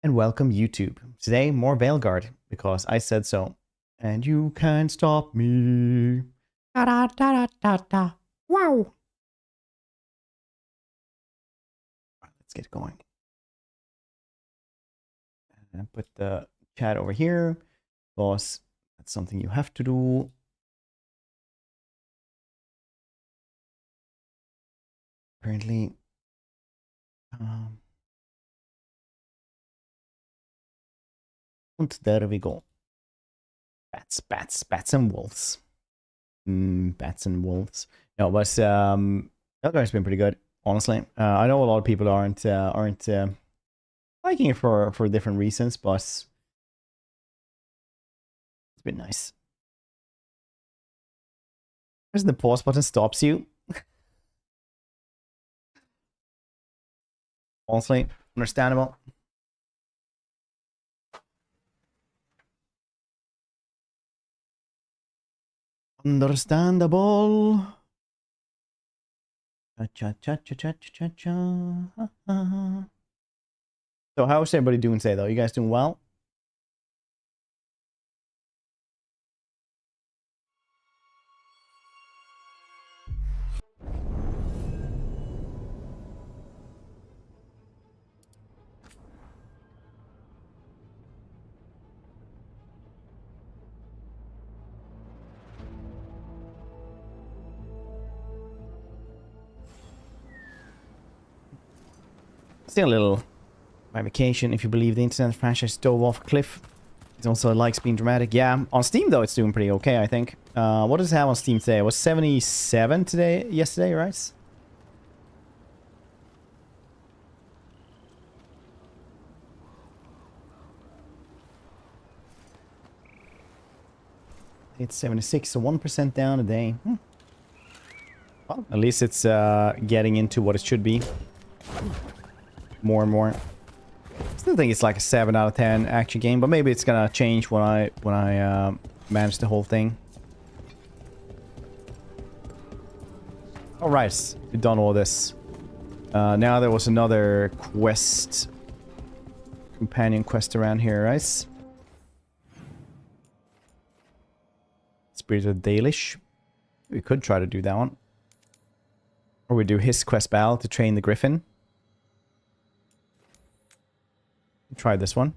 And welcome YouTube. Today more Veilguard because I said so. And you can't stop me. Da da da da da da. Wow. Let's get going. And put the chat over here because that's something you have to do. Apparently. And there we go. Bats and wolves. Bats and wolves. No, but Veilguard's been pretty good, honestly. I know a lot of people aren't liking it for different reasons, but it's been nice. There's the pause button stops you. Honestly, understandable. Understandable. Cha cha cha cha cha cha. So how's everybody doing today, though? You guys doing well? Still a little my vacation, if you believe the internet franchise dove off a cliff. It also likes being dramatic. Yeah, on Steam though, it's doing pretty okay, I think. What does it have on Steam today? It was 77 yesterday, right? It's 76, so 1% down a day. Well, at least it's getting into what it should be. More and more. Still think it's like a 7 out of 10 action game, but maybe it's gonna change when I manage the whole thing. All right, we've done all this. Now there was another quest, companion quest around here, right? Spirit of Dalish. We could try to do that one, or we do his quest battle to train the Griffin. Try this one.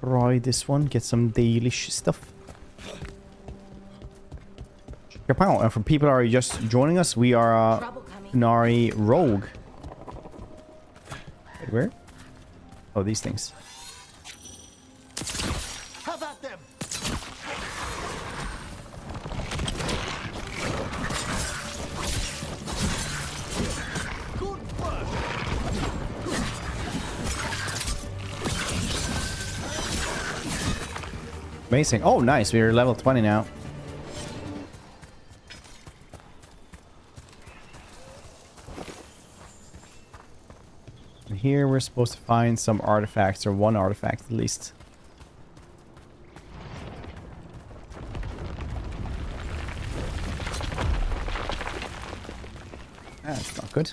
Try this one. Get some Dalish stuff. And for people who are just joining us, we are Nari Rogue. Wait, where? Oh, these things. Have at them. Good work. Amazing. Oh, nice. We're level 20 now. And here we're supposed to find some artifacts, or one artifact at least. That's not good.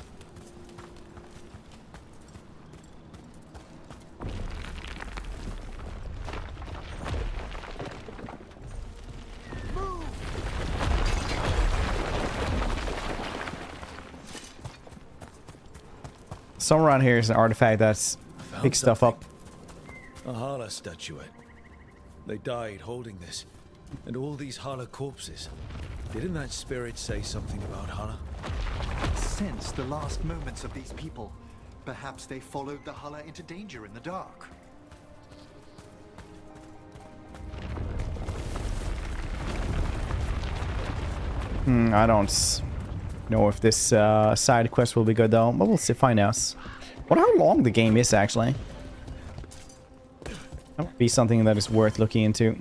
Somewhere around here is an artifact that's picks stuff up. A Hala statuette. They died holding this. And all these Hala corpses. Didn't that spirit say something about Hala? Since the last moments of these people, perhaps they followed the Hala into danger in the dark. I don't know if this side quest will be good though, but we'll see. Find out. Wonder how long the game is actually. That would be something that is worth looking into.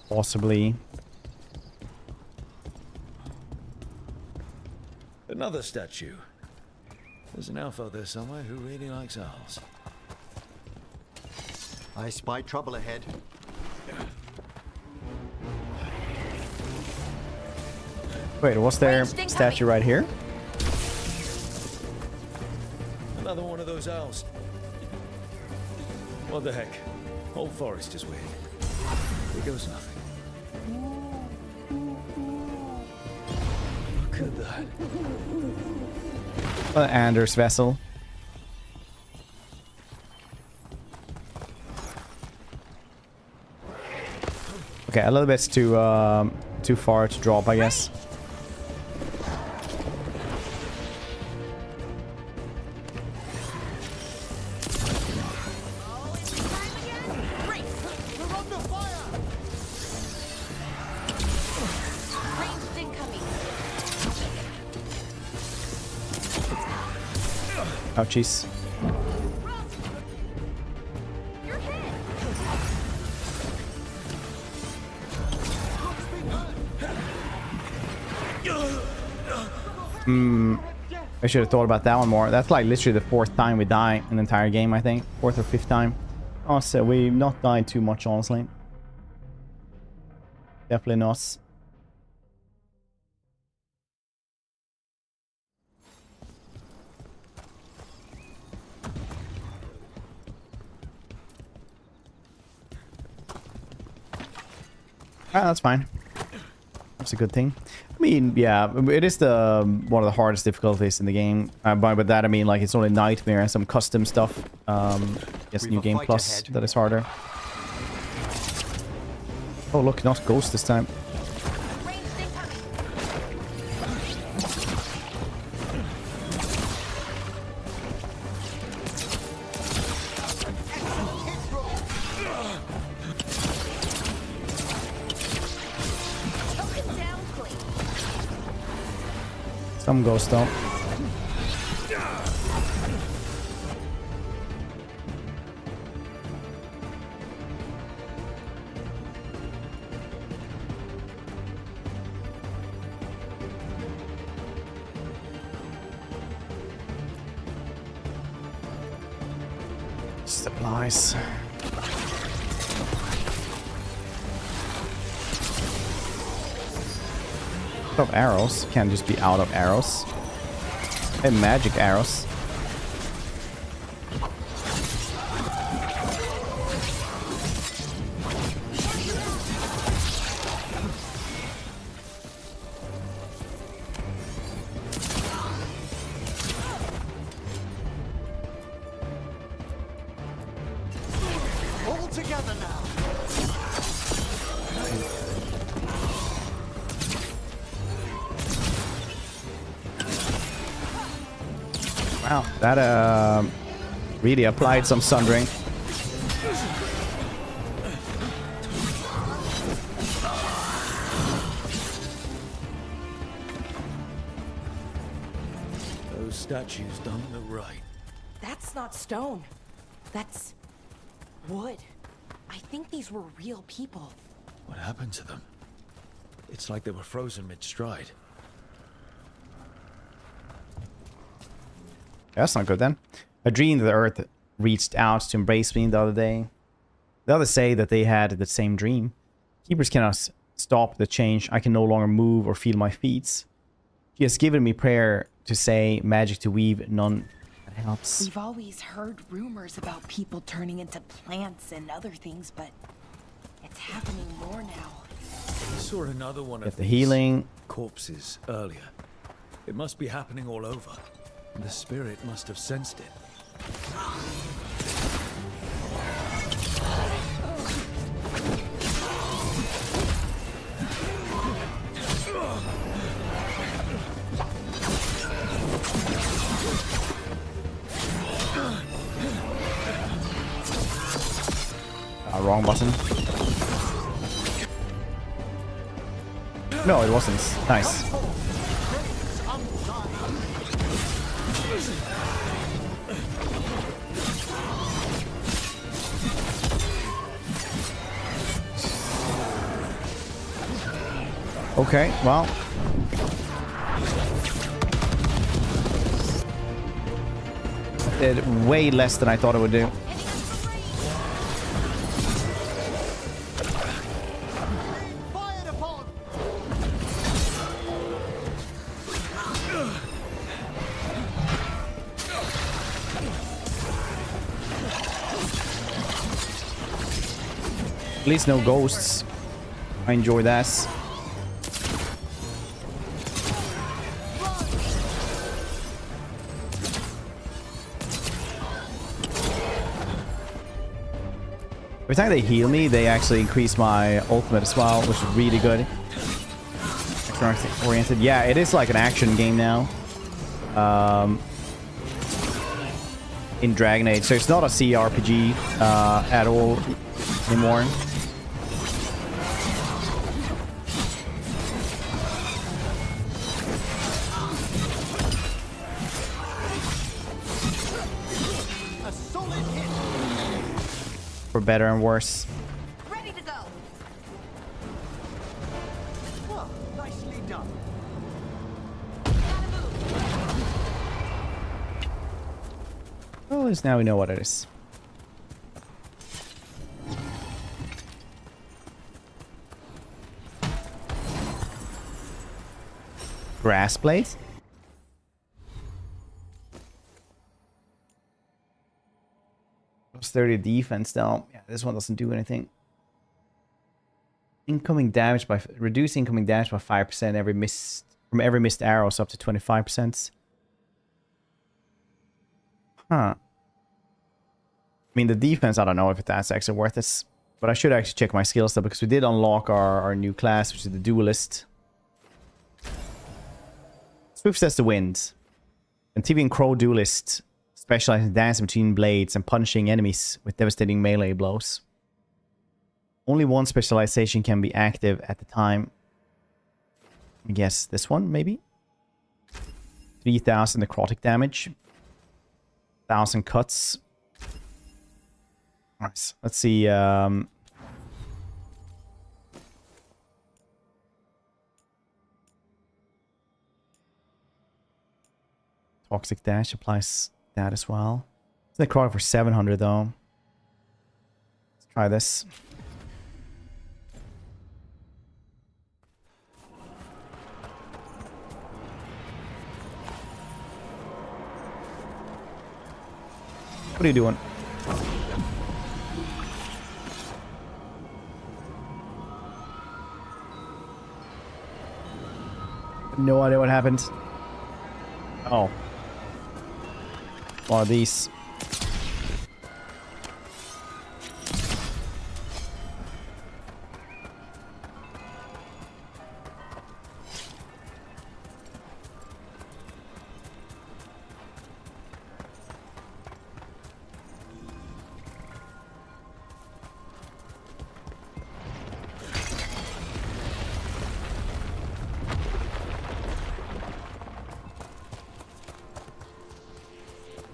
Possibly. Another statue. There's an elf out there somewhere who really likes owls. I spy trouble ahead. Wait, was there statue right here? Another one of those owls. What the heck? Whole forest is weird. Here goes nothing. Look at that. Anders vessel. Okay, a little bit too far to drop, I guess. Oh, jeez. I should have thought about that one more. That's like literally the 4th time we die in the entire game, I think. 4th or 5th time. Oh, so we've not died too much, honestly. Definitely not. Ah, that's fine. That's a good thing. I mean, yeah, it is one of the hardest difficulties in the game. By that I mean like it's only Nightmare and some custom stuff. Yes, New Game Plus that is harder. Oh look, not Ghost this time. Some Ghost though. Supplies. Of arrows. Can't just be out of arrows. And magic arrows. All together now. Wow, that really applied some sundering. Those statues don't look right. That's not stone. That's wood. I think these were real people. What happened to them? It's like they were frozen mid-stride. That's not good then. I dreamed that the earth reached out to embrace me the other day. The others say that they had the same dream. Keepers cannot stop the change. I can no longer move or feel my feet. She has given me prayer to say, magic to weave, none that helps. We've always heard rumors about people turning into plants and other things, but it's happening more now. I saw another one Get of the these healing. corpses earlier. It must be happening all over. The spirit must have sensed it. Wrong button. No, it wasn't. Nice. Okay, well. did way less than I thought it would do. Fired upon! At least no ghosts. I enjoy that. Every time they heal me, they actually increase my ultimate as well, which is really good. Action-oriented. Yeah, it is like an action game now. In Dragon Age. So it's not a CRPG at all anymore. A solid hit! For better and worse. Ready to go. Well, nicely done. Well, at least now we know what it is. Grass blade? Plus 30 defense though. Yeah, this one doesn't do anything. Incoming damage by reduce incoming damage by 5% every missed from every missed arrows up to 25%. Huh. I mean the defense, I don't know if that's actually worth it. But I should actually check my skills though, because we did unlock our new class, which is the duelist. Swift as the wind. And TV and Crow duelist specialize in dancing between blades and punching enemies with devastating melee blows. Only one specialization can be active at the time. I guess this one, maybe? 3,000 necrotic damage. 1,000 cuts. Nice. Let's see. Toxic Dash applies that as well. It's necrotic for 700 though. Let's try this. What are you doing? No idea what happened. Oh. One of these.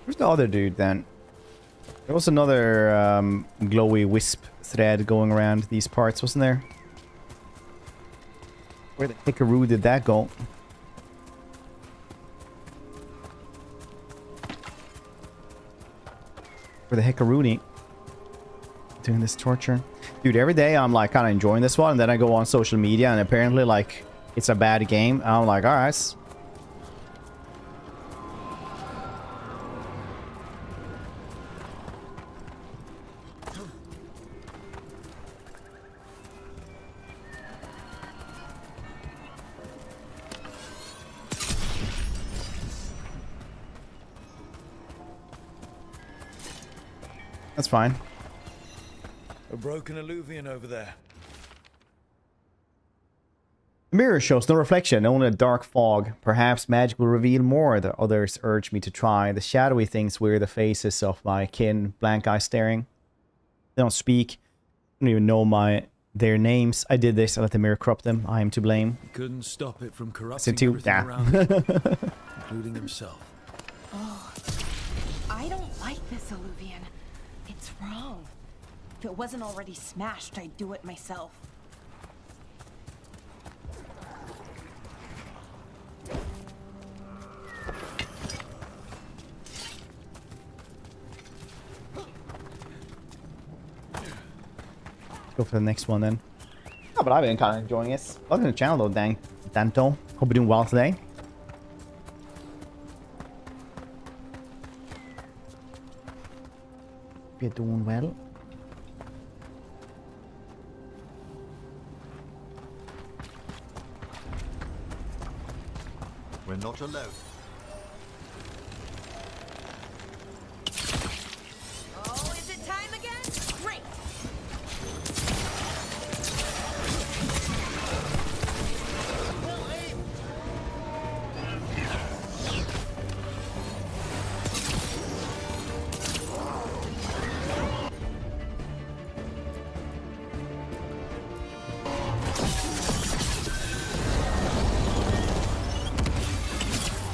Where's the other dude then? There was another glowy wisp thread going around these parts, wasn't there? Where the hickaroo did that go? Where the hickaroony? Doing this torture. Dude, every day I'm like kind of enjoying this one, and then I go on social media and apparently like it's a bad game. And I'm like, alright. That's fine. A broken alluvion over there. The mirror shows no reflection, only a dark fog. Perhaps magic will reveal more. The others urge me to try. The shadowy things wear the faces of my kin, blank eye staring. They don't speak. I don't even know their names. I did this. I let the mirror corrupt them. I am to blame. He couldn't stop it from corrupting Too. everything Yeah. around him, including himself. Oh, I don't like this alluvion. It's wrong. If it wasn't already smashed, I'd do it myself. Go for the next one then. Oh, but I've been kind of enjoying it. Welcome to the channel though, Danto. Hope you're doing well today. You're doing well. We're not alone. Oh, is it time again? Great.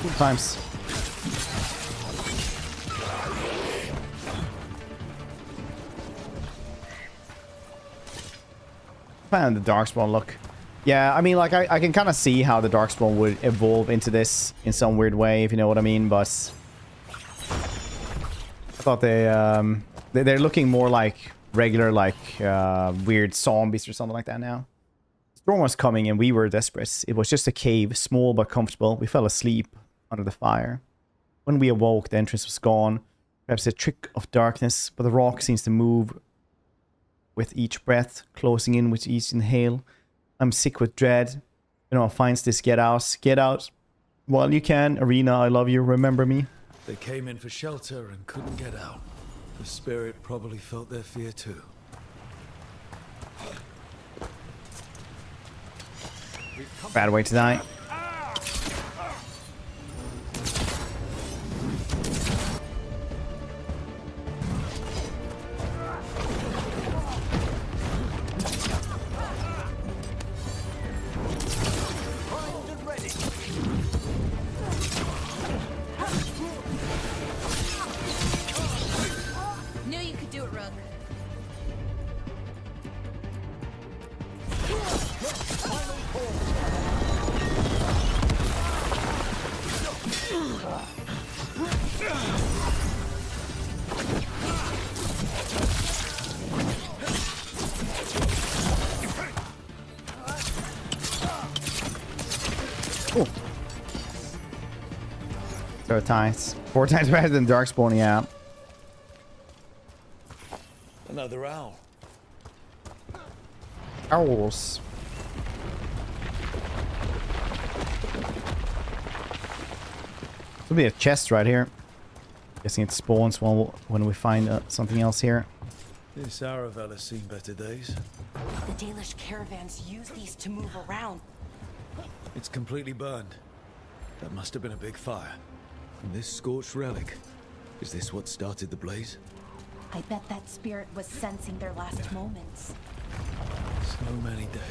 Good times. And the Darkspawn look. Yeah, I mean, like, I can kind of see how the Darkspawn would evolve into this in some weird way, if you know what I mean, but I thought they're looking more like regular, like, weird zombies or something like that now. Storm was coming and we were desperate. It was just a cave, small but comfortable. We fell asleep under the fire. When we awoke, the entrance was gone. Perhaps a trick of darkness, but the rock seems to move with each breath, closing in with each inhale. I'm sick with dread. You know, finds this get out. Get out. While you can, Arena, I love you. Remember me. They came in for shelter and couldn't get out. The spirit probably felt their fear too. Bad way to die. Knew you could do it, Rook. Ooh. So times. 4 times better than Darkspawn, yeah. Another owl. Owls. There'll be a chest right here. Guessing it spawns when we find something else here. This Aravel has seen better days. The Dalish caravans use these to move around. It's completely burned. That must have been a big fire. And this scorched relic, is this what started the blaze? I bet that spirit was sensing their last moments. So many dead.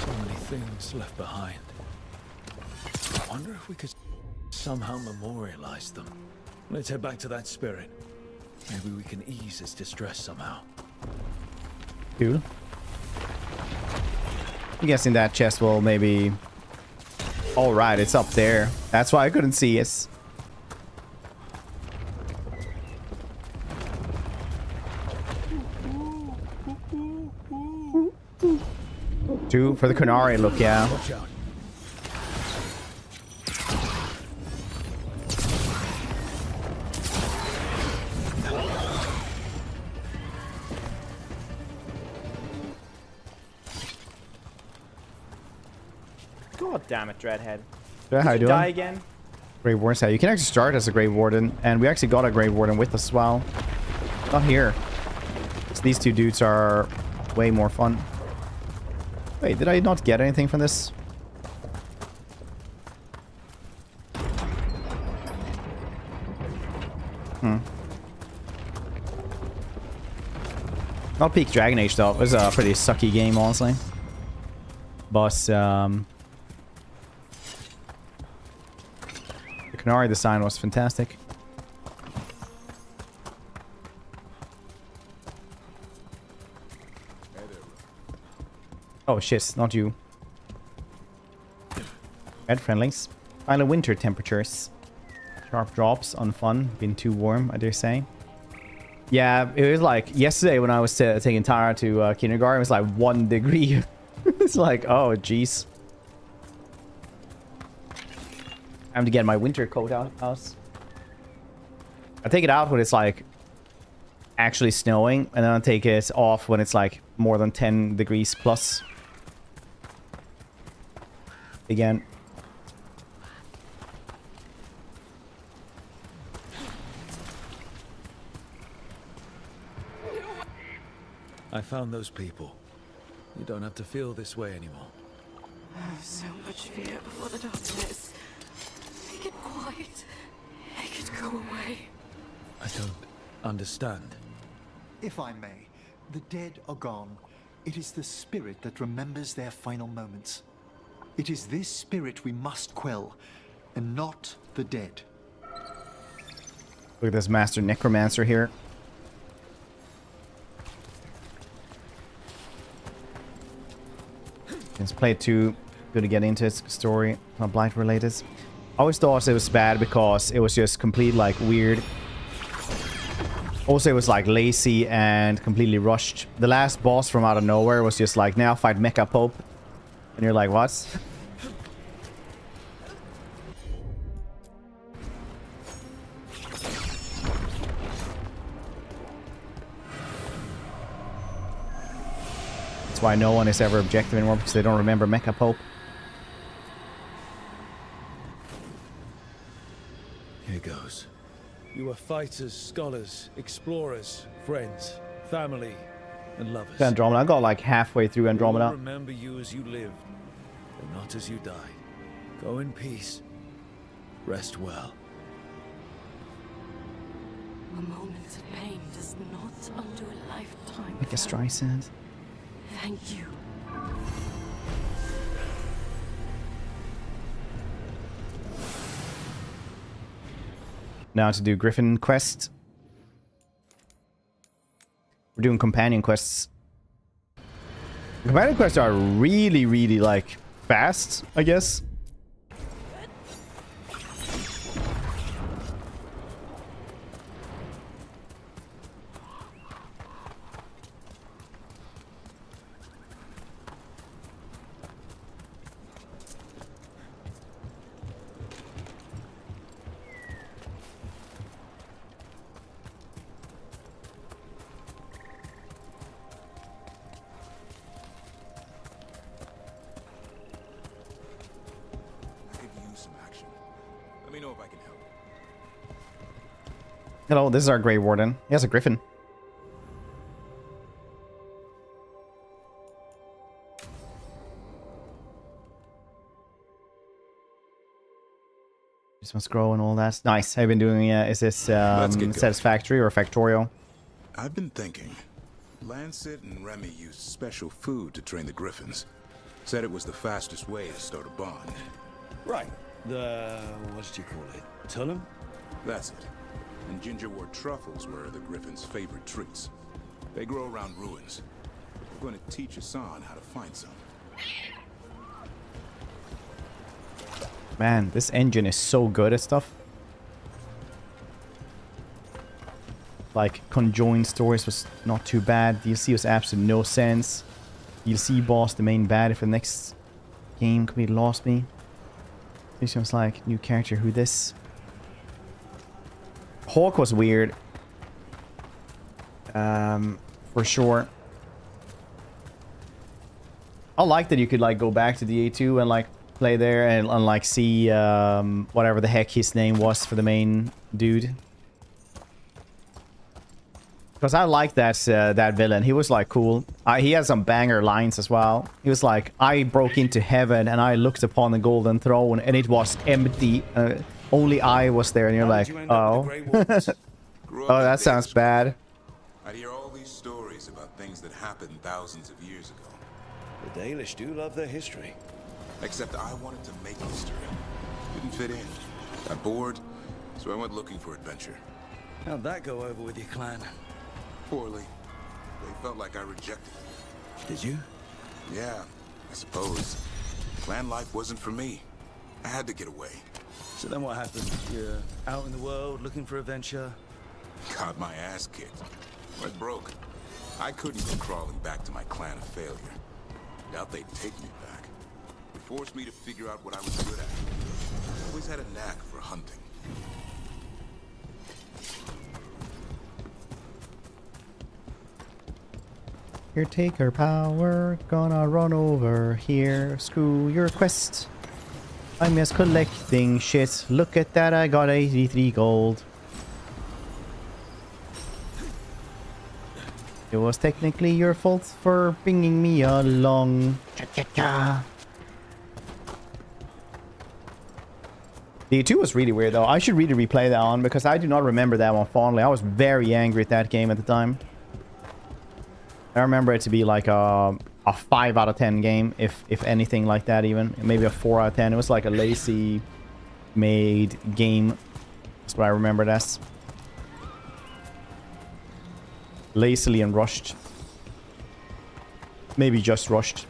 So many things left behind. I wonder if we could somehow memorialize them. Let's head back to that spirit. Maybe we can ease its distress somehow. Cool. I'm guessing that chest will maybe... Alright, it's up there. That's why I couldn't see it. Two for the Kunari look, yeah. Watch out. God damn it, Dreadhead. Yeah, how you Did doing? die again? Grave Warden's here. You can actually start as a Grave Warden, and we actually got a Grave Warden with us as well. Not here. So these two dudes are way more fun. Wait, did I not get anything from this? Not peak Dragon Age though. It was a pretty sucky game, honestly. But the Kunari design was fantastic. Oh shit, not you. Red friendlies. Final winter temperatures. Sharp drops, unfun. Been too warm, I dare say. Yeah, it was like yesterday when I was taking Tara to kindergarten, it was like 1 degree. It's like, oh, jeez. I have to get my winter coat out. I take it out when it's like actually snowing, and then I take it off when it's like more than 10 degrees plus. Again. I found those people. You don't have to feel this way anymore. So much fear before the darkness. Make it quiet. Make it go away. I don't understand. If I may, the dead are gone. It is the spirit that remembers their final moments. It is this spirit we must quell, and not the dead. Look at this master necromancer here. It's played too good to get into its story, not blight related. I always thought it was bad because it was just complete like weird. Also, it was like lazy and completely rushed. The last boss from out of nowhere was just like, now fight Mecha Pope. And you're like, what? That's why no one is ever objective anymore, because they don't remember Mecha Pope. Here goes. You are fighters, scholars, explorers, friends, family, and lovers. Andromeda. I got like halfway through Andromeda. We'll remember you as you lived, but not as you died. Go in peace. Rest well. A moment of pain does not undo a lifetime. Like a Streisand. Thank you. Now to do Griffin quest. We're doing companion quests. Companion quests are really, really like fast, I guess. Hello, this is our Grey Warden. He has a griffin. Just must grow and all that. Nice. I've been doing. Is this satisfactory or factorial? I've been thinking. Lancet and Remy used special food to train the griffins. Said it was the fastest way to start a bond. Right. The... what did you call it? Tullum? That's it. And gingerwort truffles were the griffins' favorite treats. They grow around ruins. We're going to teach Hassan how to find some. Man, this engine is so good at stuff. Like, conjoined stories was not too bad. DLC was absolutely no sense. DLC boss, the main bad for the next game, completely lost me. This was like, new character, who this? Hawk was weird. For sure. I like that you could like go back to the A2 and like play there and like see whatever the heck his name was for the main dude. Because I like that that villain. He was like cool. He had some banger lines as well. He was like, I broke into heaven and I looked upon the golden throne and it was empty. Only I was there, and you're like, oh. Oh, that sounds bad. I hear all these stories about things that happened thousands of years ago. The Dalish do love their history. Except I wanted to make history. Didn't fit in. Got bored, so I went looking for adventure. How'd that go over with your clan? Poorly. They felt like I rejected them. Did you? Yeah, I suppose. Clan life wasn't for me. I had to get away. So then what happened? You're out in the world looking for adventure, Got my ass kicked. Went broke. I couldn't go crawling back to my clan of failure. Doubt they'd take me back. They forced me to figure out what I was good at. Always had a knack for hunting. Caretaker power, gonna run over here. Screw your quest. I'm just collecting shit. Look at that, I got 83 gold. It was technically your fault for bringing me along. Cha-cha-cha. D2 was really weird though. I should really replay that one because I do not remember that one fondly. I was very angry at that game at the time. I remember it to be like a 5 out of 10 game, if anything like that even. Maybe a 4 out of 10. It was like a lazy made game. That's what I remember it as. Lazily and rushed. Maybe just rushed.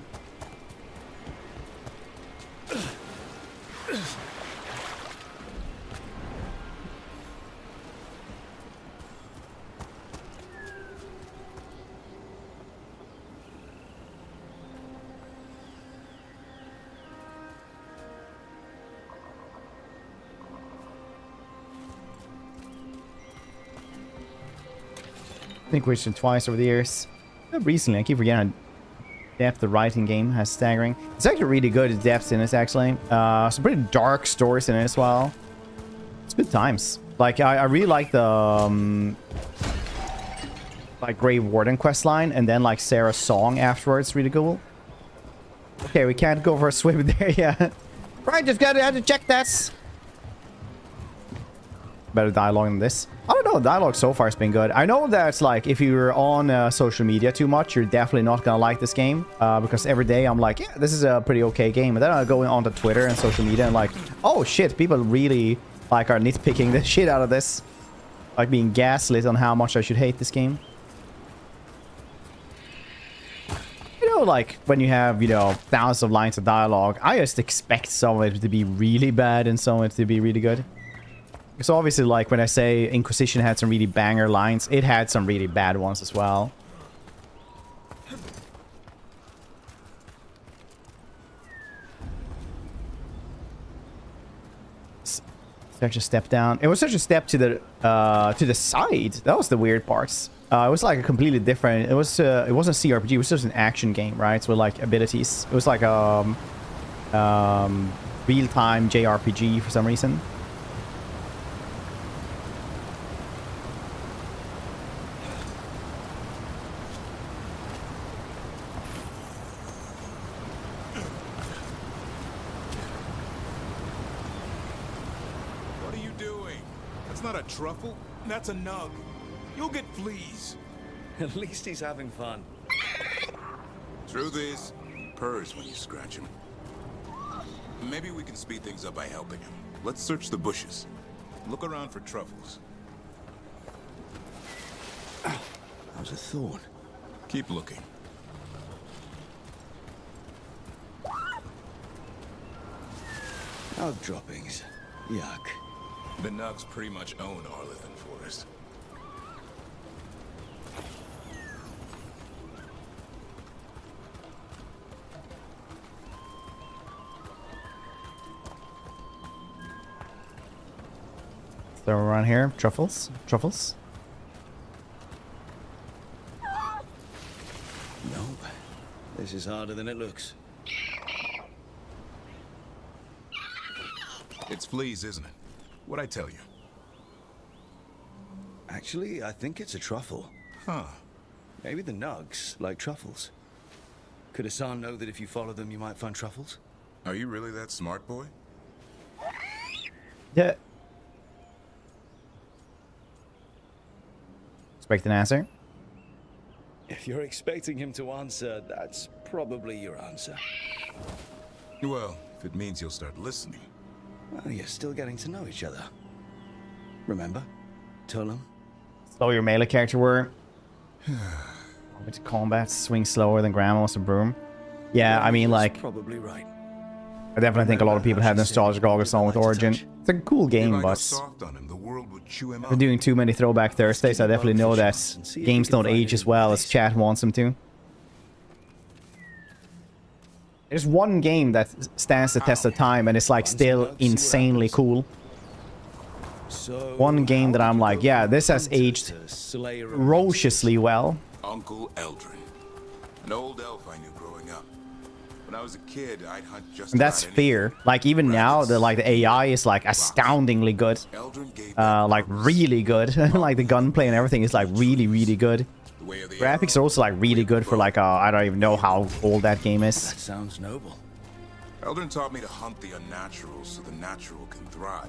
I think we've done twice over the years. Recently, I keep forgetting how depth the writing game has staggering. It's actually really good at depth in it, actually. Some pretty dark stories in it as well. It's good times. Like, I really like the like Grave Warden questline, and then like Sarah's song afterwards. Really cool. Okay, we can't go for a swim there, yeah. Right, just gotta have to check that. Better dialogue than this. I don't know, dialogue so far has been good. I know that like if you're on social media too much, you're definitely not gonna like this game, because every day I'm like, yeah, this is a pretty okay game, and then I go onto Twitter and social media and like, oh shit, people really like are nitpicking the shit out of this, like being gaslit on how much I should hate this game. You know, like when you have, you know, thousands of lines of dialogue, I just expect some of it to be really bad and some of it to be really good. So obviously, like, when I say Inquisition had some really banger lines, it had some really bad ones as well. Such a step down. It was such a step to the side. That was the weird parts. It was like a completely different. It wasn't CRPG. It was just an action game, right? So like abilities. It was like a real-time JRPG for some reason. Truffle? That's a nug. You'll get fleas. At least he's having fun. Truth is, he purrs when you scratch him. Maybe we can speed things up by helping him. Let's search the bushes. Look around for truffles. That was a thorn. Keep looking. Nug droppings. Yuck. The nugs pretty much own Arlithan Forest. Throw around here. Truffles. Truffles. Nope. This is harder than it looks. It's fleas, isn't it? What'd I tell you? Actually, I think it's a truffle. Huh. Maybe the nugs like truffles. Could Hassan know that if you follow them, you might find truffles? Are you really that smart, boy? Yeah. Expect an answer? If you're expecting him to answer, that's probably your answer. Well, if it means you'll start listening. Well, you're still getting to know each other. Remember? Tullum? Slow your melee character were. With combat, swing slower than Grandma's a broom. Yeah, I mean, like, probably right. I definitely think a lot of people have nostalgia goggles on with Origin. It's a cool game, if I go but soft on him, the world would chew him We're up. doing too many throwback Thursdays. I definitely know that games don't age as well as chat wants them to. There's one game that stands the test of time and it's like still insanely cool. One game that I'm like, yeah, this has aged ferociously well. Uncle Eldrin, an old elf I knew growing up. When I was a kid, I'd hunt just And that's about Fear. anything. Like even now, the Rabbits, AI is like astoundingly good. Eldrin gave that Like purpose. really good. Like the gunplay and everything is like really good. The way of the Graphics are arrow, also like really good for like I don't even know how old that game is. That sounds noble. Eldrin taught me to hunt the unnatural so the natural can thrive.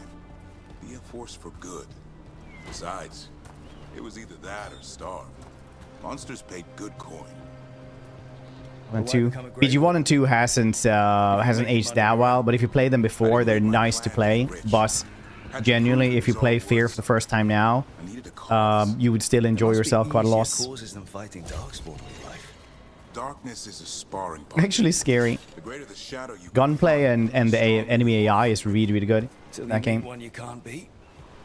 Be a force for good. Besides, it was either that or starve. Monsters paid good coin. 1 and 2. BG1 and 2 hasn't aged that well, but if you play them before, they're nice to play. But genuinely, if you play Fear for the first time now, I needed a cause. you would still enjoy yourself quite a lot. Causes than fighting darkspawn in life. Darkness is a sparring partner. Actually scary. The greater the shadow you Gunplay and the enemy AI is really good. Till That you meet game. one you can't beat.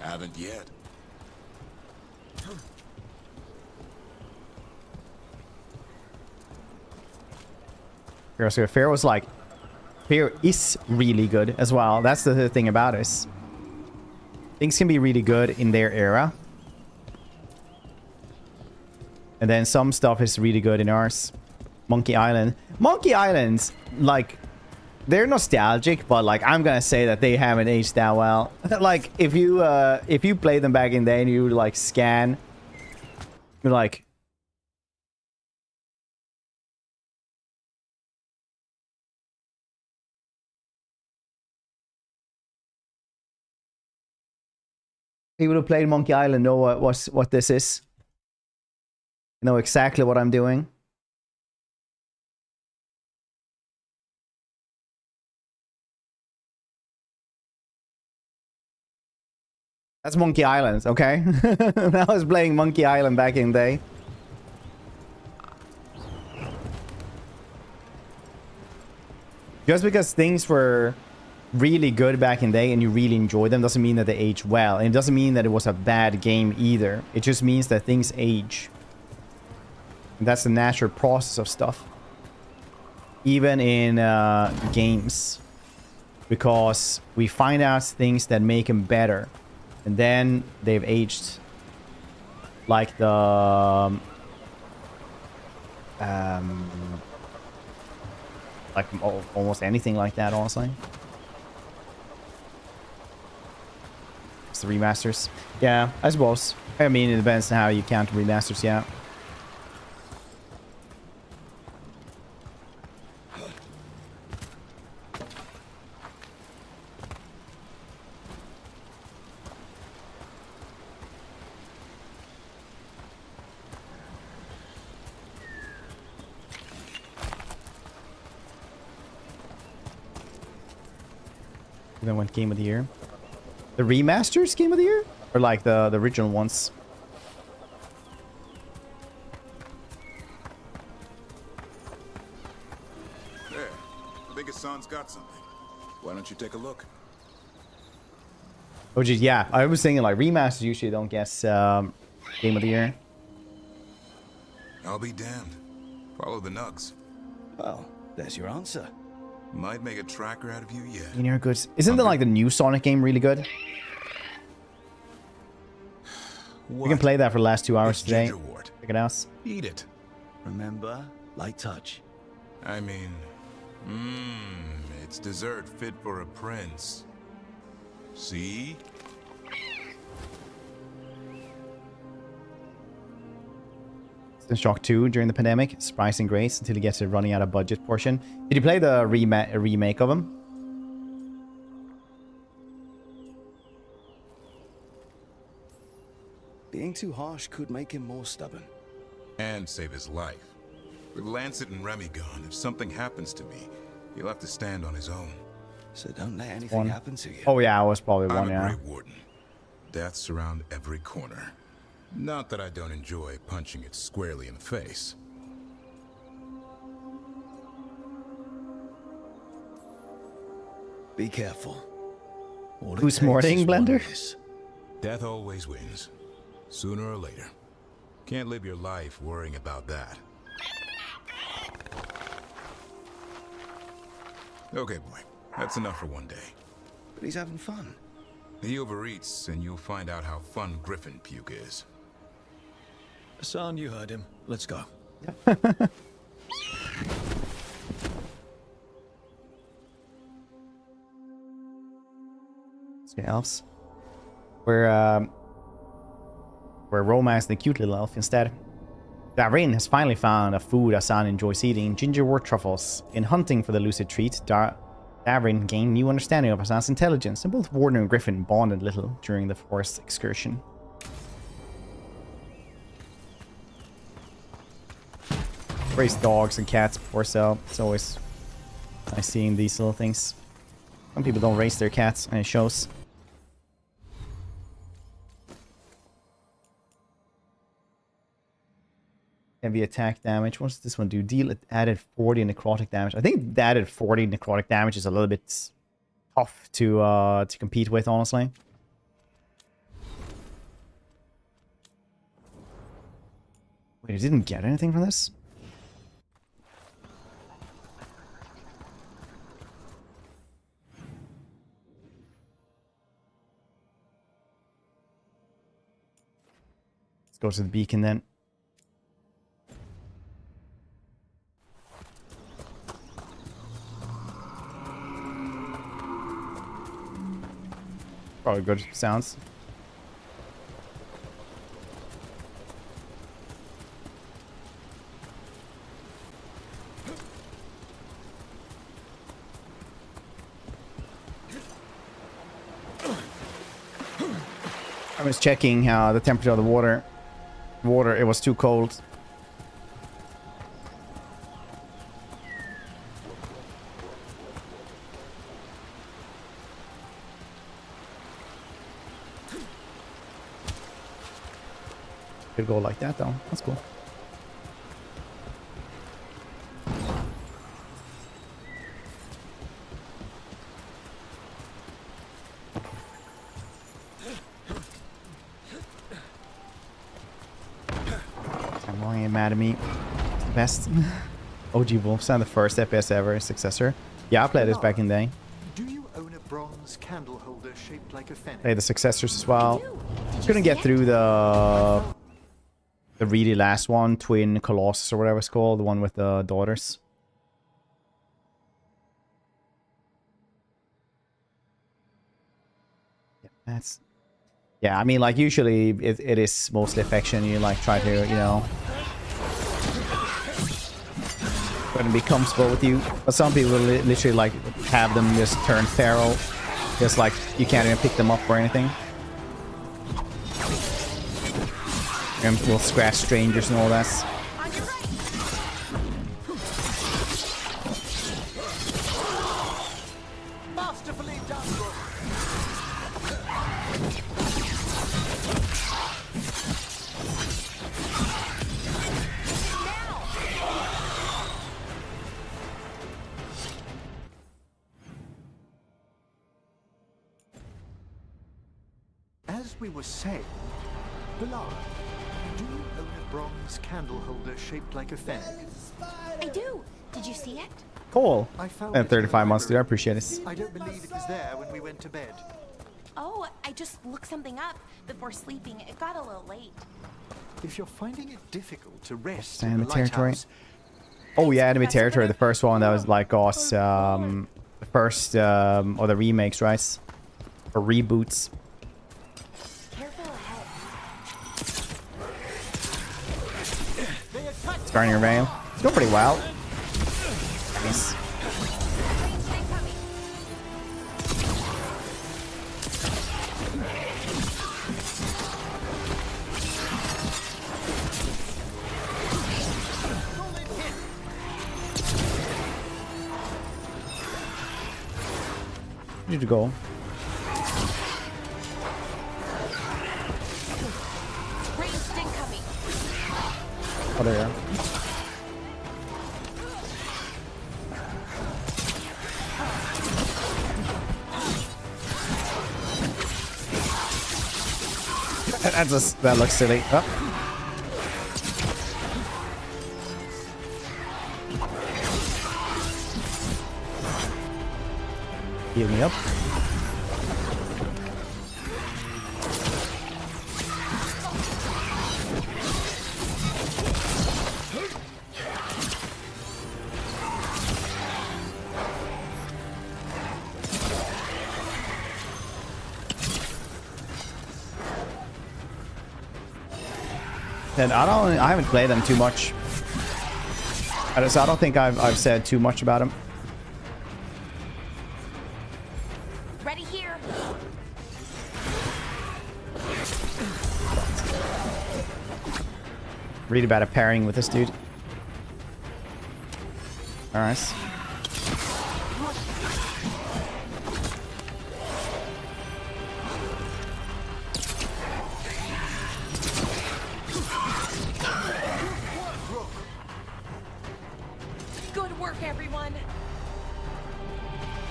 haven't yet. Fear was like, Fear is really good as well. That's the thing about it. Things can be really good in their era. And then some stuff is really good in ours. Monkey Island. Monkey Islands, like, they're nostalgic, but like I'm gonna say that they haven't aged that well. Like if you play them back in the day and you like scan, you're like, people who played Monkey Island know what this is. Know exactly what I'm doing. That's Monkey Island, okay? I was playing Monkey Island back in the day. Just because things were really good back in the day and you really enjoyed them doesn't mean that they age well. And it doesn't mean that it was a bad game either. It just means that things age. And that's the natural process of stuff. Even in games. Because we find out things that make them better. And then they've aged. Like the... like almost anything like that, honestly. It's the remasters. Yeah, I suppose. I mean, it depends on how you count remasters, yeah. Then went Game of the Year. The remasters Game of the Year? Or like the original ones? There, I think Hassan's got something. Why don't you take a look? Oh geez, yeah. I was thinking like remasters usually don't guess Game of the Year. I'll be damned. Follow the nugs. Well, there's your answer. Might make a tracker out of you yet. You know, good. Isn't the like the new Sonic game really good? We can play that for the last 2 hours It's today. gingerwort. Check it out. Eat it. Remember, light touch. I mean, it's dessert fit for a prince. See? System Shock 2 during the pandemic. Surprising Grace until he gets a running out of budget portion. Did you play the remake of him? Being too harsh could make him more stubborn. And save his life. With Lancet and Remy gone, if something happens to me, he'll have to stand on his own. So don't let anything happen to you. Oh yeah, I was probably I'm one, a yeah. Grey Warden. Death's around every corner. Not that I don't enjoy punching it squarely in the face. Be careful. All it Who's takes snorting, is one Blender? miss. Death always wins. Sooner or later. Can't live your life worrying about that. Okay, boy. That's enough for one day. But he's having fun. He overeats, and you'll find out how fun Griffin puke is. Hassan, you heard him. Let's go. Okay, elves. We're romancing the cute little elf instead. Davrin has finally found a food Hassan enjoys eating, gingerwort truffles. In hunting for the lucid treat, Davrin gained new understanding of Hassan's intelligence, and both Warden and Griffin bonded little during the forest excursion. Raise dogs and cats before sale. It's always nice seeing these little things. Some people don't raise their cats, and it shows. Heavy attack damage. What does this one do? Deal added 40 necrotic damage. I think the added 40 necrotic damage is a little bit tough to compete with, honestly. Wait, I didn't get anything from this? Let's go to the beacon then. Probably good sounds. I was checking the temperature of the water. It was too cold. Could go like that though. That's cool. I'm wrong, ain't mad at me. It's the best. OG Wolfson, the first FPS ever successor. Yeah, I played this back in the day. Do you own a bronze candle holder shaped like a fennec? Played the successors as well. Couldn't get through the really last one, Twin Colossus or whatever it's called, the one with the daughters. Yeah, yeah, I mean, like, usually it is mostly affection. You, like, try to, you know, try to be comfortable with you. But some people literally, like, have them just turn feral. Just, like, you can't even pick them up or anything. And we'll scratch strangers and all that. As we were saying, Ballard, do you own a bronze candle holder shaped like a fennec? I do. Did you see it? Cool. I found And it in the 35 months, dude. I library. appreciate it. I don't believe it was there when we went to bed. Oh, I just looked something up before sleeping. It got a little late. If you're finding it difficult to rest Enemy in the territory. lighthouse, Oh yeah, enemy territory. The first one that was like us. The first or the remakes, right? Or reboots. Careful ahead. Starting your veil. It's going pretty well. Nice. Need to go. Ranged incoming. Oh, there you are. That looks silly. Oh. Heal me up. And I haven't played them too much. So I don't think I've said too much about them. Ready here. Really bad at pairing with this dude. Alright. Good work, everyone.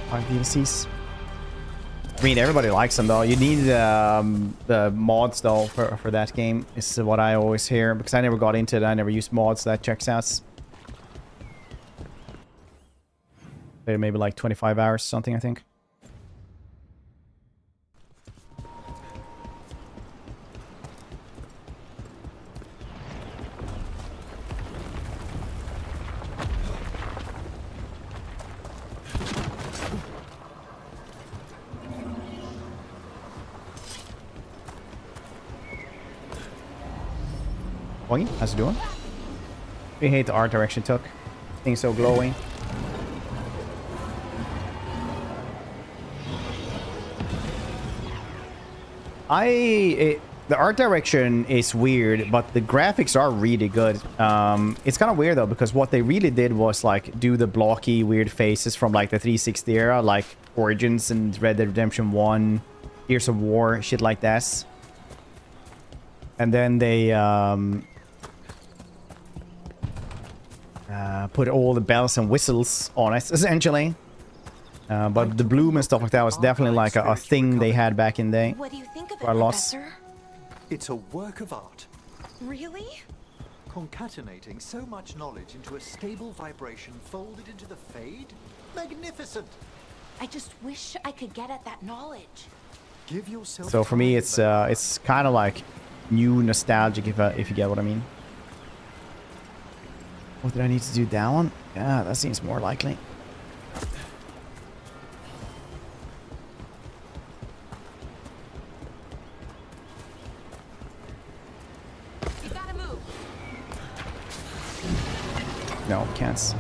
5 DLCs. I mean, everybody likes them though. You need the mods though for that game, is what I always hear. Because I never got into it. I never used mods. That checks out. Maybe like 25 hours or something, I think. Boing, how's it doing? We hate the art direction took. Thing's so glowing. The art direction is weird, but the graphics are really good. It's kind of weird though, because what they really did was like do the blocky weird faces from like the 360 era, like Origins and Red Dead Redemption 1, Gears of War, shit like that. And then they put all the bells and whistles on it, essentially. But the bloom and stuff like that was definitely like a thing they had back in the day. What do you think of it, Lost. Professor? It's a work of art. Really? Concatenating so much knowledge into a stable vibration folded into the Fade? Magnificent! I just wish I could get at that knowledge. Give yourself So for me, time, it's kind of like new nostalgic, if you get what I mean. What did I need to do down? Yeah, that seems more likely. You gotta move. No, can't.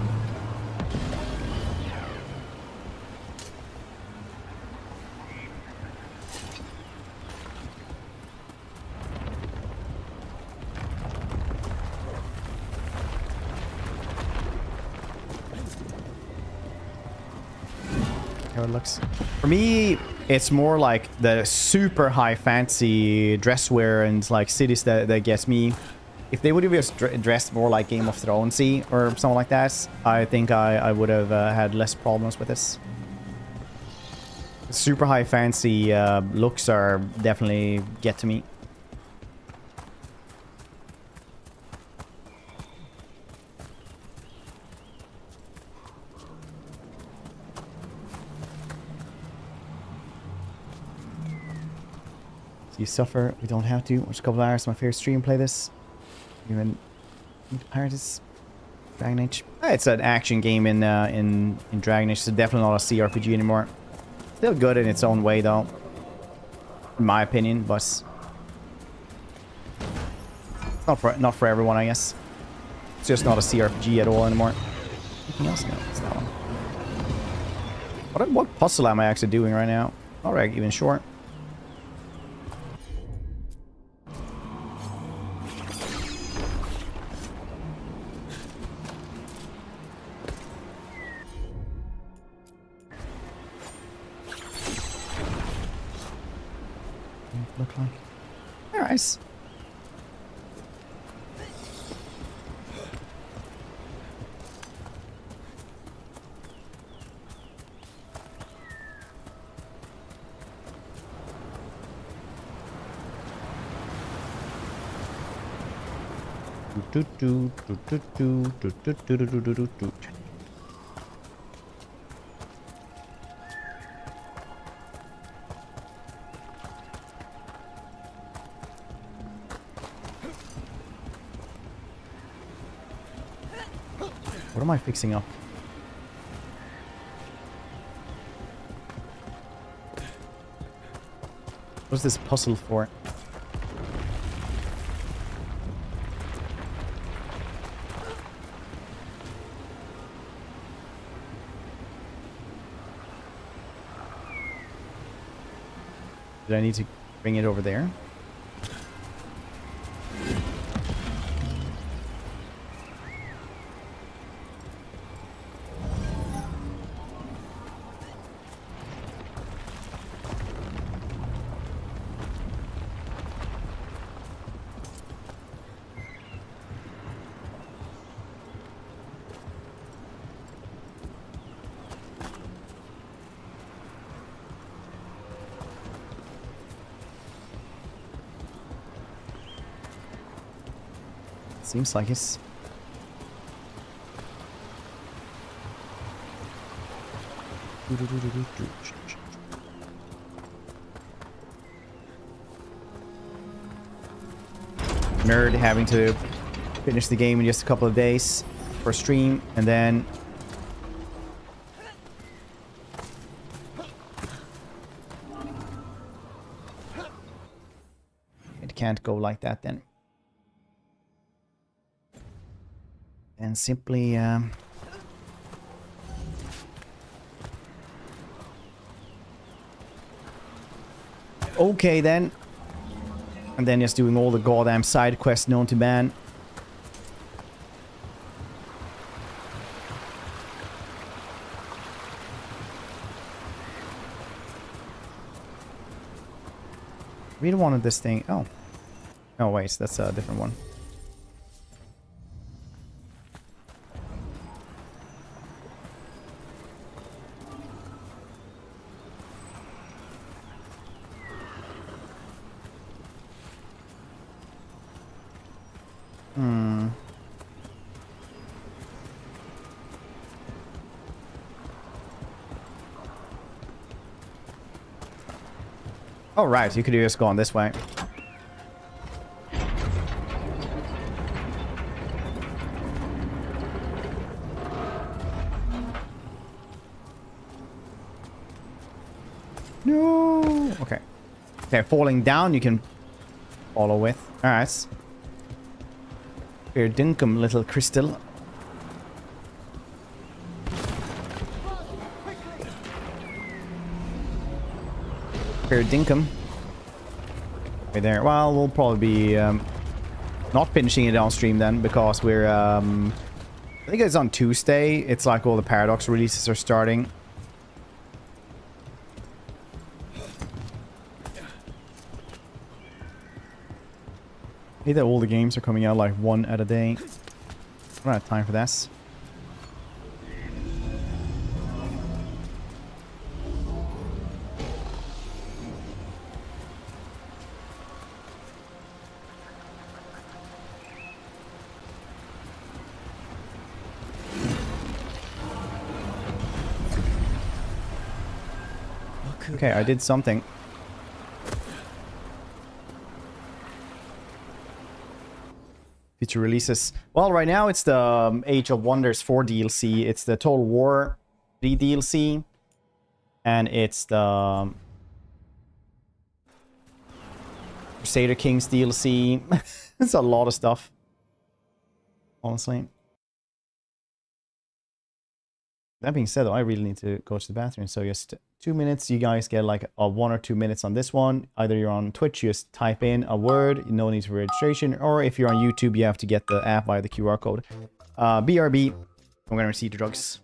How it looks. For me, it's more like the super high fancy dress wear and like cities that gets me. If they would have just dressed more like Game of Thronesy or something like that, I think I would have had less problems with this. Super high fancy looks are definitely get to me. You suffer. We don't have to. Watch a couple of hours. My favorite stream. Play this. Even Pirates, Dragon Age. It's an action game in Dragon Age. It's definitely not a CRPG anymore. Still good in its own way, though, in my opinion. But it's not for everyone, I guess. It's just not a CRPG at all anymore. Anything else? No, it's that one. What puzzle am I actually doing right now? Not really even sure. Look like. Alright. What am I fixing up? What's this puzzle for? Did I need to bring it over there? Seems like it's... Nerd having to finish the game in just a couple of days for stream, and then... It can't go like that then. And simply okay then. And then just doing all the goddamn side quests known to man. Really wanted this thing. Oh. Oh wait, that's a different one. Oh, right. You could have just gone this way. No. Okay. Okay, falling down you can follow with. Alright. Fair dinkum, little crystal. Fair dinkum. Right there. Well, we'll probably be not finishing it on stream then, because we're I think it's on Tuesday. It's like all the Paradox releases are starting. I hate that all the games are coming out like one at a day. I don't have time for this. Okay, I did something. Future releases. Well, right now it's the Age of Wonders 4 DLC. It's the Total War 3 DLC. And it's the Crusader Kings DLC. It's a lot of stuff. Honestly. That being said, though, I really need to go to the bathroom. So just 2 minutes. You guys get like a 1 or 2 minutes on this one. Either you're on Twitch, you just type in a word, no need for registration. Or if you're on YouTube, you have to get the app via the QR code. BRB. I'm going to receive the drugs.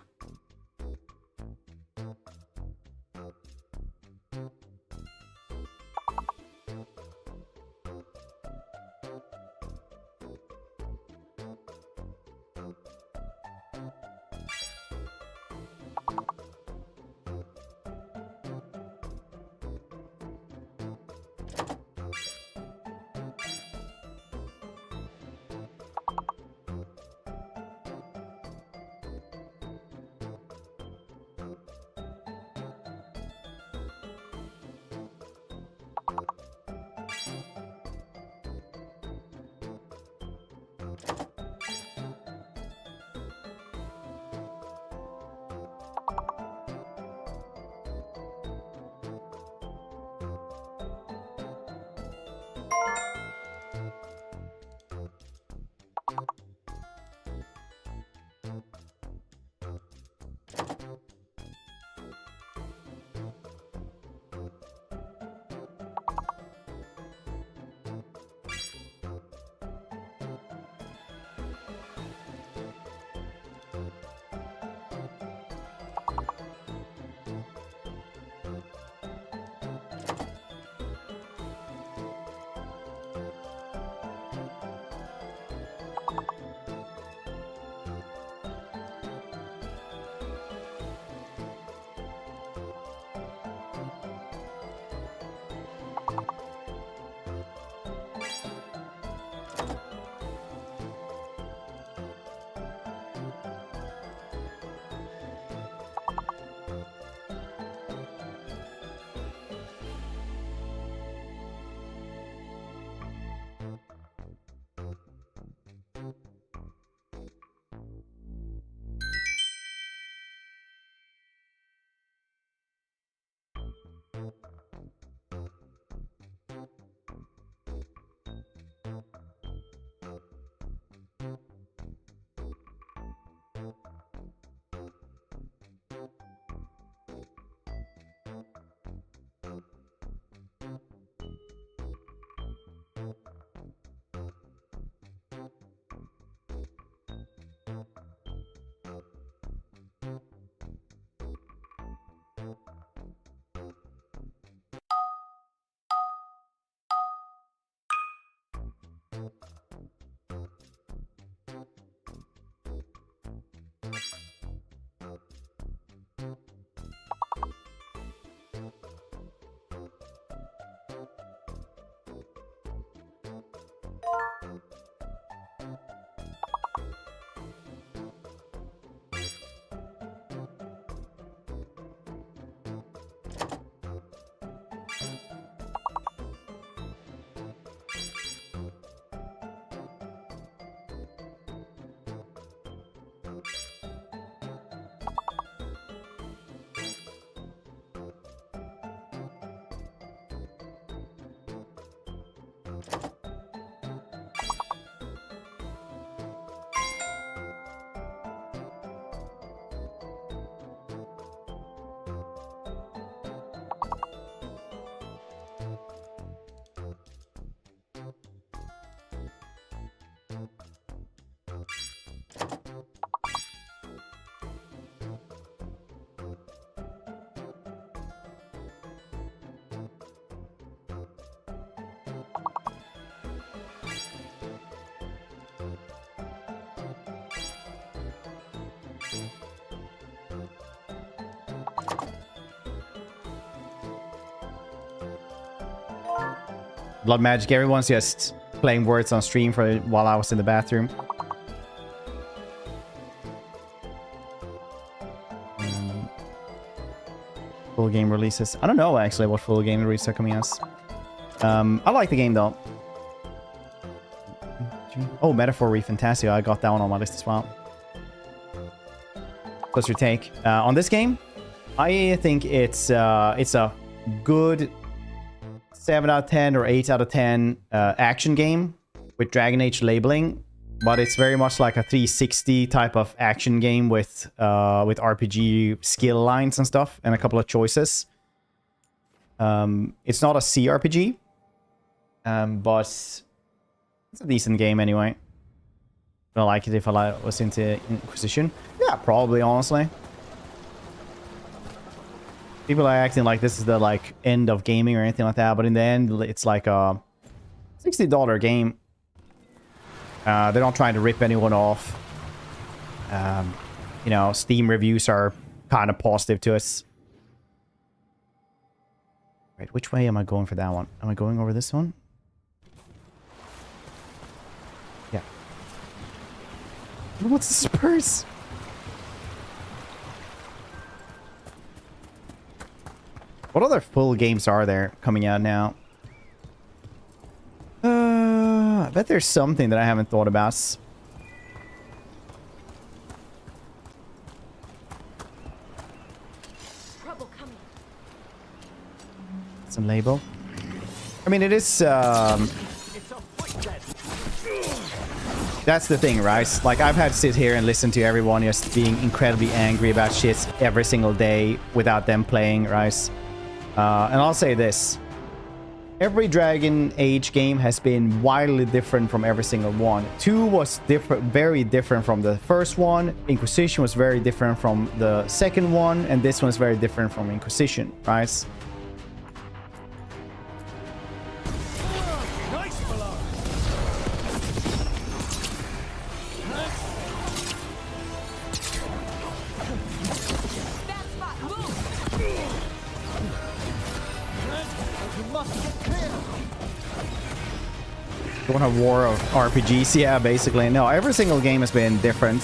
Blood magic. Everyone's just playing words on stream for while I was in the bathroom. Full game releases. I don't know actually what full game releases are coming out. I like the game though. Oh, Metaphor Refantasio. I got that one on my list as well. What's your take on this game? I think it's a good 7 out of 10 or 8 out of 10 action game with Dragon Age labeling, but it's very much like a 360 type of action game with RPG skill lines and stuff and a couple of choices. It's not a CRPG, but it's a decent game anyway. I like it if I was into Inquisition. Yeah, probably, honestly. People are acting like this is the like end of gaming or anything like that, but in the end, it's like a $60 game. They're not trying to rip anyone off. You know, Steam reviews are kind of positive to us. Right, which way am I going for that one? Am I going over this one? Yeah. What's the Spurs? What other full games are there coming out now? I bet there's something that I haven't thought about. Trouble coming. Some label. I mean, it is. That's the thing, right? Like, I've had to sit here and listen to everyone just being incredibly angry about shit every single day without them playing, right? And I'll say this. Every Dragon Age game has been wildly different from every single one. 2 was different, very different from the first one. Inquisition was very different from the second one. And this one is very different from Inquisition, right? You want a war of RPGs? Yeah, basically. No, every single game has been different.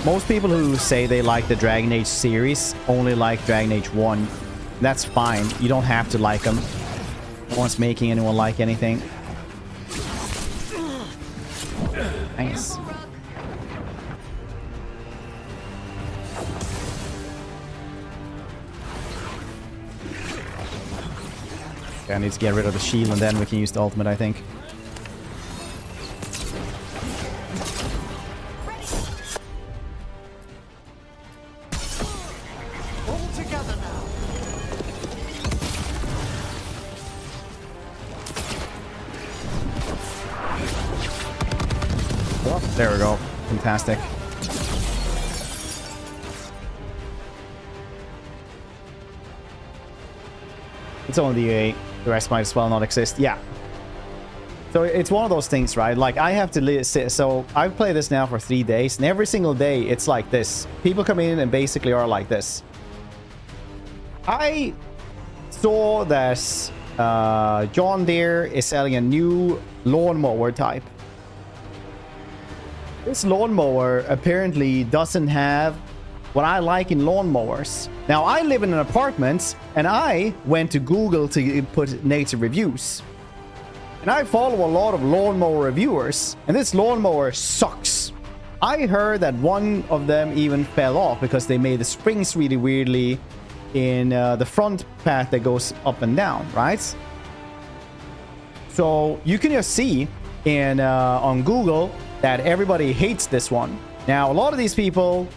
Most people who say they like the Dragon Age series only like Dragon Age 1. That's fine. You don't have to like them. No one's making anyone like anything. Nice. Okay, I need to get rid of the shield and then we can use the ultimate, I think. All together now. Oh, there we go. Fantastic. It's only the rest might as well not exist. Yeah. So it's one of those things, right? Like I have to so I've played this now for 3 days, and every single day it's like this. People come in and basically are like this. I saw that John Deere is selling a new lawnmower type. This lawnmower apparently doesn't have what I like in lawnmowers. Now, I live in an apartment, and I went to Google to put native reviews. And I follow a lot of lawnmower reviewers, and this lawnmower sucks. I heard that one of them even fell off because they made the springs really weirdly in the front path that goes up and down, right? So you can just see in on Google that everybody hates this one. Now, a lot of these people,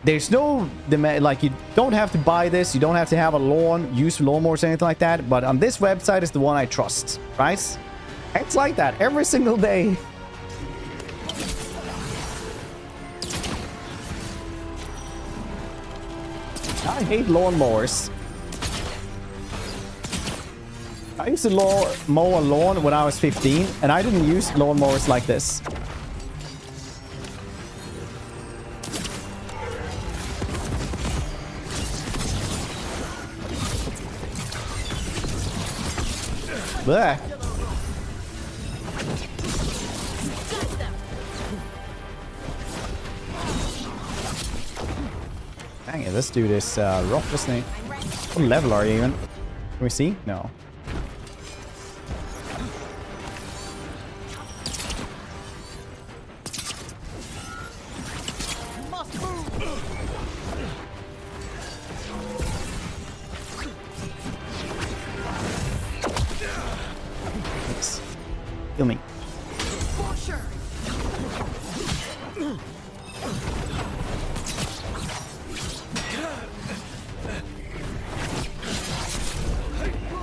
there's no demand, like you don't have to buy this, you don't have to have a lawn, use lawnmowers or anything like that, but on this website is the one I trust, right? It's like that every single day. I hate lawnmowers. I used to mow a lawn when I was 15, and I didn't use lawnmowers like this. Blech. Dang it, this dude is rough, isn't he? What level are you even? Can we see? No. Kill me.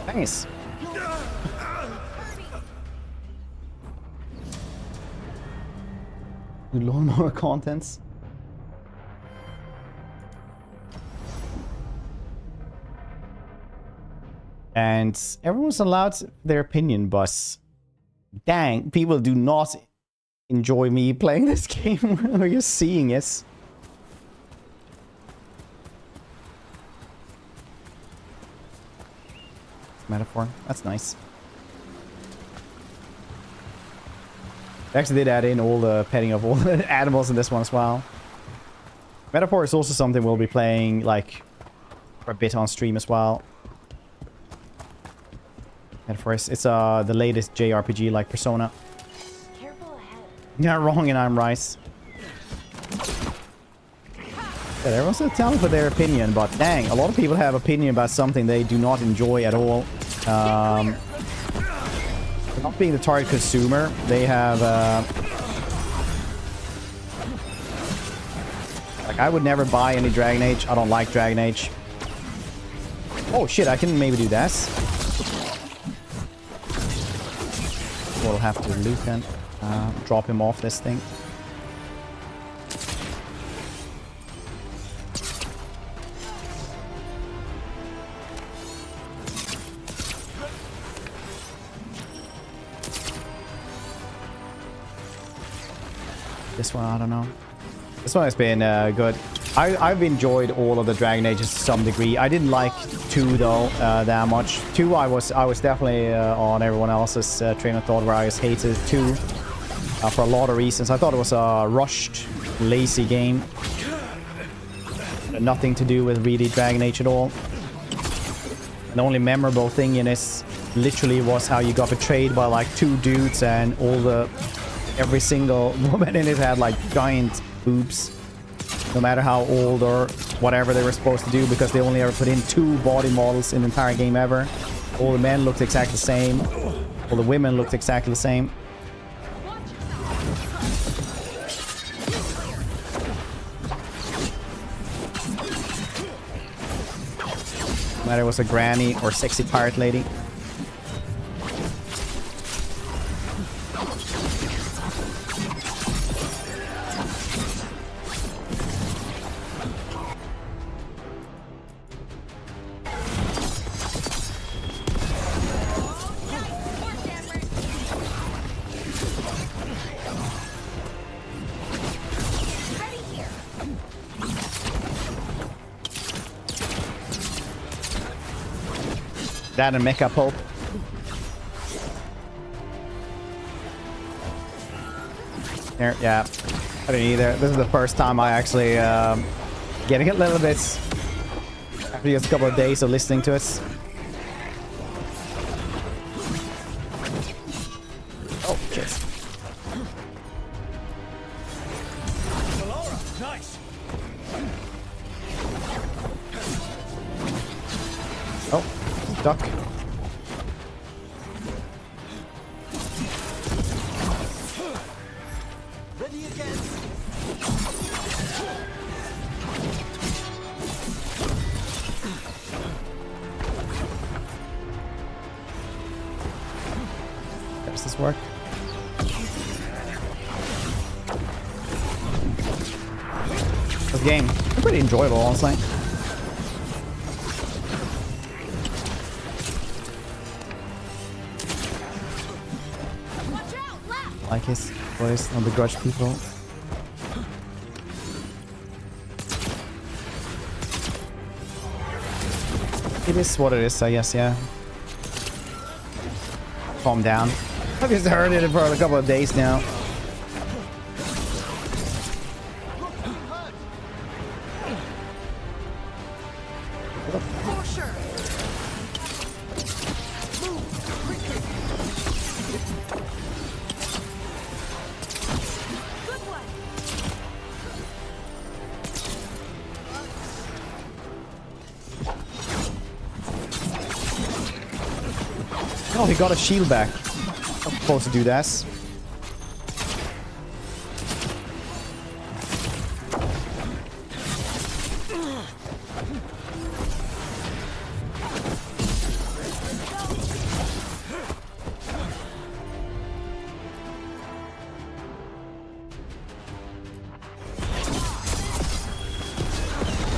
Nice. The lawnmower contents. And everyone's allowed their opinion, but dang, people do not enjoy me playing this game. We're just seeing it. Metaphor. That's nice. They actually did add in all the petting of all the animals in this one as well. Metaphor is also something we'll be playing like for a bit on stream as well. Metaphor is the latest JRPG like Persona. Careful ahead. You're not wrong and I'm right. Yeah, everyone's entitled for their opinion, but dang, a lot of people have opinion about something they do not enjoy at all. Not being the target consumer, they have like I would never buy any Dragon Age. I don't like Dragon Age. Oh shit, I can maybe do this. We'll have to loot and drop him off this thing. This one, I don't know. This one has been good. I've enjoyed all of the Dragon Ages to some degree. I didn't like 2 though that much. 2 I was definitely on everyone else's train of thought where I just hated 2 for a lot of reasons. I thought it was a rushed, lazy game. Nothing to do with really Dragon Age at all. The only memorable thing in it literally was how you got betrayed by like 2 dudes, and every single woman in it had like giant boobs, no matter how old or whatever they were supposed to do, because they only ever put in 2 body models in the entire game ever. All the men looked exactly the same. All the women looked exactly the same. No matter if it was a granny or sexy pirate lady. That and Mecha Pope. Here, yeah. I didn't either. This is the first time I actually getting a little bit after just a couple of days of listening to it. Oh, shit. Nice. Oh, duck. Ready again. Does this work? This game, pretty enjoyable, honestly. Like his voice on the grudge people. It is what it is, I guess, yeah. Calm down. I've just heard it for a couple of days now. Oh, he got a shield back. I'm supposed to do this.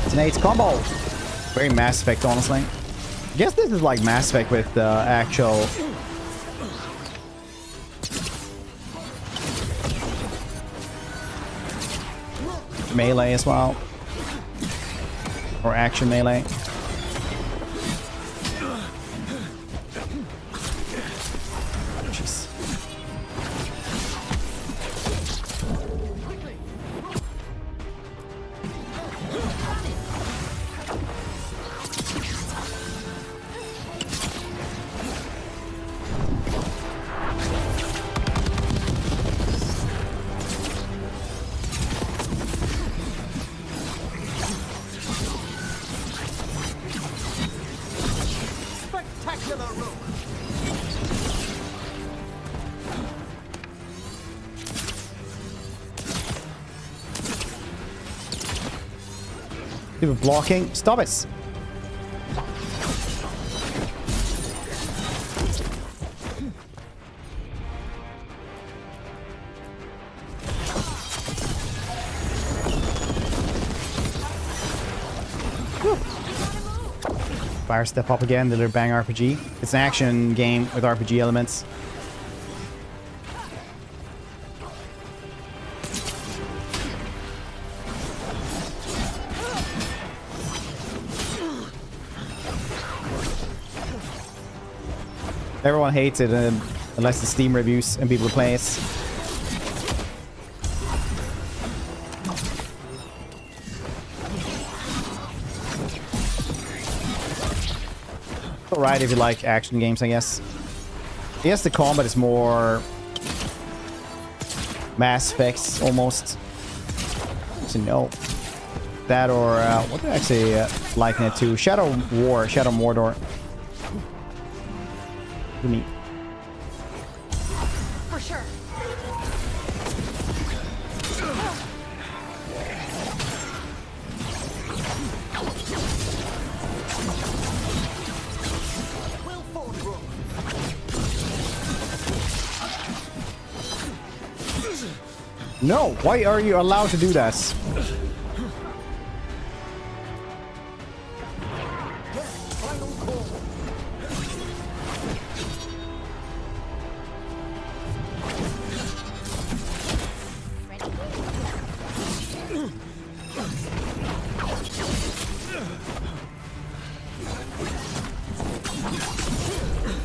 It's an 8 combo. Very Mass Effect, honestly. I guess this is like Mass Effect with actual melee as well, or action melee. Jeez. Spectacular Rook. People blocking. Stop it. Fire step up again, the little bang RPG. It's an action game with RPG elements. Everyone hates it unless the Steam reviews and people play it. Alright, if you like action games, I guess. Yes, the combat is more Mass Effect almost. So no, that or what do I actually liken it to? Shadow Mordor. To me. For sure. Will forward, Rook. No, why are you allowed to do that? Final call.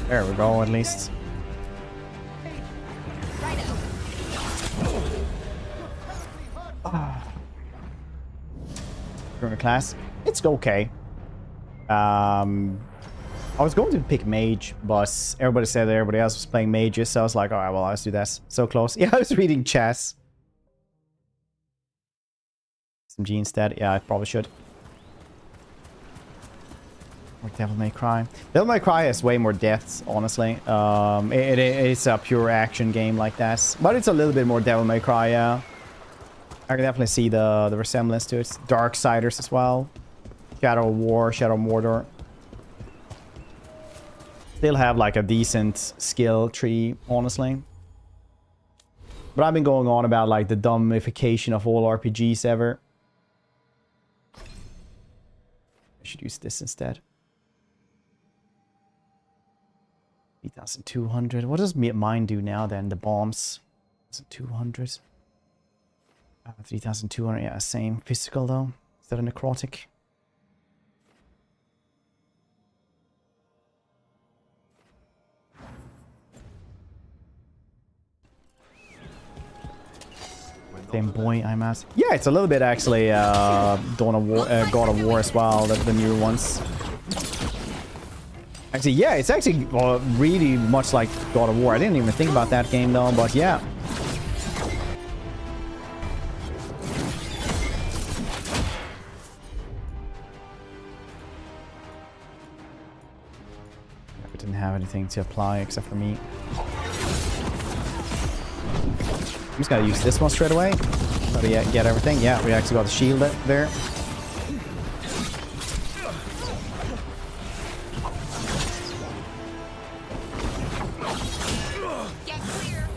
There we go, at least. Current class. It's okay. I was going to pick mage, but everybody said that everybody else was playing mages, so I was like, alright, well, let's do this. So close. Yeah, I was reading chess. Some G instead. Yeah, I probably should. Or Devil May Cry. Devil May Cry has way more deaths, honestly. It's a pure action game like that. But it's a little bit more Devil May Cry, yeah. I can definitely see the resemblance to it. Darksiders as well. Shadow of War, Shadow of Mordor. Still have like a decent skill tree, honestly. But I've been going on about like the dumbification of all RPGs ever. I should use this instead. 3,200. What does mine do now then? The bombs. 200. 3,200. Yeah, same. Physical though. Is that a necrotic? Same boy, I'm at. Yeah, it's a little bit actually God of War as well, the newer ones. Actually, yeah, it's actually really much like God of War. I didn't even think about that game though, but yeah. I didn't have anything to apply except for me. I'm just gonna use this one straight away. Try to get everything. Yeah, we actually got the shield there. Get clear.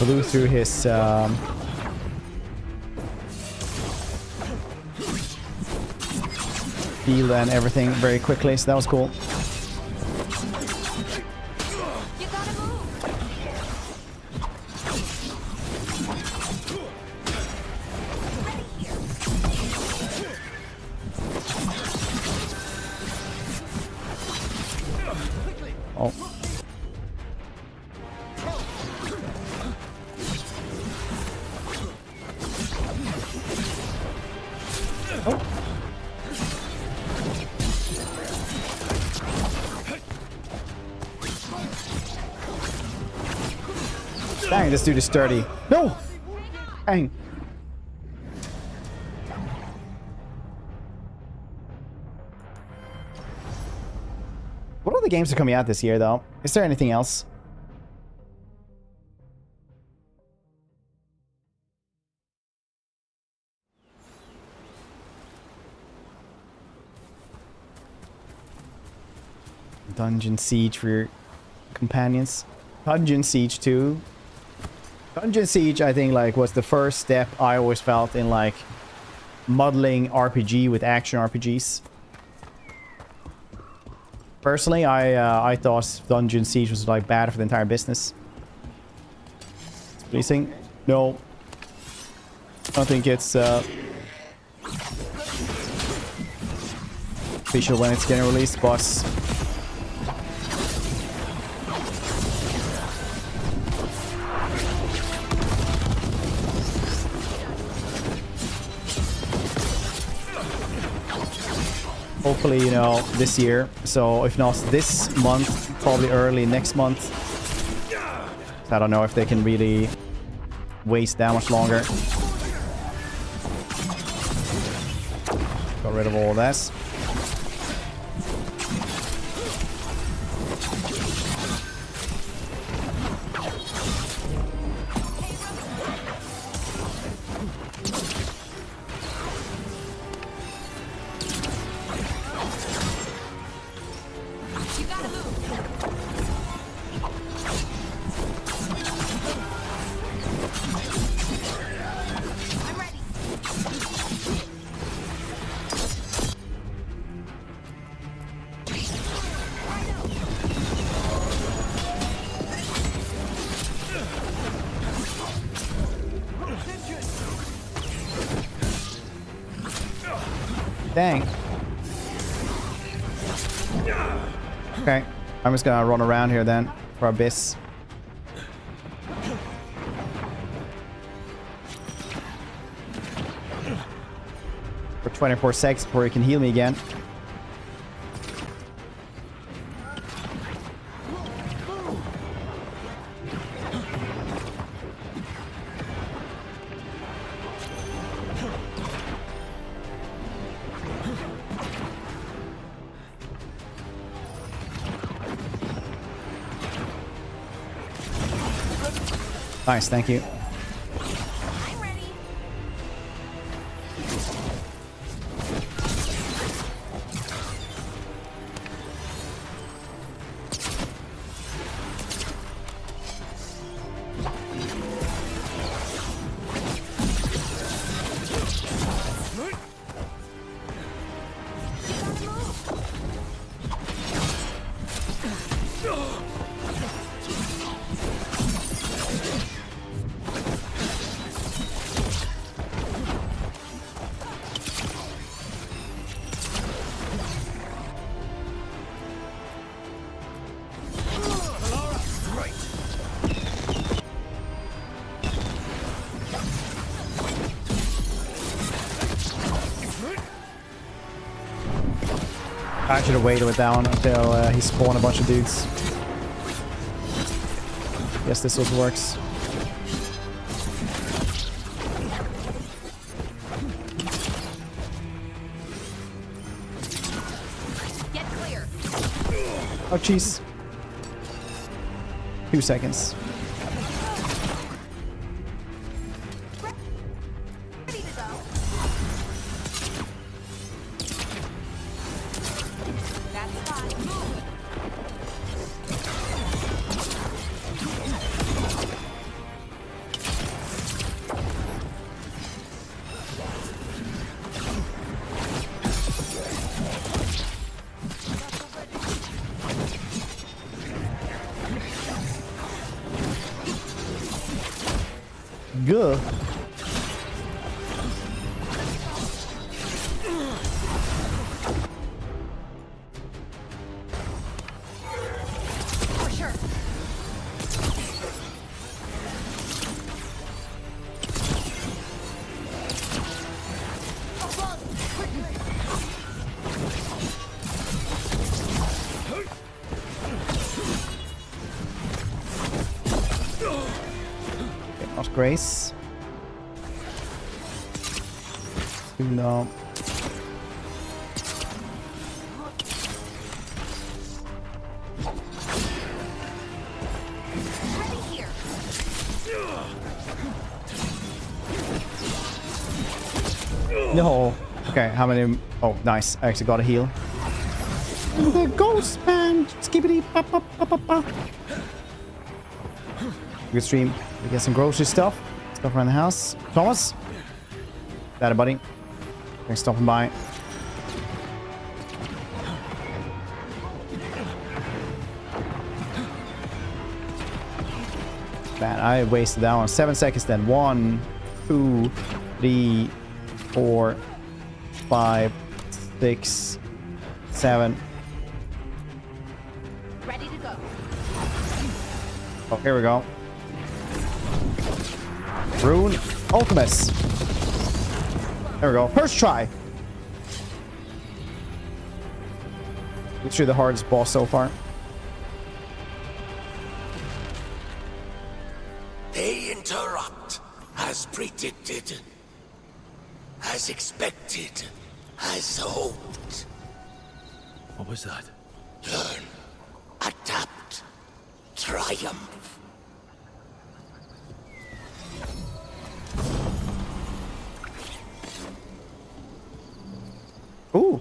Blew through his field and everything very quickly, so that was cool. You gotta move. Oh. Dang, this dude is sturdy. No! Dang. What other games are coming out this year, though? Is there anything else? Dungeon Siege for your companions. Dungeon Siege 2. Dungeon Siege, I think, like, was the first step I always felt in, like, modeling RPG with action RPGs. Personally, I thought Dungeon Siege was, like, bad for the entire business. It's pleasing. No. I don't think it's official when it's getting released, but hopefully, you know, this year. So if not this month, probably early next month. I don't know if they can really waste that much longer. Got rid of all of this. Dang. Okay. I'm just gonna run around here then for Abyss. For 24 seconds before he can heal me again. Nice, thank you. I'm ready. I should have waited with that one until he spawned a bunch of dudes. Guess this also works. Get clear. Oh, jeez. 2 seconds. Ready to go. That's fine. Move. Good. For sure. Above. Quickly. Lost Grace. No. Ready here. No. Okay, how many? Oh, nice. I actually got a heal. The ghost man. Skippity pop pop pop pop pop. Good stream. We get some grocery stuff. Stuff around the house. Thomas. That buddy. Thanks for stopping by. Man, I wasted that one. 7 seconds then. 1, 2, 3, 4, 5, 6, 7. Ready to go. Oh, here we go. Rune Ultimus. There we go. First try. Literally the hardest boss so far. They interrupt, as predicted, as expected, as hoped. What was that? Learn, adapt, triumph. Ooh.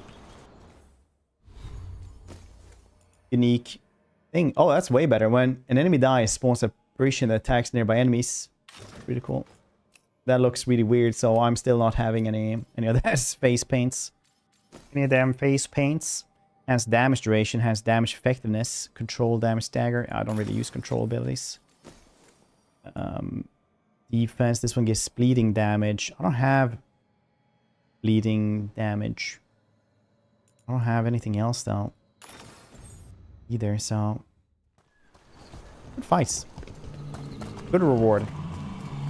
Unique thing. Oh, that's way better. When an enemy dies, spawns a apparition that attacks nearby enemies. Really cool. That looks really weird, so I'm still not having any of that face paints. Any damn face paints. Has damage duration, has damage effectiveness, control damage stagger. I don't really use control abilities. Defense, this one gives bleeding damage. I don't have bleeding damage. I don't have anything else though. Either, so... Good fights. Good reward.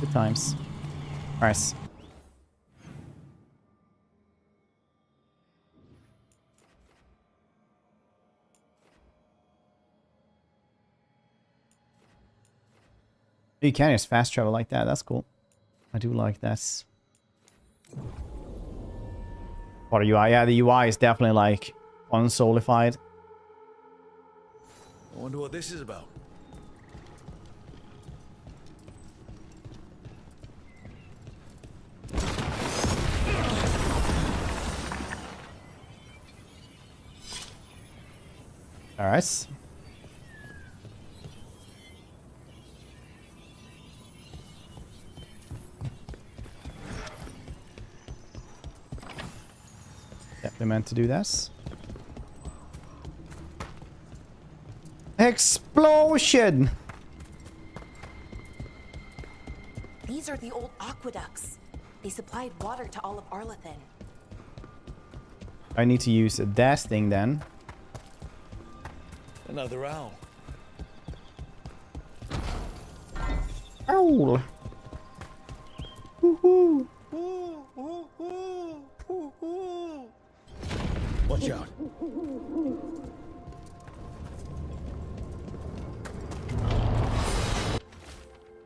Good times. Nice. You can just fast travel like that. That's cool. I do like that. What a UI. Yeah, the UI is definitely like unsoulified. I wonder what this is about. All right. Definitely meant to do this. Explosion! These are the old aqueducts. They supplied water to all of Arlathan. I need to use a dash thing then. Another owl. Owl! Woohoo! Watch out.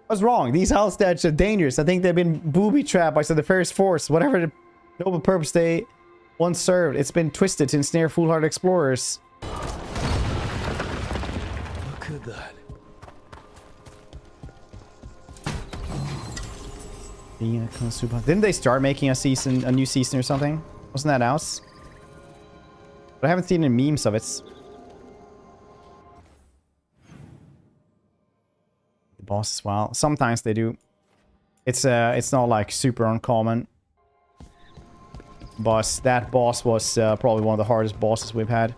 What's wrong? These house stats are dangerous. I think they've been booby-trapped by the first force. Whatever the noble purpose they once served. It's been twisted to ensnare foolhardy explorers. Look at that. Didn't they start making a new season or something? Wasn't that out? But I haven't seen any memes of it. The boss as well. Sometimes they do. It's not like super uncommon. But that boss was probably one of the hardest bosses we've had.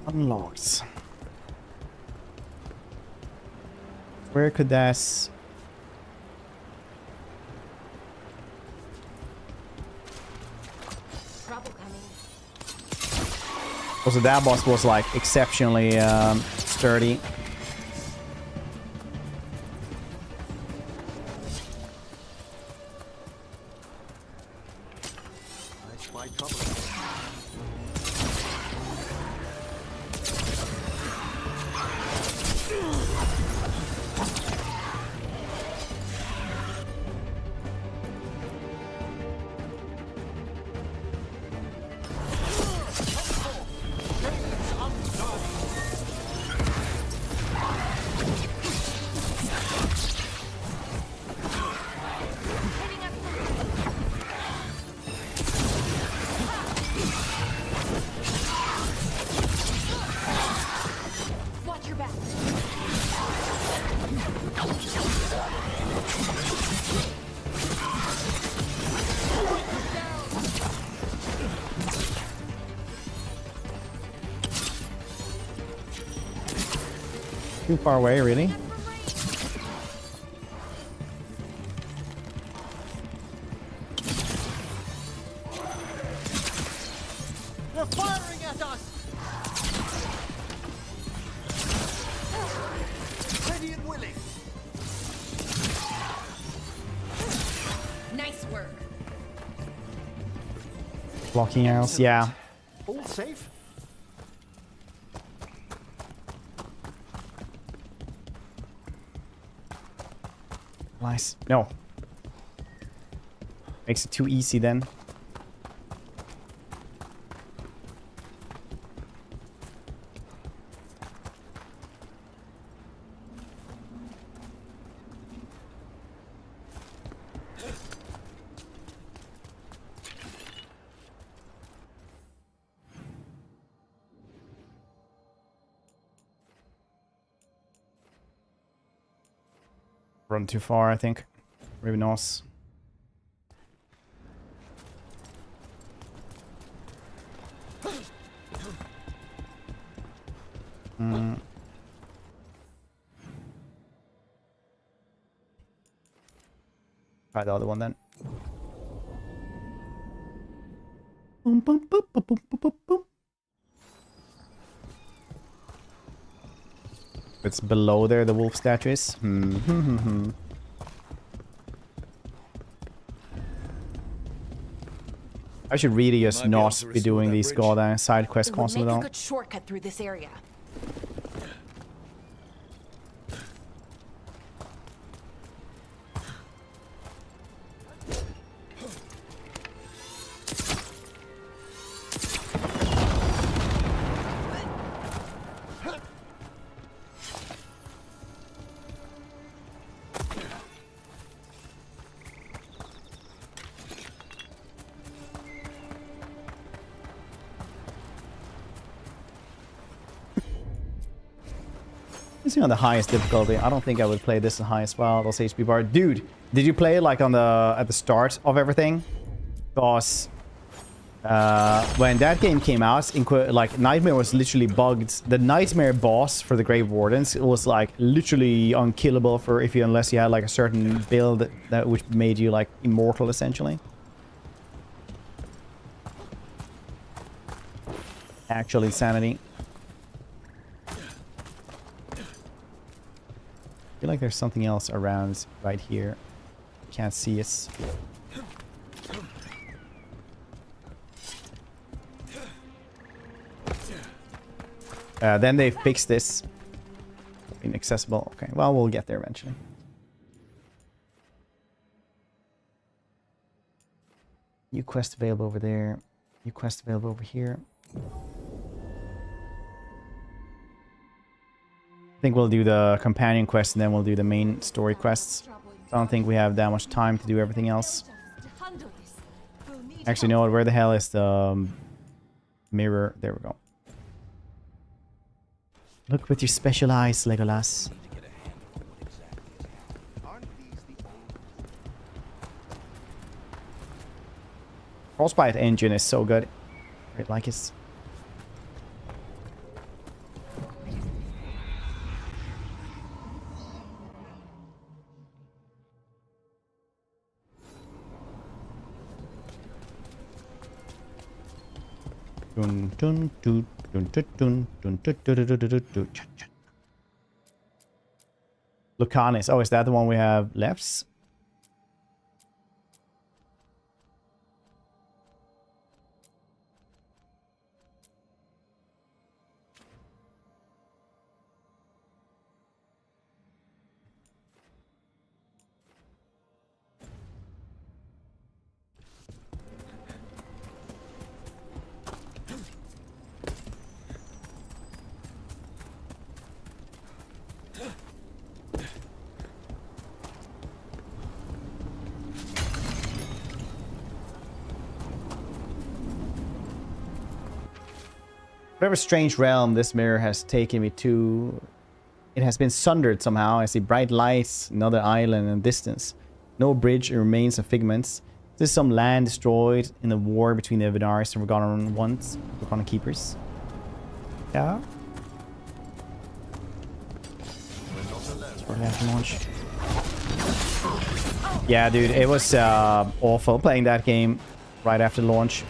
Unlocked. Where could that... Trouble coming. Also, that boss was like exceptionally sturdy. I spy trouble. Watch your back. Too far away, really? They're firing at us! Ready and willing. Nice work. Blocking arrows, yeah. All safe? Nice. No. Makes it too easy then. Run too far, I think. Maybe not. Try the other one then. Boom, boom, boom, boom, boom, boom, boom. It's below there, the wolf statue is. I should really just not be doing these goddamn side quests constantly though. Make a good shortcut through this area. On the highest difficulty. I don't think I would play this on high as well. Those HP bar. Dude, did you play it like on the at the start of everything? Because when that game came out, like Nightmare was literally bugged. The Nightmare boss for the Grave Wardens, it was like literally unkillable for unless you had like a certain build that which made you like immortal essentially. Actual insanity. I feel like there's something else around right here. Can't see it. Then they fixed this. Inaccessible. Okay, well, we'll get there eventually. New quest available over there. New quest available over here. I think we'll do the companion quest and then we'll do the main story quests. I don't think we have that much time to do everything else. Actually, no, where the hell is the mirror? There we go. Look with your special eyes, Legolas. Frostbite engine is so good. I like it. Dun, dun, dun, dun, dun, dun, dun, dun, dun, dun, dun, dun. Lucanis. Oh, is that the one we have left? Whatever strange realm this mirror has taken me to, it has been sundered somehow. I see bright lights, another island in the distance. No bridge and remains of figments. This is some land destroyed in the war between the Vidars and Forgotten Ones, Forgotten Keepers. Yeah. After launch. Yeah, dude, it was awful playing that game right after launch.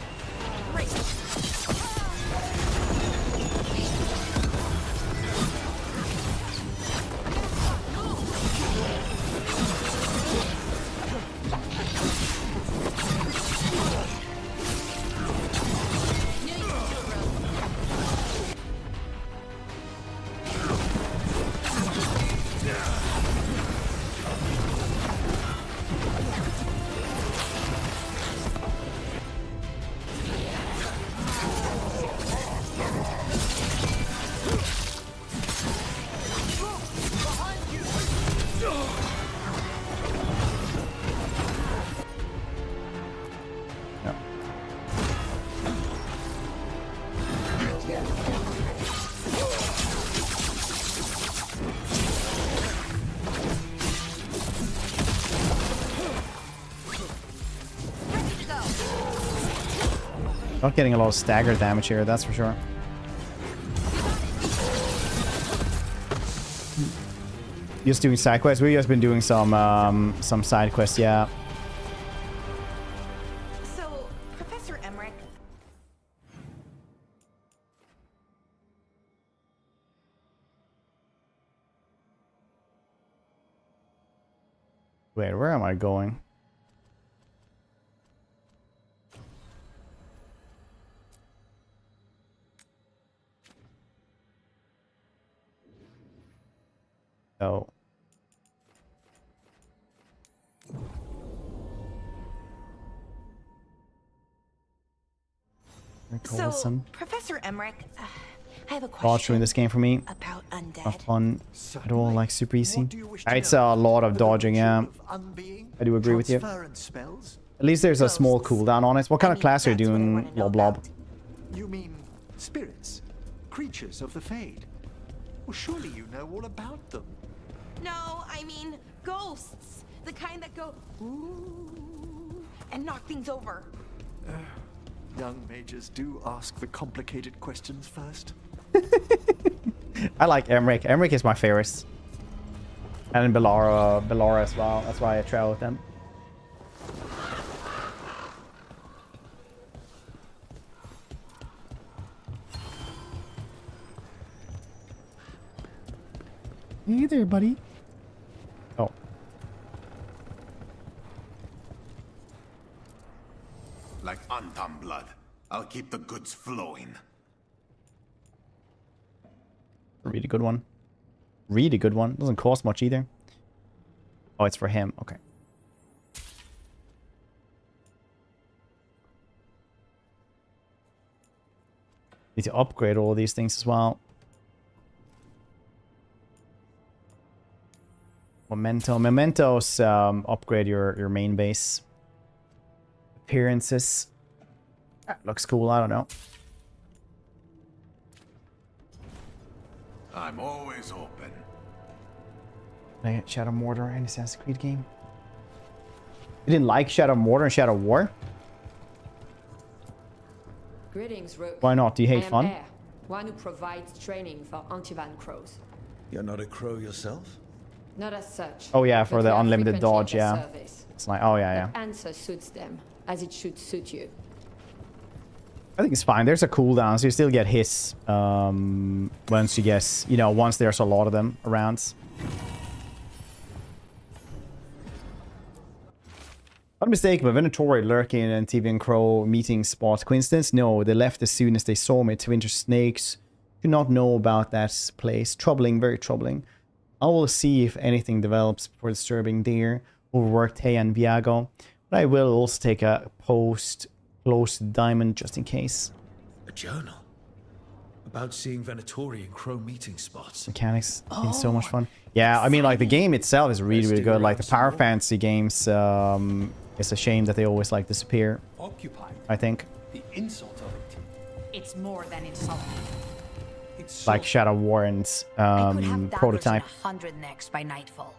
Not getting a lot of stagger damage here, that's for sure. Just doing side quests. We've just been doing some side quests, yeah. So, Professor Emmerich, Wait, where am I going? Oh. so Professor Emmerich, I have a Dodge question doing this game for me. about undead. Not fun at all, like super easy. What do you wish to It's know? a lot of The dodging, yeah. ritual of unbeing, I do agree with you. transference spells? At least there's a small Ghosts. cooldown on it. What kind I of mean, class are you that's what I doing, wanna know Blob? about. You mean spirits? Creatures of the Fade? Well, surely you know all about them. No, I mean ghosts. The kind that go ooh and knock things over. Young mages do ask the complicated questions first. I like Emmerich. Emmerich is my favorite. And Bellara as well. That's why I travel with them. Hey there, buddy. Oh. Like Antam blood. I'll keep the goods flowing. Really good one. Really good one. Doesn't cost much either. Oh, it's for him. Okay. Need to upgrade all these things as well. Mementos upgrade your main base. Appearances. That looks cool. I don't know. I'm always open. Can I get Shadow Mortar in Assassin's Creed game? You didn't like Shadow Mortar and Shadow War? Greetings, Rook. Why not? Do you hate I am fun? Air, one who provides training for Antivan crows. You're not a crow yourself? Not as such. Oh yeah, for but the we are unlimited frequently dodge, at yeah. service. It's like, oh yeah, The yeah. answer suits them, as it should suit you. I think it's fine. There's a cooldown, so you still get hits once you guess, you know, once there's a lot of them around. Not mistaken, but Venatori lurking in an TV and Crow meeting spot. Coincidence? No, they left as soon as they saw me. Winter snakes do not know about that place. Troubling, very troubling. I will see if anything develops before disturbing deer. Overworked Hey and Viago. But I will also take a post close to the diamond just in case. A journal about seeing Venatori and Crow meeting spots. Mechanics been so much fun. Yeah, I mean, like the game itself is really, really good. Like the Power Fantasy games, it's a shame that they always like disappear. Occupied. I think. The insult of it. It's more than insulting. It's Like Shadow Warren's prototype. 100 necks by nightfall.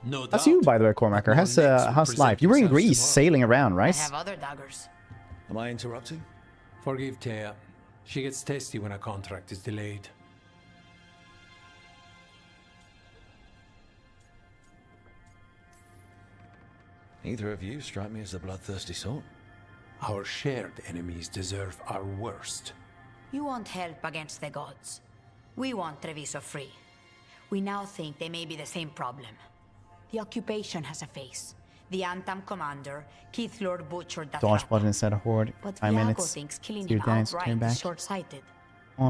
No doubt. That's you, by the way, Cormacker. How's life? You were in Greece, sailing around, I right? have other daggers. Am I interrupting? Forgive Thea. She gets testy when a contract is delayed. Neither of you strike me as the bloodthirsty sort. Our shared enemies deserve our worst. You want help against the gods. We want Treviso free. We now think they may be the same problem. The occupation has a face. The Antam commander, Keith Lord butchered that Dodge rat. button instead of horde. But 5 Viago minutes. thinks killing Your him guys outright came back. is short-sighted.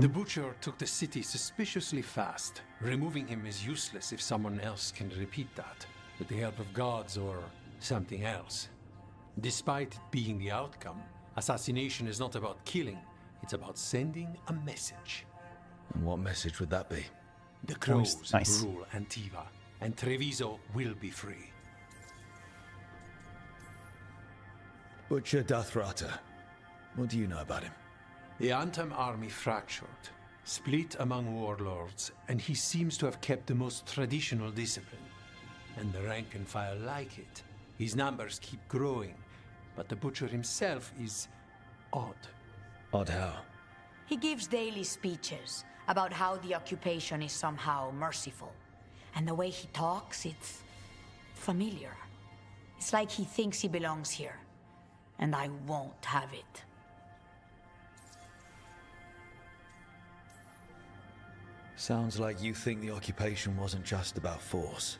The Butcher took the city suspiciously fast. Removing him is useless if someone else can repeat that, with the help of gods or something else. Despite it being the outcome, assassination is not about killing, it's about sending a message. And what message would that be? The crows Nice. rule Antiva, and Treviso will be free. Butcher Dathrata. What do you know about him? The Antam army fractured, split among warlords, and he seems to have kept the most traditional discipline. And the rank and file like it. His numbers keep growing, but the Butcher himself is odd. Odd how? He gives daily speeches about how the occupation is somehow merciful. And the way he talks, it's familiar. It's like he thinks he belongs here. And I won't have it. Sounds like you think the occupation wasn't just about force.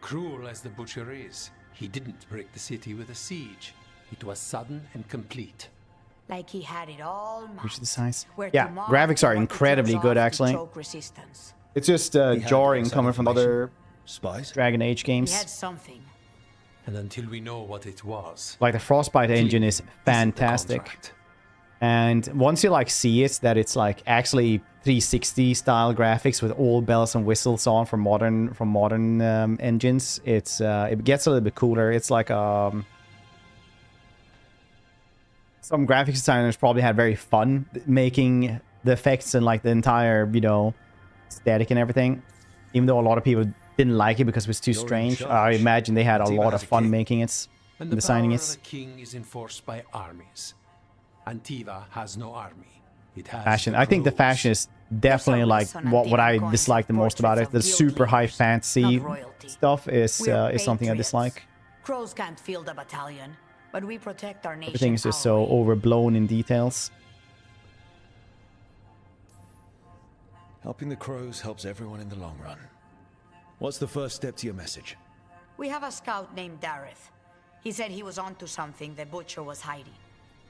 Cruel as the butcher is, he didn't break the city with a siege. It was sudden and complete. Like he had it all marked. Which the size? Where Yeah, tomorrow graphics are he wanted to incredibly close good, off the actually. choke resistance. It's just jarring coming from other spies, Dragon Age He games. had something. And until we know what it was, Like the Frostbite engine is fantastic. And once you like see it, that it's like actually 360 style graphics with all bells and whistles on from modern engines, it gets a little bit cooler. It's like some graphics designers probably had very fun making the effects and like the entire, you know, static and everything. Even though a lot of people didn't like it because it was too strange, I imagine they had a lot of fun making it and designing it. The king is enforced by armies. Antiva has no army. It has Fashion. I think the fashion is definitely like what I dislike the most about it. The super high fantasy stuff is something I dislike. Crows can't field a battalion, but we protect our nation. Everything is just so overblown in details. Helping the crows helps everyone in the long run. What's the first step to your message? We have a scout named Dareth. He said he was onto something the butcher was hiding.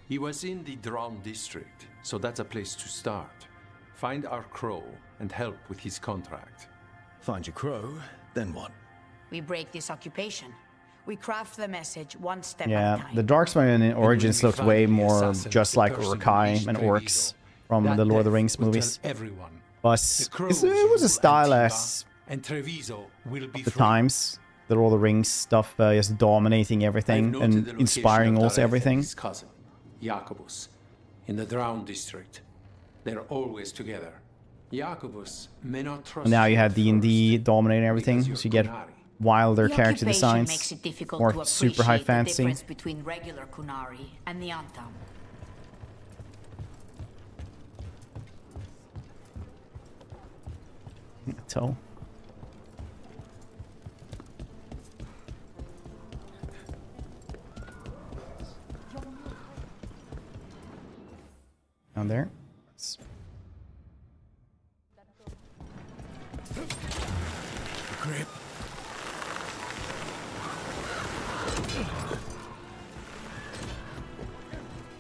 He was in the Drown district, so that's a place to start. Find our crow and help with his contract. Find your crow, then what? We break this occupation. We craft the message one step at a Yeah, time. the Darkspawn in Origins looked way more just like Urkai and Orcs from the Lord of the Rings movies. But it was a style as and Treviso will be the times. The Lord of the Rings stuff is dominating everything and inspiring also everything. His cousin, Jacobus, in the Drown district. They're always together. Jacobus may not trust. And now you have D&D dominating everything, so you get wilder character designs, makes it difficult more to super high appreciate the fantasy. difference between regular Kunari and the Antam. So. Down there. Grip.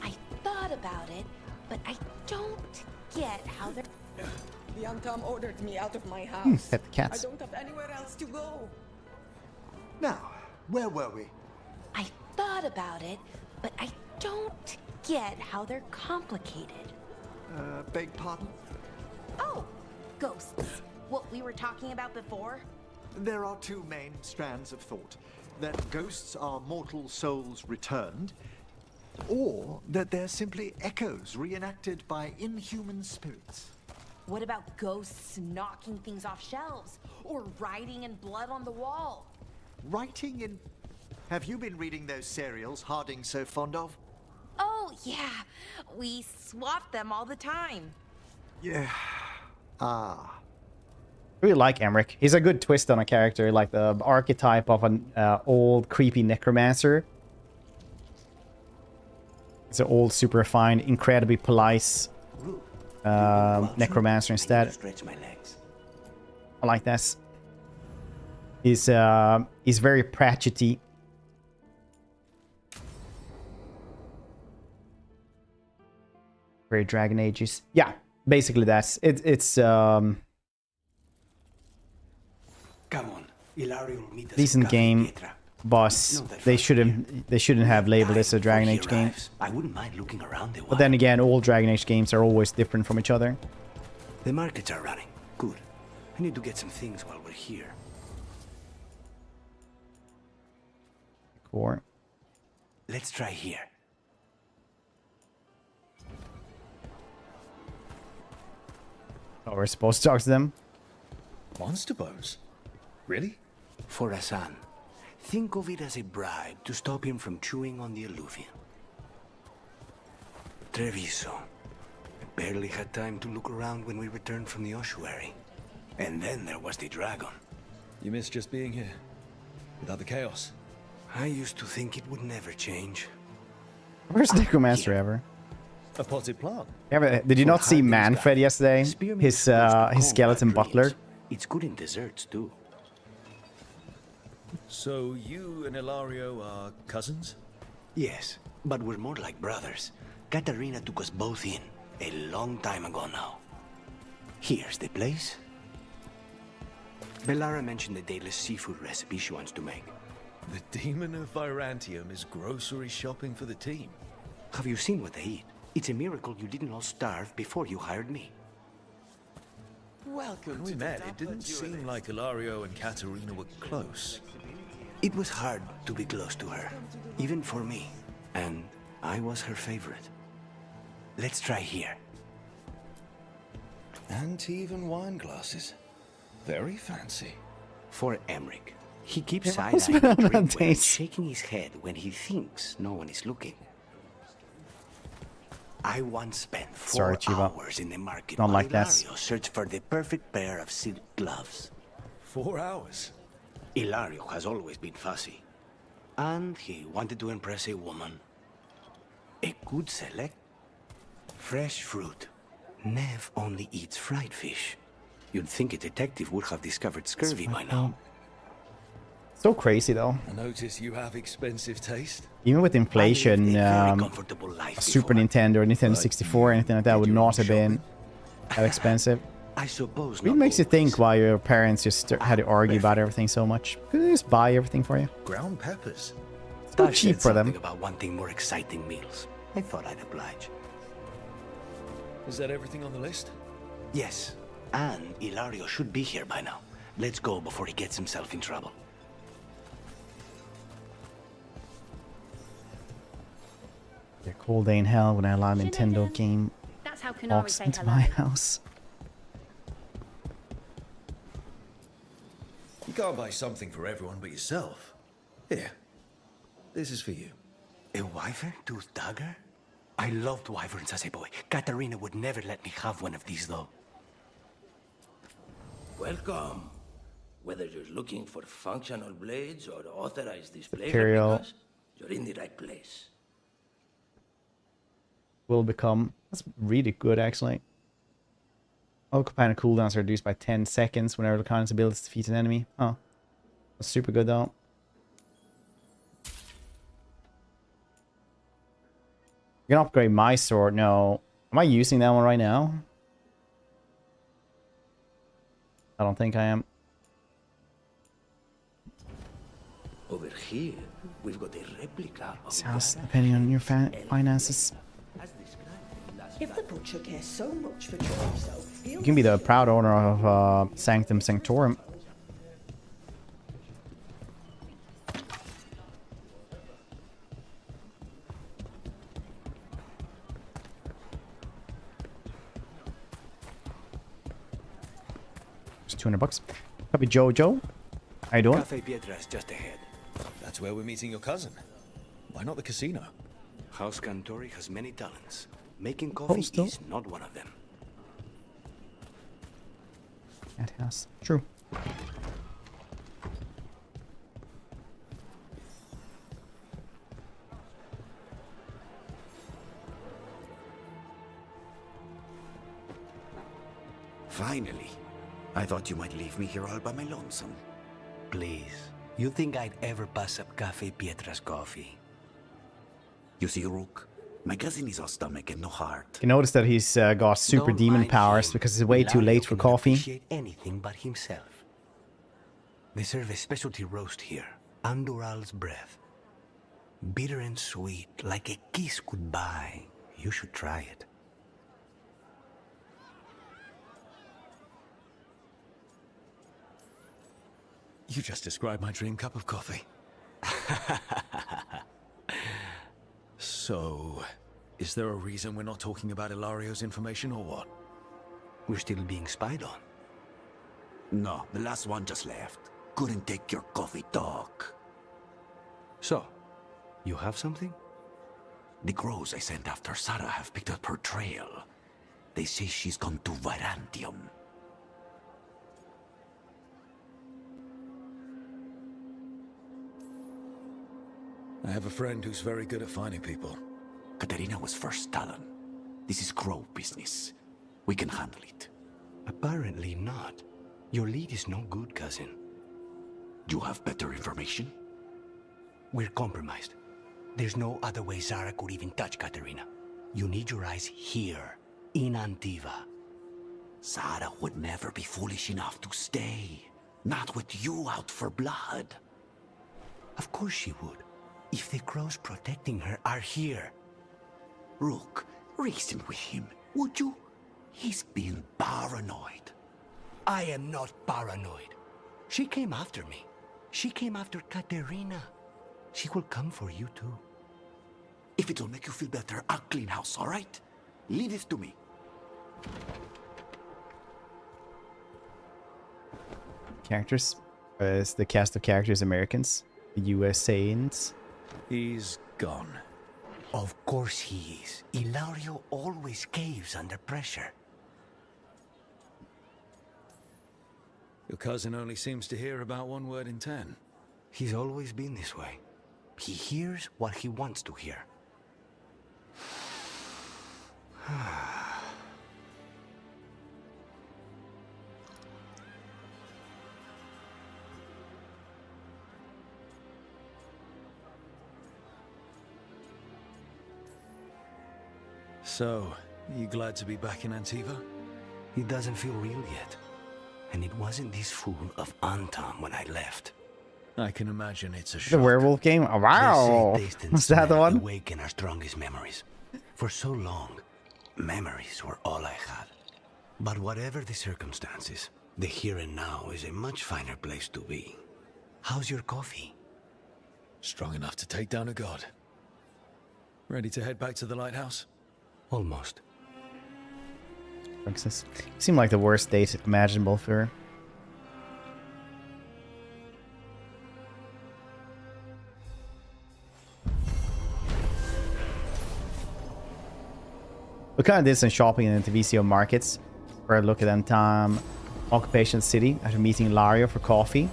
I thought about it, but I don't get how they're... The Antam ordered me out of my house. Pet the cats. I don't have anywhere else to go. Now, where were we? I thought about it, but I don't get how they're complicated. Beg pardon? Oh, ghosts. What we were talking about before? There are two main strands of thought. That ghosts are mortal souls returned, or that they're simply echoes reenacted by inhuman spirits. What about ghosts knocking things off shelves? Or writing in blood on the wall? Writing in... Have you been reading those serials Harding's so fond of? Oh, yeah. We swap them all the time. Yeah. Ah. I really like Emmerich. He's a good twist on a character, like the archetype of an old creepy necromancer. It's an old, super refined, incredibly polite necromancer instead. I like this. He's very Pratchett-y. Very Dragon Ages. Yeah, basically that's it. It's Come on, decent game, boss. They shouldn't have labeled this a Dragon Age game. I wouldn't mind looking around the But then again, all Dragon Age games are always different from each other. The markets are running. Good. I need to get some things while we're here. Cool. Let's try here. Oh, we're supposed to talk to them? Monster bones? Really? For Hassan. Think of it as a bribe to stop him from chewing on the alluvium. Treviso. barely had time to look around when we returned from the ossuary. And then there was the dragon. You miss just being here? Without the chaos? I used to think it would never change. First necromancer ever. A potted plant. Yeah, but did you not see Manfred yesterday? His skeleton butler. It's good in desserts too. So you and Ilario are cousins? Yes, but we're more like brothers. Katarina took us both in a long time ago now. Here's the place. Bellara mentioned the dayless seafood recipe she wants to make. The demon of Virantium is grocery shopping for the team. Have you seen what they eat? It's a miracle you didn't all starve before you hired me. When we met, it didn't seem like Ilario and Katarina were close. It was hard to be close to her, even for me. And I was her favorite. Let's try here. And even wine glasses. Very fancy. For Emmerich. He keeps Yeah, what's side-eyeing been the on that drinkware and taste? shaking his head when he thinks no one is looking. I once spent 4 hours in the market Don't while like that. Ilario searched for the perfect pair of silk gloves. 4 hours? Ilario has always been fussy. And he wanted to impress a woman. A good select. Fresh fruit. Nev only eats fried fish. You'd think a detective would have discovered scurvy by now. So crazy though. I notice you have expensive taste. Even with inflation, a Super Nintendo or Nintendo 64 or anything like that would not have been that expensive. I suppose. What makes you think why your parents just had to argue about everything so much? Could they just buy everything for you? Ground peppers. It's not cheap for them. About wanting more exciting meals. I thought I'd oblige. Is that everything on the list? Yes. And Ilario should be here by now. Let's go before he gets himself in trouble. A cold day in hell when I allow Nintendo game That's how Kunari box say into hello. my house. You can't buy something for everyone but yourself. Here. This is for you. A wyvern-toothed dagger? I loved wyverns as a boy. Katarina would never let me have one of these, though. Welcome. Whether you're looking for functional blades or authorized display Imperial replicas, you're in the right place. will become... That's really good, actually. All companion cooldowns are reduced by 10 seconds whenever the companion's ability defeats an enemy. Oh. That's super good, though. I can upgrade my sword. No. Am I using that one right now? I don't think I am. Over here, we've got a replica of This house, depending on your finances. If the butcher cares so much for himself, You can be the proud owner of Sanctum Sanctorum. Just $200. Copy Jojo. How you doing? Cafe Pietra's just ahead. That's where we're meeting your cousin. Why not the casino? House Cantori has many talents. Making coffee is not one of them. Cat house. True. Finally. I thought you might leave me here all by my lonesome. Please. You think I'd ever pass up Cafe Pietra's coffee? You see, Rook? My cousin is all stomach and no heart. You can notice that he's got super Don't demon mind powers him. because it's way too Ilario late for cannot coffee. Appreciate anything but himself. They serve a specialty roast here, Andoral's breath. Bitter and sweet, like a kiss goodbye. You should try it. You just described my dream cup of coffee. So, is there a reason we're not talking about Ilario's information or what? We're still being spied on. No, the last one just left. Couldn't take your coffee talk. So, you have something? The crows I sent after Sarah have picked up her trail. They say she's gone to Virantium. I have a friend who's very good at finding people. Katerina was first Talon. This is Crow business. We can handle it. Apparently not. Your lead is no good, cousin. You have better information? We're compromised. There's no other way Zara could even touch Katerina. You need your eyes here, in Antiva. Zara would never be foolish enough to stay. Not with you out for blood. Of course she would. If the crows protecting her are here. Rook, reason with him, would you? He's being paranoid. I am not paranoid. She came after me. She came after Katerina. She will come for you too. If it'll make you feel better, I'll clean house, all right? Leave this to me. Characters. Is the cast of characters Americans? The USAans? He's gone. Of course he is. Ilario always caves under pressure. Your cousin only seems to hear about 1 word in 10. He's always been this way. He hears what he wants to hear. So, are you glad to be back in Antiva? It doesn't feel real yet. And it wasn't this fool of Antam when I left. I can imagine it's a shock. The werewolf game? Oh, wow! Was that the one? Awaken our strongest memories. For so long, memories were all I had. But whatever the circumstances, the here and now is a much finer place to be. How's your coffee? Strong enough to take down a god. Ready to head back to the lighthouse? Almost. Princess. Seemed like the worst date imaginable for her. We kind of did some shopping in the VCO markets. For a look at Antam Occupation City after meeting Lario for coffee.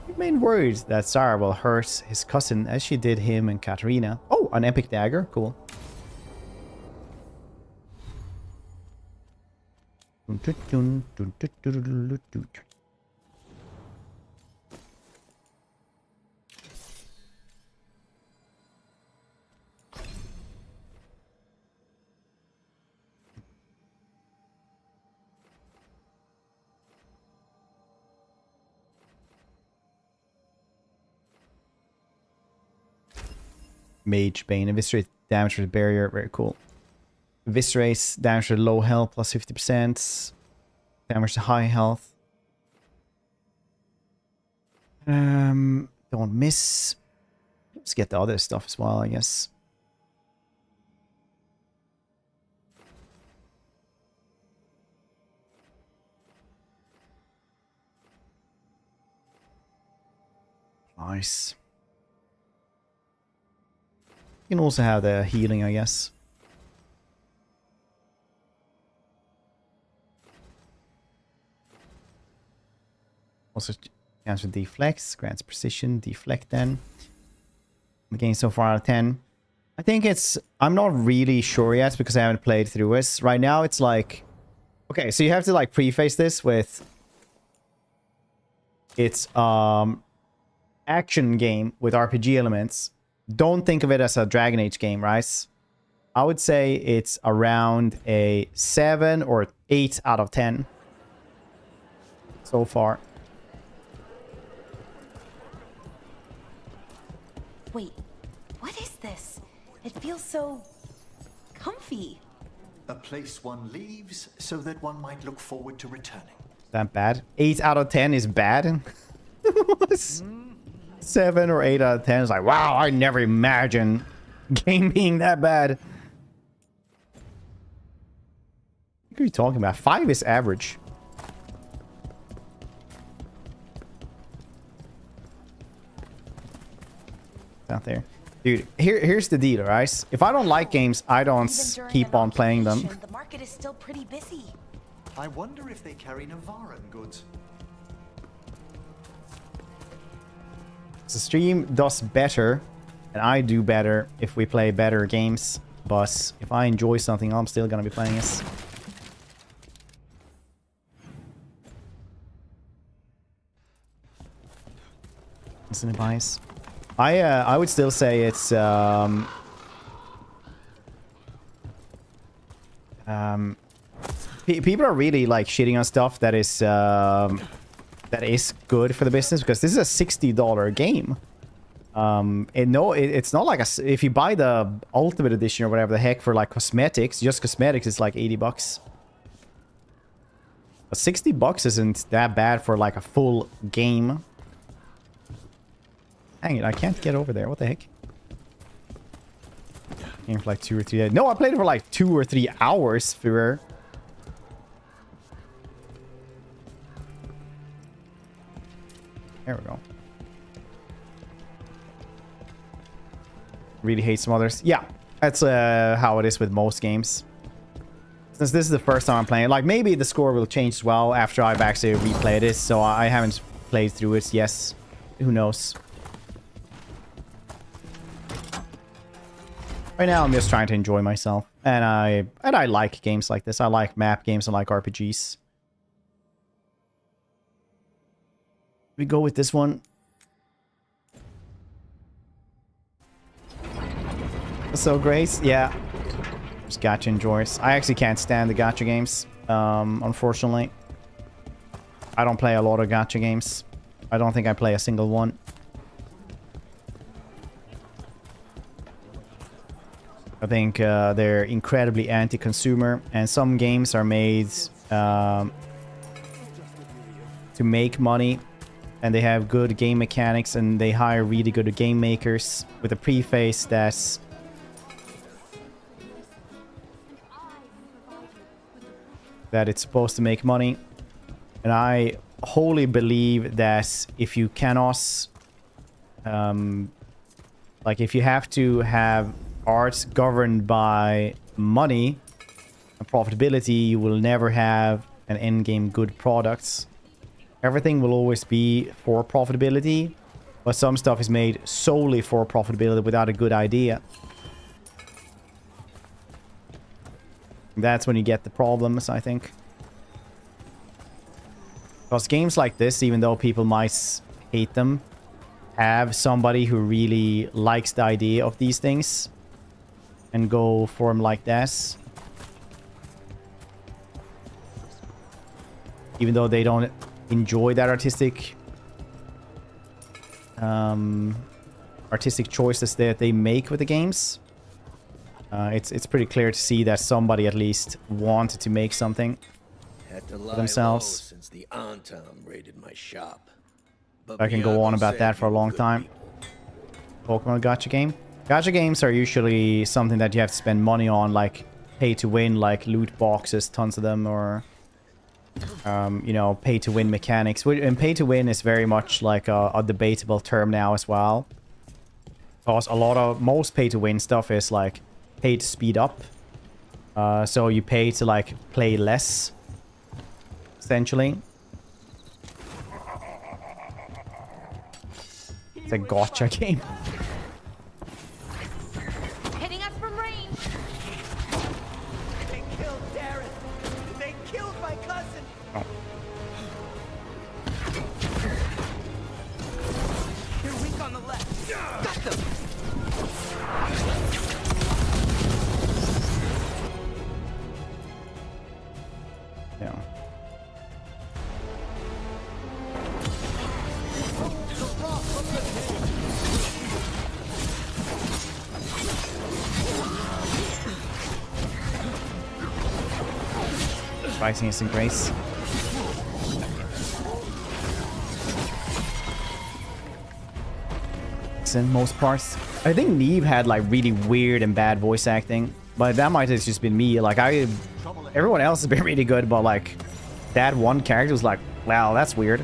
We remained worried that Zara will hurt his cousin as she did him and Katerina. Oh, an epic dagger. Cool. Mage Bane. Eviscerate damage with barrier. Very cool. Eviscerate damage with low health plus 50%. Damage to high health. Don't miss. Let's get the other stuff as well, I guess. Nice. You can also have the healing, I guess. Also counts with deflects, grants precision, deflect then. The game so far out of 10. I think it's... I'm not really sure yet because I haven't played through this. Right now it's like... Okay, so you have to like preface this with... It's action game with RPG elements. Don't think of it as a Dragon Age game, right? I would say it's around a 7 or 8 out of 10. So far. Wait, what is this? It feels so... comfy. A place one leaves so that one might look forward to returning. That bad? 8 out of 10 is bad? 7 or 8 out of 10 is like, wow, I never imagined game being that bad. What are you talking about? 5 is average. Out there. Dude, here's the deal, right? If I don't like games, I don't keep on playing them. The market is still pretty busy. I wonder if they carry Navaran goods. The stream does better, and I do better if we play better games. But if I enjoy something, I'm still gonna be playing it. Instant advice. I would still say it's people are really like shitting on stuff that is good for the business, because this is a $60 game. It's not like if you buy the Ultimate Edition or whatever the heck for like cosmetics, just cosmetics is like 80 bucks. But 60 bucks isn't that bad for like a full game. Hang it, I can't get over there. What the heck? Game for like 2 or 3 days. No, I played it for like 2 or 3 hours, for there we go. Really hate some others. Yeah, that's how it is with most games. Since this is the first time I'm playing it, like maybe the score will change as well after I've actually replayed it, so I haven't played through it. Yes, who knows? Right now, I'm just trying to enjoy myself, and I like games like this. I like map games. I like RPGs. We go with this one. So Grace, yeah. Just gacha enjoys. I actually can't stand the gacha games, unfortunately. I don't play a lot of gacha games. I don't think I play a single one. I think they're incredibly anti-consumer, and some games are made to make money, and they have good game mechanics, and they hire really good game makers with a preface that it's supposed to make money. And I wholly believe that if you cannot, like if you have to have art governed by money and profitability, you will never have an in-game good product. Everything will always be for profitability, but some stuff is made solely for profitability without a good idea. That's when you get the problems, I think. Because games like this, even though people might hate them, have somebody who really likes the idea of these things and go for them like this. Even though they don't enjoy that artistic choices that they make with the games. It's pretty clear to see that somebody at least wanted to make something for themselves. Since the Antam raided my shop. I can go on about that for a long time. Pokemon gacha game. Gacha games are usually something that you have to spend money on, like pay to win, like loot boxes, tons of them, or you know, pay to win mechanics. And pay to win is very much like a debatable term now as well, because most pay to win stuff is like pay to speed up. So you pay to like play less, essentially. It's a gacha game. Hitting us from range. They killed Darren. They killed my cousin. Oh. They're weak on the left. Got them. Yeah. Fighting is in grace. In most parts, I think Neve had like really weird and bad voice acting, but that might have just been me. Like everyone else has been really good, but like that one character was like, wow, that's weird.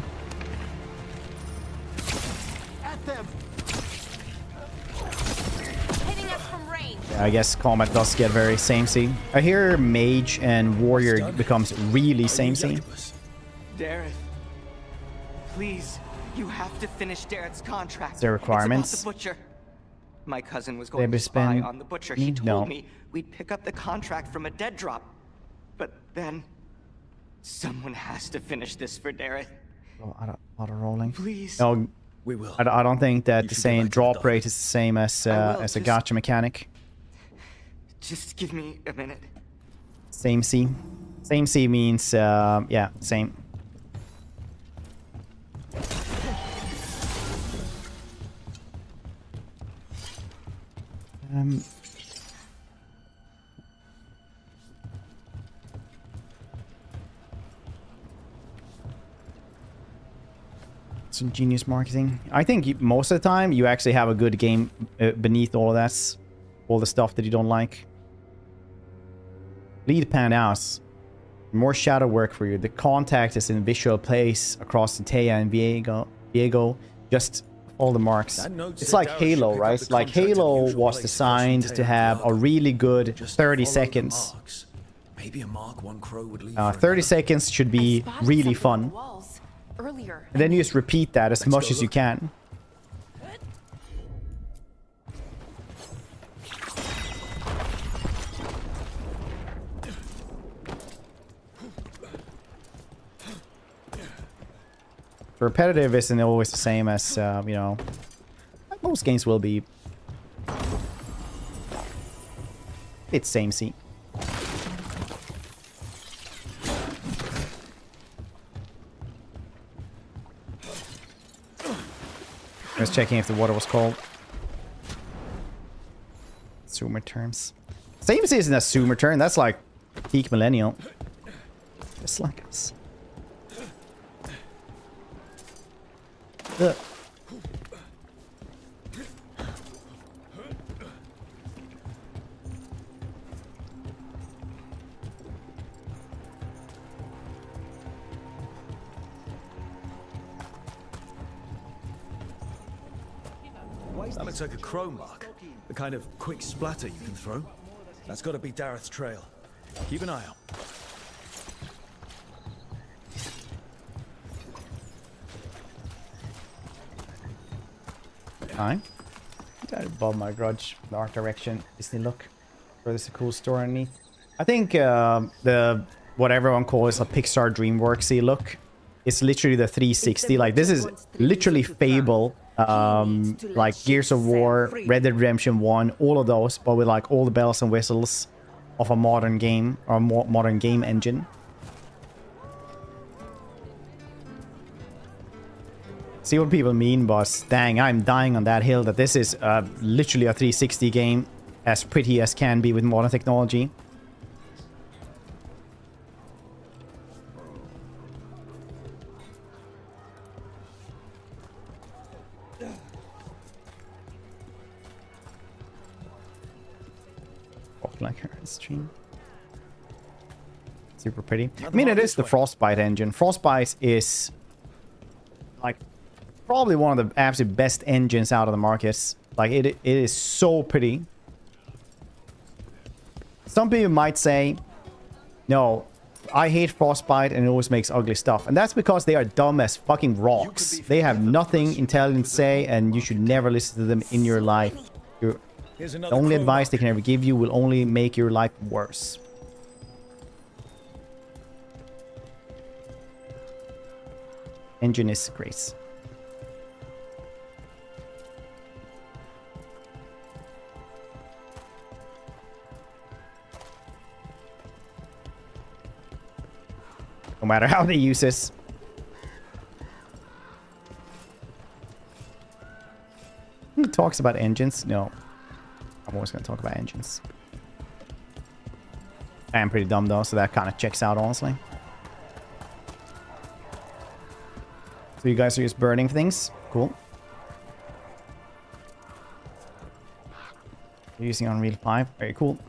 At them. I guess combat does get very samey. I hear mage and warrior becomes really samey. Dareth, please, you have to finish Dareth's contract. Is there requirements? It's about the butcher. My cousin was They going to spy spend- on the butcher. He told No. me we'd pick up the contract from a dead drop. But then, someone has to finish this for Dareth. Oh, auto rolling. Please. No, we will. I don't think that the should same get back to the drop dock. rate is the same as I will, a just- gacha mechanic. Just give me a minute. Same C. Same C means yeah, same. Some genius marketing. I think most of the time you actually have a good game beneath all of that, all the stuff that you don't like. Lead panned out. More shadow work for you. The contact is in visual place across Thea and Viego. Just all the marks. It's like Halo, right? Like Halo was designed to have a really good 30 seconds. Maybe a Mark 1 crow would leave. 30 seconds should be really fun. Earlier. And then you just repeat that as much as you can. Repetitive isn't always the same as, you know, most games will be. It's samey. I was checking if the water was cold. Zoomer terms. Samey isn't a zoomer term, that's like peak millennial. Just like us. Ugh. That looks like a crow mark. The kind of quick splatter you can throw. That's got to be Dareth's trail. Keep an eye out. Fine. Above my grudge, the art direction, Disney look. Where there's a cool story underneath. I think the what everyone calls a Pixar DreamWorksy look is literally the 360. Like this is literally Fable, like Gears of War, Red Dead Redemption 1, all of those, but with like all the bells and whistles of a modern game or modern game engine. See what people mean, boss. Dang, I'm dying on that hill that this is literally a 360 game, as pretty as can be with modern technology. Walk like her stream. Super pretty. I mean, it is the Frostbite engine. Frostbite is like probably one of the absolute best engines out of the markets. Like it is so pretty. Some people might say, no, I hate Frostbite and it always makes ugly stuff. And that's because they are dumb as fucking rocks. They have nothing intelligent to say and you should never listen to them in your life. The only advice they can ever give you will only make your life worse. Engine is great. No matter how they use this. Who talks about engines? No. I'm always going to talk about engines. I am pretty dumb though, so that kind of checks out, honestly. So you guys are just burning things? Cool. You're using Unreal 5? Very cool.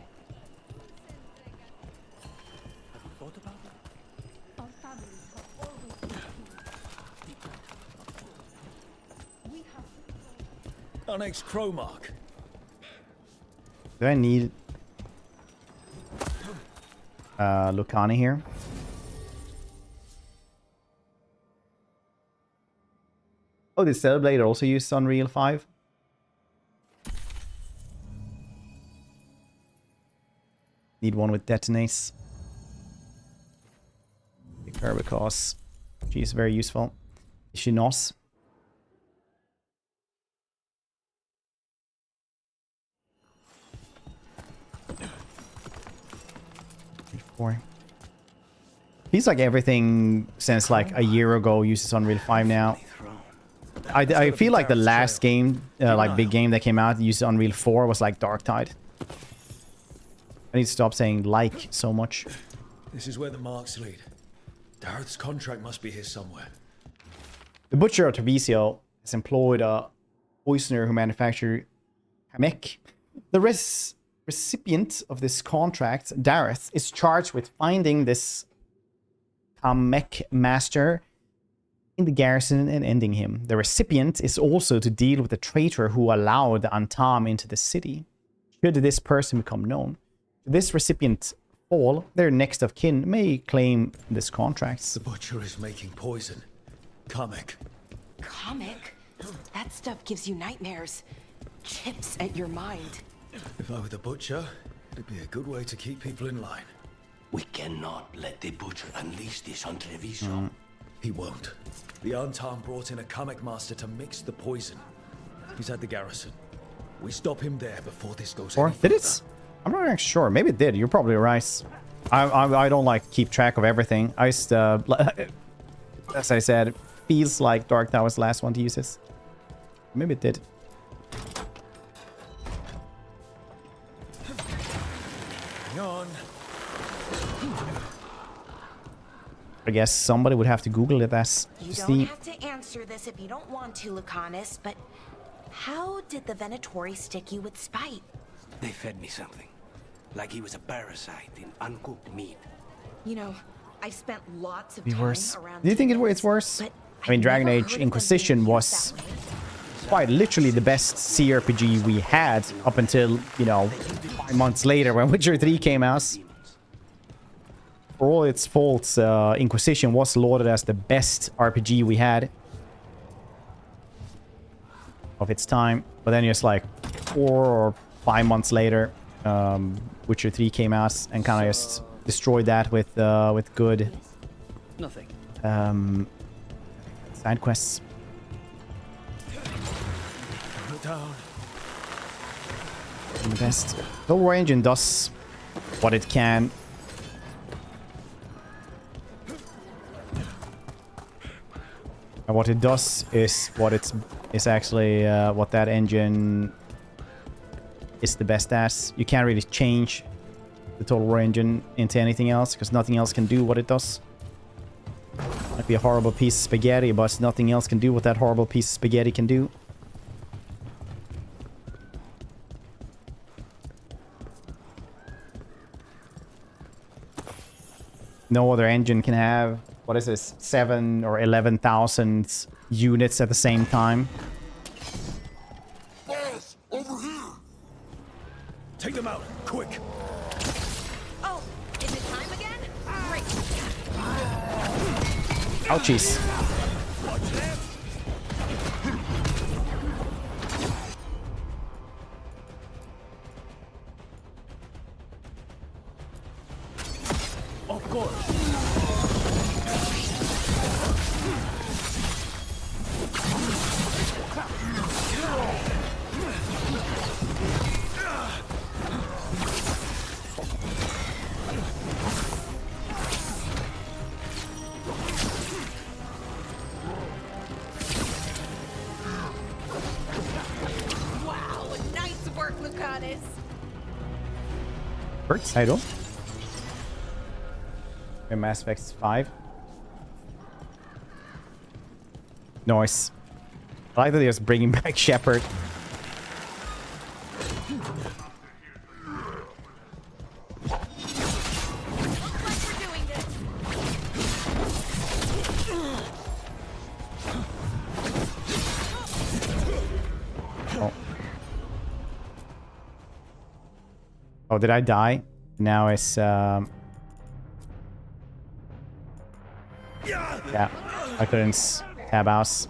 Our next crow mark. Do I need Lucani here? Oh, the Cell Blade also used Unreal 5? Need one with Detonates. Pick her because she's very useful. Is she NOS? Feels like everything since like a year ago uses Unreal 5 now. I feel like the last game, like big game that came out, used Unreal 4 was like Darktide. I need to stop saying like so much. This is where the marks lead. Dareth's contract must be here somewhere. The Butcher of Treviso has employed a poisoner who manufactured Kamek. The recipient of this contract, Dareth, is charged with finding this Kamek master in the garrison and ending him. The recipient is also to deal with the traitor who allowed the Antam into the city. Should this person become known, this recipient fall, their next of kin may claim this contract. The Butcher is making poison. Kamek. Comic? That stuff gives you nightmares. Chips at your mind. If I were the Butcher, it'd be a good way to keep people in line. We cannot let the Butcher unleash this on Treviso. He won't. The Antam brought in a Kamek master to mix the poison. He's at the garrison. We stop him there before this goes Or any did further. it? I'm not actually sure. Maybe it did. You're probably right. I don't like keep track of everything. I just, as I said, it feels like Dark Tower was the last one to use this. Maybe it did. Hang on. I guess somebody would have to Google it as You to don't see. have to answer this if you don't want to, Lucanus, but how did the Venatori stick you with spite? They fed me something. Like he was a parasite in uncooked meat. You know, I've spent lots of Be time worse. around Do you think demons, it's worse? but I mean, I've Dragon never Age heard of them Inquisition being was used that way. quite literally the best CRPG we had up until, you know, 5 months later when Witcher 3 came out. For all its faults, Inquisition was lauded as the best RPG we had of its time. But then just like 4 or 5 months later, Witcher 3 came out and kind of just destroyed that with good Nothing. side quests. Put down. The best. The War Engine does what it can. And what it does is what is actually what that engine is the best at. You can't really change the Total War engine into anything else because nothing else can do what it does. Might be a horrible piece of spaghetti, but nothing else can do what that horrible piece of spaghetti can do. No other engine can have, what is this, 7 or 11,000 units at the same time. Boss, over here! Take them out, quick! Oh, is it time again? Great. Ouchies. Of course. Wow, nice work, Lucanus. Hurts, I don't. Mass Effect 5. Nice. I like that they're just bringing back Shepard. Oh, did I die? Now it's... Yeah, I couldn't tab house.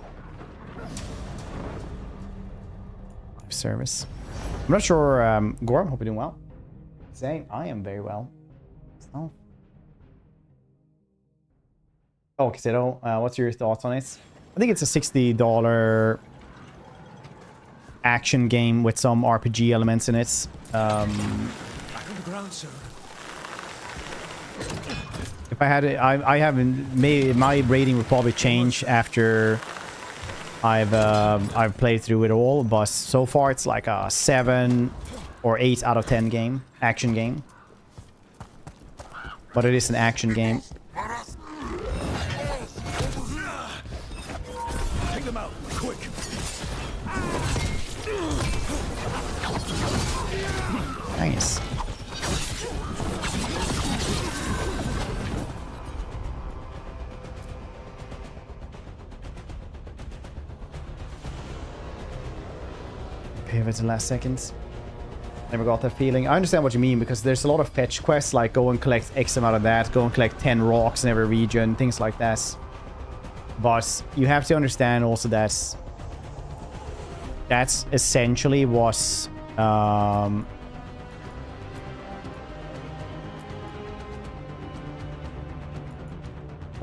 Service. I'm not sure, Gorm, hope you're doing well. Say, I am very well. So. Oh, Casito, what's your thoughts on it? I think it's a $60 action game with some RPG elements in it. Back on the ground, sir. If I had it, I haven't made my rating would probably change after I've played through it all, but so far it's like a 7 or 8 out of 10 game, action game. But it is an action game. Take them out, quick. Nice. Pivot in last seconds. Never got that feeling. I understand what you mean, because there's a lot of fetch quests, like go and collect X amount of that, go and collect 10 rocks in every region, things like that. But you have to understand also that that's essentially what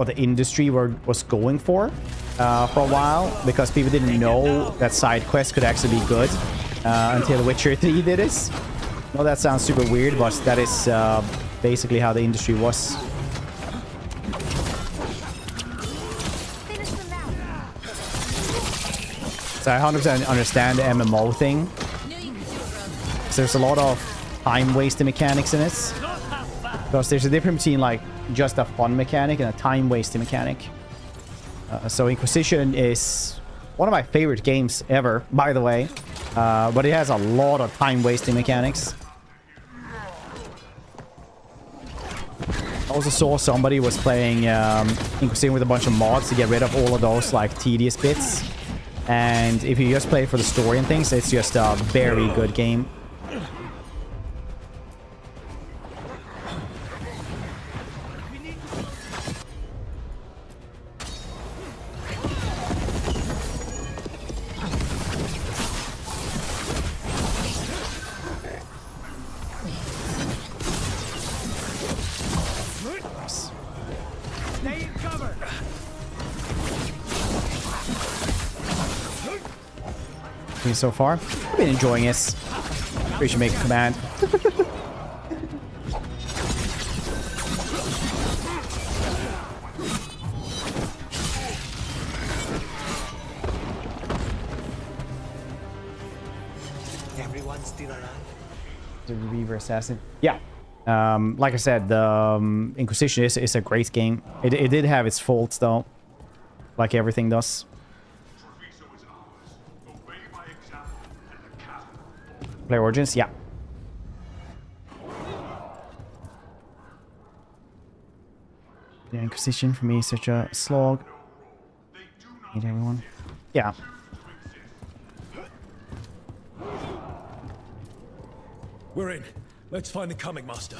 the industry was going for a while, because people didn't know that side quests could actually be good until Witcher 3 did it. Well, that sounds super weird, but that is basically how the industry was. So I 100% understand the MMO thing. So there's a lot of time wasting mechanics in it. Because there's a difference between like just a fun mechanic and a time wasting mechanic. So Inquisition is one of my favorite games ever, by the way. But it has a lot of time wasting mechanics. I also saw somebody was playing Inquisition with a bunch of mods to get rid of all of those like tedious bits. And if you just play it for the story and things, it's just a very good game. So far, I've been enjoying this. We should make a command. Everyone's still alive. The Reaver Assassin. Yeah. Like I said, the Inquisition is a great game. It did have its faults though, like everything does. Play Origins, yeah. Yeah, Inquisition for me is such a slog. Hate everyone. Yeah. We're in. Let's find the comic master.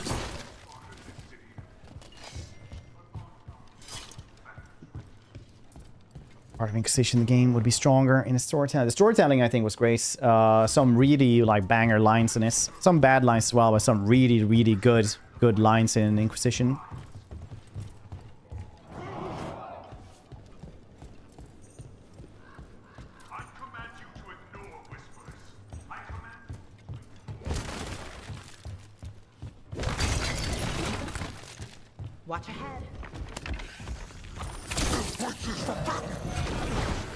Part of Inquisition, the game would be stronger in the storytelling. The storytelling, I think, was great. Some really like banger lines in it. Some bad lines as well, but some really, really good lines in Inquisition. Watch ahead.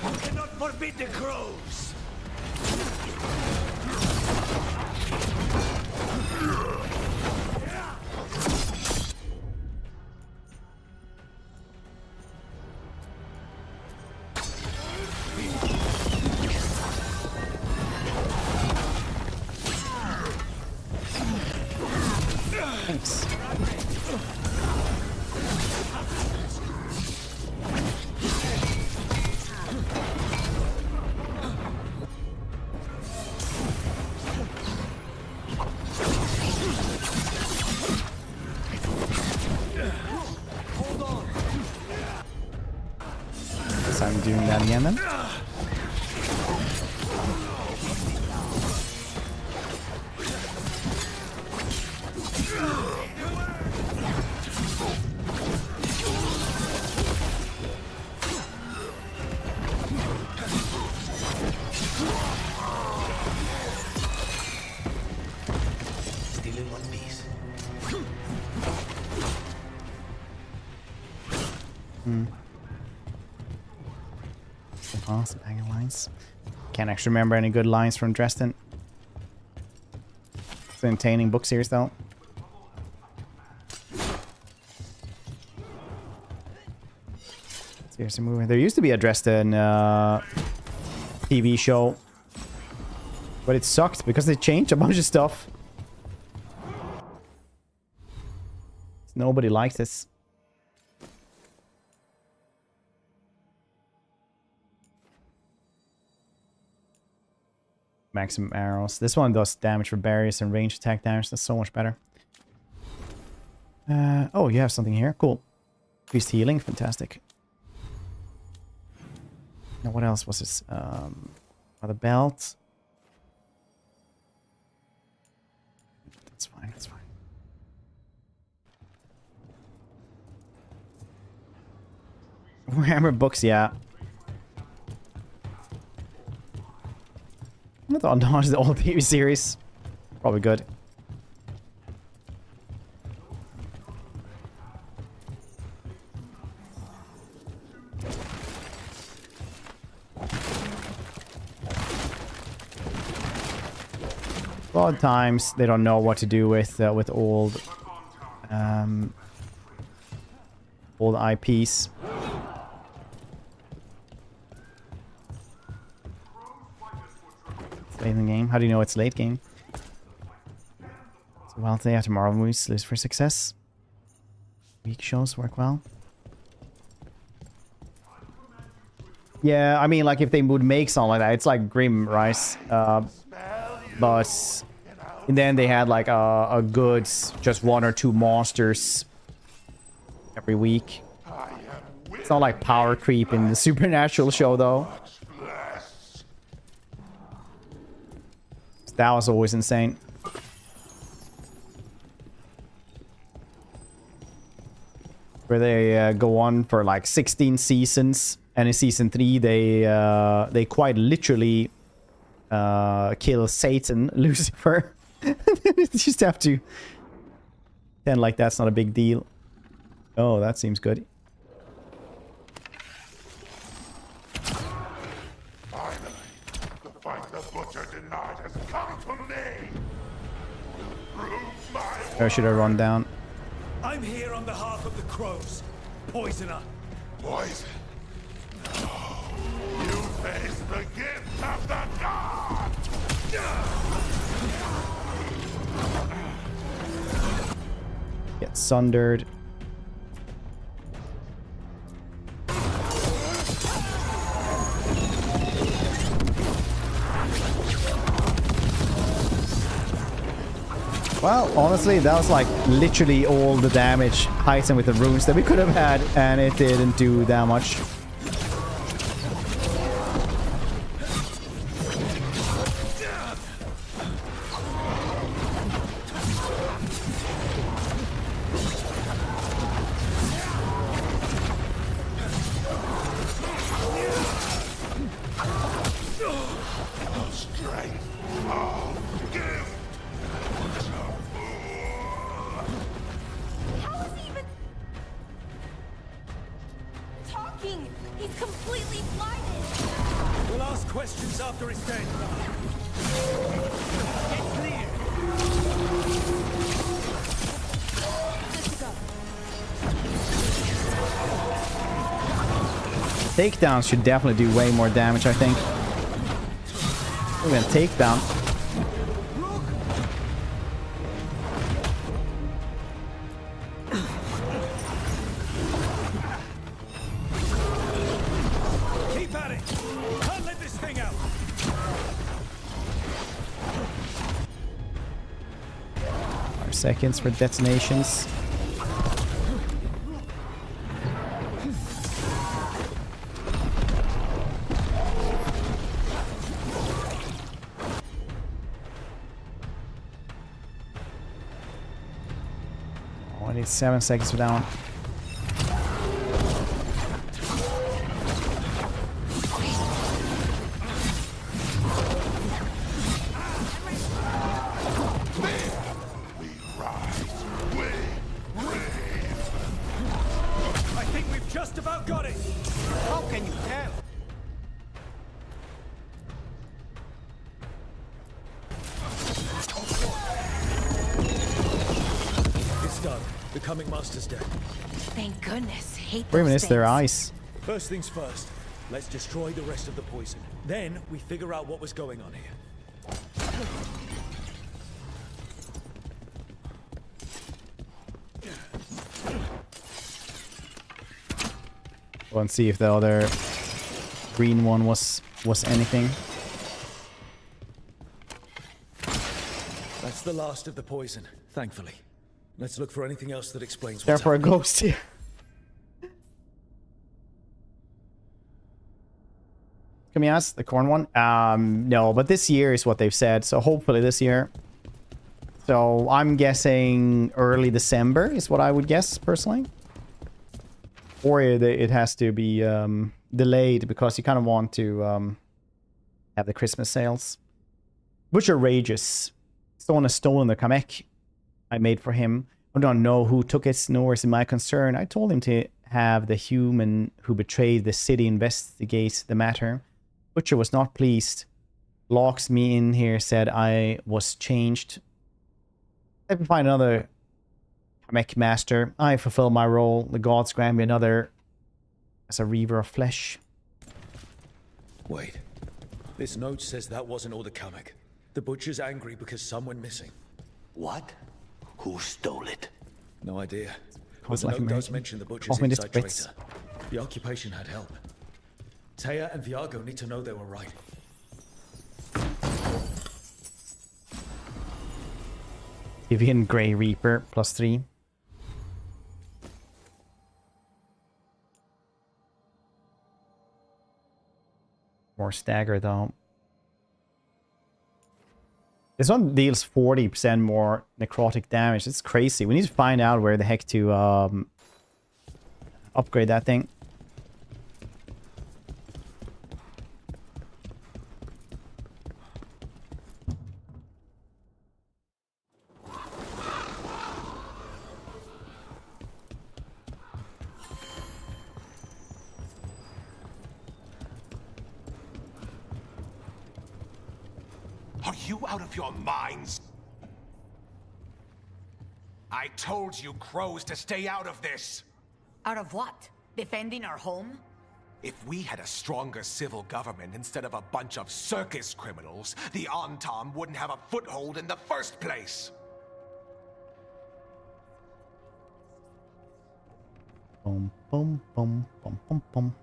You cannot forbid the crows! Thanks. doing that again then. Still in one piece. Some banging lines. Can't actually remember any good lines from Dresden. It's an entertaining book series though. Seriously movie. There used to be a Dresden TV show, but it sucked because they changed a bunch of stuff. Nobody likes this. Maximum arrows. This one does damage for barriers and range attack damage. That's so much better. Oh, you have something here. Cool. Increased healing. Fantastic. Now, what else was this? Another belt. That's fine. That's fine. Warhammer books, yeah. I thought dodge the old TV series. Probably good. A lot of times they don't know what to do with old IPs. Late in the game. How do you know it's late game? So well, today after Marvel movies lose for success. Week shows work well. Yeah, I mean, like if they would make something like that, it's like Grim, right? But and then they had like a good just 1 or 2 monsters every week. It's not like power creep in the Supernatural show though. That was always insane. Where they go on for like 16 seasons, and in season 3 they quite literally kill Satan, Lucifer. You just have to pretend like that's not a big deal. Oh, that seems good. Or should I run down? I'm here on behalf of the crows. Poisoner. Poison? No. You face the gift of the god! Get sundered. Well, honestly, that was like literally all the damage heightened with the runes that we could have had, and it didn't do that much. Takedowns should definitely do way more damage, I think. We're gonna takedown. Keep at it. Can't let this thing out. 5 seconds for detonations. I need 7 seconds for that one. I think we've just about got it. How can you tell? It's done. The coming master's dead. Thank goodness. Hate Wait a those minute, their things. eyes. First things first. Let's destroy the rest of the poison. Then we figure out what was going on here. Go and see if the other green one was anything. That's the last of the poison, thankfully. Let's look for anything else that explains There what's for a happening. ghost here. Can we ask the corn one? No, but this year is what they've said. So hopefully this year. So I'm guessing early December is what I would guess personally. Or it has to be delayed because you kind of want to have the Christmas sales. Which are rages. Someone has stolen the kamek I made for him. I don't know who took it, nor is it my concern. I told him to have the human who betrayed the city investigate the matter. Butcher was not pleased. Locks me in here, said I was changed. Let me find another kamek master. I fulfill my role. The gods grant me another as a reaver of flesh. Wait. This note says that wasn't all the kamek. The butcher's angry because some went missing. What? Who stole it? No idea. But Costs the like note does American. mention the butcher's Cost me this inside bits. traitor. The occupation had help. Taya and Viago need to know they were right. Vivian Grey Reaper +3. More stagger though. This one deals 40% more necrotic damage. It's crazy. We need to find out where the heck to upgrade that thing. Are you out of your minds? I told you crows to stay out of this. Out of what? Defending our home? If we had a stronger civil government instead of a bunch of circus criminals, the Antam wouldn't have a foothold in the first place. Boom, boom, boom, boom, boom, boom.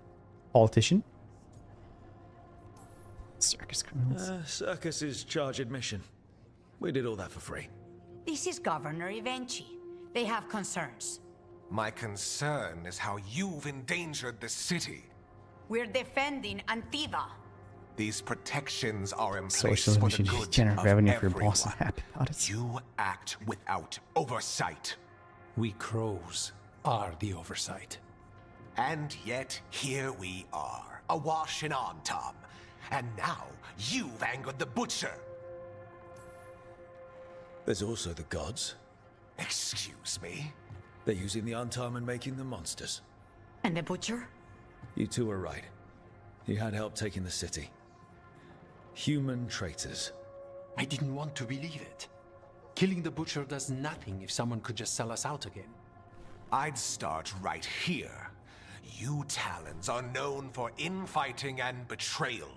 Politician. Circus criminals. Circus is charge admission. We did all that for free. This is Governor Evenchi. They have concerns. My concern is how you've endangered the city. We're defending Antiva. These protections are in place Social for the mission good generate of revenue for your everyone. boss and happy about it. You act without oversight. We crows are the oversight. And yet, here we are, awash in Antam. And now, you've angered the Butcher. There's also the gods. Excuse me? They're using the Antam and making them monsters. And the Butcher? You two are right. He had help taking the city. Human traitors. I didn't want to believe it. Killing the Butcher does nothing if someone could just sell us out again. I'd start right here. You Talons are known for infighting and betrayal.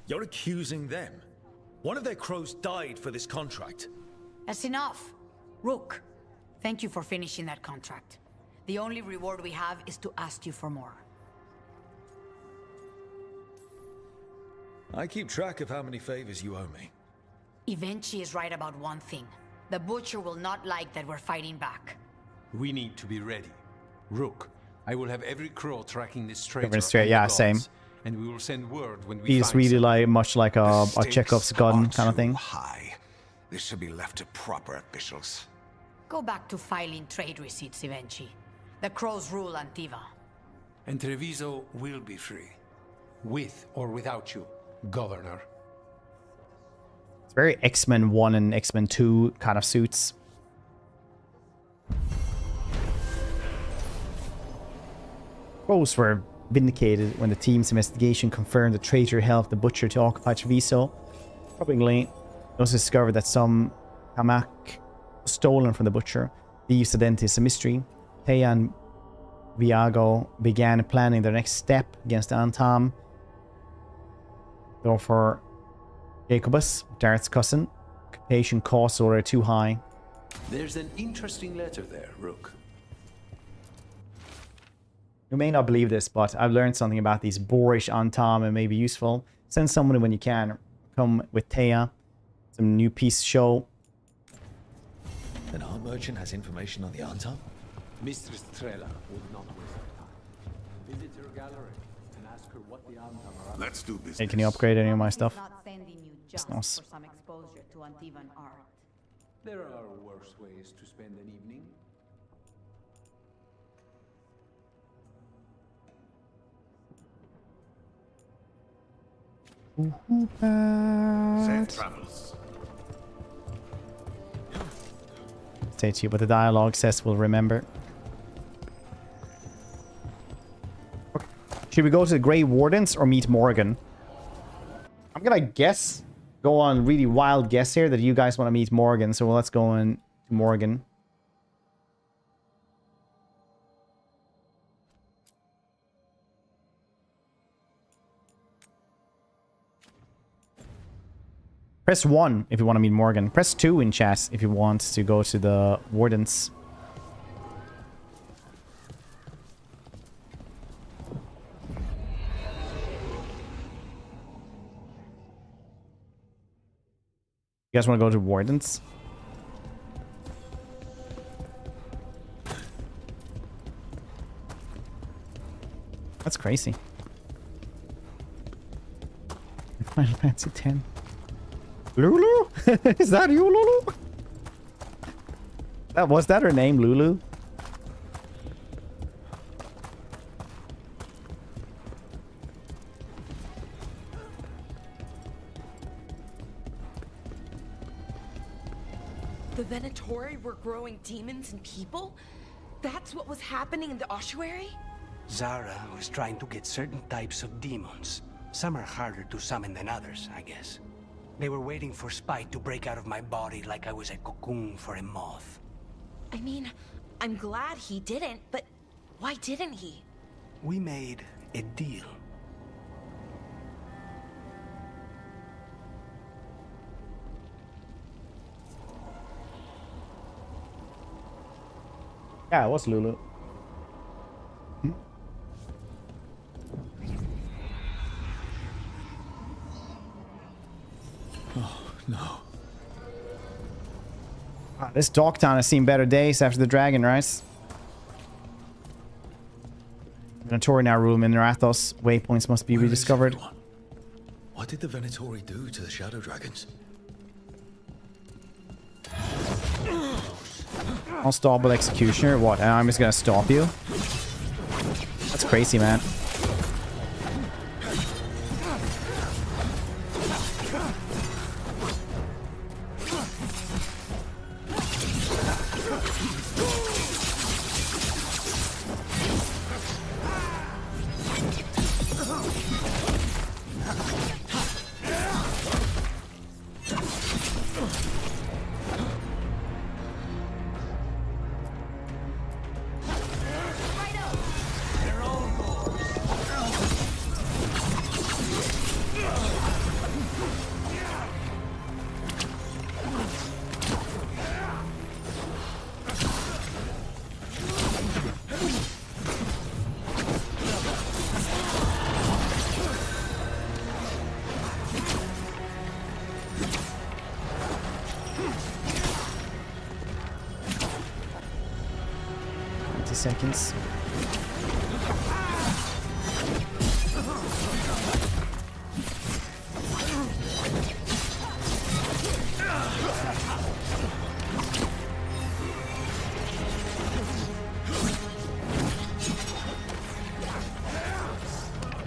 You're accusing them. One of their crows died for this contract. That's enough. Rook, thank you for finishing that contract. The only reward we have is to ask you for more. I keep track of how many favors you owe me. Evenchi is right about one thing. The Butcher will not like that we're fighting back. We need to be ready. Rook, I will have every crow tracking this traitor. Everyone's straight, and the yeah, gods, same. And we will send word when we He's find really some. like much like a Chekhov's gun kind of thing. High. This should be left to proper officials. go back to filing trade receipts eventually. The crows rule Antiva. And Treviso will be free. With or without you, Governor. It's very X-Men 1 and X-Men 2 kind of suits. Crows were vindicated when the team's investigation confirmed the traitor helped the Butcher to occupy Treviso. Probably, they also discovered that some Kamak was stolen from the Butcher. Thieves' identity is a mystery. Thea and Viago began planning their next step against the Antam. Though for Jacobus, Dart's cousin, occupation costs were too high. There's an interesting letter there, Rook. You may not believe this, but I've learned something about these boorish Antam and may be useful. Send someone when you can. Come with Thea. Some new piece show. An art merchant has information on the Antam? Mistress Trella would not waste her time. Visit her gallery and ask her what the Antam are. Let's do business. Hey, can you upgrade any of my stuff? Not sending you just nice. for some exposure to Antivan art. There are worse ways to spend an evening. Safe travels. Stay tuned, but the dialogue says we'll remember. Okay. Should we go to the Grey Wardens or meet Morgan? I'm gonna guess, go on really wild guess here that you guys want to meet Morgan, so let's go on to Morgan. Press 1 if you want to meet Morgan. Press 2 in chat if you want to go to the Wardens. You guys want to go to Wardens? That's crazy. Final Fantasy 10. Lulu? Is that you, Lulu? Was that her name, Lulu? The Venatori were growing demons and people? That's what was happening in the ossuary? Zara was trying to get certain types of demons. Some are harder to summon than others, I guess. They were waiting for Spite to break out of my body like I was a cocoon for a moth. I mean, I'm glad he didn't, but why didn't he? We made a deal. Yeah, it was Lulu. Oh, no. This Dogtown has seen better days after the dragon rise. Venatori now rule Minerathos. Waypoints must be rediscovered. What did the Venatori do to the Shadow Dragons? Unstoppable Executioner. What? I'm just gonna stop you? That's crazy, man. Seconds.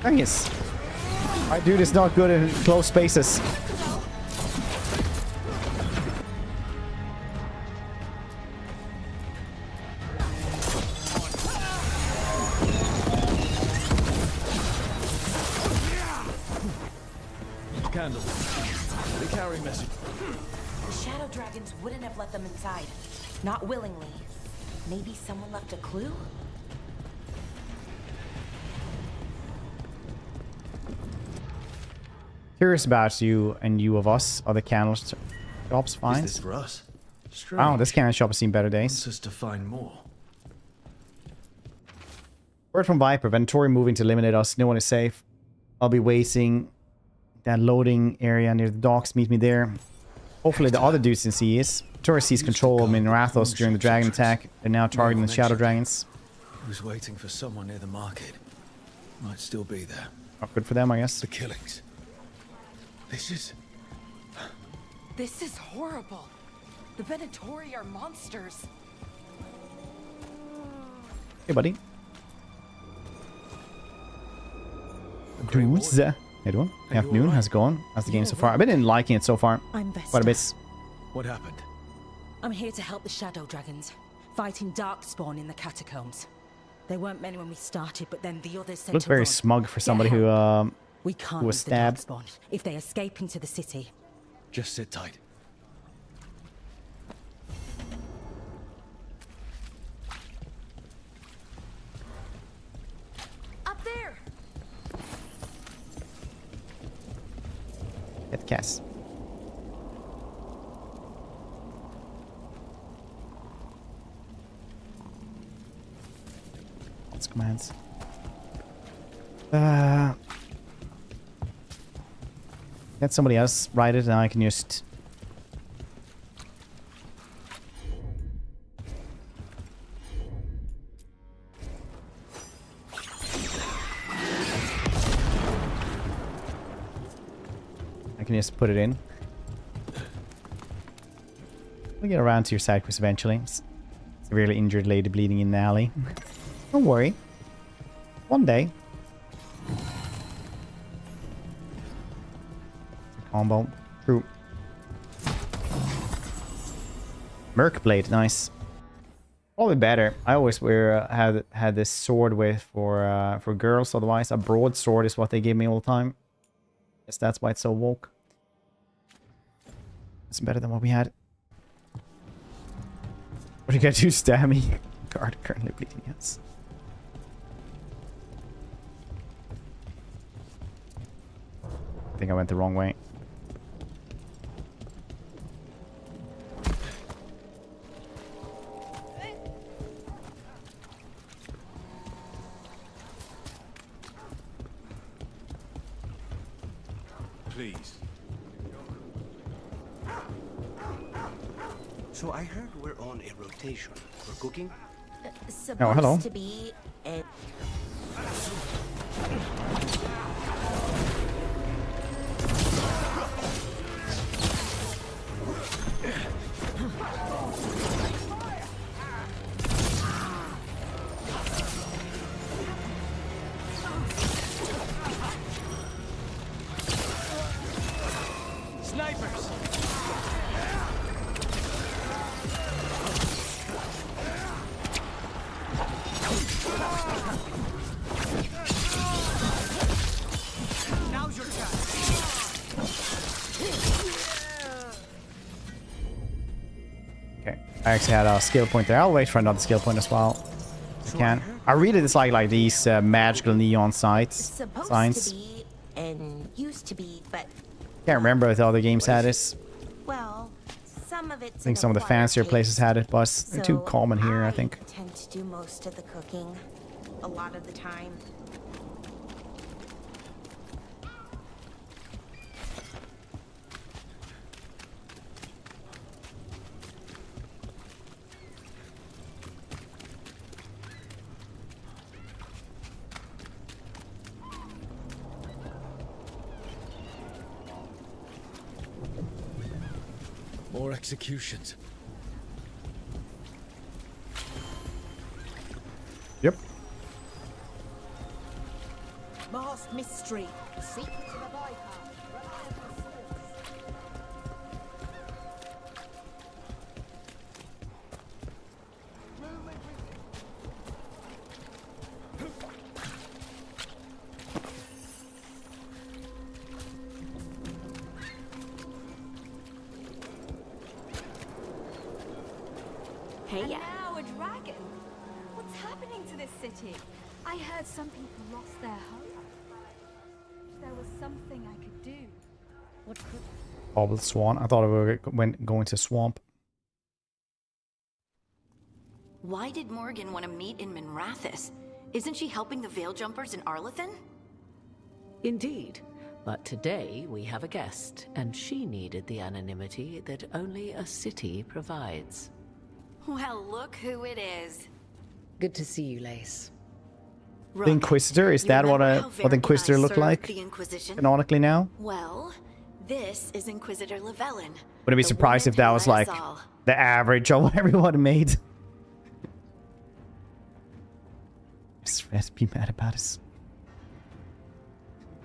Dang it. My dude is not good in close spaces. Candle. They carry message. The shadow dragons wouldn't have let them inside. Not willingly. Maybe someone left a clue? Curious about you and you of us. Are the candle shops fine? Is this for us? Wow, this cannon shop has seen better days. Wants us to find more. Word from Viper. Ventori moving to eliminate us. No one is safe. I'll be waiting. That loading area near the docks. Meet me there. Hopefully the other dudes in sees. Taurus sees control of Minrathos during the dragon attack. They're now targeting the shadow dragons. He was waiting for someone near the market. Might still be there. Oh, good for them, I guess. The killings. This is horrible. The Venatori are monsters. Hey, buddy. Dudes. How you doing? Afternoon. How's it going? How's the game so far? I've been liking it so far. I'm Vesta. Quite a bit. What happened? I'm here to help the shadow dragons, fighting darkspawn in the catacombs. There weren't many when we started, but then the others sent Looks very smug for somebody who we can't who was stabbed. The darkspawn if they escape into the city. Just sit tight. Up there. Get Cass. Let's commands. Let somebody else write it and I can just... I can just put it in. We'll get around to your side quest eventually. Severely injured lady bleeding in the alley. Don't worry. One day. Combo. True. Merc blade, nice. Probably better. I always had this sword with for girls. Otherwise, a broadsword is what they give me all the time. Guess that's why it's so woke. It's better than what we had. What do you gotta do? Stab me. Guard currently bleeding. Yes. I think I went the wrong way. Please. So I heard we're on a rotation. We're cooking? Oh, hello. To be a... Snipers! Now's your chance. Okay, I actually had a skill point there. I'll wait for another skill point as well. If I can. I really dislike like these magical neon signs. Supposed to be and used to be, but Can't remember if the other games had this. well, some of it's I think some of the fancier places had it, but they're too So common here, I think. tend to do most of the cooking a lot of the time. More executions. Yep. Master, vast mystery. The secrets of the bypass. Hey, And yeah. now a dragon. What's happening to this city? I heard some people lost their home. If there was something I could do. What could? Bobbled swan. I thought we were going to swamp. Why did Morgan want to meet in Minrathous? Isn't she helping the Veil Jumpers in Arlathan? Indeed. But today we have a guest, and she needed the anonymity that only a city provides. Well, look who it is. Good to see you, Lace. The Inquisitor? Is that what the Inquisitor looked like? The Inquisition? Canonically now? Well, this is Inquisitor Llewellyn. Wouldn't be surprised if that was like the average of what everyone made. Let's be mad about us.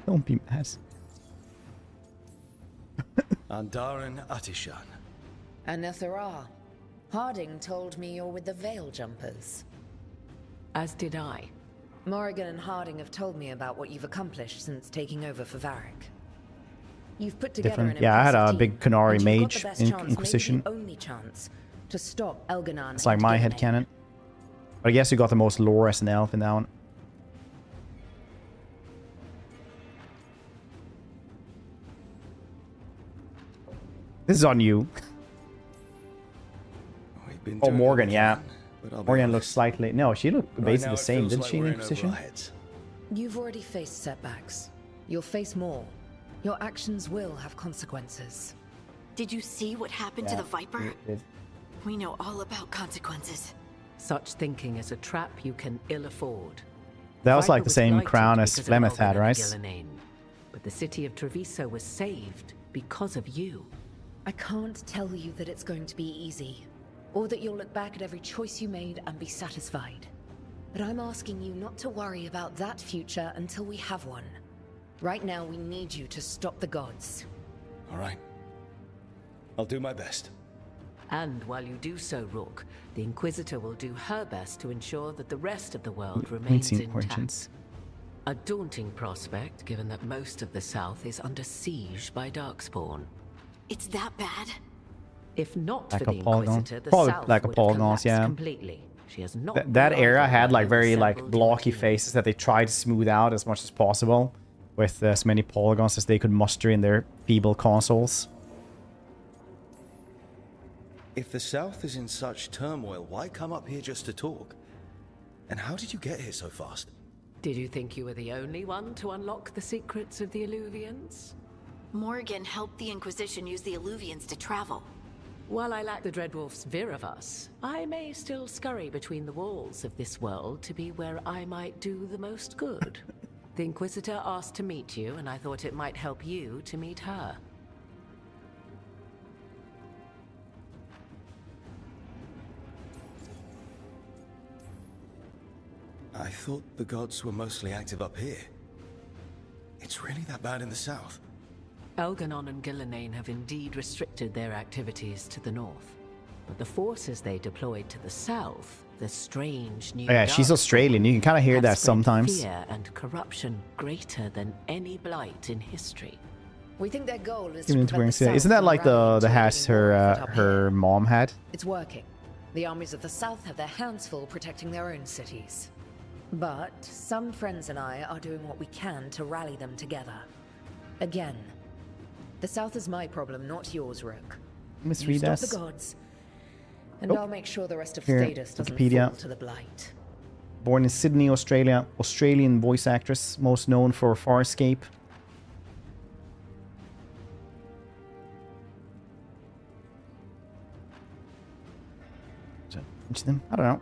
Don't be mad. Andaran Atishan. Anathara. Harding told me you're with the Veil Jumpers. As did I. Morrigan and Harding have told me about what you've accomplished since taking over for Varric. You've put together an Yeah, I had a impressive big team, Qunari and you've got mage the best in chance, Inquisition. maybe the only chance to stop Elganon. It's like my headcanon. But I guess you got the most lore as an elf in that one. This is on you. Oh, Morgan, yeah. Morgan looks slightly... No, she looked basically the same, didn't she, in Inquisition? You've already faced setbacks. You'll face more. Your actions will have consequences. Did you see what happened to the Viper? We know all about consequences. Such thinking is a trap you can ill afford. That was like Viper the same blighted crown as because of Flemeth had, Elgin and right? Gillenane. But the city of Treviso was saved because of you. I can't tell you that it's going to be easy, or that you'll look back at every choice you made and be satisfied. But I'm asking you not to worry about that future until we have one. Right now, we need you to stop the gods. All right. I'll do my best. And while you do so, Rook, the Inquisitor will do her best to ensure that the rest of the world remains intact. A daunting prospect, given that most of the South is under siege by Darkspawn. It's that bad? If not Like for a the polygon. Inquisitor, the Probably South like a would have polygon, collapsed yeah. completely. She has not That era had like relied very on like assembled blocky team. faces that they tried to smooth out as much as possible with as many polygons as they could muster in their feeble consoles. If the South is in such turmoil, why come up here just to talk? And how did you get here so fast? Did you think you were the only one to unlock the secrets of the Illuvians? Morgan helped the Inquisition use the Illuvians to travel. While I lack the Dreadwolf's Viravus, I may still scurry between the walls of this world to be where I might do the most good. The Inquisitor asked to meet you, and I thought it might help you to meet her. I thought the gods were mostly active up here. It's really that bad in the south? Elganon and Gillenane have indeed restricted their activities to the north. But the forces they deployed to the south, the strange new... Oh, yeah, she's Australian. You can kind of hear have that spread sometimes. Fear and corruption greater than any blight in history. We think their goal is Even to into prevent the wearing- South Isn't that from like rallying the to has leading war her effort up her mom had? It's working. The armies of the South have their hands full protecting their own cities. But some friends and I are doing what we can to rally them together. Again, the South is my problem, not yours, Rook. Miss You stop Thedas. the gods, and Oh. I'll make sure the rest of Here, Thedas doesn't Wikipedia. fall to the blight. Born in Sydney, Australia. Australian voice actress, most known for Farscape. Mention them? I don't know.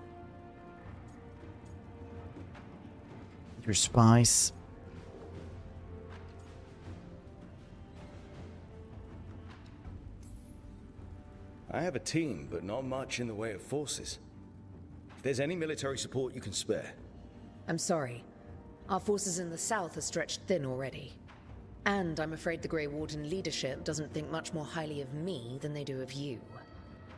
Your spies. I have a team, but not much in the way of forces. If there's any military support you can spare. I'm sorry. Our forces in the south are stretched thin already. And I'm afraid the Grey Warden leadership doesn't think much more highly of me than they do of you.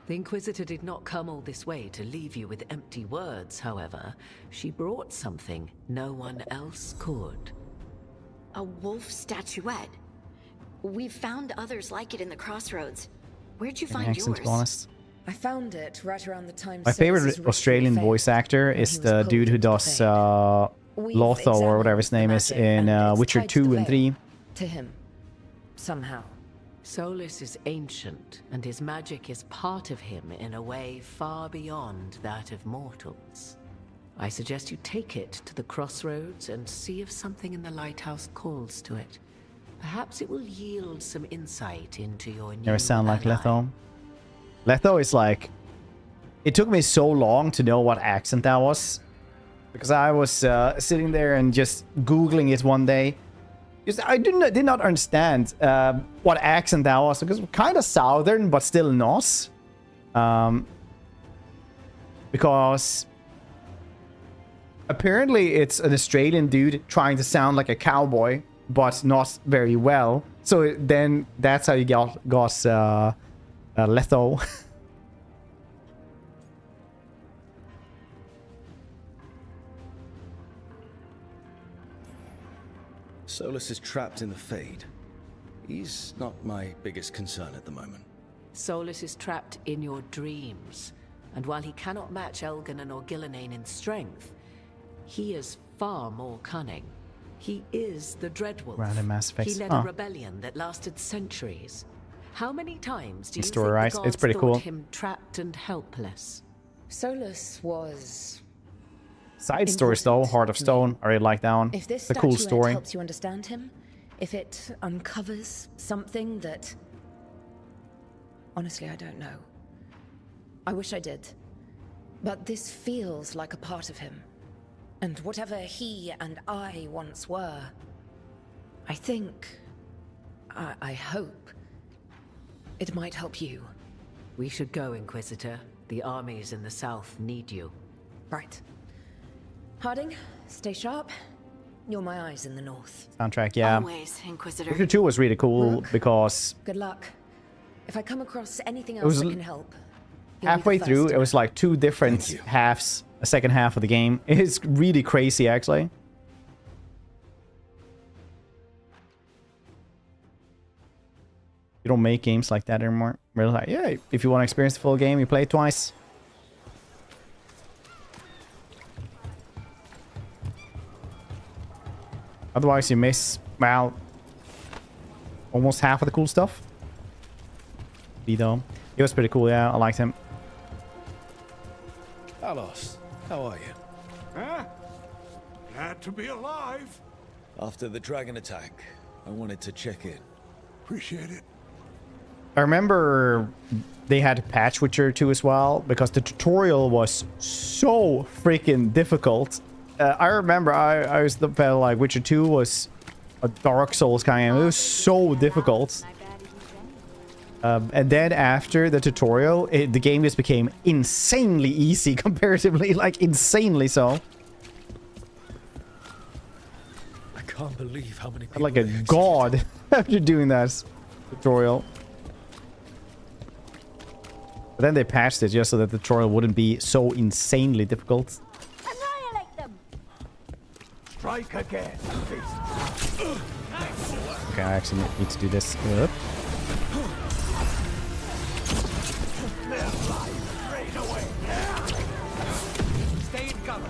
The Inquisitor did not come all this way to leave you with empty words, however. She brought something no one else could. A wolf statuette. We've found others like it in the crossroads. Where'd you find yours? To be honest. I found it right around the time. My favorite Australian voice actor is the dude who does Lothar or whatever his name is in Witcher 2 and 3. To him, somehow. Solus is ancient, and his magic is part of him in a way far beyond that of mortals. I suggest you take it to the crossroads and see if something in the lighthouse calls to it. Perhaps it will yield some insight into your new Never sound like ally. Letho. Letho is like... It took me so long to know what accent that was. Because I was sitting there and just Googling it one day. Because I did not understand what accent that was. Because kind of southern, but still not. Because... apparently it's an Australian dude trying to sound like a cowboy, but not very well. So then that's how you got Letho. Solus is trapped in the Fade. He's not my biggest concern at the moment. Solus is trapped in your dreams. And while he cannot match Elgin or Gillenane in strength, he is far more cunning. He is the Dreadwolf. Random Mass Effect. He led a rebellion that lasted centuries. How many times do you think the Story-wise, gods it's pretty thought cool. him trapped and helpless? Solus was... Side stories though, Heart of Stone. I really like that one. If this It's a cool statuette story. helps you understand him, if it uncovers something that... Honestly, I don't know. I wish I did. But this feels like a part of him. And whatever he and I once were, I think... I hope... it might help you. We should go, Inquisitor. The armies in the south need you. Right. Harding, stay sharp. You're my eyes in the north. Soundtrack, yeah. Always, Inquisitor. Witcher 2 was really cool Rook, because good luck. If I come across anything It else was that can help, you'll be halfway the through, first it was like two different halves, a second half of the game. It's really crazy, actually. You don't make games like that anymore. Really, like, yeah, if you want to experience the full game, you play it twice. Otherwise, you miss, well, almost half of the cool stuff. Though. He was pretty cool, yeah. I liked him. Talos, how are you? Huh? Glad to be alive. After the dragon attack, I wanted to check in. Appreciate it. I remember they had to patch Witcher 2 as well, because the tutorial was so freaking difficult. I remember I was felt like Witcher 2 was a Dark Souls kind of. It was so difficult. And then after the tutorial, the game just became insanely easy comparatively, like insanely so. I can't believe how many people Like a god after doing that tutorial. But then they patched it just so that the tutorial wouldn't be so insanely difficult. Annihilate them! Strike again. Okay, I actually need to do this. Yep. Stay in cover.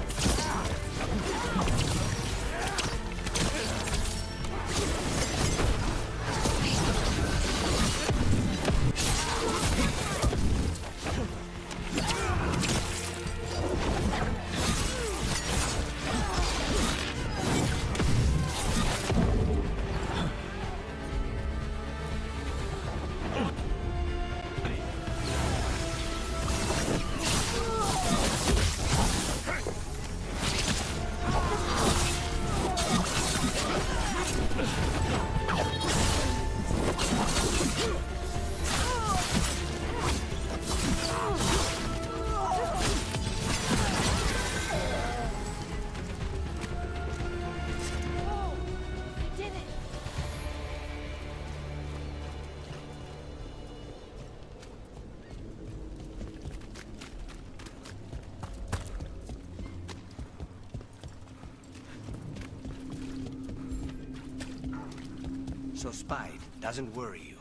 So Spide doesn't worry you.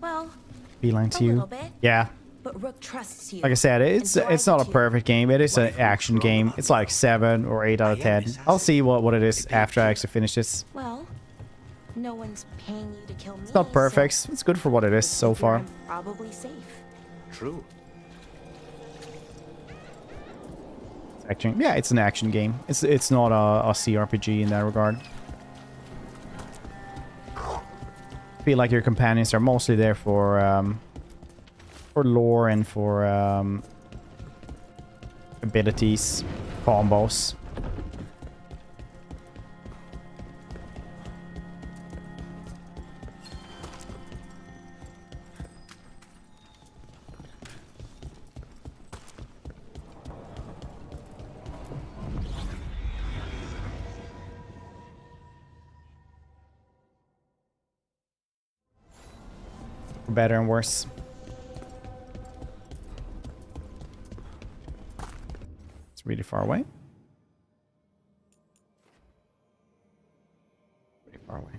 Well, Beeline to a you. little bit. Yeah. But Rook trusts you. Like I said, it's not a perfect game. It is an action game. It's like 7 or 8 out of 10. I'll see what it is after I actually finish this. Well, no one's paying you to kill me. It's not perfect. So it's good for what it is so far. I'm probably safe. True. Action. Yeah, it's an action game. It's not a CRPG in that regard. I feel like your companions are mostly there for lore and for abilities, combos. For better and worse. It's really far away. Pretty far away.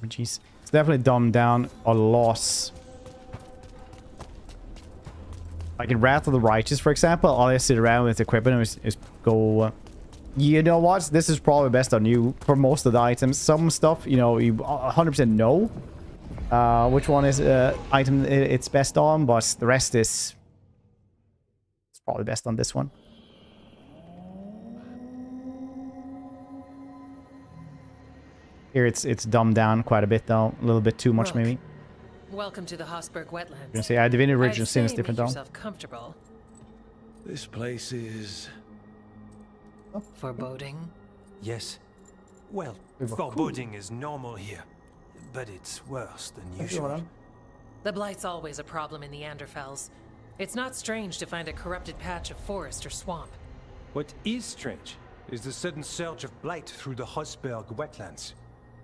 Oh, jeez. It's definitely dumbed down a lot. Like in Wrath of the Righteous, for example, all I sit around with equipment is go, you know what, this is probably best on you for most of the items. Some stuff, you know, you 100% know which one is item it's best on, but the rest is it's probably best on this one. Here it's dumbed down quite a bit though, a little bit too much maybe. Welcome to the Hosberg wetlands. I'm gonna say Divinity Original Sin is different though. Comfortable. This place is foreboding. Yes. Well, foreboding is normal here, but it's worse than usual. The blight's always a problem in the Anderfels. It's not strange to find a corrupted patch of forest or swamp. What is strange is the sudden surge of blight through the Hosberg wetlands.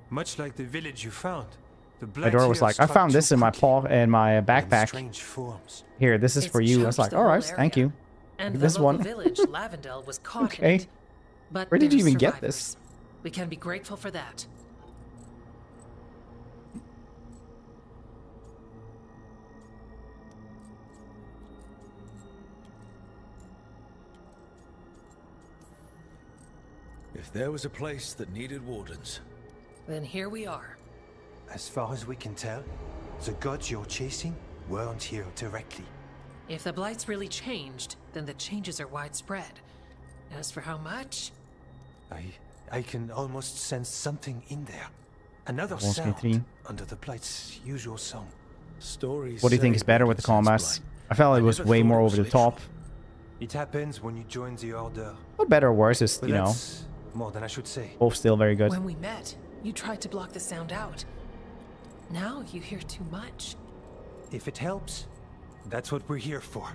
Much like the village you found, the blight Idora was like, I found this in my backpack. Strange forms. Here, this is for you. I was like, all right, thank you. And this the local one. village, Lavendel, was caught in it. But where did you they're even get survivors. this? We can be grateful for that. If there was a place that needed wardens, Then here we are. As far as we can tell, the gods you're chasing weren't here directly. If the blight's really changed, then the changes are widespread. As for how much? I can almost sense something in there. Another Won't sound get three. under the blight's usual song. Stories. What do you think is better with the combats? I felt it was way more over the top. It happens when you join the Order. Not better or worse, is, But you know, that's more than I should say. both still very good. When we met, you tried to block the sound out. Now you hear too much. If it helps, that's what we're here for.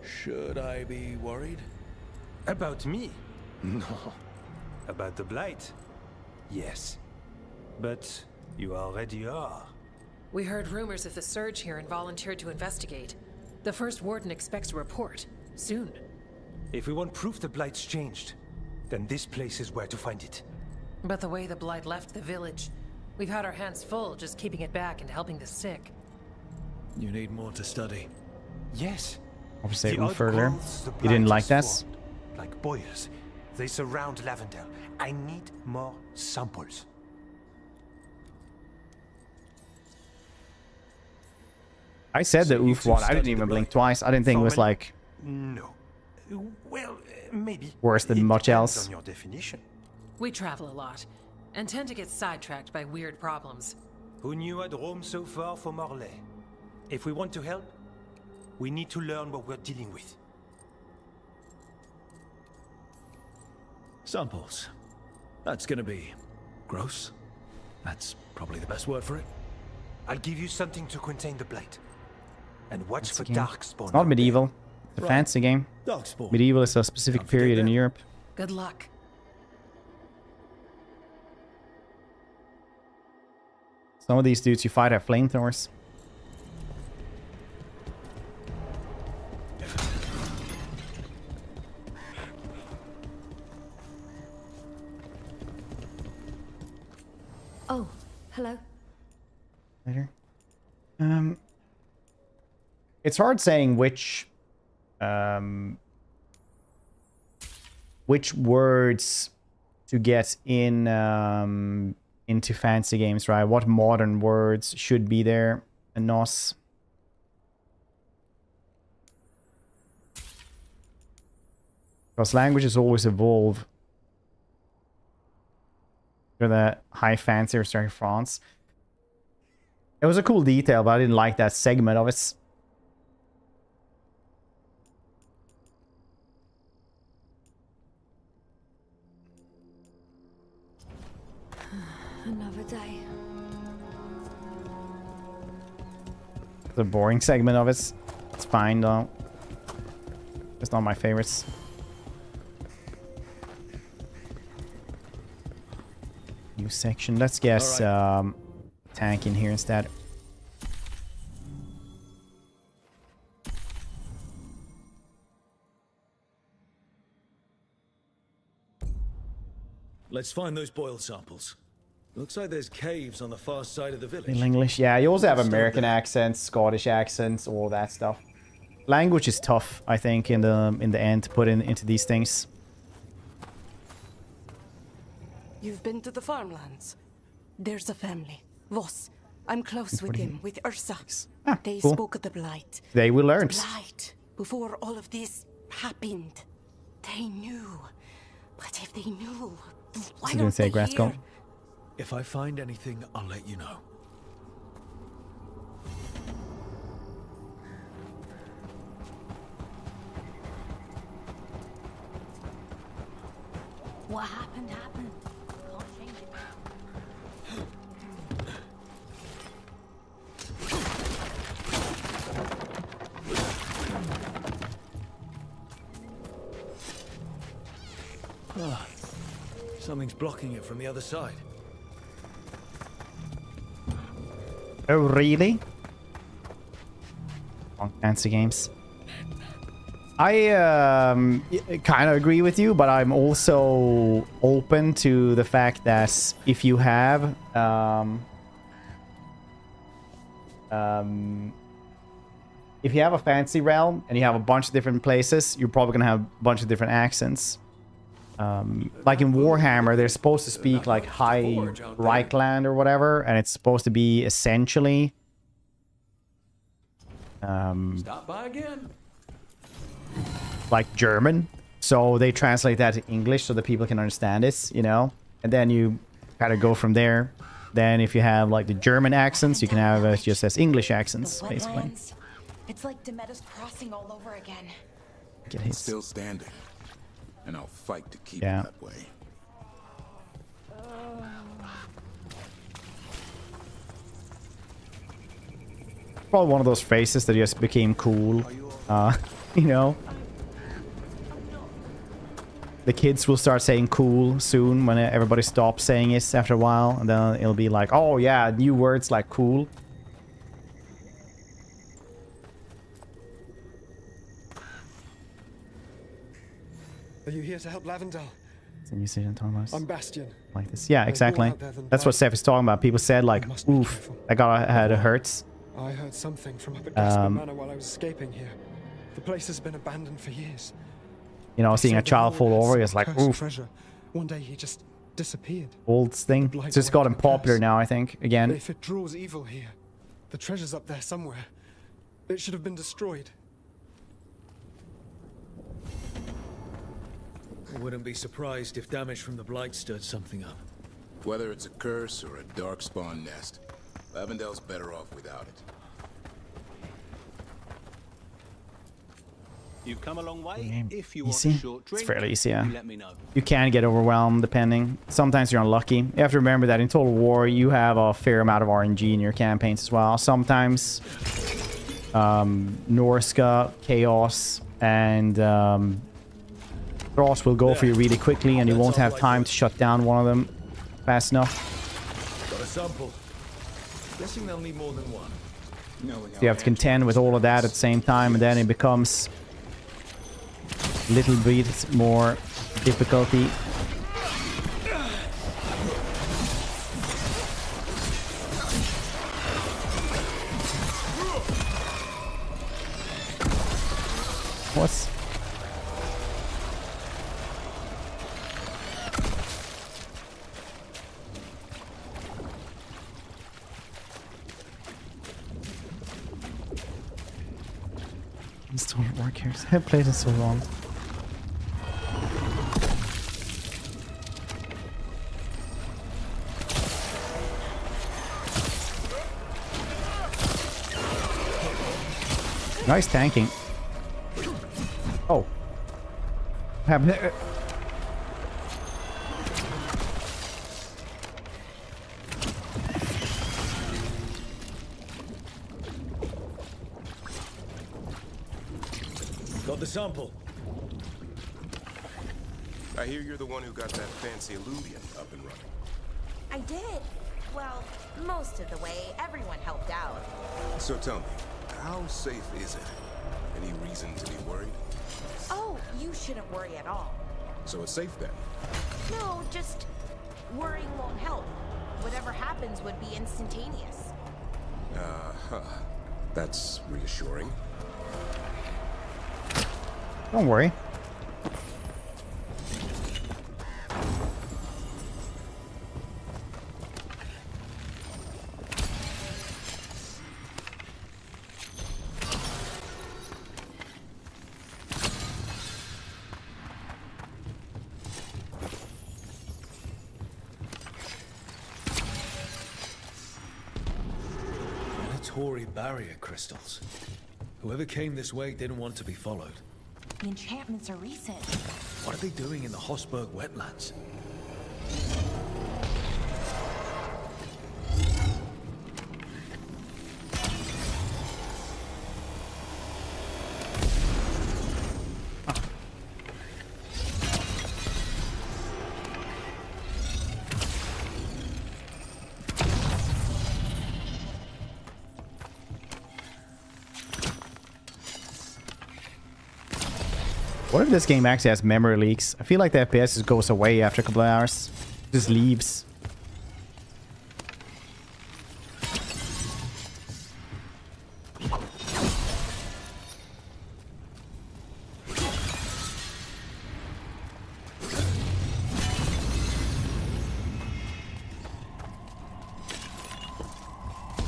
Should I be worried? About me? No. About the blight? Yes. But you already are. We heard rumors of the surge here and volunteered to investigate. The first warden expects a report. Soon. If we want proof the blight's changed, then this place is where to find it. But the way the blight left the village, we've had our hands full just keeping it back and helping the sick. You need more to study. Yes. Obviously, The further. outgrowths the You didn't blight like has this? formed, like boils. They surround Lavendel. I need more samples. I said the oof one. I didn't even blink twice. I didn't think it was like No. Well, maybe. worse than much Depends else. on your definition. We travel a lot, and tend to get sidetracked by weird problems. Who knew I'd roam so far for Morlaix? If we want to help, we need to learn what we're dealing with. Samples. That's gonna be gross. That's probably the best word for it. I'll give you something to contain the blight. And watch Fancy for game. darkspawn. It's not medieval. It's a Right. fancy game. Darkspawn. Medieval is a specific period in Europe. Good luck. Some of these dudes you fight have flamethrowers. Oh, hello. Later. It's hard saying which words to get in into fantasy games, right? What modern words should be there in NOS? Because languages always evolve. For the high fancy or starting France. It was a cool detail, but I didn't like that segment of it. Another day. The boring segment of it. It's fine though. It's not my favorites. New section. Let's guess tank in here instead. Let's find those boil samples. Looks like there's caves on the far side of the village. In English, yeah. You also have American accents, Scottish accents, all that stuff. Language is tough, I think, in the end to put into these things. You've been to the farmlands. There's a family. Voss. I'm close with him, with Ursa. They cool. spoke of the blight. They will learn. The blight. Before all of this happened. They knew. But if they knew, why don't they hear? If I find anything, I'll let you know. What happened, happened. Can't change it. Ah, something's blocking it from the other side. Oh, really? On fancy games. I kind of agree with you, but I'm also open to the fact that if you have a fantasy realm and you have a bunch of different places, you're probably gonna have a bunch of different accents. Like in Warhammer, they're supposed to speak like High Reichland or whatever, and it's supposed to be essentially Stop by again. like German. So they translate that to English so that people can understand this, you know? And then you kind of go from there. Then if you have like the German accents, you can have it just as English accents, basically. It's like Demeter's Crossing all over again. Get hit. Still standing. And I'll fight to keep it that way. Probably one of those phrases that just became cool. You know? The kids will start saying cool soon when everybody stops saying it after a while. And then it'll be like, oh yeah, new words like cool. Are you here to help Lavendel? It's a new season talking about. I'm Bastion. Like this. Yeah, exactly. That's what Seth is talking about. People said like, oof, that had it hurts. I heard something from up at Gaspar Manor while I was escaping here. The place has been abandoned for years. You know, seeing a child fall over, it's like, oof. Treasure. One day he just disappeared. Old thing. It's just gotten popular now, I think, again. If it draws evil here, the treasure's up there somewhere. It should have been destroyed. I wouldn't be surprised if damage from the blight stirred something up. Whether it's a curse or a darkspawn nest, Lavendel's better off without it. You've come a long way. If you want Easy. a short drink, It's fairly easy, yeah. you let me know. You can get overwhelmed depending. Sometimes you're unlucky. You have to remember that in Total War, you have a fair amount of RNG in your campaigns as well. Sometimes Norska, Chaos, and Thralls will go for you really quickly, and you won't have time to shut down one of them fast enough. Got a sample. Guessing they'll need more than one. So you have to contend with all of that at the same time, and then it becomes a little bit more difficulty. What's... Install work here. I haven't played it so long. Nice tanking. Oh. What happened there? Got the sample. I hear you're the one who got that fancy Illuvian up and running. I did. Well, most of the way. Everyone helped out. So tell me, how safe is it? Any reason to be worried? Oh, you shouldn't worry at all. So it's safe then? No, just worrying won't help. Whatever happens would be instantaneous. That's reassuring. Don't worry. Tory barrier crystals. Whoever came this way didn't want to be followed. The enchantments are recent. What are they doing in the Hosberg wetlands? What if this game actually has memory leaks? I feel like the FPS just goes away after a couple of hours. Just leaves.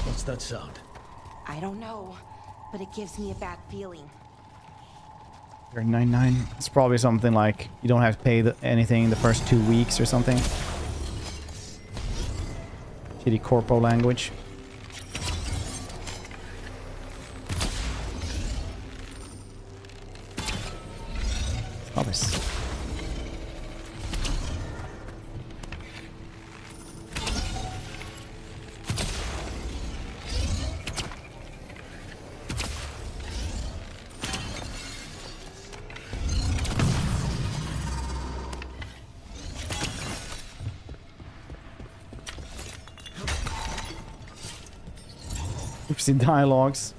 What's that sound? I don't know, but it gives me a bad feeling. 99. It's probably something like you don't have to pay anything the first 2 weeks or something. Shitty corpo language. Obvious. Interesting dialogues.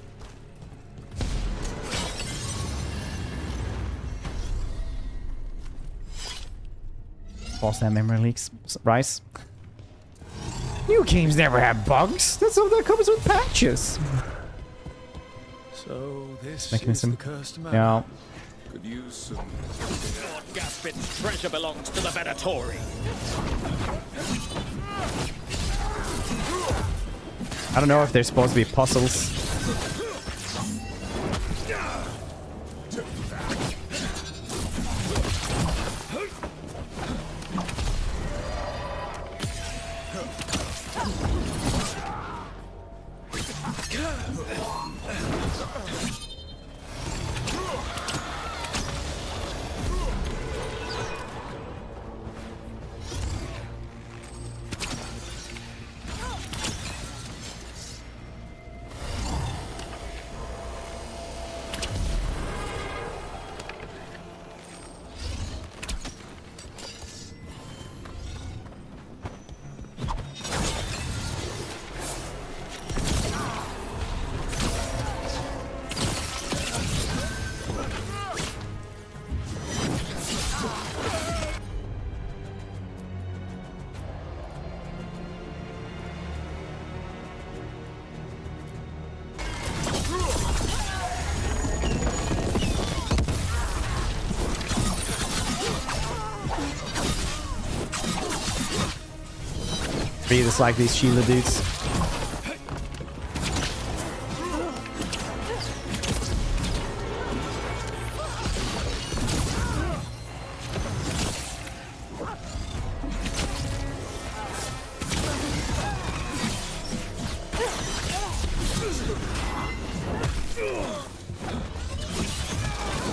False that memory leaks. Rice. New games never have bugs. That's all that comes with patches. So this Mechanism. is the cursed man. Yeah. Could use some... Lord Gaspin's treasure belongs to the Venatori. I don't know if they're supposed to be puzzles. Breathe is like these shielded dudes.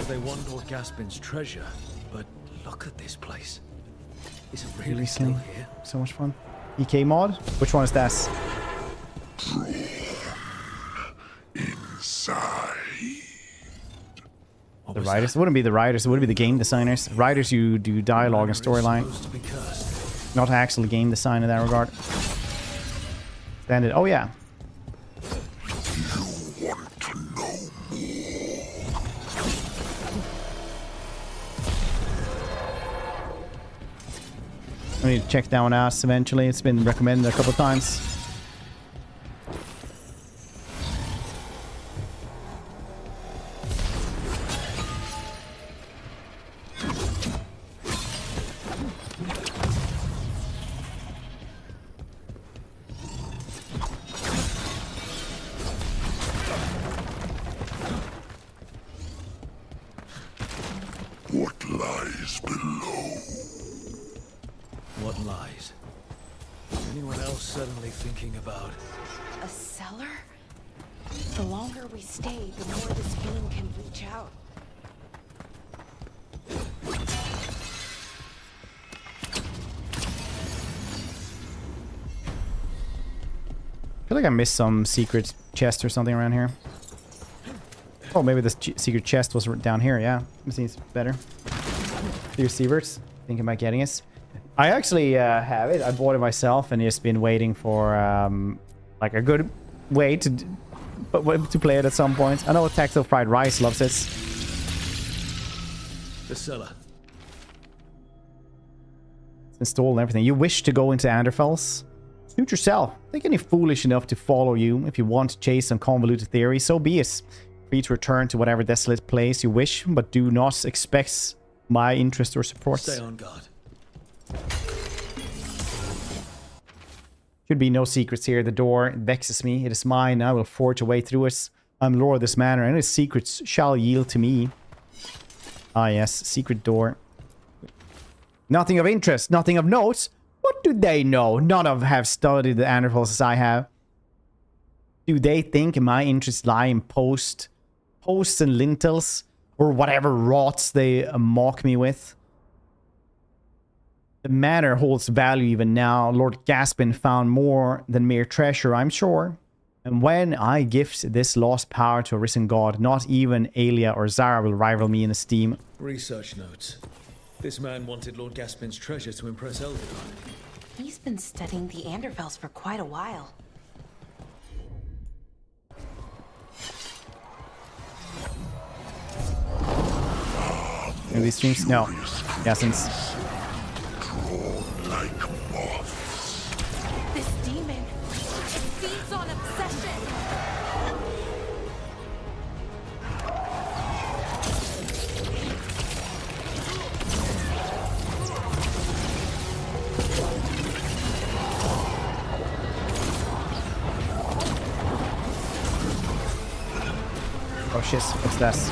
They want Lord Gaspin's treasure, but look at this place. Is it really Seriously? still here? So much fun. EK mod? Which one is that? Inside. The writers? It wouldn't be the writers, it would be the game designers. Writers, you do dialogue and storyline. Not actual game design in that regard. Standard. Oh yeah. I need to check that one out eventually. It's been recommended a couple of times. What lies below? What lies? Anyone else suddenly thinking about? A cellar? The longer we stay, the more this beam can reach out. I feel like I missed some secret chest or something around here. Oh, maybe this secret chest was down here. Yeah, it seems better. Few sieverts. Thinking about getting it. I actually have it. I bought it myself and just been waiting for like a good way to play it at some point. I know Tactile Fried Rice loves it. The cellar. It's installed and everything. You wish to go into Anderfels? Suit yourself. Think any foolish enough to follow you. If you want to chase some convoluted theory, so be it. Free to return to whatever desolate place you wish, but do not expect my interest or support. Stay on guard. Should be no secrets here. The door vexes me. It is mine. I will forge a way through it. I'm lord of this manor, and its secrets shall yield to me. Ah yes, secret door. Nothing of interest, nothing of note. What do they know? None of have studied the Anderfels as I have. Do they think my interests lie in posts and lintels, or whatever rots they mock me with? The manor holds value even now. Lord Gaspin found more than mere treasure, I'm sure. And when I gift this lost power to a risen god, not even Aelia or Zara will rival me in esteem. Research notes. This man wanted Lord Gaspin's treasure to impress Eldergod. He's been studying the Anderfels for quite a while. Maybe these streams? No. Essence. Like moths. This demon, it feeds on obsession. Oh shit, what's this?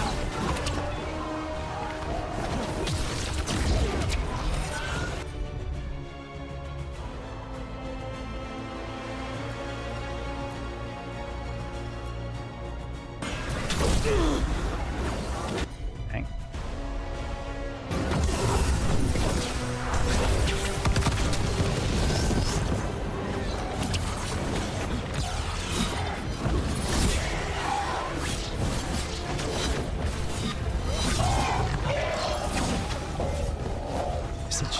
Dang. Message.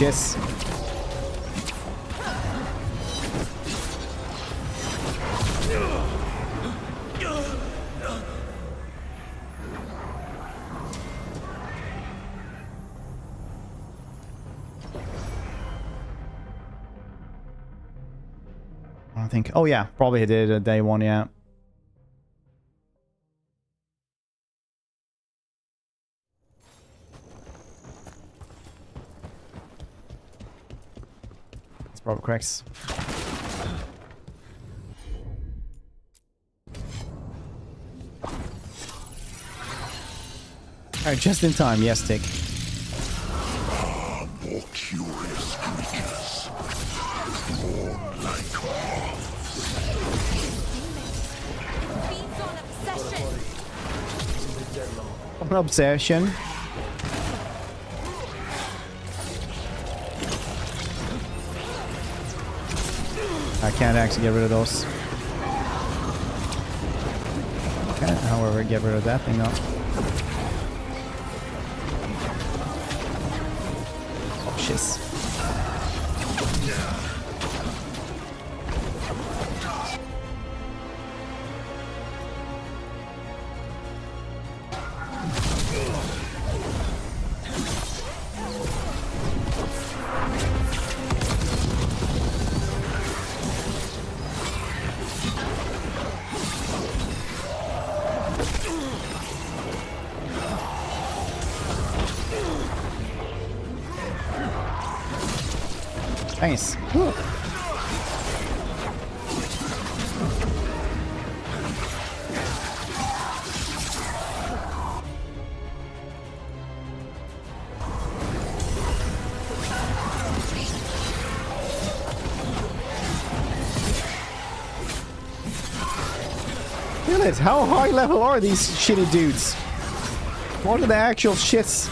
shiz. I think. Oh yeah, probably did it day one. Yeah. It's probably cracks. Alright, just in time. Yes, Tick. More curious creatures. More like moths. An obsession. I can't actually get rid of those. Okay, however, get rid of that thing now. Oh, shiz. Nice. Whew. Look at it. How high level are these shitty dudes? What are the actual shits?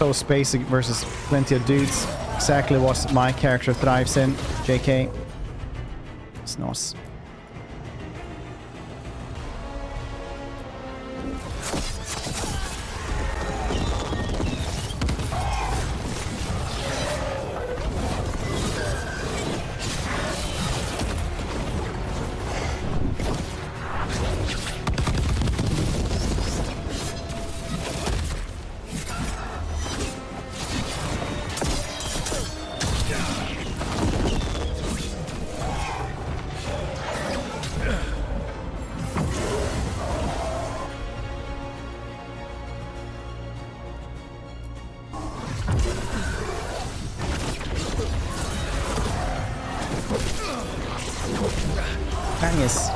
So space versus plenty of dudes. Exactly what my character thrives in. JK. It's nice. Yes.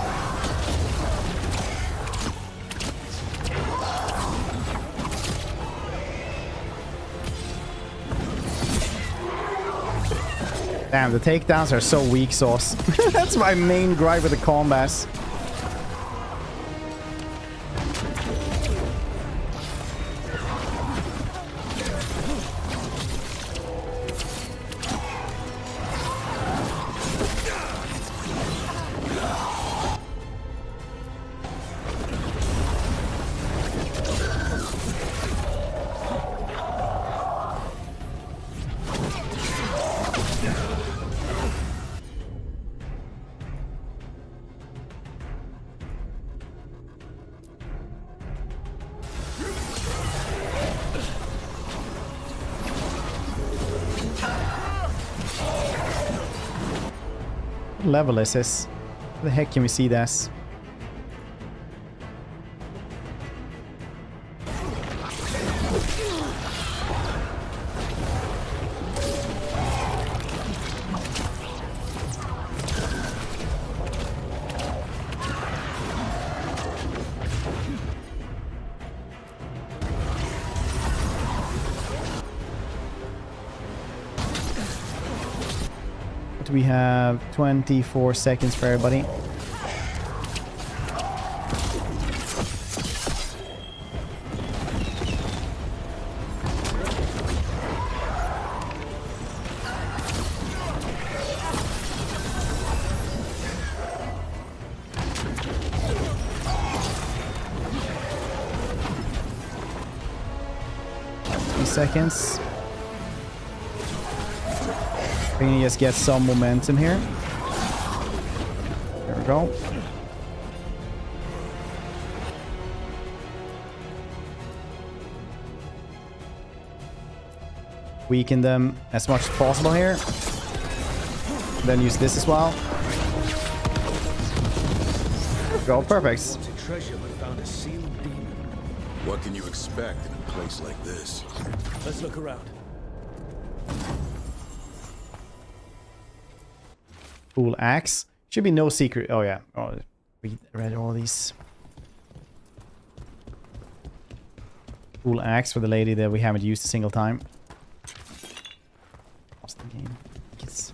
Damn, the takedowns are so weak sauce. That's my main gripe with the combats. What level is this? Where the heck can we see this? We have 24 seconds for everybody. Seconds. We can just get some momentum here. There we go. Weaken them as much as possible here. Then use this as well. There we go, perfect. What can you expect in a place like this? Let's look around. Cool axe. Should be no secret. Oh yeah. Oh, we read all these. Cool axe for the lady that we haven't used a single time. Lost the game. Yes.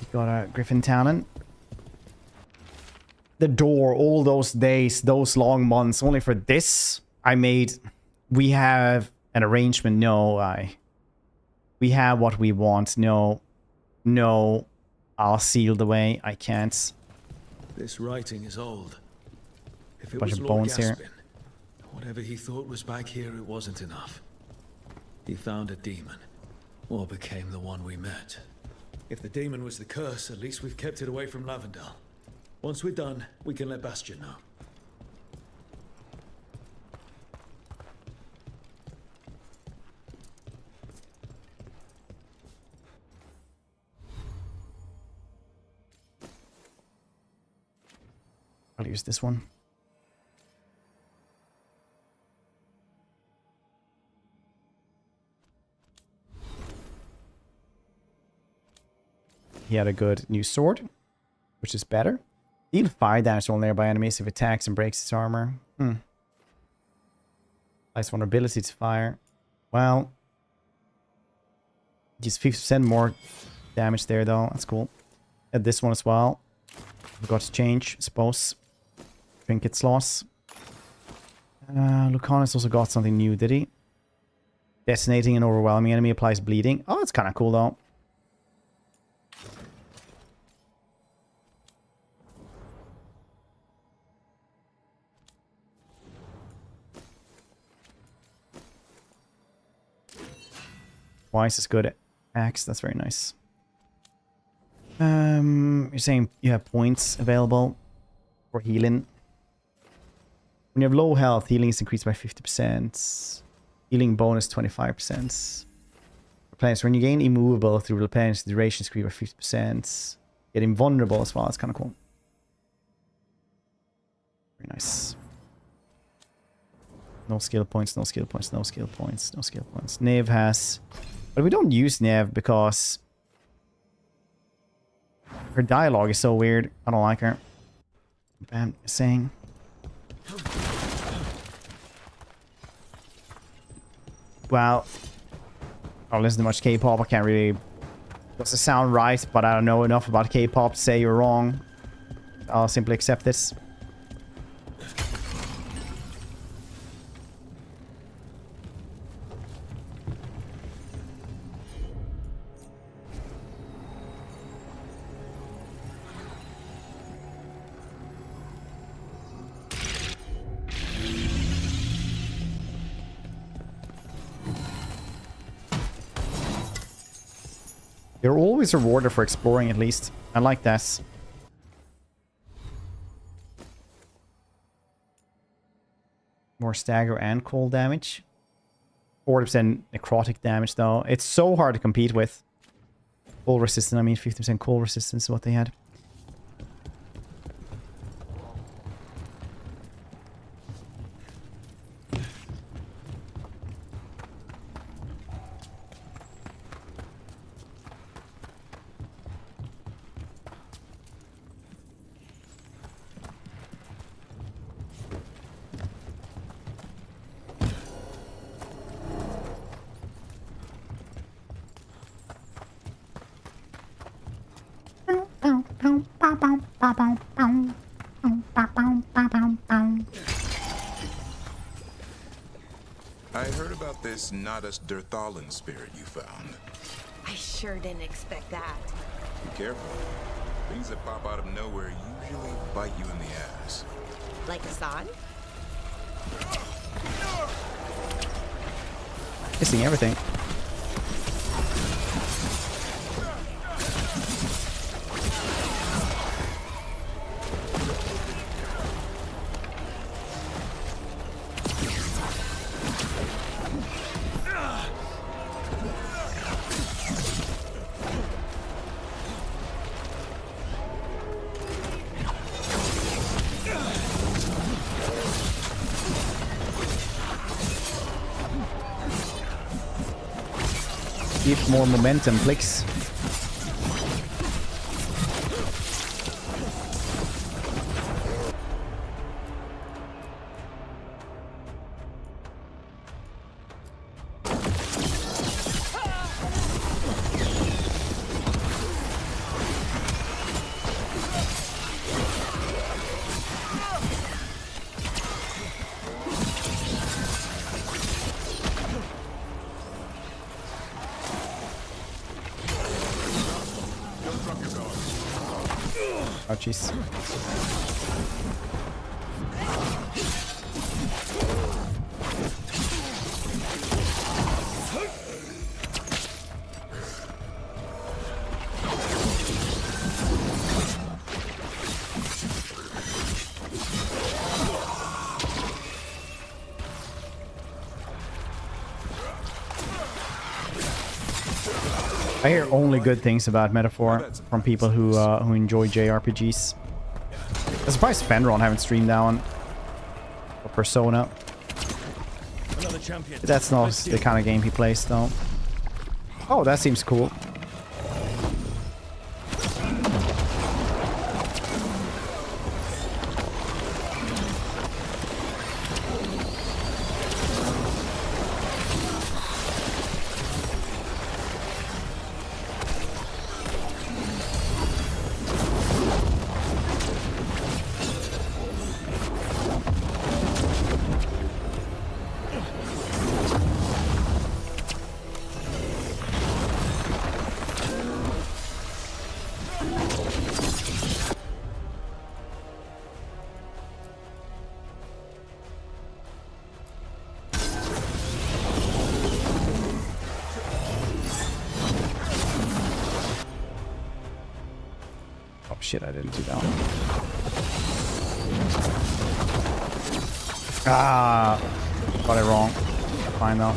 We got a Griffin Talon. The door, all those days, those long months, only for this I made. We have an arrangement. No, we have what we want. No, I'll seal the way. I can't. This writing is old. If it Bunch was of Lord bones here. Gaspin, whatever he thought was back here, it wasn't enough. He found a demon, or became the one we met. If the demon was the curse, at least we've kept it away from Lavendel. Once we're done, we can let Bastion know. I'll use this one. He had a good new sword, which is better. Deal fire damage to all nearby enemies if it attacks and breaks its armor. Nice vulnerability to fire. Well, just 50% more damage there though. That's cool. Add this one as well. Forgot to change, I suppose. Trinkets loss. Lucanus also got something new, did he? Detonating an overwhelming enemy applies bleeding. Oh, that's kind of cool though. Twice as good axe. That's very nice. You're saying you have points available for healing. When you have low health, healing is increased by 50%. Healing bonus 25%. Replenish. When you gain immovable through replenish, the duration is increased by 50%. Get invulnerable as well. That's kind of cool. Very nice. No skill points, no skill points, no skill points, no skill points. Neve has... But we don't use Neve because her dialogue is so weird. I don't like her. I'm saying. Well, I don't listen to much K-pop. I can't really... Does it sound right? But I don't know enough about K-pop to say you're wrong. I'll simply accept this. You're always rewarded for exploring, at least. I like that. More stagger and cold damage. 40% necrotic damage though. It's so hard to compete with. Cold resistance, I mean 50% cold resistance is what they had. I heard about this Nadas Derthalin spirit you found. I sure didn't expect that. Be careful. Things that pop out of nowhere usually bite you in the ass. Like Assad? Missing everything. Give more momentum, please. Oh, jeez. I hear only good things about Metaphor from people who enjoy JRPGs. I'm surprised Fenron haven't streamed that one. Or Persona. That's not the kind of game he plays, though. Oh, that seems cool. Shit, I didn't do that one. Ah, got it wrong. Fine though.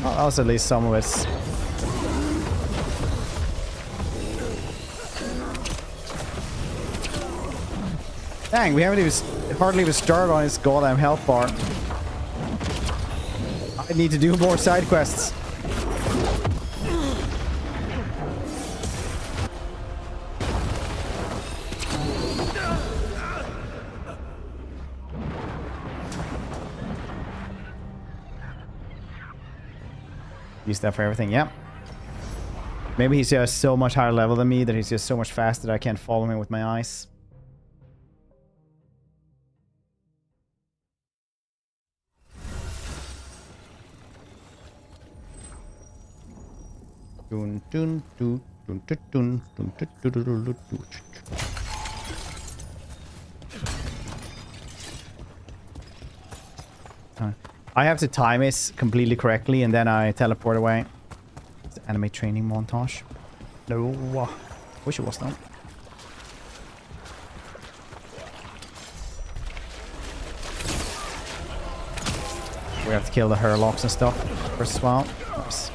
That was at least some of it. Dang, we haven't even hardly even started on his goddamn health bar. I need to do more side quests. Use that for everything, yeah. Maybe he's just so much higher level than me that he's just so much faster that I can't follow him with my eyes. Dun, dun, dun, dun, dun, dun, dun, dun, dun, dun, dun, dun. I have to time it completely correctly and then I teleport away. It's the anime training montage. No, wish it was though. We have to kill the Hurlocks and stuff first as well. Nice.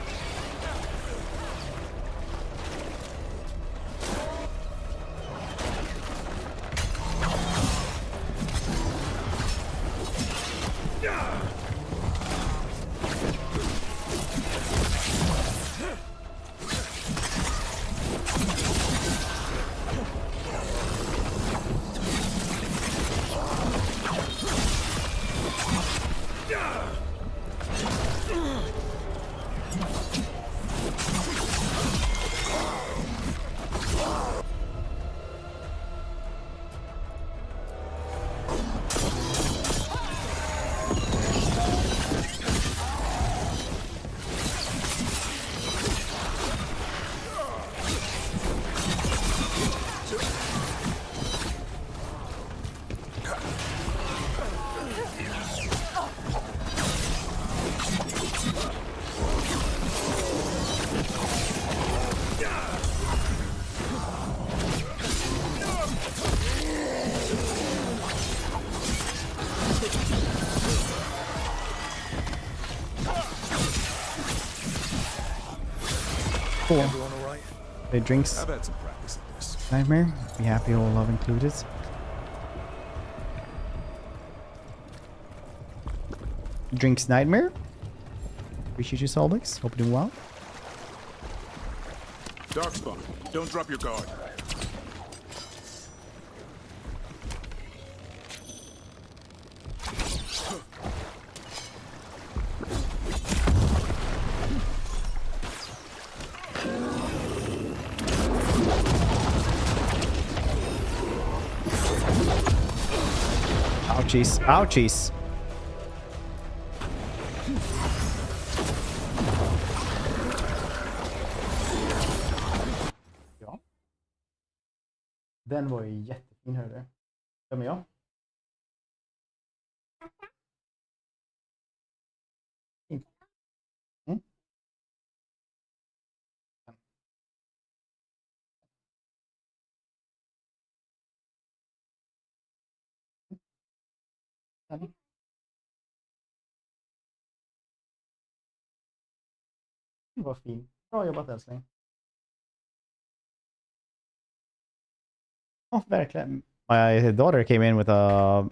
Cool. The drinks. I've had some practice at this. Nightmare. Be happy, all love included. Drinks Nightmare. Appreciate you, Solbix. Hope you're doing well. Darkspawn, don't drop your guard. Ouchies. Ouchies. Ja. Den var ju jättefin, hörde. Vem är jag? Mm. Vad fin. Bra jobbat, älskling. Oh, verkligen. My daughter came in with a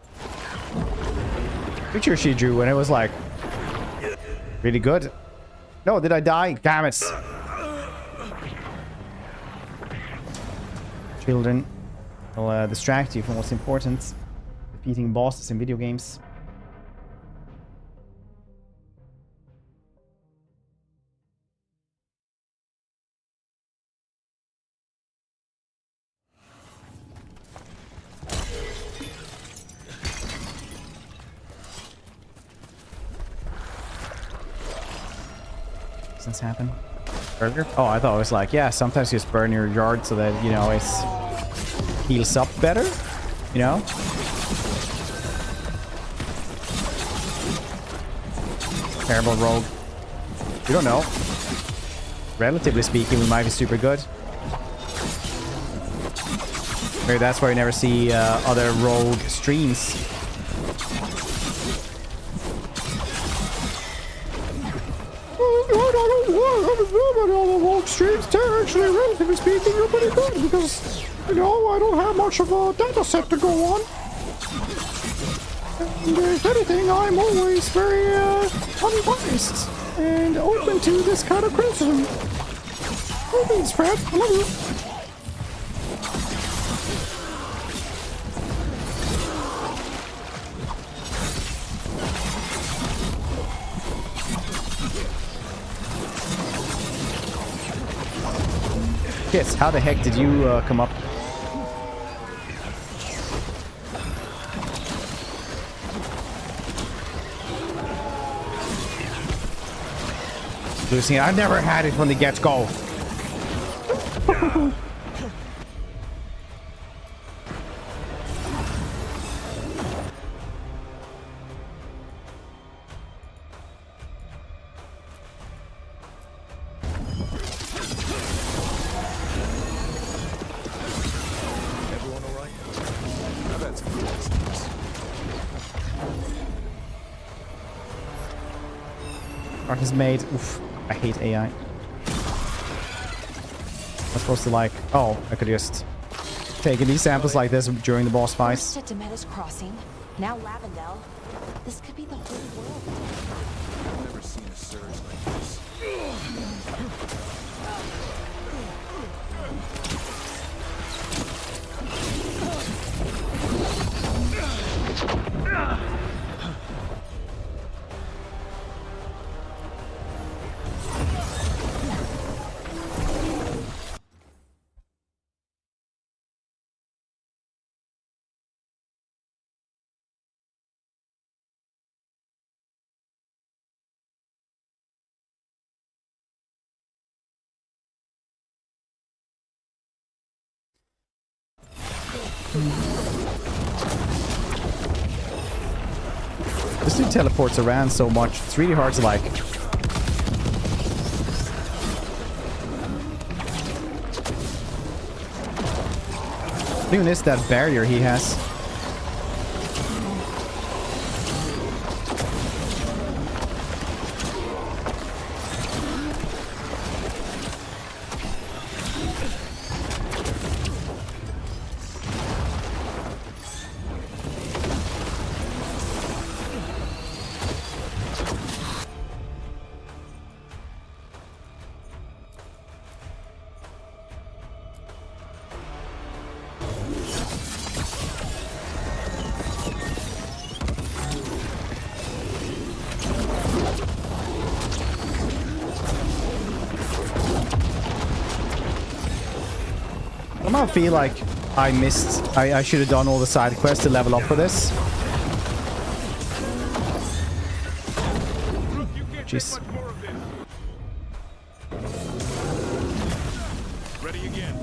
picture she drew and it was like really good. No, did I die? Damn it. Children will distract you from what's important. Defeating bosses in video games. Does this happen? Burger? Oh, I thought it was like, yeah, sometimes you just burn your yard so that, you know, it heals up better, you know? Terrible rogue. We don't know. Relatively speaking, we might be super good. Maybe that's why you never see other rogue streams. Rogue streams, they're actually, relatively speaking, are pretty good because, you know, I don't have much of a data set to go on. And if anything, I'm always very unbiased and open to this kind of criticism. Thanks, Fred. I love you. Yes, how the heck did you come up? Losing it. I've never had it from the get-go. Art is made. Oof, I hate AI. I'm supposed to like... Oh, I could just take these samples like this during the boss fights. First at Demeter's Crossing, now Lavendel. This could be the whole world. I've never seen a surge like this. This dude teleports around so much. It's really hard to like... I even missed that barrier he has. I feel like I missed... I should have done all the side quests to level up for this. Jeez. Ready again.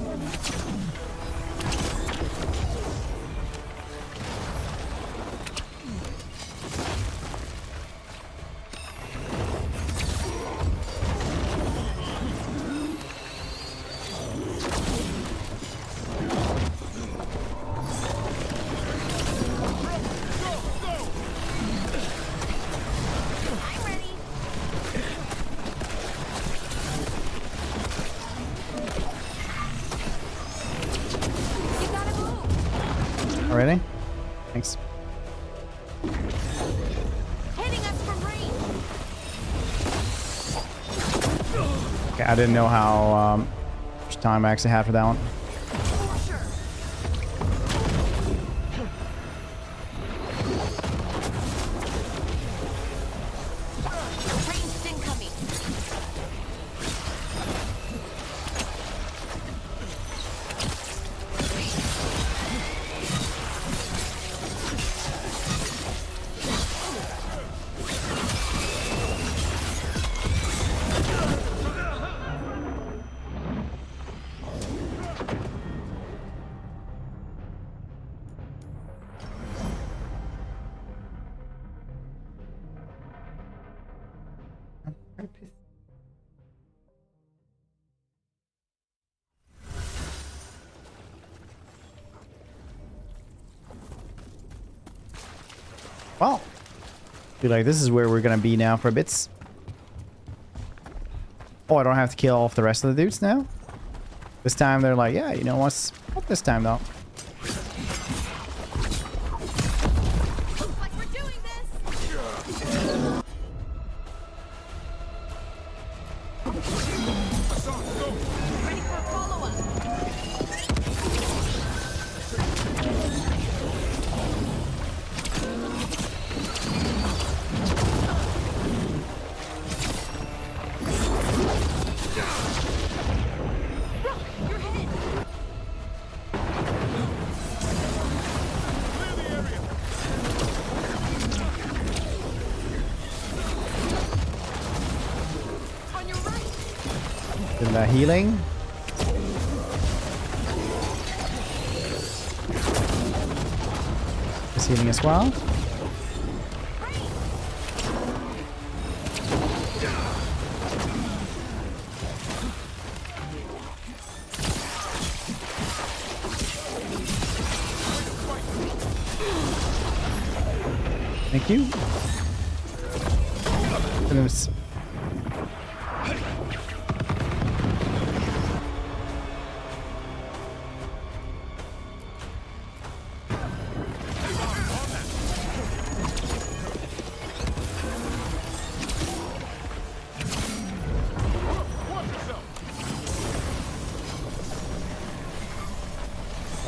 Already? Thanks. Okay, I didn't know how much time I actually had for that one. Well, feel like this is where we're gonna be now for a bit. Oh, I don't have to kill off the rest of the dudes now. This time they're like, yeah, you know what's not this time though. healing. He's healing as well. Thank you.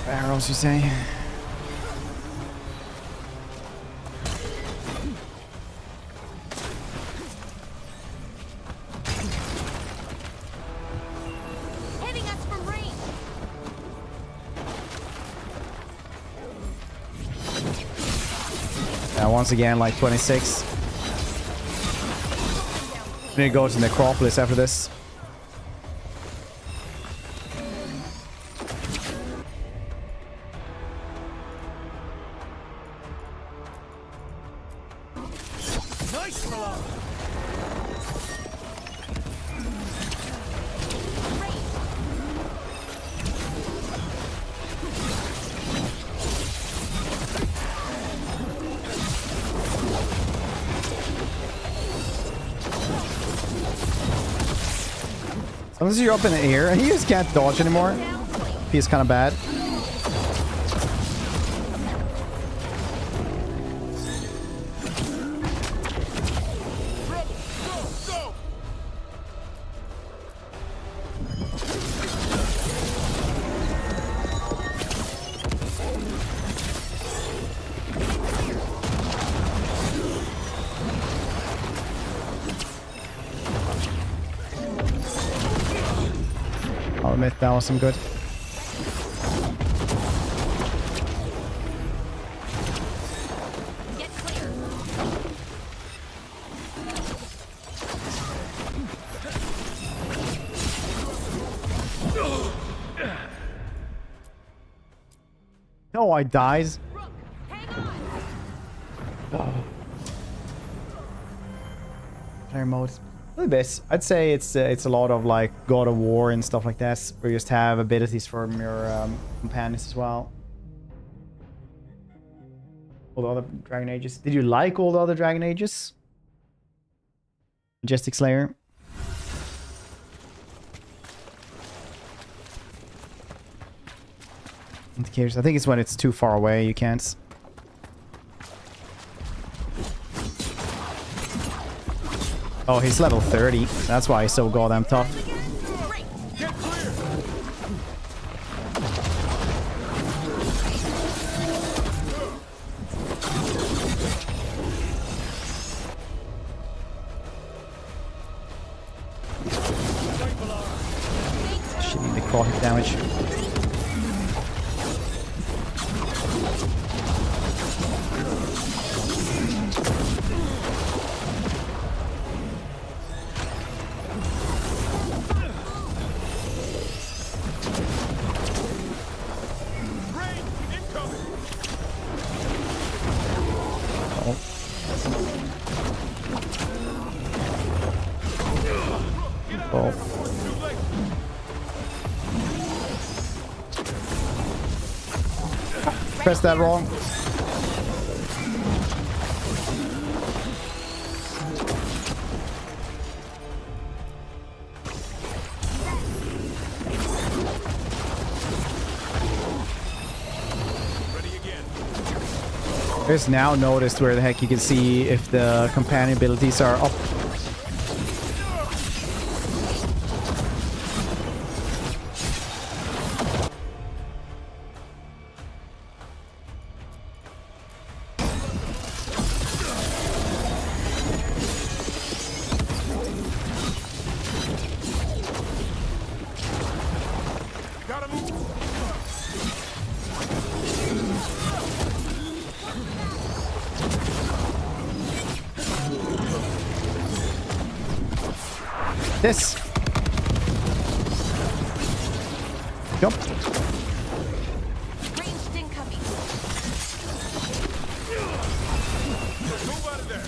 Arrows, you say? Hitting us from range. Yeah, once again, like 26. I'm gonna go to the necropolis after this. Unless you're up in the air and you just can't dodge anymore. Feels kind of bad. I'll admit that wasn't good. No, I dies. Oh. Player mode. The best. I'd say it's a lot of like God of War and stuff like that, where you just have abilities from your companions as well. All the other Dragon Ages. Did you like all the other Dragon Ages? Majestic Slayer. Indicators. I think it's when it's too far away you can't. Oh, he's level 30. That's why he's so goddamn tough. Shitty necrotic damage. Press that wrong. There's now noticed where the heck you can see if the companion abilities are up. This. Jump. Ranged incoming. Move out of there.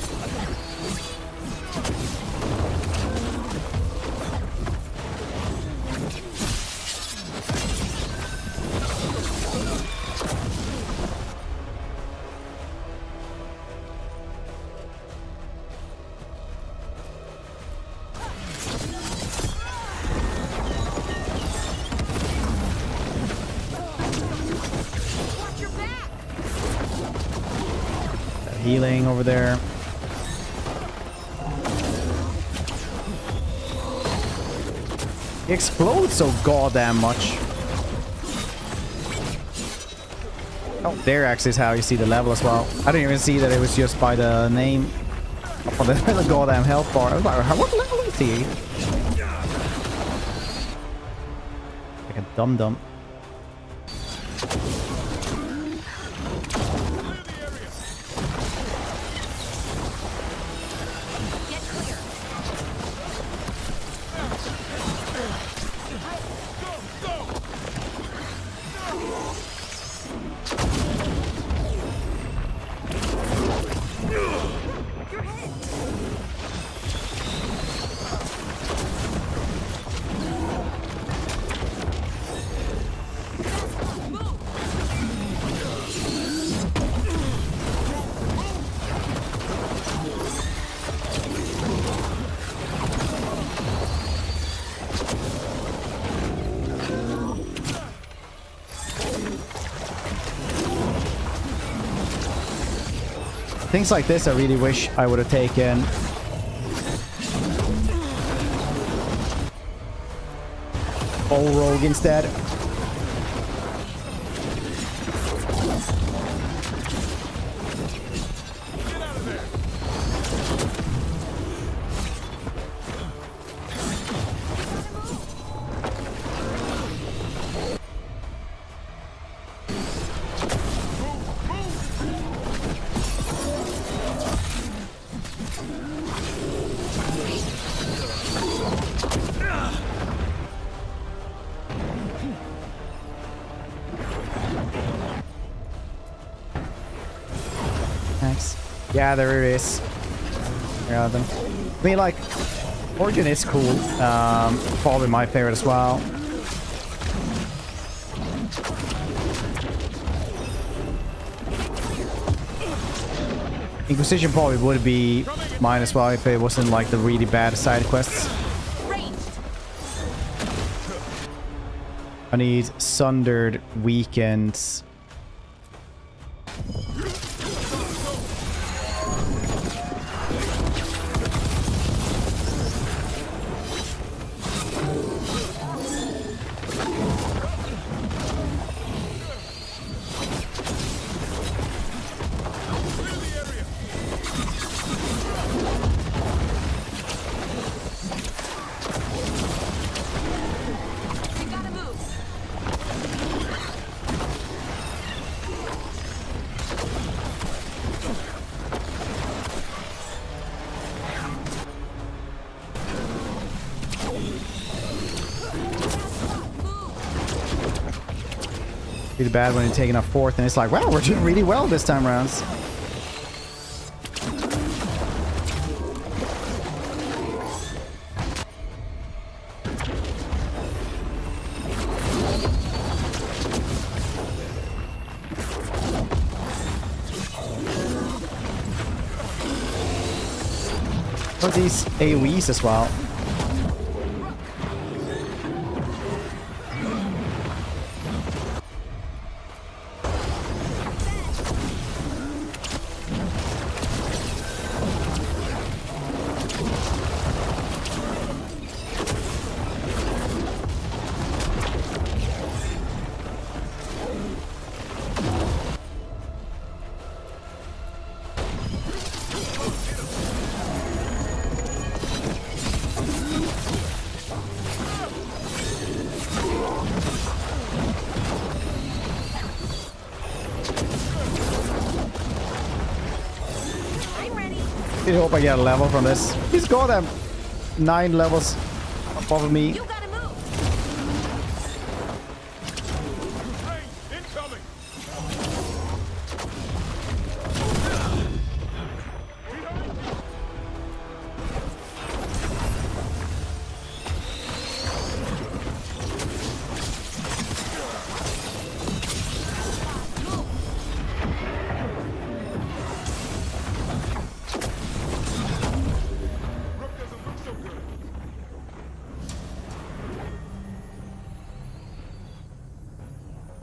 Healing over there. He explodes so goddamn much. Oh, there actually is how you see the level as well. I didn't even see that it was just by the name of the goddamn health bar. I was like, what level is he? Like a dum-dum. Things like this I really wish I would have taken. Full rogue instead. Yeah, there it is. Yeah, them. I mean, like, Origin is cool. Probably my favorite as well. Inquisition probably would be mine as well if it wasn't like the really bad side quests. I need Sundered, Weekends. Really bad when you're taking a fourth and it's like, wow, we're doing really well this time around. What are these AoEs as well? I hope I get a level from this. He's got 9 levels above me.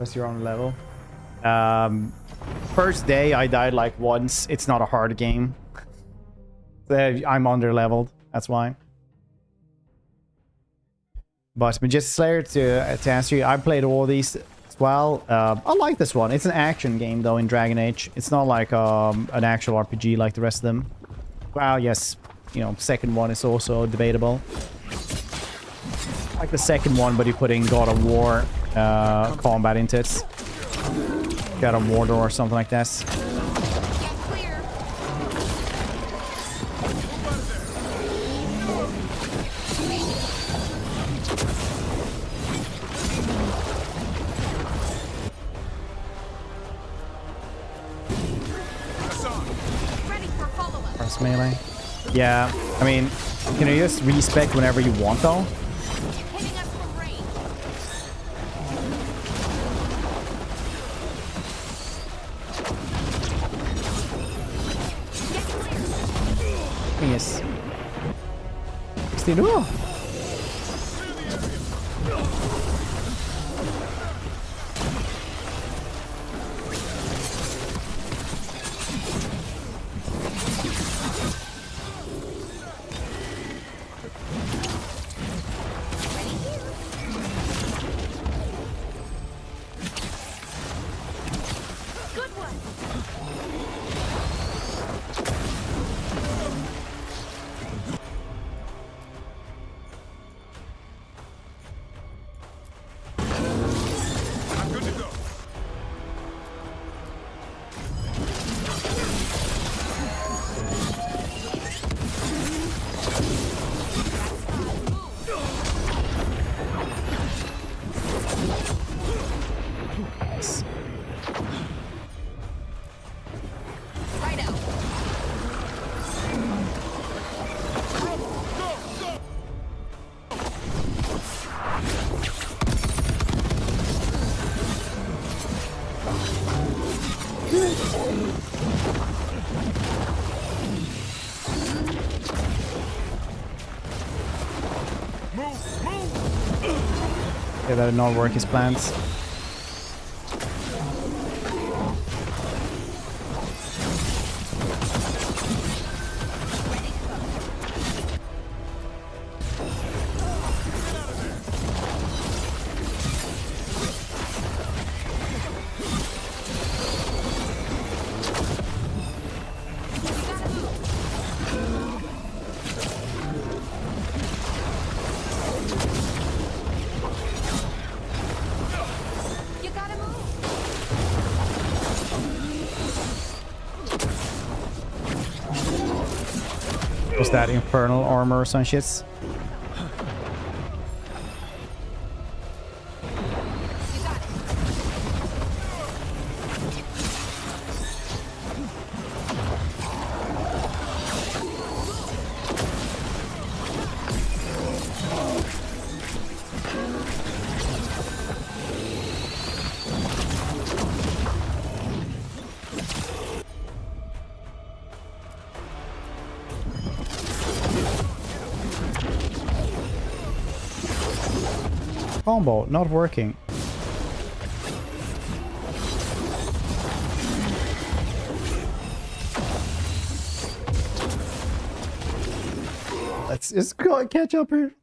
Because you're on a level. First day I died like once. It's not a hard game. I'm under leveled. That's why. But Majestic Slayer, to answer you, I played all these as well. I like this one. It's an action game though in Dragon Age. It's not like an actual RPG like the rest of them. Well, yes, you know, second one is also debatable. Like the second one, but you put in God of War combat into it. God of War or something like this. Press melee. Yeah, I mean, can you just respec whenever you want though? Yes. 16. Oh. Okay, that did not work his plans. Was that infernal armor or some shits? Combo not working. Let's just go catch up here.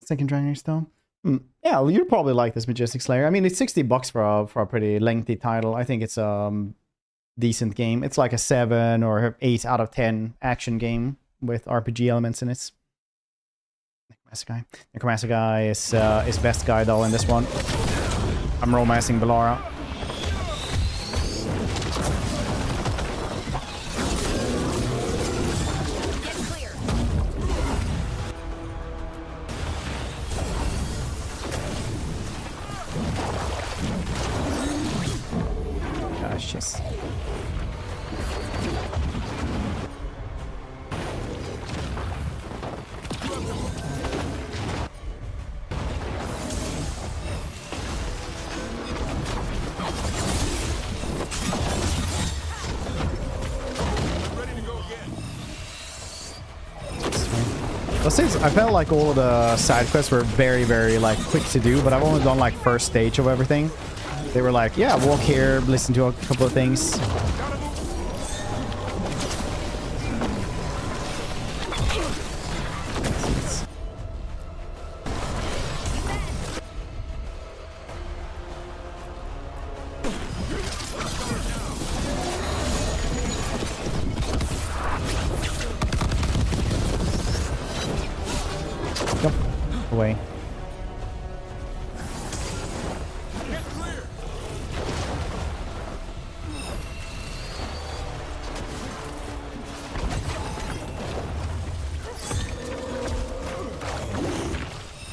Second Dragon Age though. Yeah, you'd probably like this Majestic Slayer. I mean, it's $60 for a pretty lengthy title. I think it's a decent game. It's like a 7 or 8 out of 10 action game with RPG elements in it. Necromancer guy is best guy though in this one. I'm romancing Bellara. Gosh, yes. Since I felt like all of the side quests were very, very like quick to do, but I've only done like first stage of everything. They were like, yeah, walk here, listen to a couple of things. Away.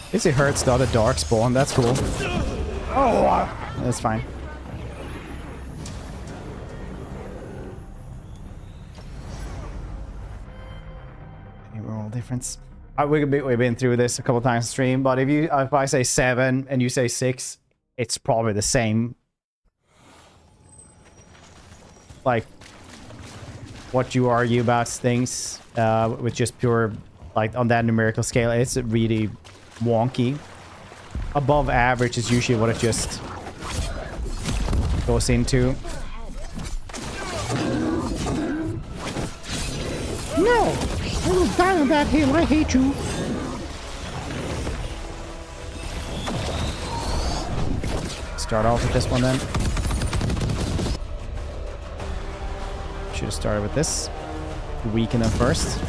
At least it hurts the other dark spawn. That's cool. Oh, that's fine. We're all different. We've been through this a couple times in stream, but if I say 7 and you say 6, it's probably the same. Like what you argue about things with just pure, like on that numerical scale, it's really wonky. Above average is usually what it just goes into. No! I will die on that hill. I hate you. Start off with this one then. Should have started with this. Weaken them first.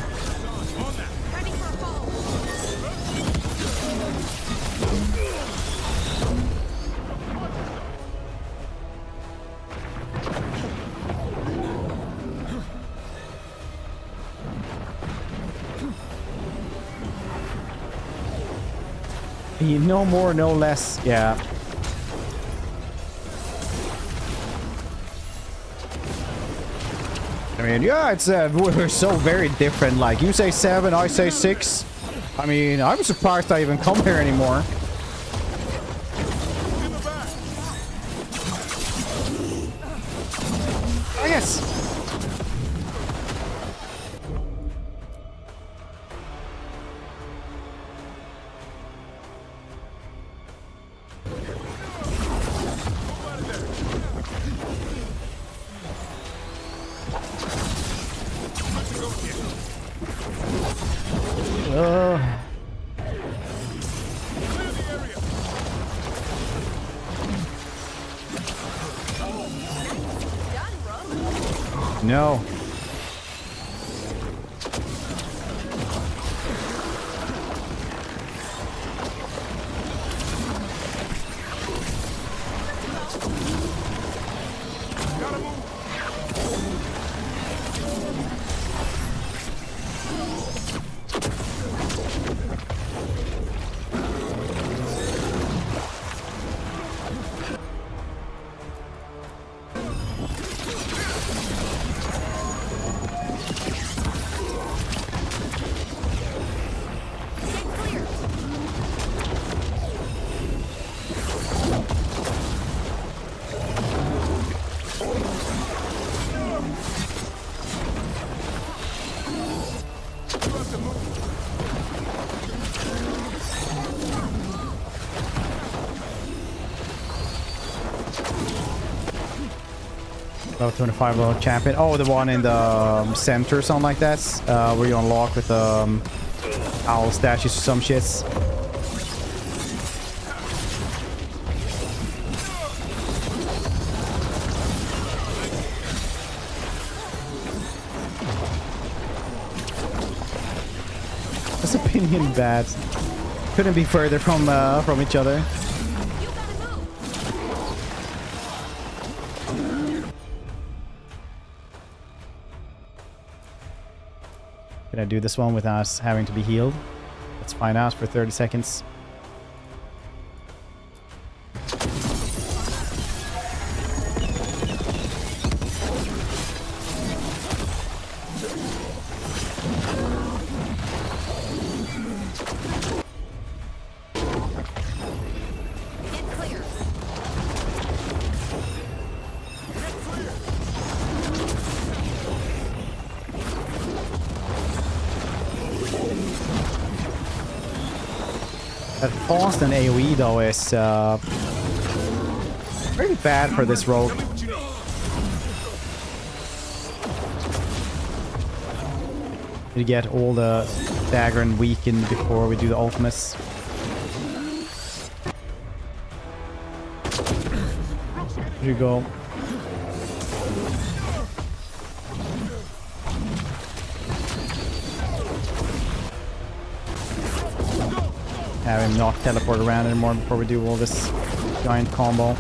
No more, no less. Yeah. I mean, yeah, it's we're so very different. Like, you say 7, I say 6. I mean, I'm surprised I even come here anymore. I guess. No. Level 25 level champion. Oh, the one in the center or something like that. Where you unlock with owl statues or some shits. This opinion bad. Couldn't be further from each other. Can I do this one without us having to be healed? Let's find out for 30 seconds. That constant AoE though is Very bad for this rogue. To get all the dagger and weaken before we do the ultimates. Here you go. Have him not teleport around anymore before we do all this giant combo.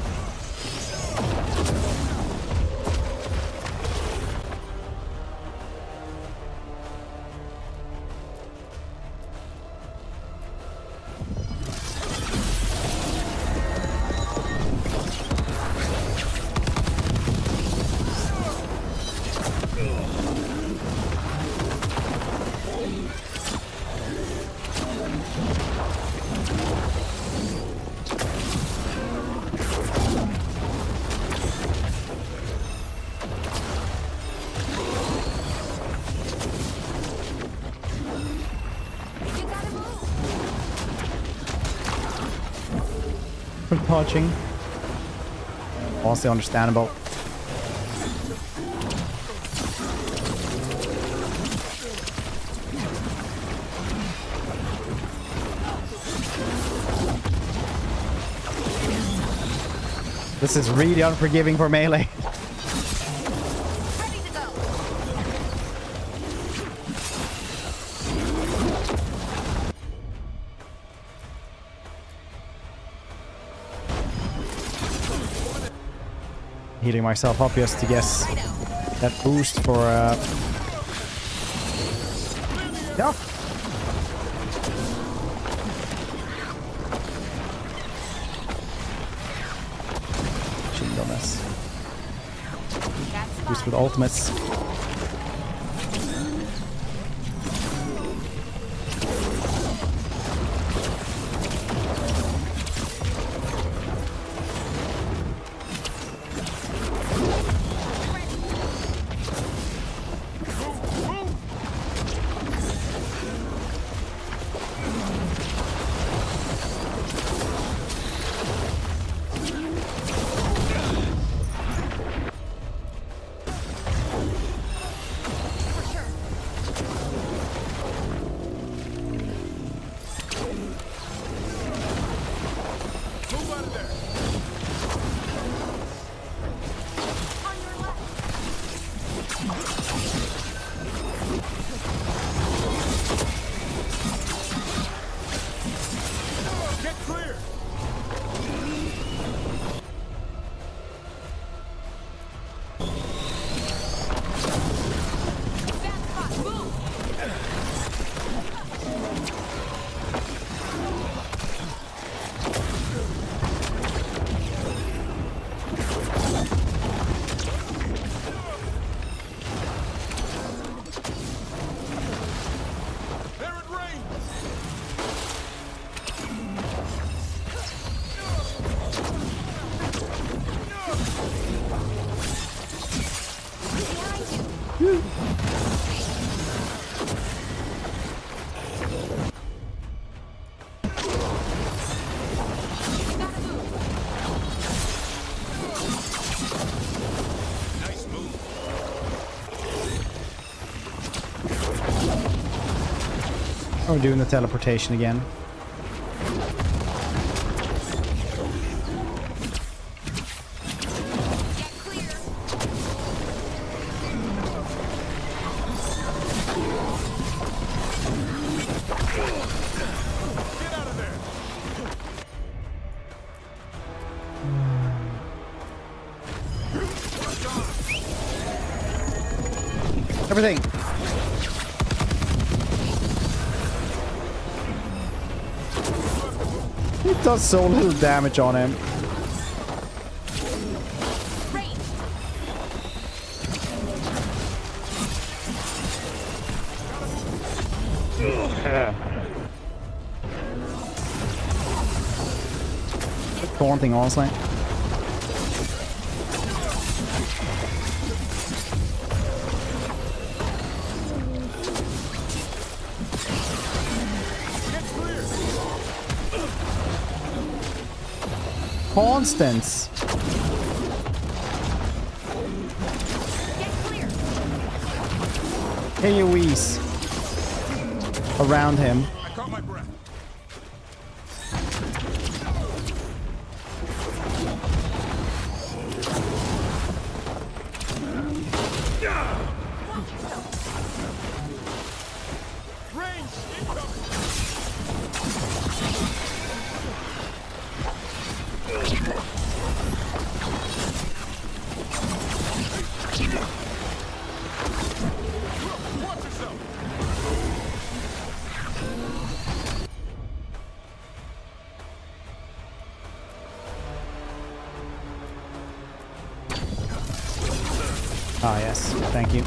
Touching. Also understandable. This is really unforgiving for melee. Healing myself up just to guess that boost for yeah. Shield on this. Boost with ultimates. We're doing the teleportation again. Everything. It does so little damage on him. Taunting, honestly. Constance. AoEs around him. I caught my breath. Ah, yes. Thank you.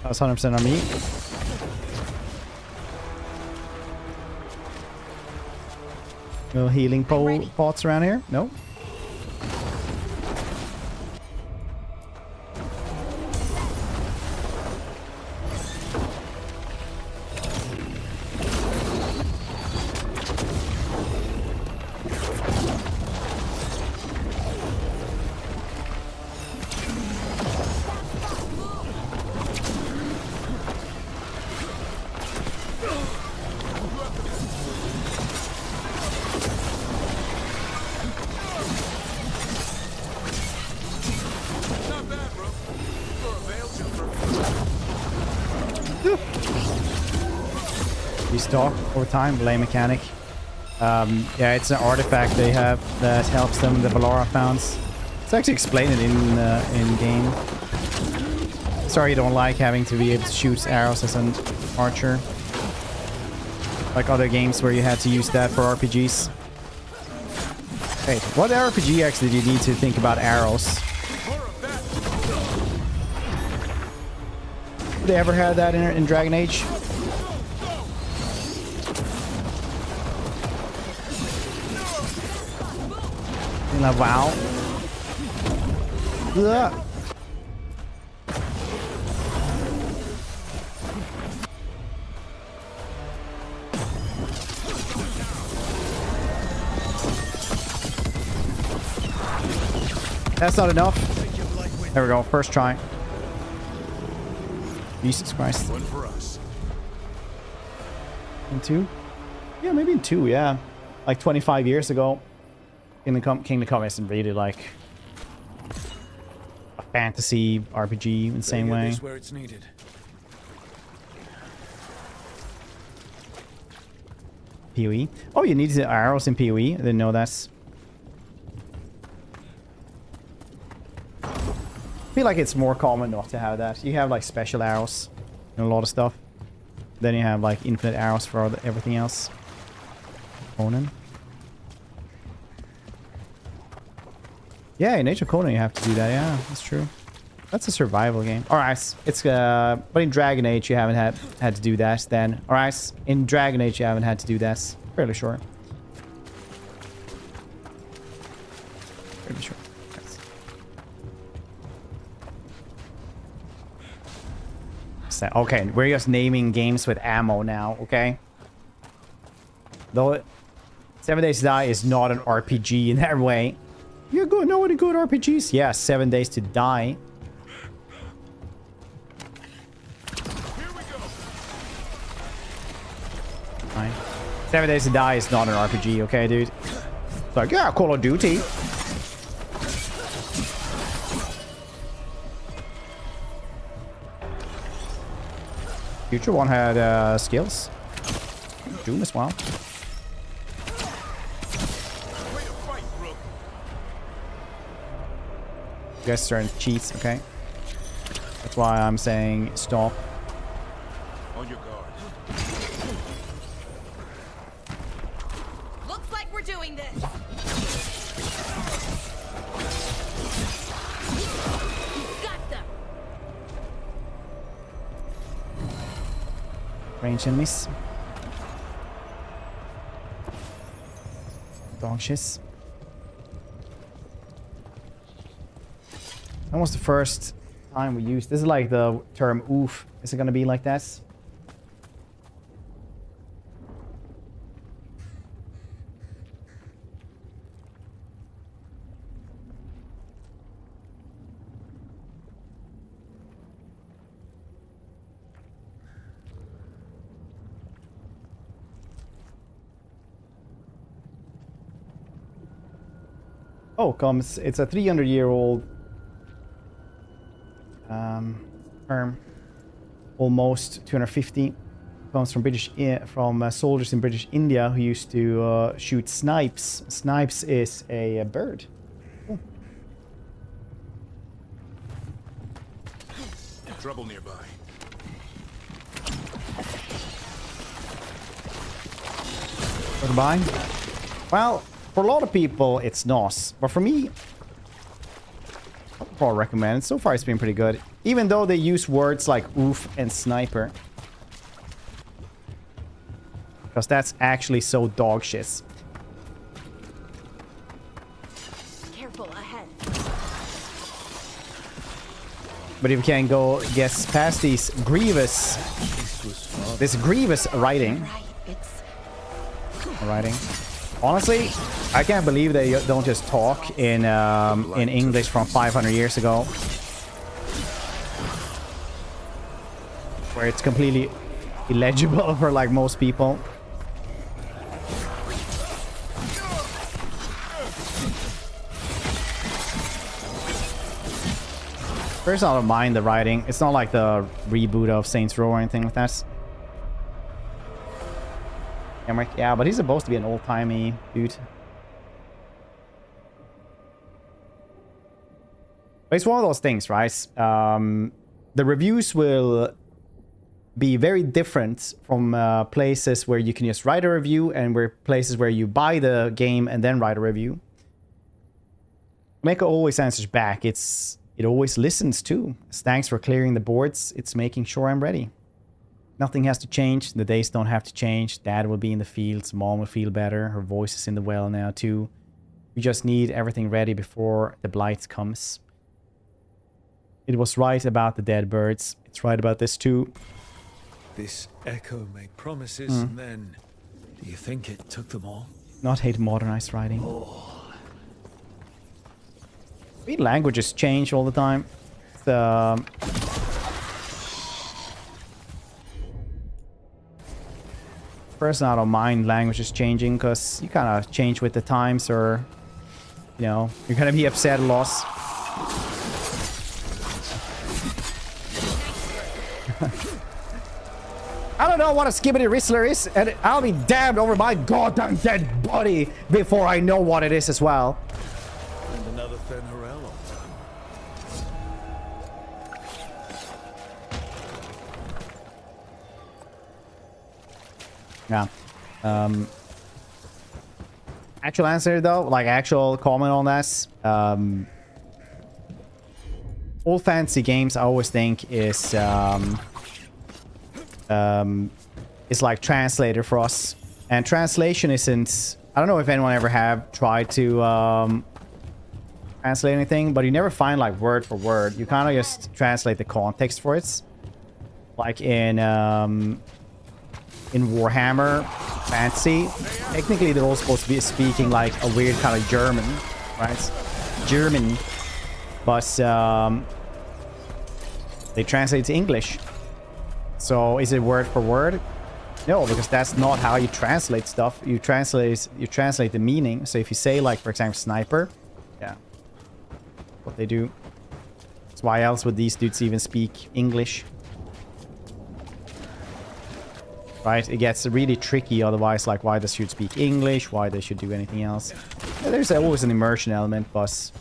That was 100% on me. No healing pots around here? No. Restock over time, delay mechanic. Yeah, it's an artifact they have that helps them, the Valora founds. It's actually explained it in game. Sorry you don't like having to be able to shoot arrows as an archer. Like other games where you had to use that for RPGs. Wait, what RPG actually do you need to think about arrows? Have they ever had that in Dragon Age? Wow. Ugh. That's not enough. There we go. First try. Jesus Christ. One for us. In 2? Yeah, maybe in 2, yeah. Like 25 years ago. Kingdom Come isn't really like a fantasy RPG in the same way. Where it's needed. PoE. Oh, you need the arrows in PoE. I didn't know that's. I feel like it's more common not to have that. You have like special arrows and a lot of stuff. Then you have like infinite arrows for everything else. Conan. Yeah, in Age of Conan you have to do that. Yeah, that's true. That's a survival game. Alright, it's but in Dragon Age you haven't had to do that then. Alright, in Dragon Age you haven't had to do that. Fairly sure. Fairly sure. Yes. Okay, we're just naming games with ammo now, okay? Though 7 Days to Die is not an RPG in that way. You know any good RPGs? Yeah, 7 Days to Die. Fine. 7 Days to Die is not an RPG, okay, dude? It's like, yeah, Call of Duty. Future one had skills. Doom as well. You guys starting to cheat, okay? That's why I'm saying stop. On your guard. Looks like we're doing this. Got them. Range enemies. Dog shiz. That was the first time we used. This is like the term oof. Is it gonna be like that? Oh, comes. It's a 300-year-old term, almost 250. Comes from soldiers in British India who used to shoot snipes. Snipes is a bird. Cool. Trouble nearby. Goodbye. Well, for a lot of people, it's NOS. But for me, I'll probably recommend it. So far, it's been pretty good. Even though they use words like oof and sniper. Because that's actually so dog shit. Careful ahead. But if you can go guess past these grievous... This grievous writing. Honestly, I can't believe they don't just talk in English from 500 years ago, where it's completely illegible for like most people. First, I don't mind the writing. It's not like the reboot of Saints Row or anything like that. Yeah, but he's supposed to be an old-timey dude. But it's one of those things, right? The reviews will be very different from places where you can just write a review and where places where you buy the game and then write a review. Meko always answers back. It always listens too. Thanks for clearing the boards. It's making sure I'm ready. Nothing has to change. The days don't have to change. Dad will be in the fields. Mom will feel better. Her voice is in the well now too. We just need everything ready before the blight comes. It was right about the dead birds. It's right about this too. This echo made promises and then... Do you think it took them all? Not hate modernized writing. Languages change all the time. Personally, I don't mind languages changing because you kind of change with the times, or you know, you're gonna be upset at loss. I don't know what a skibbity whistler is, and I'll be damned over my goddamn dead body before I know what it is as well. And another Fenarel on time. Yeah. Actual answer though, like actual comment on that. All fantasy games I always think is like translator for us, and translation isn't. I don't know if anyone ever have tried to translate anything, but you never find like word for word. You kind of just translate the context for it, like in Warhammer Fantasy. Technically, they're all supposed to be speaking like a weird kind of German, right? German, but they translate to English. So is it word for word? No, because that's not how you translate stuff. You translate the meaning. So if you say, like, for example, sniper, yeah, what they do. So why else would these dudes even speak English? Right? It gets really tricky otherwise, like why they should speak English, why they should do anything else. Yeah, there's always an immersion element, but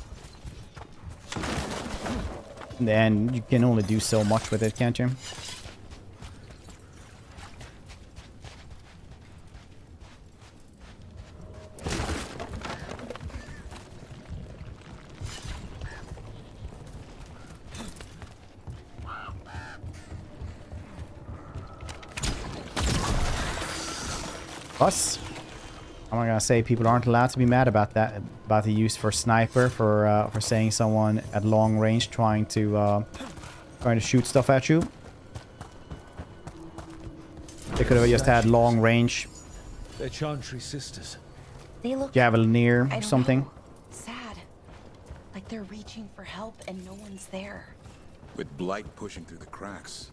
in the end, you can only do so much with it, can't you? Plus, I'm not gonna say people aren't allowed to be mad about that, about the use for sniper, for saying someone at long range trying to shoot stuff at you. They could have just had long range. They're Chantry sisters. They look Javelineer I or don't something. know, sad. Like they're reaching for help and no one's there. With blight pushing through the cracks,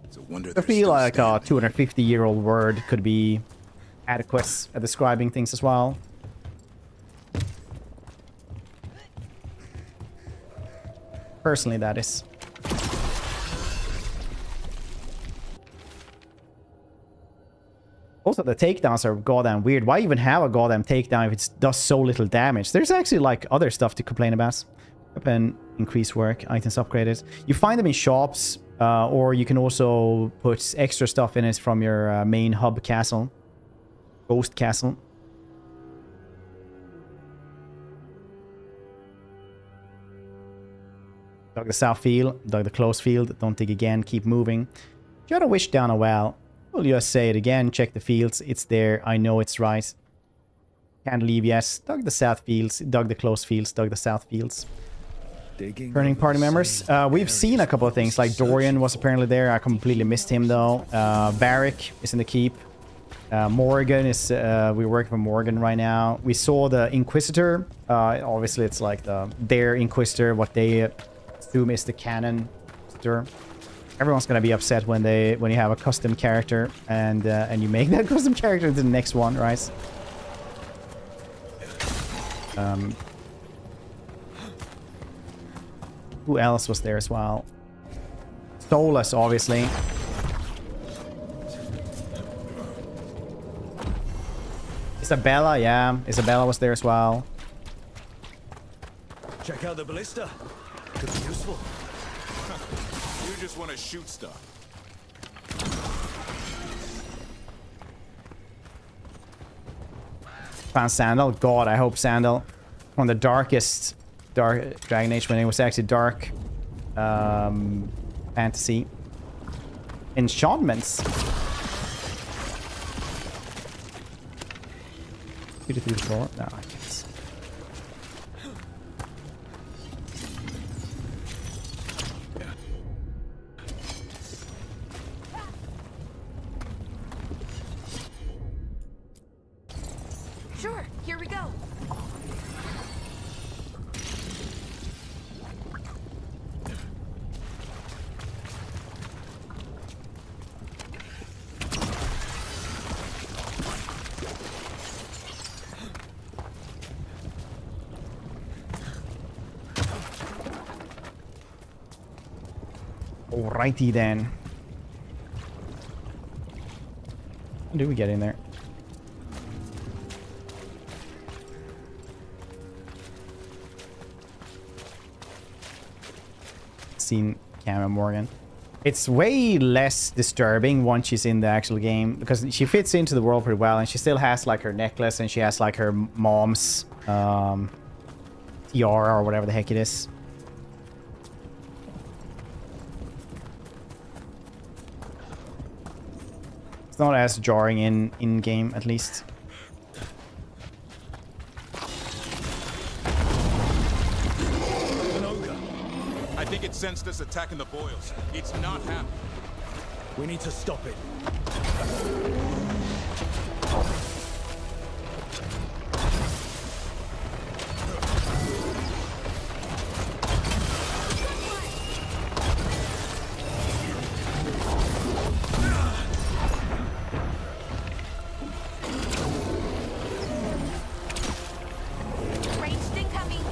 it's a wonder I they're feel still like a standing. 250-year-old word could be adequate at describing things as well. Personally, that is. Also, the takedowns are goddamn weird. Why even have a goddamn takedown if it does so little damage? There's actually, like, other stuff to complain about. Weapon, increase work, items upgraded. You find them in shops, or you can also put extra stuff in it from your main hub castle. Ghost castle. Dug the south field, dug the close field. Don't dig again, keep moving. Jot a wish down a well. We'll just say it again, check the fields. It's there, I know it's right. Can't leave, yes. Dug the south fields, dug the close fields, dug the south fields. Turning party members. We've seen a couple of things, like Dorian was apparently there. I completely missed him though. Varric is in the keep. Morgan is, we're working for Morgan right now. We saw the Inquisitor. Obviously it's like their Inquisitor, what they assume is the canon Inquisitor. Everyone's gonna be upset when you have a custom character and you make that custom character into the next one, right? Who else was there as well? Stolas, obviously. Isabella, yeah. Isabella was there as well. Check out the ballista. Could be useful. You just want to shoot stuff. Found Sandal. God, I hope Sandal. One of the darkest Dragon Age when it was actually dark fantasy. Enchantments. 2 to 3 to 4. No, I can't. Sure, here we go. Alrighty then. How do we get in there? Seen Camera Morgan. It's way less disturbing once she's in the actual game because she fits into the world pretty well and she still has like her necklace and she has like her mom's tiara or whatever the heck it is. It's not as jarring in game at least. I think it sensed us attacking the boils. It's not happy. We need to stop it. Ranged incoming.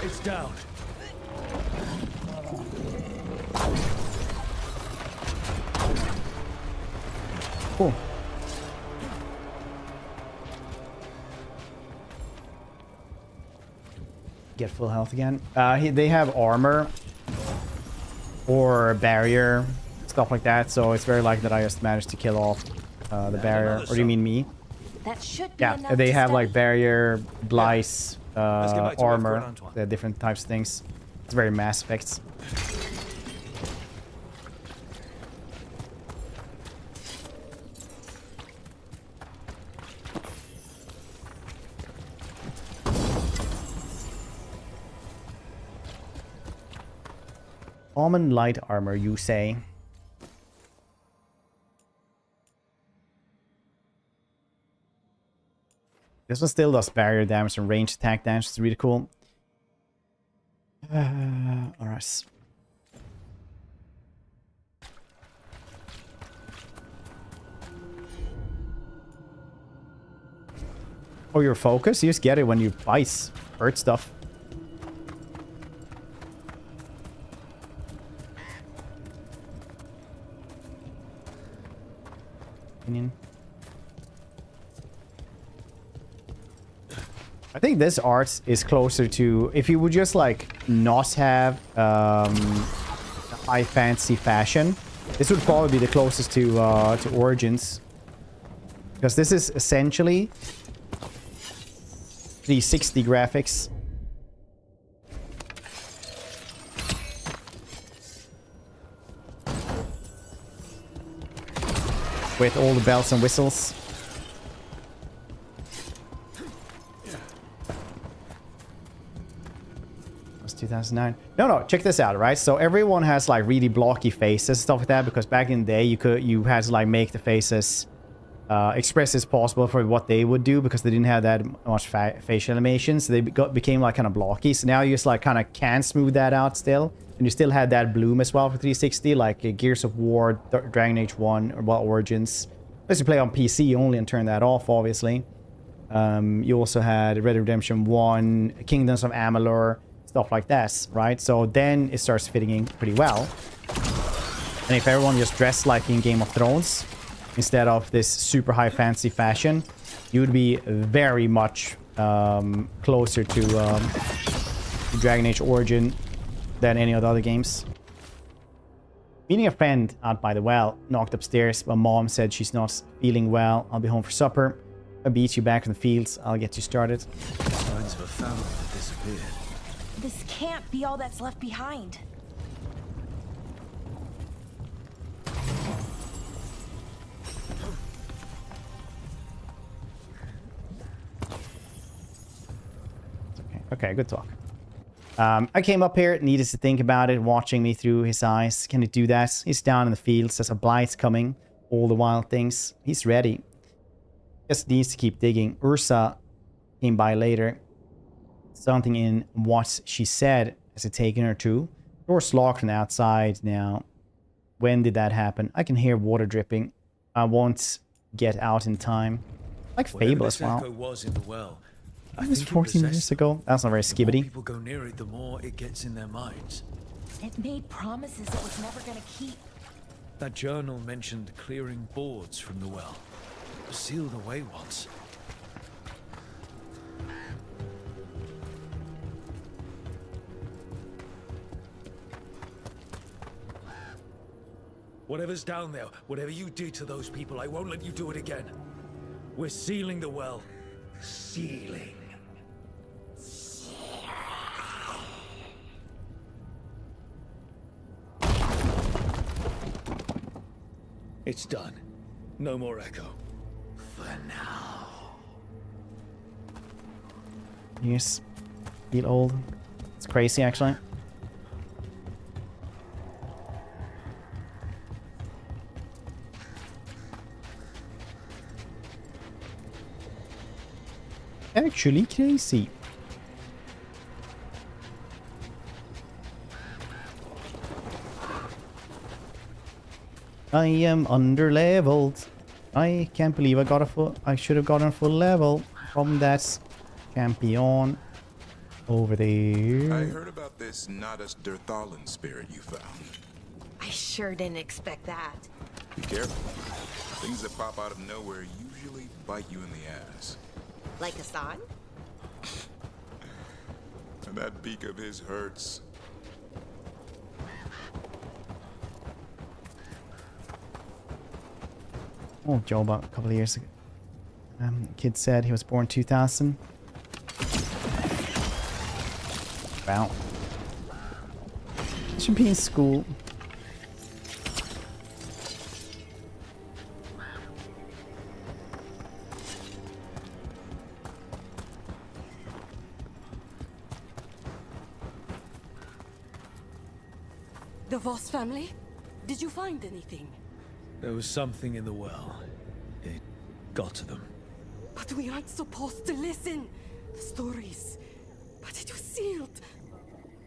It's down. Cool. Get full health again. They have armor or barrier, stuff like that. So it's very likely that I just managed to kill off the barrier. Or do you mean me? That should be Yeah, enough they to have study. like barrier, blights, Let's get back to what's going armor. on, Tuan. They're different types of things. It's very Mass Effects. Common light armor, you say? This one still does barrier damage and range attack damage. It's really cool. Alright. Oh, your focus? You just get it when you ice. Hurt stuff. I think this art is closer to, if you would just like not have high fantasy fashion, this would probably be the closest to Origins, because this is essentially 360 graphics. With all the bells and whistles. That's 2009. No, check this out, right? So everyone has like really blocky faces, stuff like that, because back in the day you had to like make the faces express as possible for what they would do, because they didn't have that much facial animation, so they became like kind of blocky. So now you just like kind of can smooth that out still. And you still had that bloom as well for 360, like Gears of War, Dragon Age 1, or Origins. Unless you play on PC only and turn that off, obviously. You also had Red Dead Redemption 1, Kingdoms of Amalur, stuff like that, right? So then it starts fitting in pretty well. And if everyone just dressed like in Game of Thrones, instead of this super high fantasy fashion, you would be very much closer to Dragon Age Origin than any of the other games. Meeting a friend out by the well, knocked upstairs. My mom said she's not feeling well. I'll be home for supper. I'll beat you back in the fields. I'll get you started. Signs of a family that disappeared. This can't be all that's left behind. Okay, good talk. I came up here, needed to think about it, watching me through his eyes. Can he do that? He's down in the fields. There's a blight coming. All the wild things. He's ready. Just needs to keep digging. Ursa came by later. Something in what she said. Has it taken her to? Door's locked from the outside now. When did that happen? I can hear water dripping. I won't get out in time. Like Fable as well. Was in the well. It was 14 years ago. That's not very The more skibbity. people go near it, the more it gets in their minds. It made promises it was never gonna keep. That journal mentioned clearing boards from the well. Sealed away once. Whatever's down there, whatever you did to those people, I won't let you do it again. We're sealing the well. Sealing. It's done. No more echo. For now. Yes. Feel old. It's crazy, actually. Actually crazy. I am under-leveled. I can't believe I got a full... I should have gotten a full level from that champion over there. I heard about this Nadas Derthalan spirit you found. I sure didn't expect that. Be careful. Things that pop out of nowhere usually bite you in the ass. Like Hassan? That beak of his hurts. Oh, Joe, about a couple of years ago. Kid said he was born 2000. Wow. Should be in school. The Voss family? Did you find anything? There was something in the well. It got to them. But we aren't supposed to listen. The stories. But it was sealed.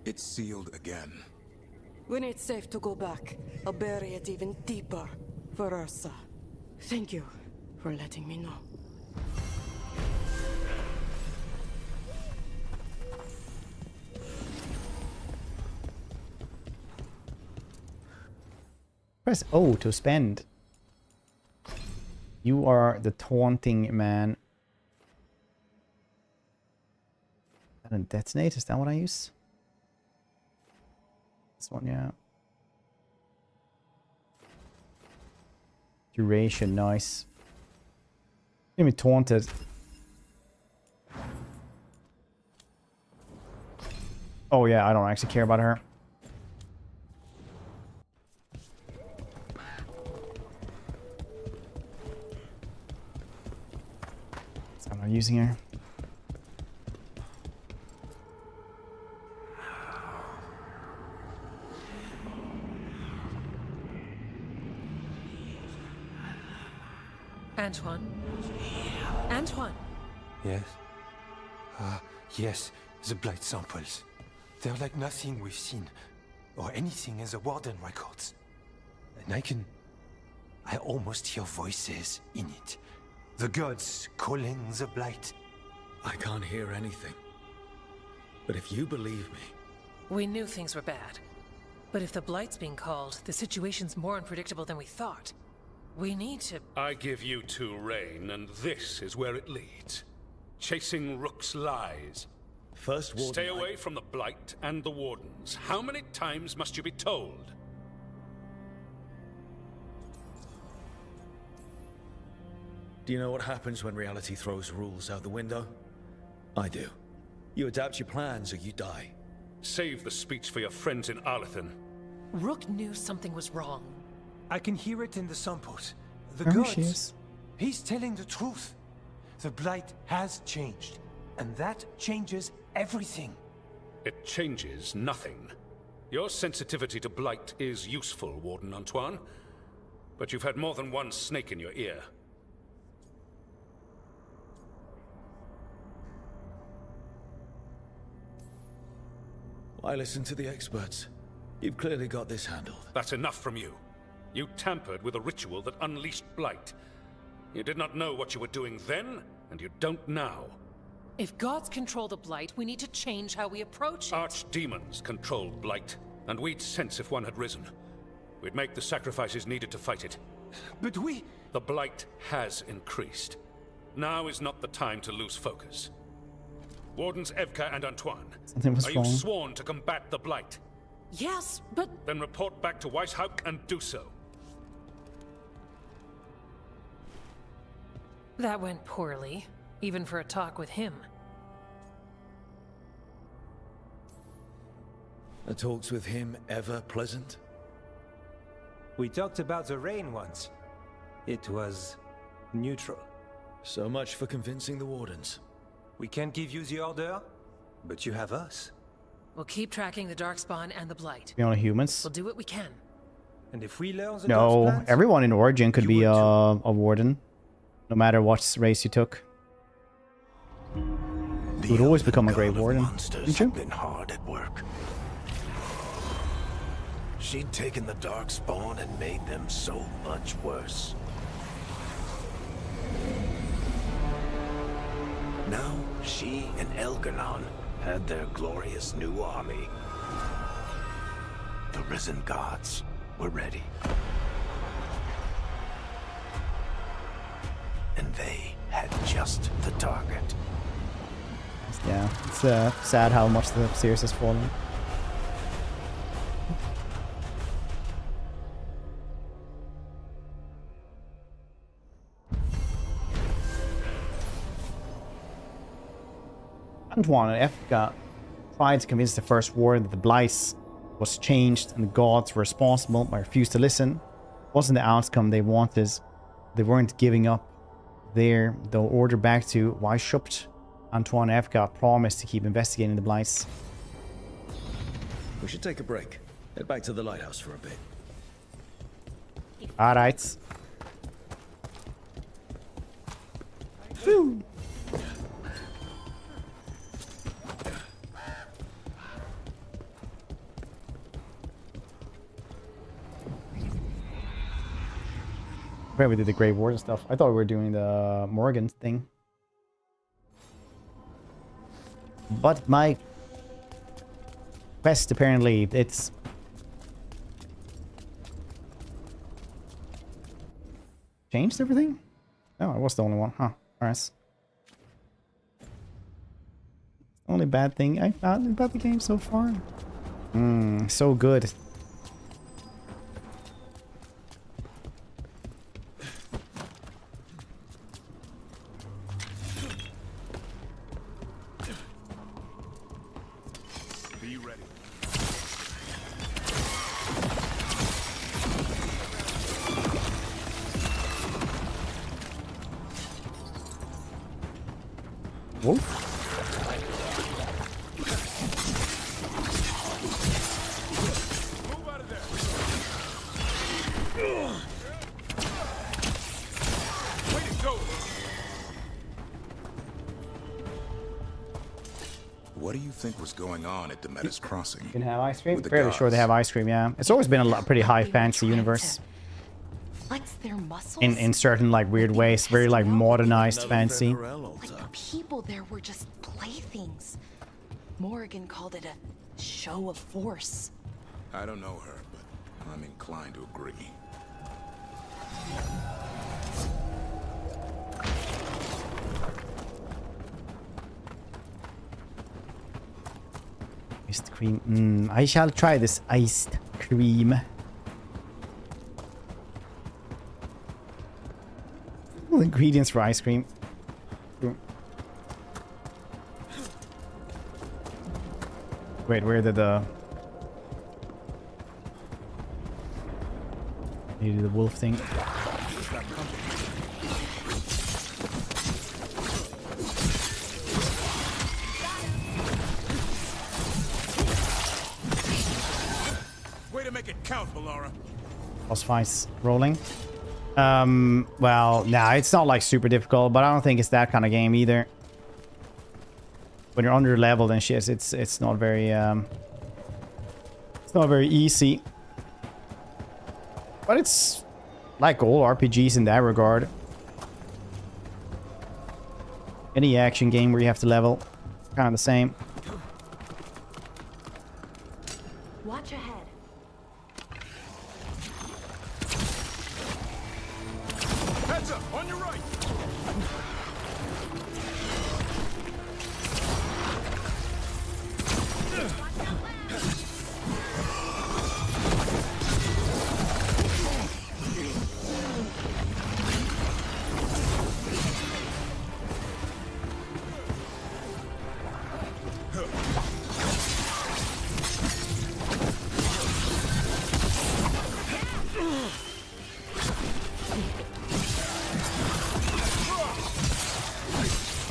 It's sealed again. When it's safe to go back, I'll bury it even deeper for Ursa. Thank you for letting me know. Press O to spend. You are the taunting man. And detonate, is that what I use? This one, yeah. Duration, nice. Give me taunted. Oh yeah, I don't actually care about her. I'm not using her. Antoine? Antoine? Yes? Yes, the blight samples. They're like nothing we've seen, or anything in the Warden records. And I almost hear voices in it. The gods calling the blight. I can't hear anything. But if you believe me... We knew things were bad. But if the blight's being called, the situation's more unpredictable than we thought. We need to... I give you two reign, and this is where it leads. Chasing Rook's lies. First Warden... Stay away from the Blight and the Wardens. How many times must you be told? Do you know what happens when reality throws rules out the window? I do. You adapt your plans or you die. Save the speech for your friends in Arlethan. Rook knew something was wrong. I can hear it in the samples. The There gods. she is. He's telling the truth. The blight has changed, and that changes everything. It changes nothing. Your sensitivity to blight is useful, Warden Antoine. But you've had more than one snake in your ear. Why listen to the experts? You've clearly got this handled. That's enough from you. You tampered with a ritual that unleashed blight. You did not know what you were doing then, and you don't now. If gods control the blight, we need to change how we approach it. Archdemons controlled blight, and we'd sense if one had risen. We'd make the sacrifices needed to fight it. But we... The blight has increased. Now is not the time to lose focus. Wardens Evka and Antoine, Something was are you wrong. sworn to combat the blight? Yes, but... Then report back to Weishaupt and do so. That went poorly, even for a talk with him. Are talks with him ever pleasant? We talked about the rain once. It was neutral. So much for convincing the Wardens. We can't give you the order, but you have us. We'll keep tracking the Darkspawn and the Blight. You know, humans. We'll do what we can. And if we learn the No, God's plans, everyone in Origin could be a warden, no matter what race you took. You would always become a great warden, wouldn't you? Been hard at work. She'd taken the Darkspawn and made them so much worse. Now, she and Elganon had their glorious new army. The risen gods were ready. And they had just the target. That's the Yeah, it's sad how much the series has fallen. Antoine and Efka tried to convince the First War that the blights was changed and the gods were responsible, but refused to listen. It wasn't the outcome they wanted. They weren't giving up there. They'll order back to Weishaupt. Antoine and Efka promised to keep investigating the blights. We should take a break. Head back to the lighthouse for a bit. Alright. Woo. Where we did the Grave Wars and stuff. I thought we were doing the Morgan thing. But my quest, apparently, it's... changed everything? No, I was the only one. Huh. Alright. Only bad thing I found about the game so far. So good. What do you think was going on at Demeter's Crossing? You can have ice cream? Fairly sure they have ice cream, yeah. It's always been a pretty high fantasy universe. Flex their muscles. In certain like weird ways, very like modernized fantasy. Like the people there were just playthings. Morrigan called it a show of force. I don't know her, but I'm inclined to agree. Iced cream. I shall try this iced cream. All ingredients for ice cream. Wait, where did the... Maybe the wolf thing. Way to make it count, Bellara. Boss fights rolling. Well, nah, it's not like super difficult, but I don't think it's that kind of game either. When you're under leveled and shit, it's not very easy. But it's like all RPGs in that regard. Any action game where you have to level, kind of the same. Watch ahead. Heads up, on your right.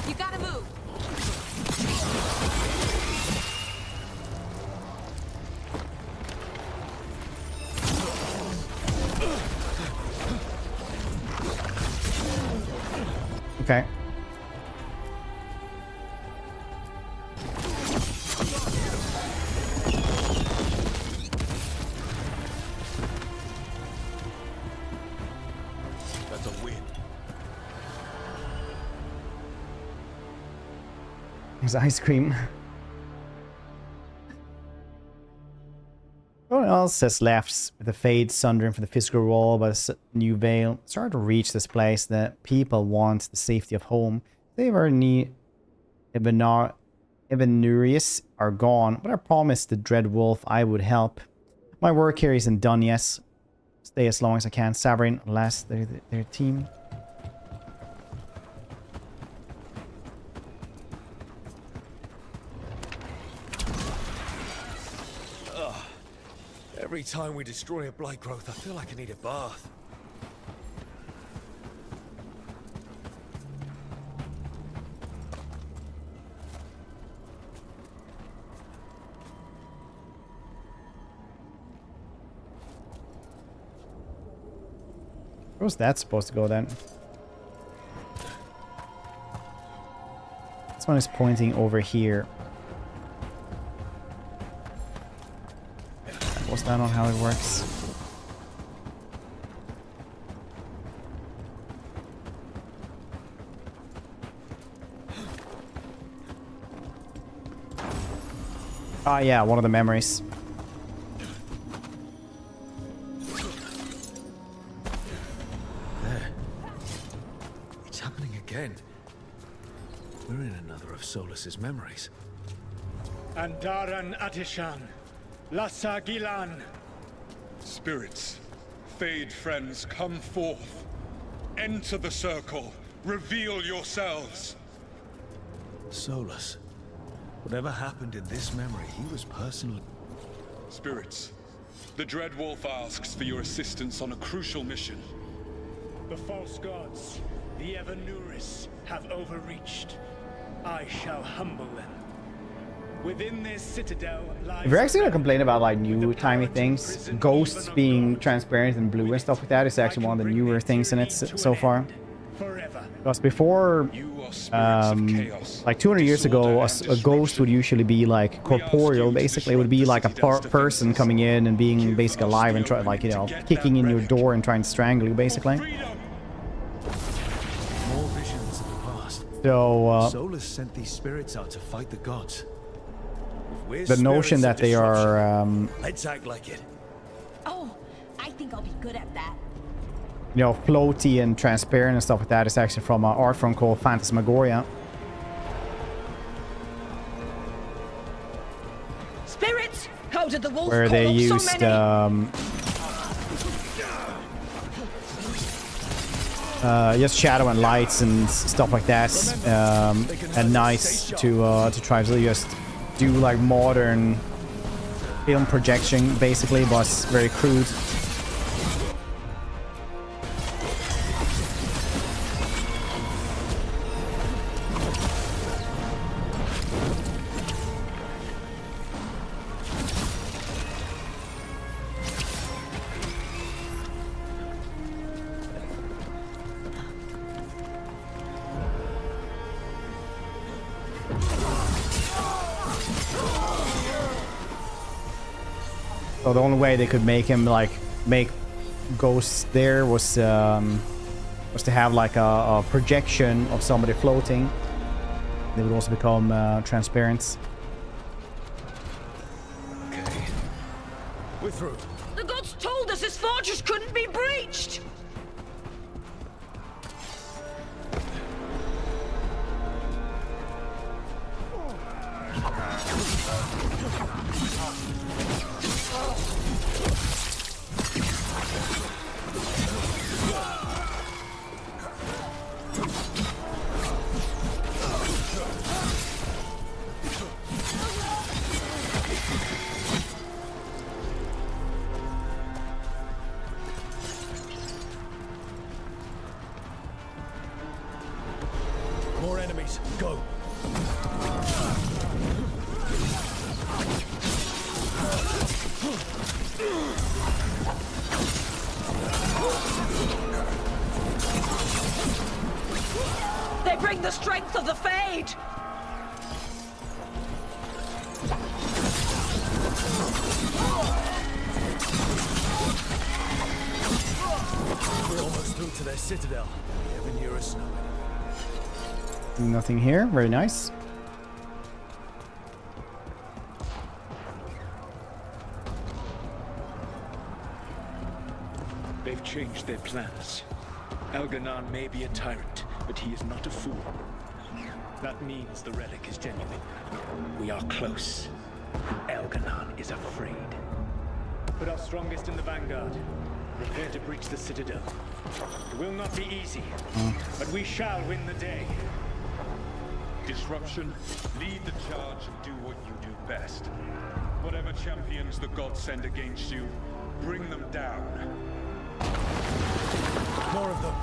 You gotta move. Okay. That's a win. There's ice cream. No one else has left with the fade sundering for the physical wall by the new veil. It's hard to reach this place. The people want the safety of home. They ever need a Evenurius are gone, but I promised the Dread Wolf I would help. My work here isn't done yet. Stay as long as I can. Saverin, last their team. Every time we destroy a blight growth, I feel like I need a bath. Where was that supposed to go then? This one is pointing over here. Was that on how it works? Ah, yeah, one of the memories. There. It's happening again. We're in another of Solus's memories. Andaran Atishan. Lassa Gilan. Spirits, Fade friends, come forth. Enter the circle. Reveal yourselves. Solus. Whatever happened in this memory, he was personally... Spirits, the Dread Wolf asks for your assistance on a crucial mission. The false gods, the Evenuris, have overreached. I shall humble them. Within this citadel lies... If you're actually gonna complain about like new timey things, ghosts being transparent and blue and stuff like that is actually one of the newer things in it so far. Because before, like 200 years ago, a ghost would usually be like corporeal. Basically, it would be like a person coming in and being basically alive and try, like, you know, kicking in your door and trying to strangle you, basically. More visions of the past. So, Solus sent these spirits out to fight the gods. the notion that they are, Let's act like it. Oh, I think I'll be good at that. you know, floaty and transparent and stuff like that is actually from an art form called Phantasmagoria. Spirits, how did the wolf Where they used just shadow and lights and stuff like that at night to try to just do like modern film projection, basically, but very crude. So the only way they could make him like make ghosts there was to have like a projection of somebody floating. They would also become transparent. Okay. We're through. The gods told us this fortress couldn't be breached! More enemies. Go. They bring the strength of the Fade! We're almost through to their citadel. Even near us now. Nothing here. Very nice. They've changed their plans. Elganon may be a tyrant, but he is not a fool. That means the relic is genuine. We are close. Elganon is afraid. Put our strongest in the vanguard. Prepare to breach the citadel. It will not be easy, but we shall win the day. Disruption, lead the charge and do what you do best. Whatever champions the gods send against you, bring them down. More of them.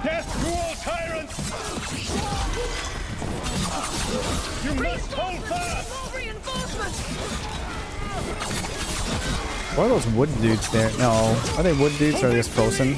Death to all tyrants! You must hold fast! More reinforcements! What are those wood dudes there? No. Are they wood dudes or are they just frozen?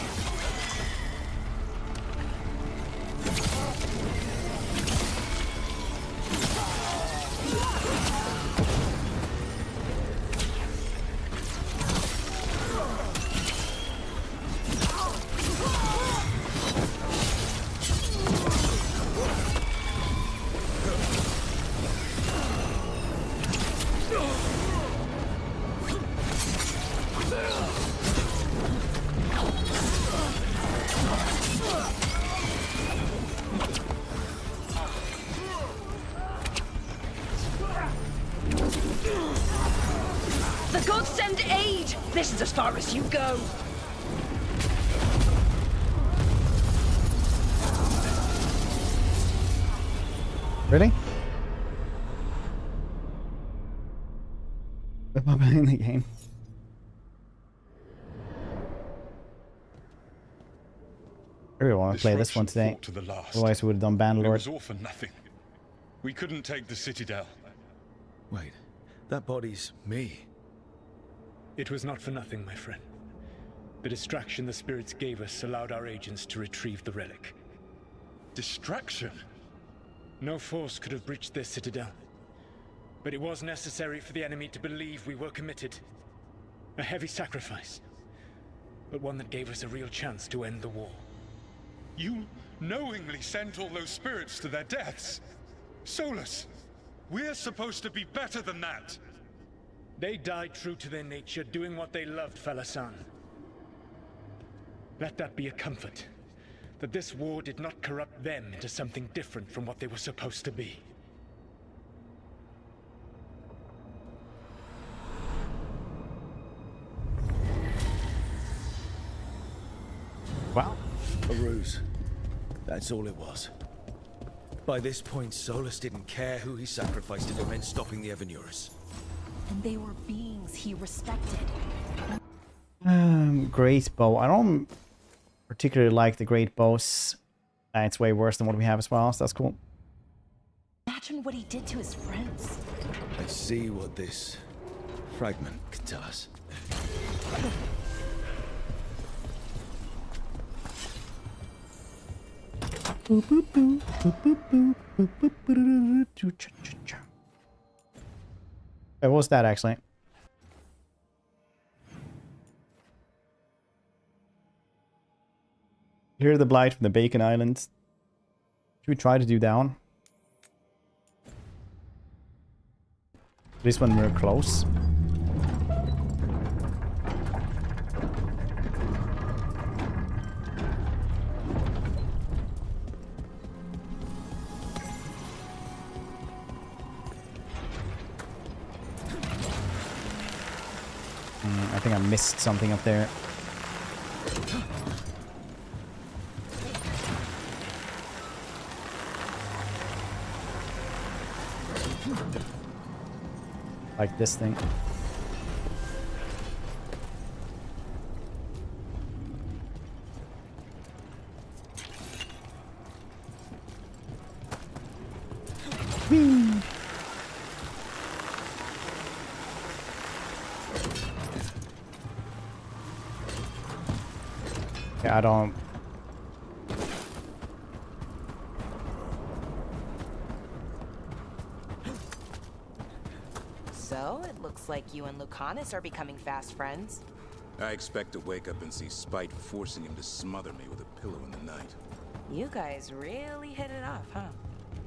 The gods send aid! This is as far as you go! Really? Am I playing the game? I really want to play this one today. To the last. Otherwise we would have done It Bannerlord. was all for nothing. We couldn't take the Citadel. Wait, that body's me. It was not for nothing, my friend. The distraction the spirits gave us allowed our agents to retrieve the relic. Distraction? No force could have breached this citadel. But it was necessary for the enemy to believe we were committed. A heavy sacrifice, but one that gave us a real chance to end the war. You knowingly sent all those spirits to their deaths. Solus, we're supposed to be better than that. They died true to their nature, doing what they loved, Falasan. Let that be a comfort, that this war did not corrupt them into something different from what they were supposed to be. Wow. A ruse. That's all it was. By this point, Solus didn't care who he sacrificed if it meant stopping the Evanurus. And they were beings he respected. Great bow. I don't particularly like the great bows. It's way worse than what we have as well, so that's cool. Imagine what he did to his friends. Let's see what this fragment can tell us. What was that actually? Hear the blight from the Bacon Islands. Should we try to do down? At least when we're close. I think I missed something up there. Like this thing. Whee! I don't... So, it looks like you and Lucanus are becoming fast friends. I expect to wake up and see Spite forcing him to smother me with a pillow in the night. You guys really hit it off, huh?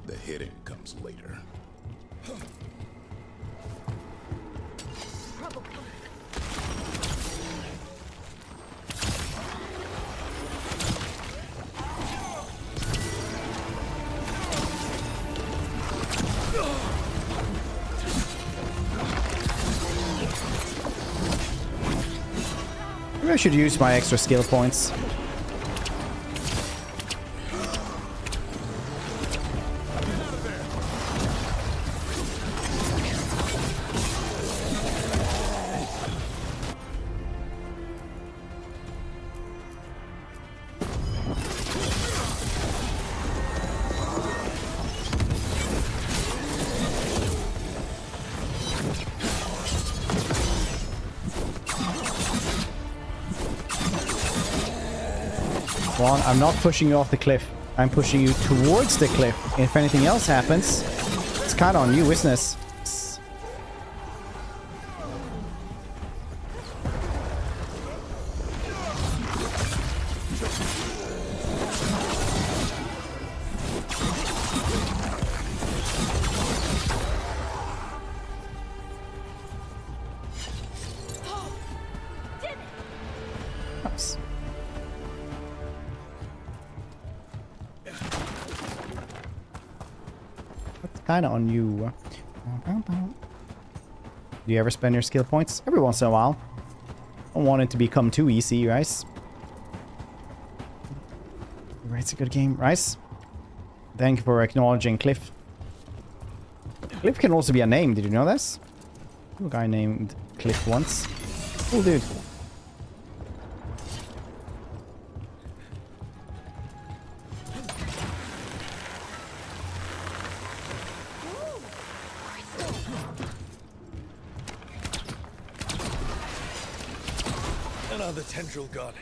The hitting comes later. Maybe I should use my extra skill points. Well, I'm not pushing you off the cliff. I'm pushing you towards the cliff. If anything else happens, it's kind of on you, isn't it? Kind of on you. Do you ever spend your skill points? Every once in a while. Don't want it to become too easy, Rice. It's a good game, Rice. Thank you for acknowledging Cliff. Cliff can also be a name, did you know this? A guy named Cliff once. Cool dude. Another tendril god.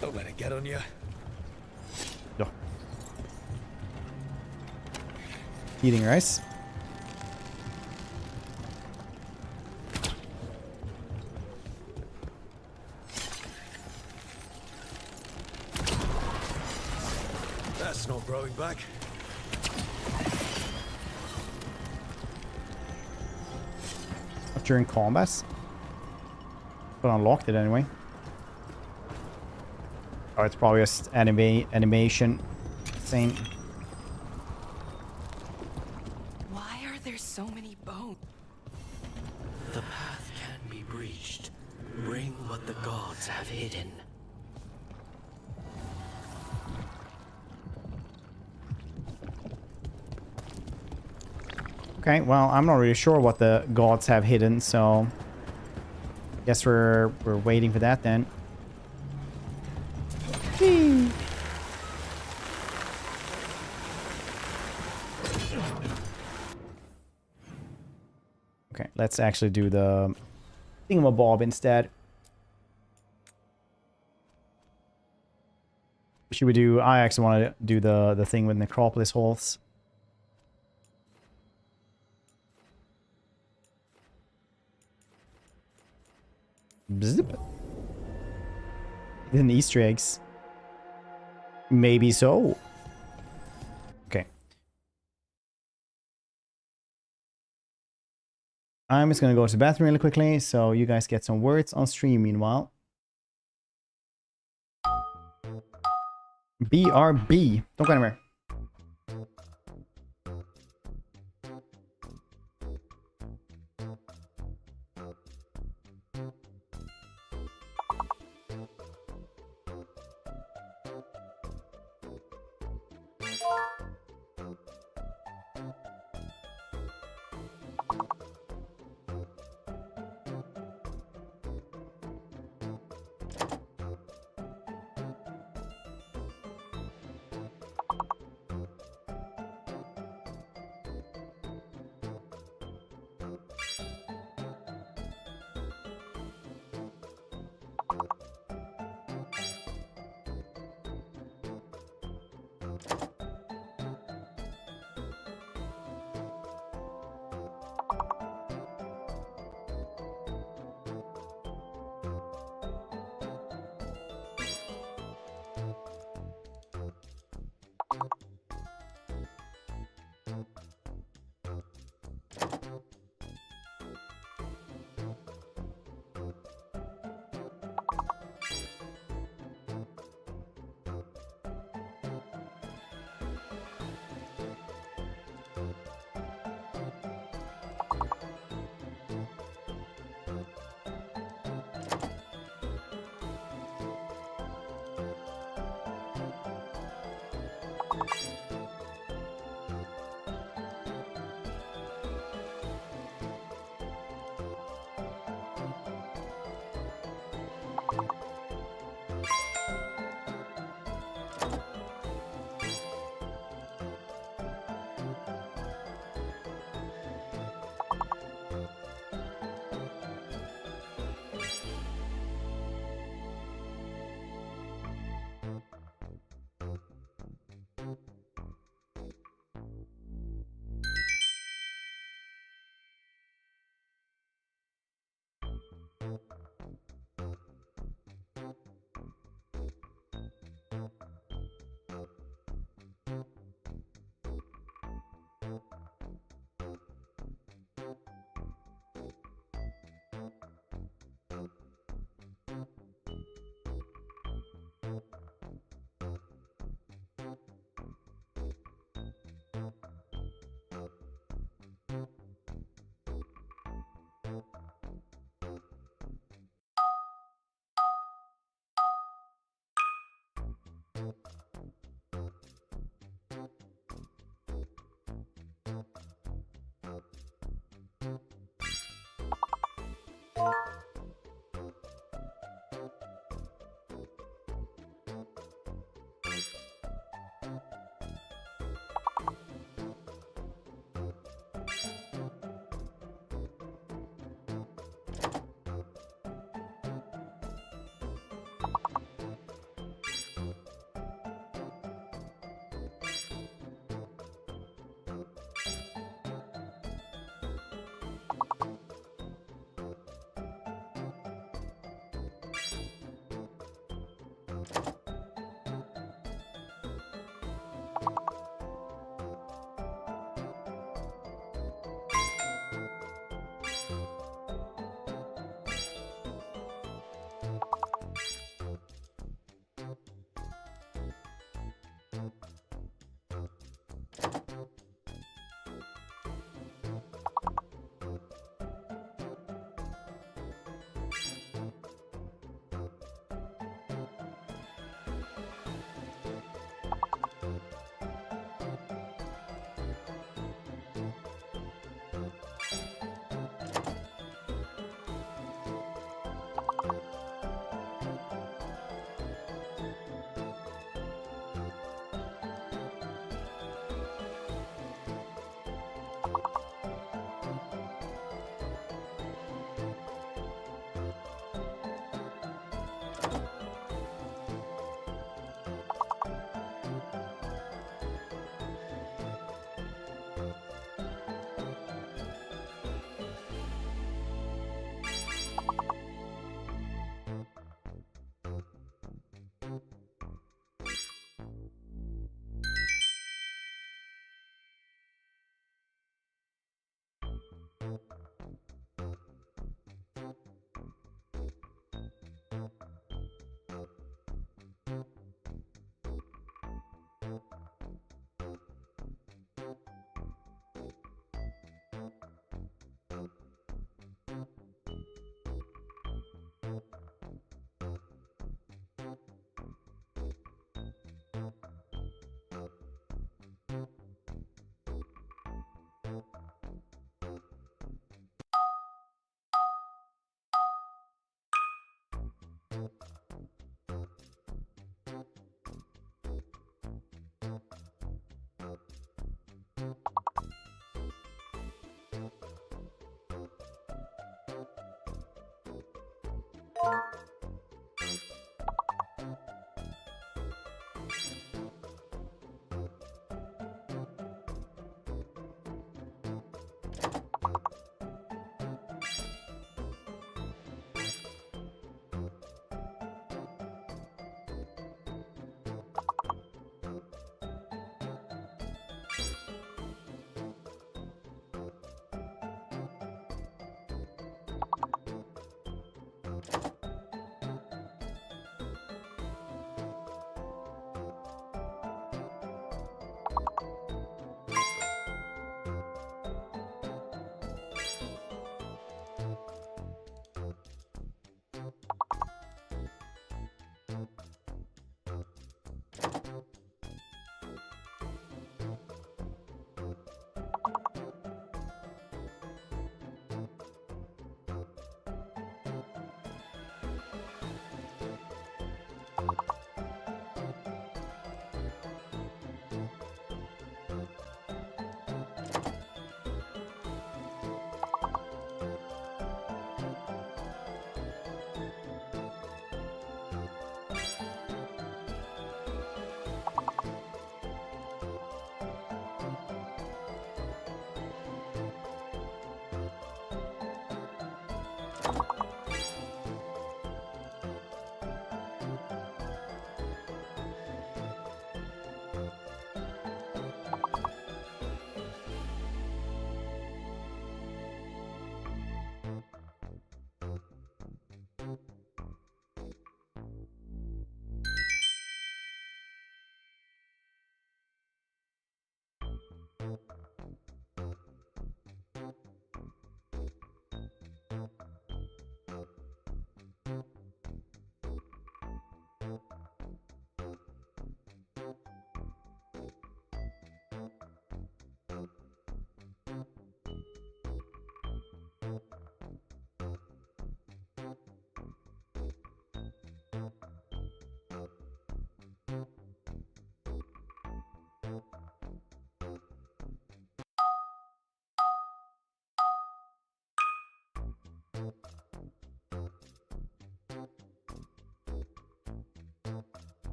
Don't let it get on you. No. Eating rice. That's not growing back. During combat. But unlocked it anyway. Oh, it's probably just animation. Same. Why are there so many bones? The path can be breached. Bring what the gods have hidden. Okay, well, I'm not really sure what the gods have hidden, so guess we're waiting for that then. Whee! Okay, let's actually do the thingamabob instead. Should we do? I actually want to do the thing with necropolis halls. Zip. Hidden Easter eggs. Maybe so. Okay. I'm just gonna go to the bathroom really quickly, so you guys get some words on stream meanwhile. BRB. Don't go anywhere.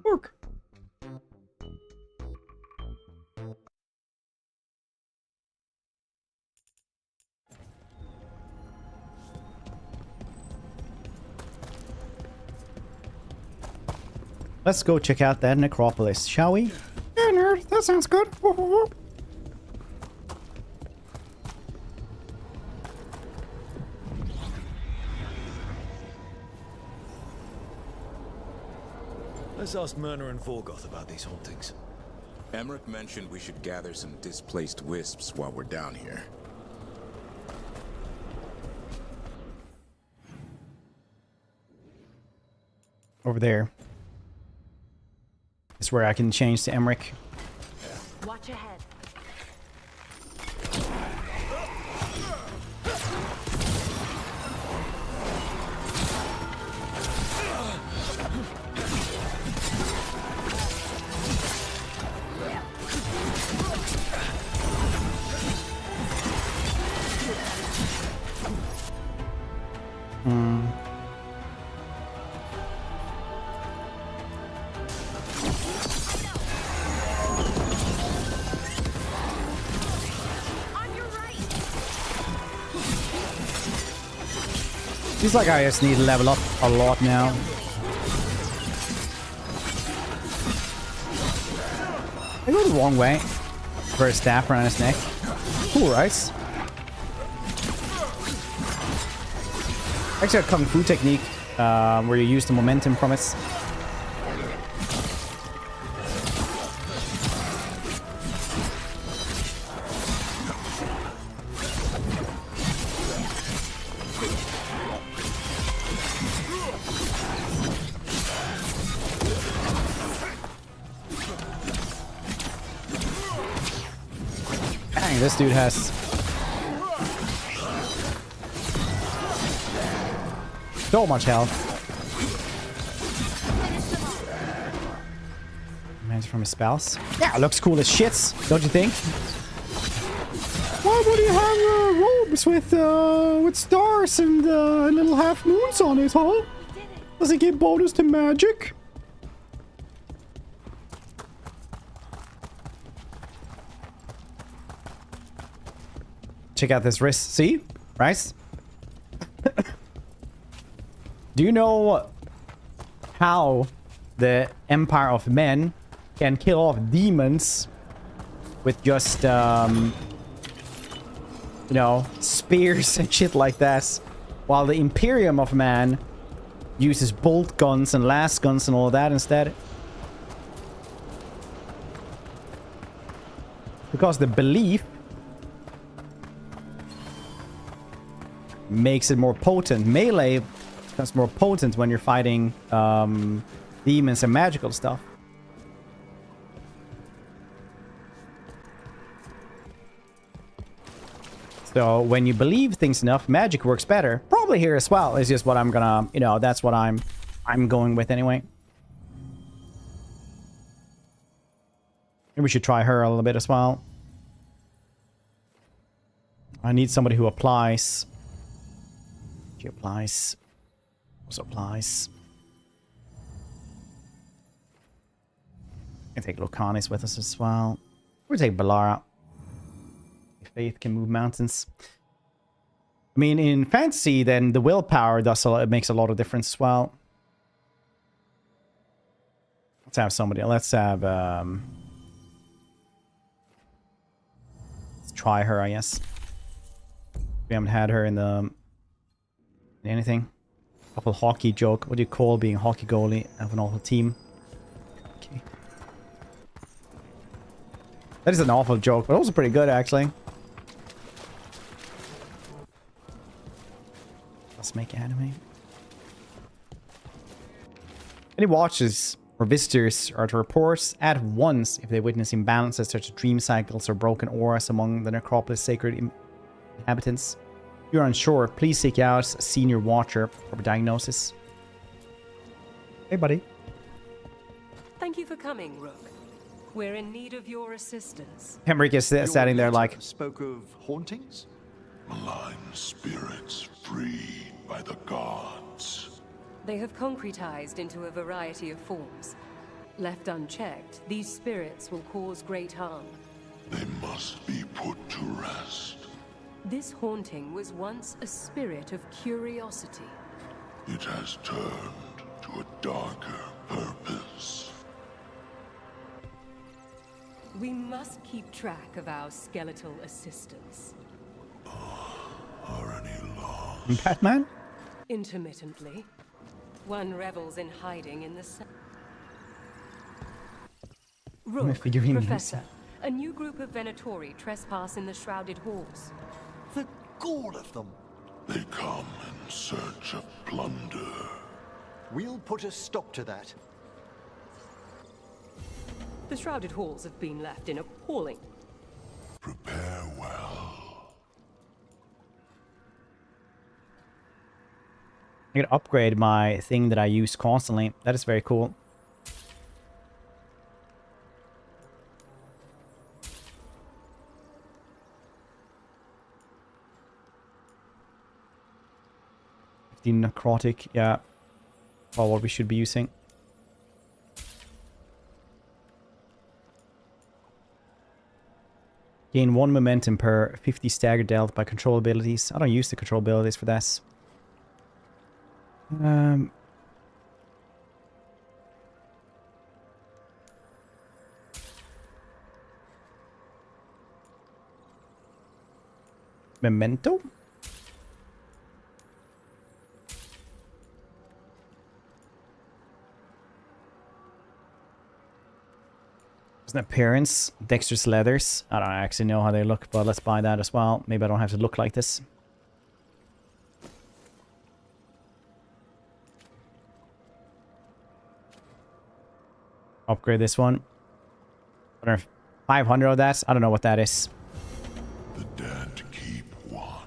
Rook. Let's go check out that necropolis, shall we? Yeah, nerd. That sounds good. Let's ask Myrna and Vorgoth about these hauntings. Emmerich mentioned we should gather some displaced wisps while we're down here. Over there. That's where I can change to Emmerich. Watch ahead. Feels like I just need to level up a lot now. I go the wrong way. For a staff around his neck. Cool, right? Actually, a kung fu technique where you use the momentum from it. Dang, this dude has so much health. Man's from his spells. Yeah, looks cool as shit, don't you think? Why would he have robes with stars and little half moons on it, huh? Does it give bonus to magic? Check out this wrist. See? Right? Do you know how the Empire of Men can kill off demons with just, you know, spears and shit like that? While the Imperium of Man uses bolt guns and last guns and all that instead. Because the belief makes it more potent. Melee becomes more potent when you're fighting demons and magical stuff. So when you believe things enough, magic works better. Probably here as well. It's just what I'm gonna, you know, that's what I'm going with anyway. Maybe we should try her a little bit as well. I need somebody who applies. She applies. Also applies. I can take Locanis with us as well. We'll take Balara. Faith can move mountains. I mean, in fantasy, then the willpower does it makes a lot of difference as well. Let's have somebody. Let's have. Let's try her, I guess. We haven't had her in the. Anything? Awful hockey joke. What do you call being a hockey goalie of an awful team? Okay. That is an awful joke, but also pretty good actually. Let's make anime. Any watchers or visitors are to report at once if they witness imbalances such as dream cycles or broken auras among the necropolis sacred inhabitants. If you're unsure, please seek out a senior watcher for diagnosis. Hey, buddy. Thank you for coming, Rook. We're in need of your assistance. Hemrick is standing there like... Spoke of hauntings? Malign spirits freed by the gods. They have concretized into a variety of forms. Left unchecked, these spirits will cause great harm. They must be put to rest. This haunting was once a spirit of curiosity. It has turned to a darker purpose. We must keep track of our skeletal assistants. Are any lost? Batman? Intermittently. One revels in hiding in the sun. My Rook, figurine Professor, a new group of Venatori trespass in the Shrouded Halls. The gall of them! They come in search of plunder. We'll put a stop to that. The Shrouded Halls have been left in appalling. Prepare well. I can upgrade my thing that I use constantly. That is very cool. The necrotic, yeah. Or what we should be using. Gain 1 momentum per 50 stagger dealt by control abilities. I don't use the control abilities for this. Memento? There's an appearance. Dexterous leathers. I don't actually know how they look, but let's buy that as well. Maybe I don't have to look like this. Upgrade this one. 500 of that. I don't know what that is. The dead keep watch.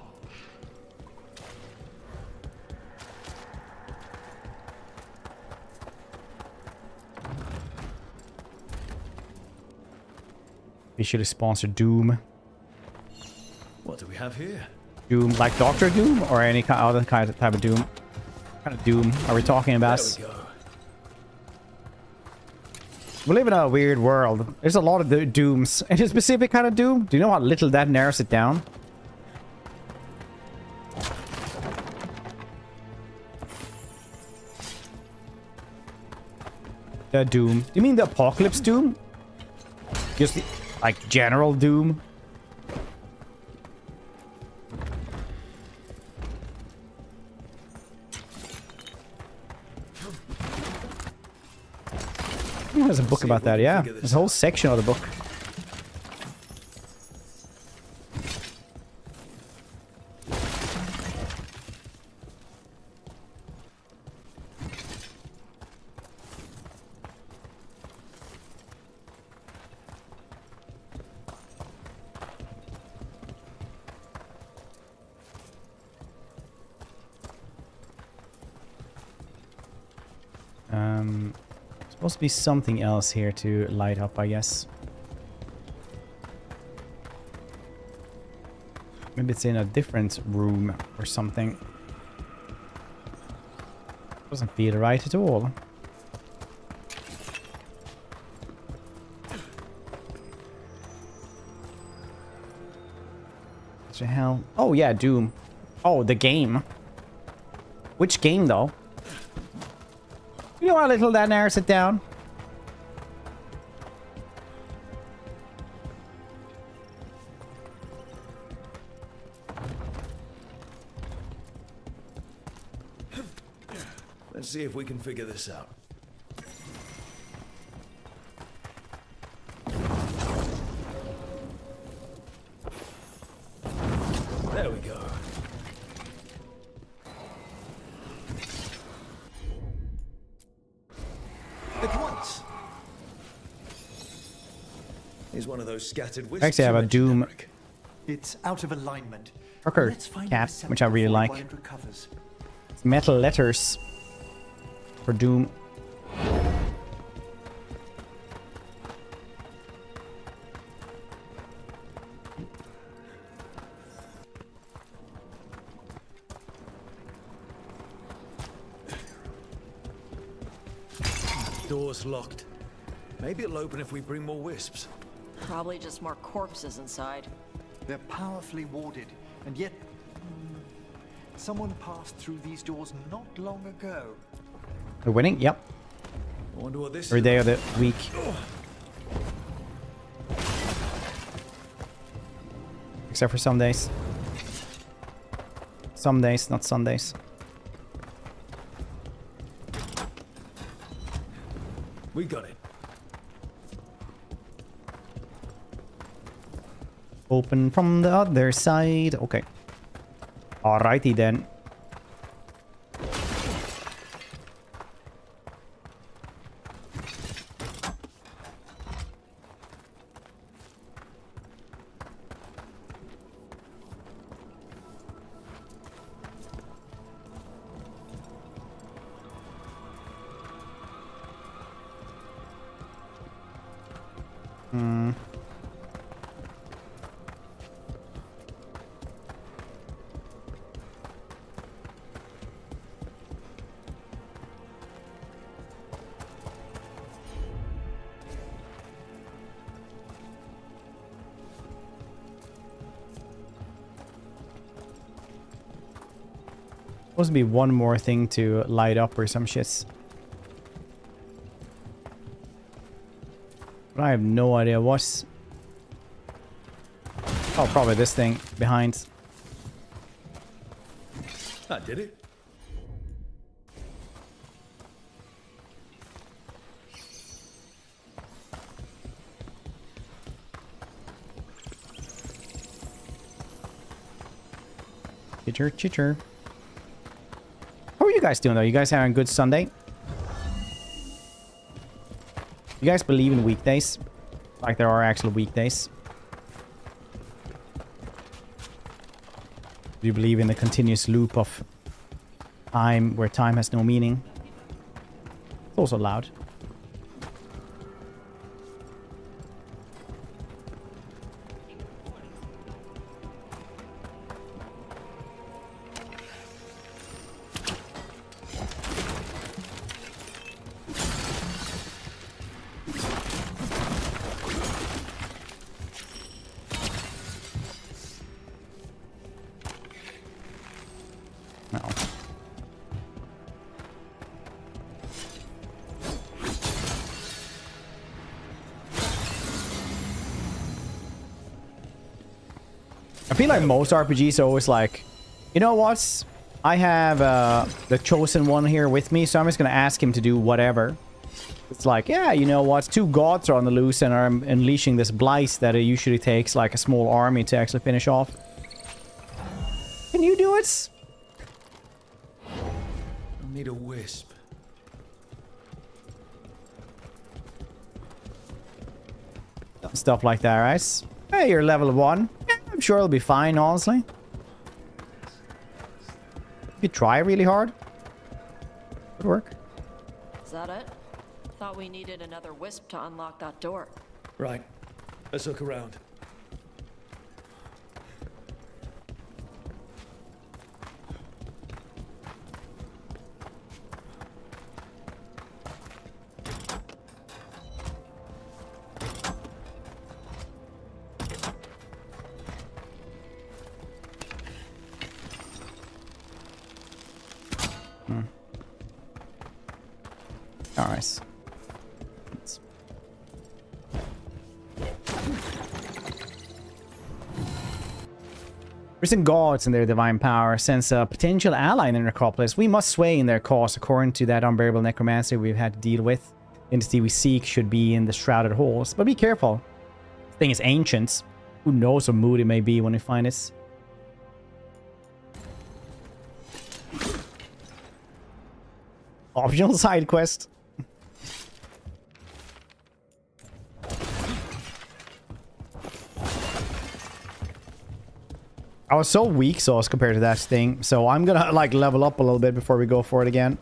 We should sponsor Doom. What do we have here? Doom, like Doctor Doom, or any other kind of type of Doom? What kind of Doom are we talking about? There we go. We live in a weird world. There's a lot of Dooms. And a specific kind of Doom? Do you know how little that narrows it down? The Doom. Do you mean the Apocalypse Doom? Just the, like, general Doom? There's a book about that, yeah. There's a whole section of the book. Supposed to be something else here to light up, I guess. Maybe it's in a different room or something. Doesn't feel right at all. What the hell? Oh yeah, Doom. Oh, the game. Which game though? You know how little that narrows it down? Let's see if we can figure this out. There we go. At once. He's one of those scattered wisps. Actually, I have a Doom It's out of alignment. Parker Let's find cap, a which I really receptacle like. while it recovers. It's metal letters for Doom. Door's locked. Maybe it'll open if we bring more wisps. Probably just more corpses inside. They're powerfully warded, and yet... someone passed through these doors not long ago. We're winning? Yep. I wonder what this Every day of the week. Except for some days. Some days, not Sundays. We got it. Open from the other side. Okay. Alrighty then. Supposed to be one more thing to light up or some shits. But I have no idea what's... Oh, probably this thing behind. That did it. Chitter, chitter. How are you guys doing though? You guys having a good Sunday? You guys believe in weekdays? Like there are actual weekdays? Do you believe in the continuous loop of time where time has no meaning? It's also loud. I feel like most RPGs are always like, you know what? I have the chosen one here with me, so I'm just going to ask him to do whatever. It's like, yeah, you know what? Two gods are on the loose and are unleashing this blight that it usually takes like a small army to actually finish off. Can you do it? I need a wisp. Stuff like that, right? Hey, you're level 1. Yeah, I'm sure it'll be fine, honestly. If you try really hard, good work. Is that it? Thought we needed another wisp to unlock that door. Right. Let's look around. Alright. Risen gods and their divine power sense a potential ally in the necropolis. We must sway in their cause according to that unbearable necromancer we've had to deal with. The entity we seek should be in the shrouded halls. But be careful. This thing is ancient. Who knows what mood it may be when we find it. Optional side quest. I was so weak sauce compared to that thing, so I'm gonna like level up a little bit before we go for it again.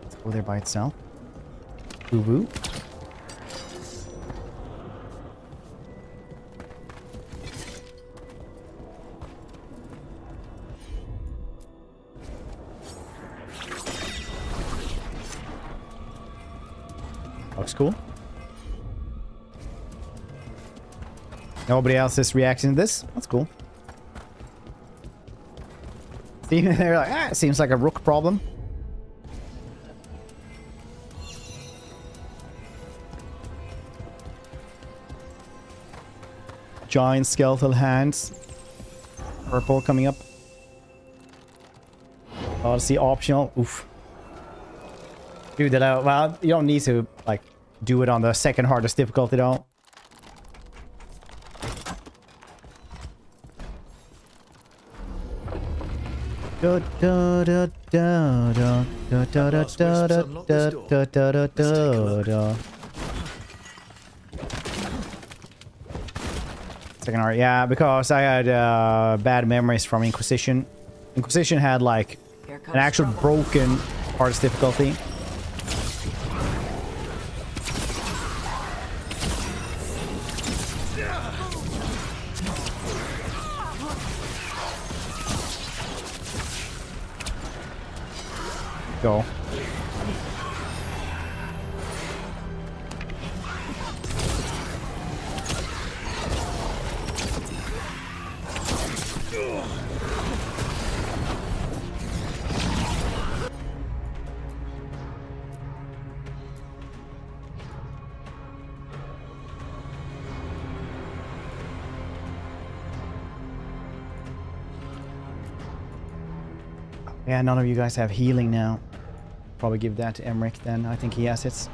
Let's go there by itself. Woo-woo. Looks cool. Nobody else is reacting to this. That's cool. See, they're like, seems like a Rook problem. Giant skeletal hands. Purple coming up. Odyssey optional. Oof. Dude, well, you don't need to, like, do it on the second hardest difficulty, though. Second hard, yeah, because I had bad memories from Inquisition. Inquisition had, like, an actual broken hardest difficulty. Go. Yeah, none of you guys have healing now. Probably give that to Emmerich then. I think he has it.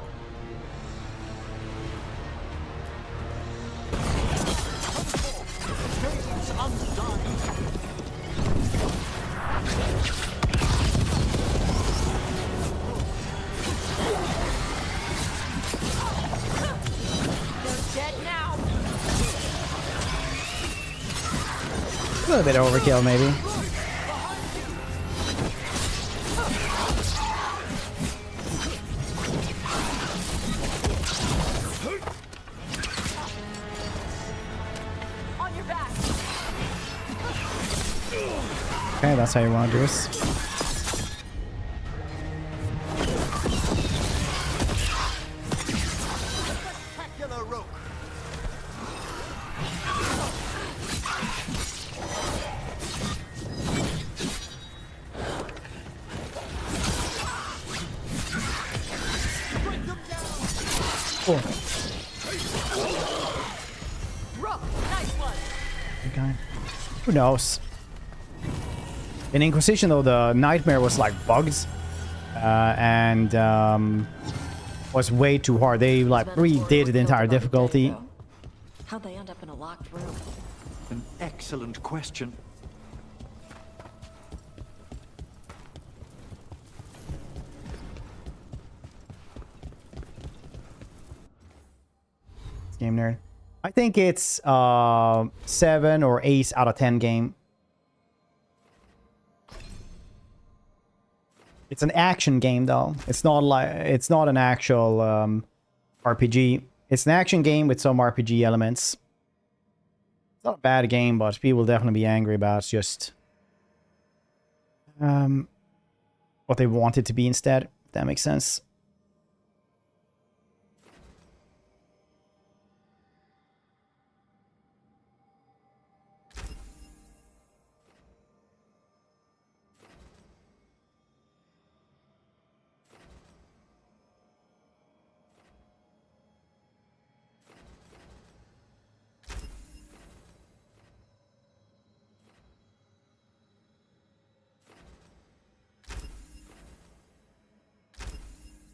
A little bit of overkill, maybe. Okay, that's how you want to do this. Cool. Rook, nice one. Okay. Who knows? In Inquisition, though, the nightmare was like bugs and was way too hard. They like redid the entire difficulty. How'd they end up in a locked room? An excellent question. Game nerd. I think it's 7 or 8 out of 10 game. It's an action game, though. It's not an actual RPG. It's an action game with some RPG elements. It's not a bad game, but people will definitely be angry about just what they want it to be instead. If that makes sense.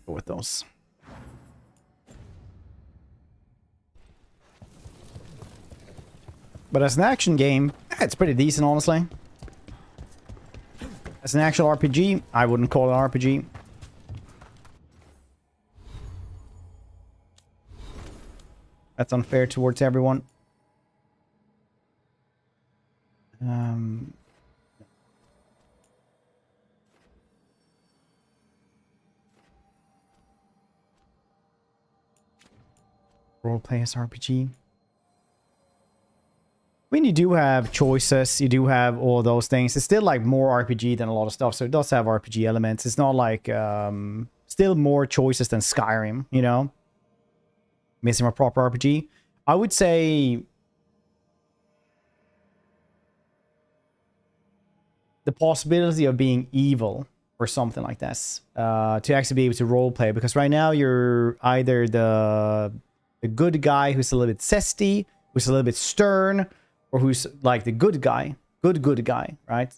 With those. But as an action game, it's pretty decent, honestly. As an actual RPG, I wouldn't call it an RPG. That's unfair towards everyone. Roleplay as RPG. I mean, you do have choices, you do have all those things. It's still like more RPG than a lot of stuff, so it does have RPG elements. It's not like still more choices than Skyrim, you know? missing a proper RPG. I would say the possibility of being evil or something like this, to actually be able to roleplay, because right now you're either the good guy who's a little bit zesty, who's a little bit stern, or who's like the good guy, good guy, right?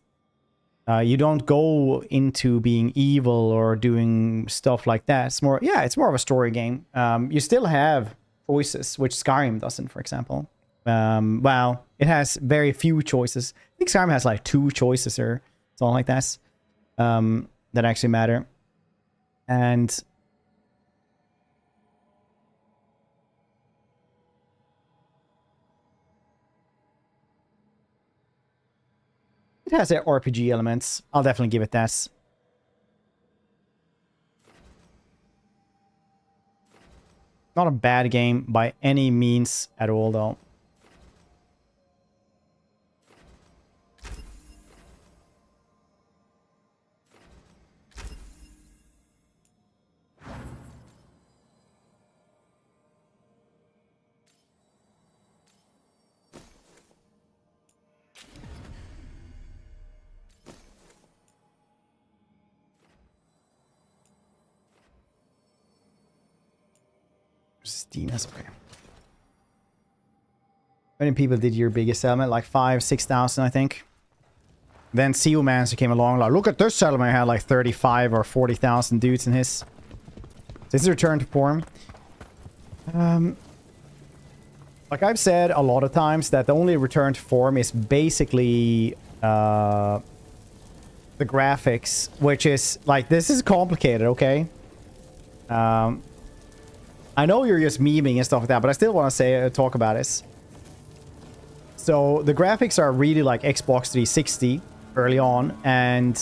You don't go into being evil or doing stuff like that. It's more, yeah, it's more of a story game. You still have choices, which Skyrim doesn't, for example. Well, it has very few choices. I think Skyrim has like 2 choices or something like that, that actually matter. And it has RPG elements. I'll definitely give it that. Not a bad game by any means at all, though. Thedas, okay. How many people did your biggest settlement? Like 5,000-6,000, I think. Then Sealmancer came along, like, look at this settlement. I had like 35 or 40,000 dudes in his. So this is return to form. Like I've said a lot of times, that the only return to form is basically the graphics, which is like, this is complicated, okay? I know you're just memeing and stuff like that, but I still want to talk about this. So the graphics are really like Xbox 360 early on, and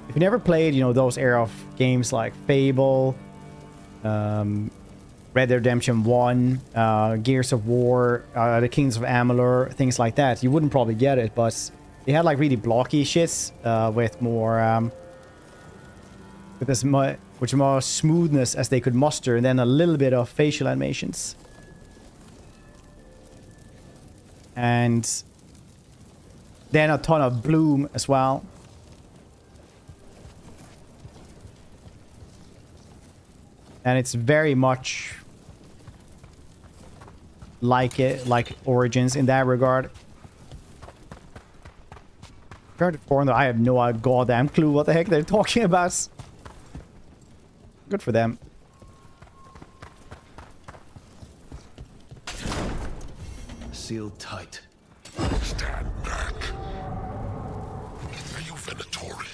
if you never played, you know, those era of games like Fable, Red Dead Redemption 1, Gears of War, the Kings of Amalur, things like that, you wouldn't probably get it, but they had like really blocky shits with more with as much, which more smoothness as they could muster, and then a little bit of facial animations. And then a ton of bloom as well. And it's very much like it, like Origins in that regard. Trying to form that I have no goddamn clue what the heck they're talking about. Good for them. Sealed tight. Stand back. Are you Venatori?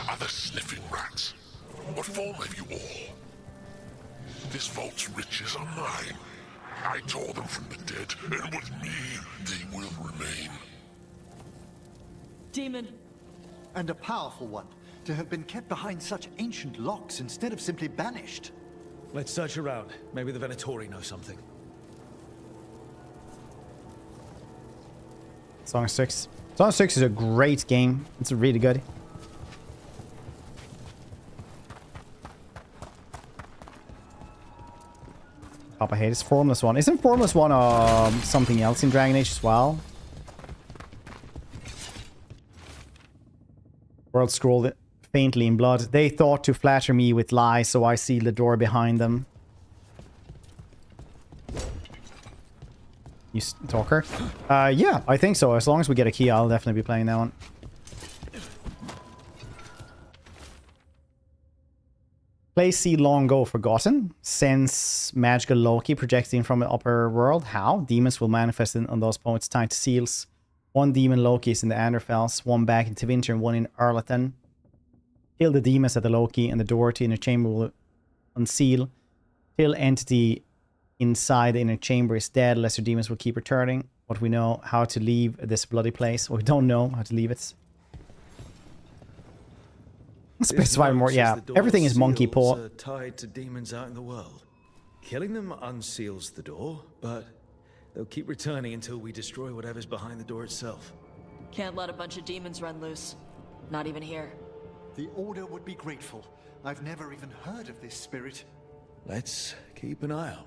Are the sniffing rats? What form have you all? This vault's riches are mine. I tore them from the dead, and with me, they will remain. Demon. And a powerful one. To have been kept behind such ancient locks instead of simply banished. Let's search around. Maybe the Venatori know something. Song 6. Song 6 is a great game. It's really good. Papa hates Formless One. Isn't Formless One something else in Dragon Age as well? World scrolled faintly in blood. They thought to flatter me with lies, so I sealed the door behind them. You talker? Yeah, I think so. As long as we get a key, I'll definitely be playing that one. Place see long ago forgotten. Sense magical Loki projecting from the upper world. How? Demons will manifest on those points tied to seals. One demon Loki is in the Anderfels, one back in Tevinter, and one in Arlathan. Kill the demons at the Loki, and the door to inner chamber will unseal. Till entity inside the inner chamber is dead, lesser demons will keep returning. What we know, how to leave this bloody place. Well, we don't know how to leave it. Specify more, yeah. Everything is monkey paw. Tied to demons out in the world. Killing them unseals the door, but they'll keep returning until we destroy whatever's behind the door itself. Can't let a bunch of demons run loose. Not even here. The Order would be grateful. I've never even heard of this spirit. Let's keep an eye out.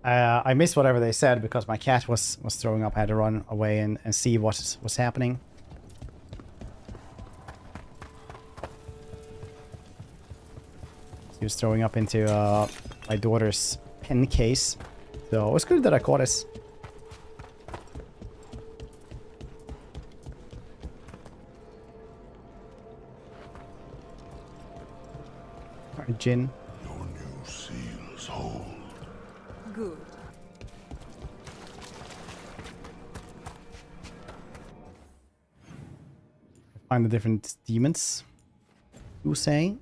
I missed whatever they said because my cat was throwing up. I had to run away and see what was happening. He was throwing up into my daughter's pen case. So it was good that I caught this. Alright, Jin. Your new seals hold. Good. Find the different demons. You say?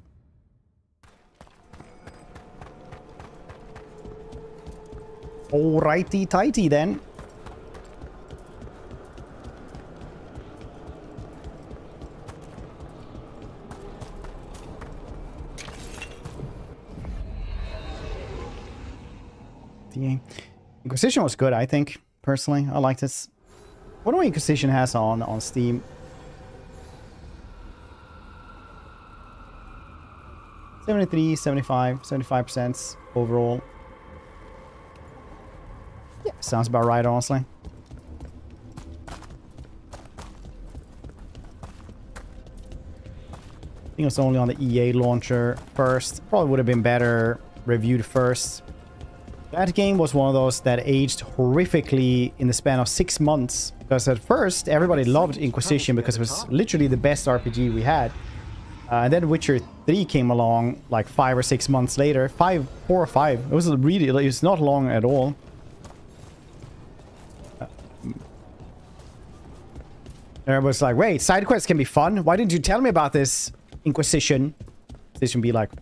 Alrighty tighty then. The Inquisition was good, I think. Personally, I liked this. What do Inquisition has on Steam? $73, $75, 75% overall. Yeah, sounds about right, honestly. I think it was only on the EA launcher first. Probably would have been better reviewed first. That game was one of those that aged horrifically in the span of 6 months. Because at first, everybody loved Inquisition because it was literally the best RPG we had. And then Witcher 3 came along like 5 or 6 months later. 4 or 5. It was really, it's not long at all. And I was like, wait, side quests can be fun. Why didn't you tell me about this, Inquisition? Inquisition be like, to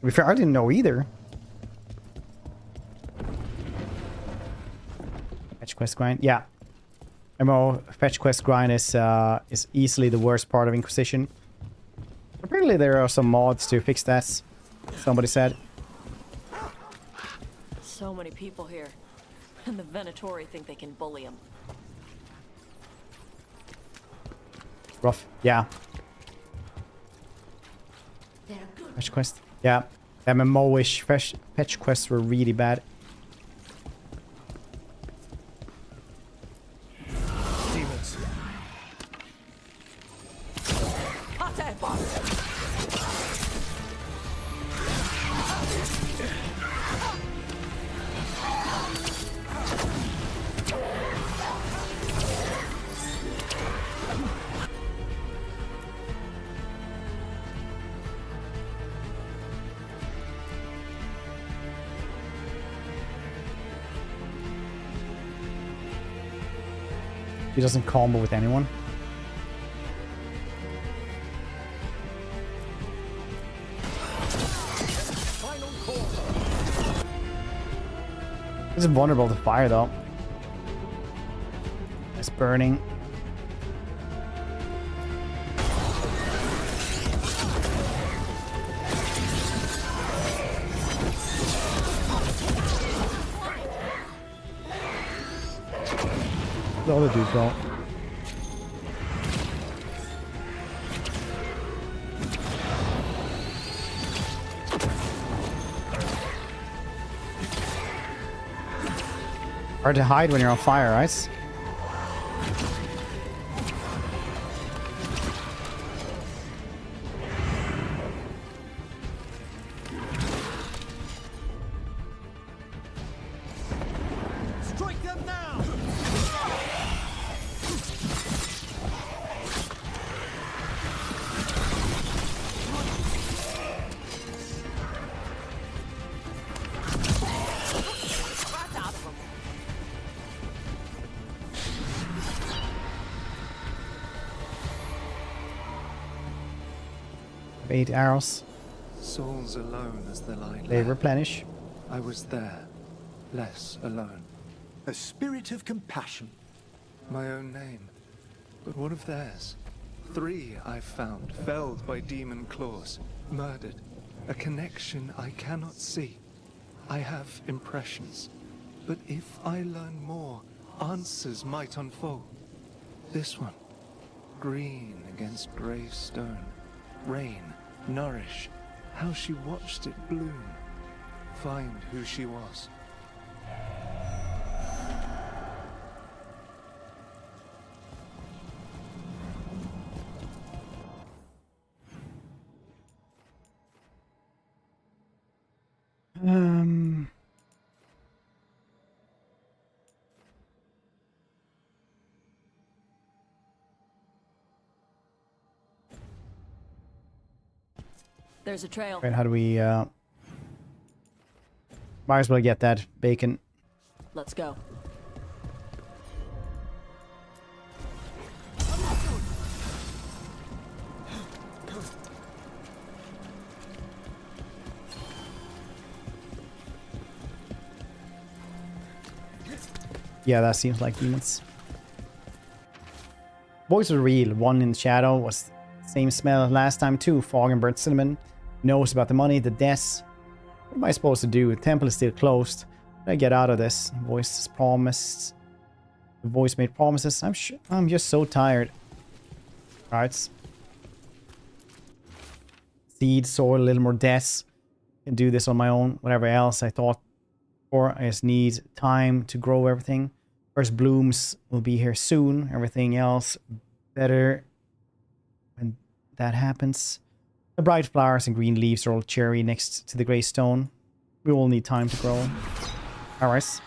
be fair, I didn't know either. Fetch quest grind, yeah. MMO fetch quest grind is easily the worst part of Inquisition. Apparently there are some mods to fix that, somebody said. So many people here, and the Venatori think they can bully them. Rough, yeah. Fetch quest, yeah. MMO-ish fetch quests were really bad. Demons. He doesn't combo with anyone. He's vulnerable to fire though. It's burning. The other dude don't. Hard to hide when you're on fire, right? Strike them now! Have 8 arrows. Souls alone as the light. They replenish. I was there, less alone. A spirit of compassion. My own name, but what of theirs? 3 I've found, felled by demon claws, murdered. A connection I cannot see. I have impressions, but if I learn more, answers might unfold. This one, green against grey stone. Rain, nourish, how she watched it bloom. find who she was. There's a trail. Right, how do we, might as well get that bacon. Let's go. Yeah, that seems like demons. Voice are real. One in shadow was same smell last time too. Fog and burnt cinnamon. Knows about the money, the deaths. What am I supposed to do? The temple is still closed. How do I get out of this? Voice promised. The voice made promises. I'm just so tired. Alright. Seed, soil, a little more deaths. Can do this on my own. Whatever else I thought for. I just need time to grow everything. First blooms will be here soon. Everything else better when that happens. The bright flowers and green leaves are all cherry next to the grey stone. We all need time to grow. Alright.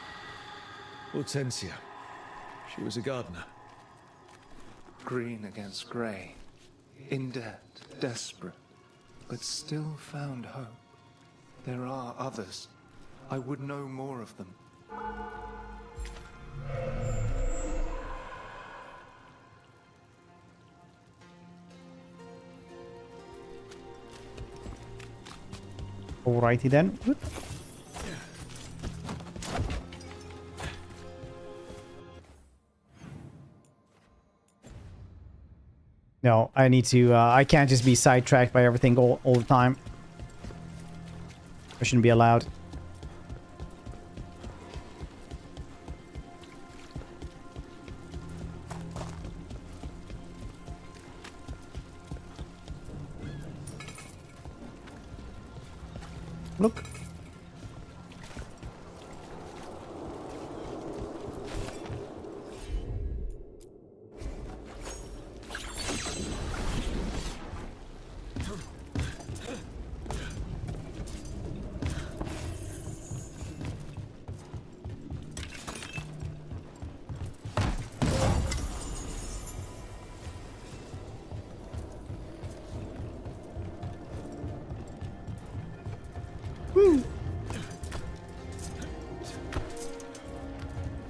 Hortensia. She was a gardener. Green against grey. In debt, desperate, but still found hope. There are others. I would know more of them. Alrighty then. No, I need to, I can't just be sidetracked by everything all the time. I shouldn't be allowed. Look.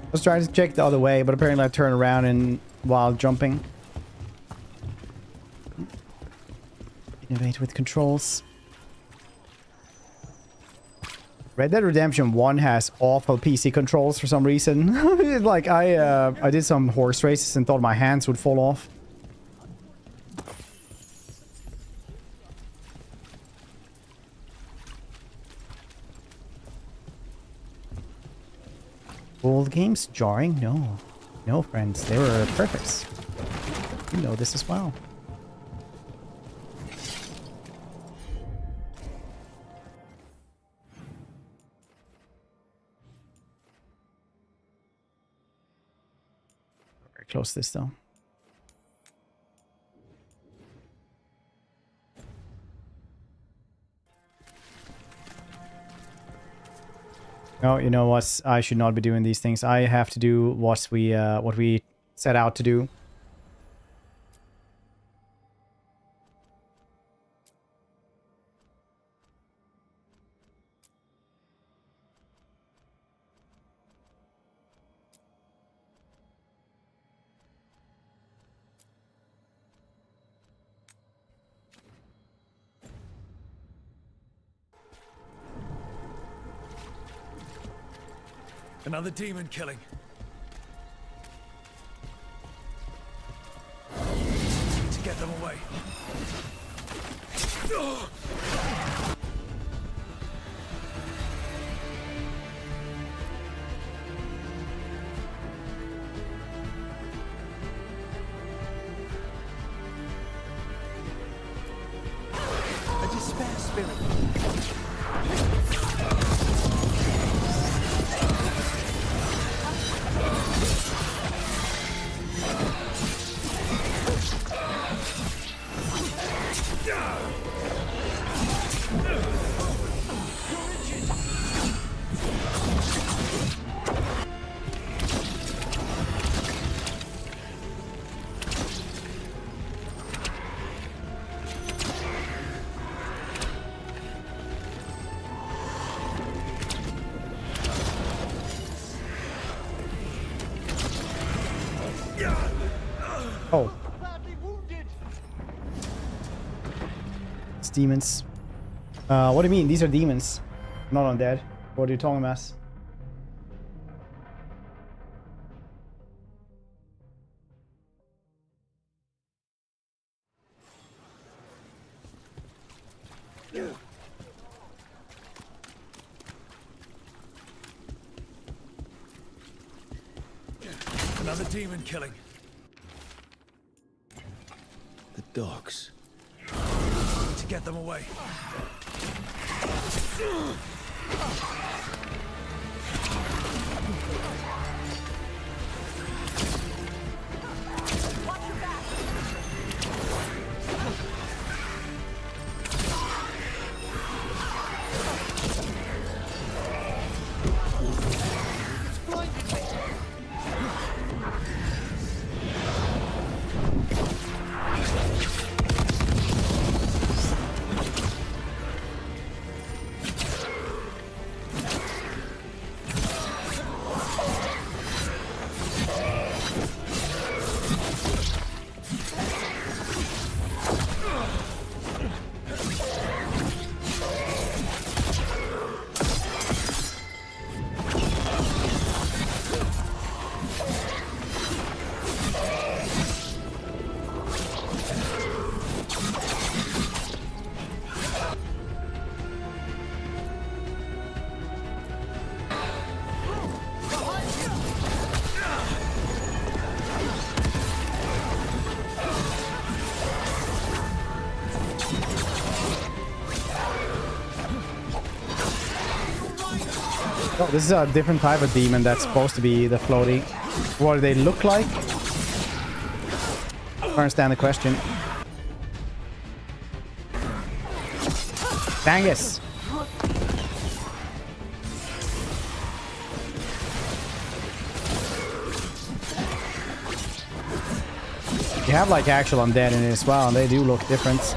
I was trying to check the other way, but apparently I turned around and while jumping. Innovate with controls. Red Dead Redemption 1 has awful PC controls for some reason. Like I did some horse races and thought my hands would fall off. Old games jarring? No. No, friends. They were perfect. You know this as well. Very close to this though. No, you know what? I should not be doing these things. I have to do what we set out to do. Another demon killing. To get them away. A despair spirit. Oh. It's demons. What do you mean? These are demons. Not undead. What are you talking about? Another demon killing. The dogs. Need to get them away. Oh, this is a different type of demon that's supposed to be the floaty. What do they look like? I don't understand the question. Dangus! You have like actual undead in it as well, and they do look different.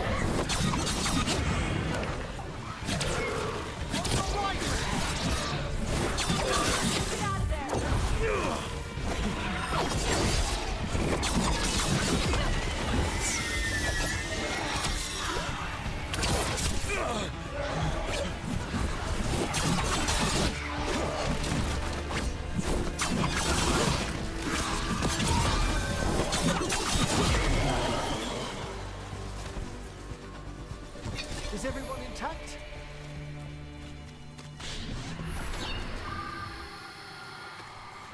Is everyone intact?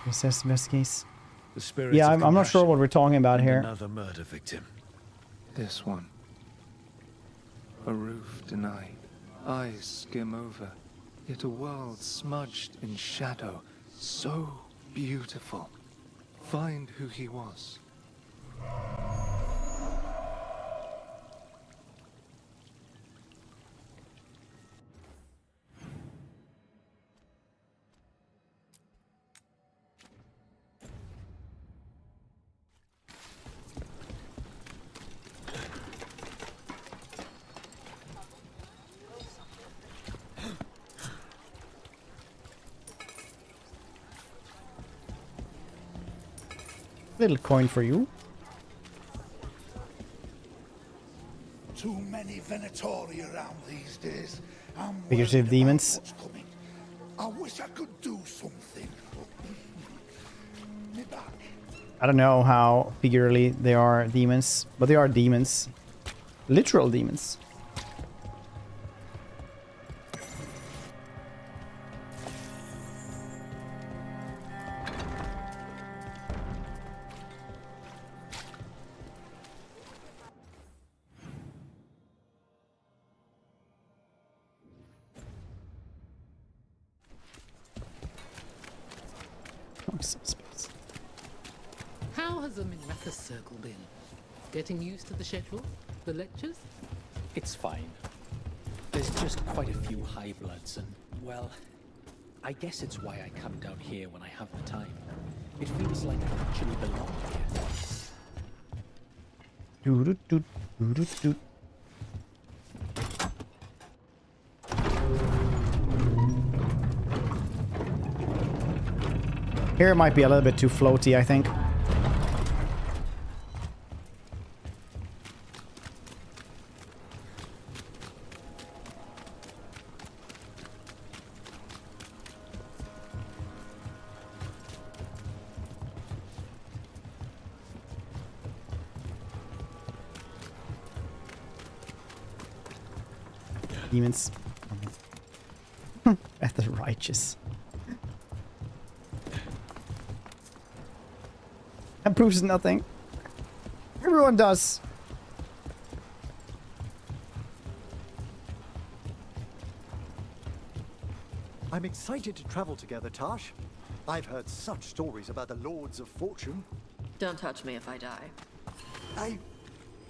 Assess investigate. The spirits Yeah, of I'm not sure compassion what we're talking about and here. Another murder victim. This one. A roof denied. Eyes skim over. Yet a world smudged in shadow. So beautiful. Find who he was. Little coin for you. Too many Venatori around these days. Figurative demons. I wish I could do something. Me back. I don't know how figuratively they are demons, but they are demons. Literal demons. How has the Minratha circle been? Getting used to the schedule? The lectures? It's fine. There's just quite a few high bloods and, well, I guess it's why I come down here when I have the time. It feels like I actually belong here. Doo-doo-doo, doo-doo-doo. Here it might be a little bit too floaty, I think. Demons. At the righteous. That proves nothing. Everyone does. I'm excited to travel together, Tash. I've heard such stories about the Lords of Fortune. Don't touch me if I die. I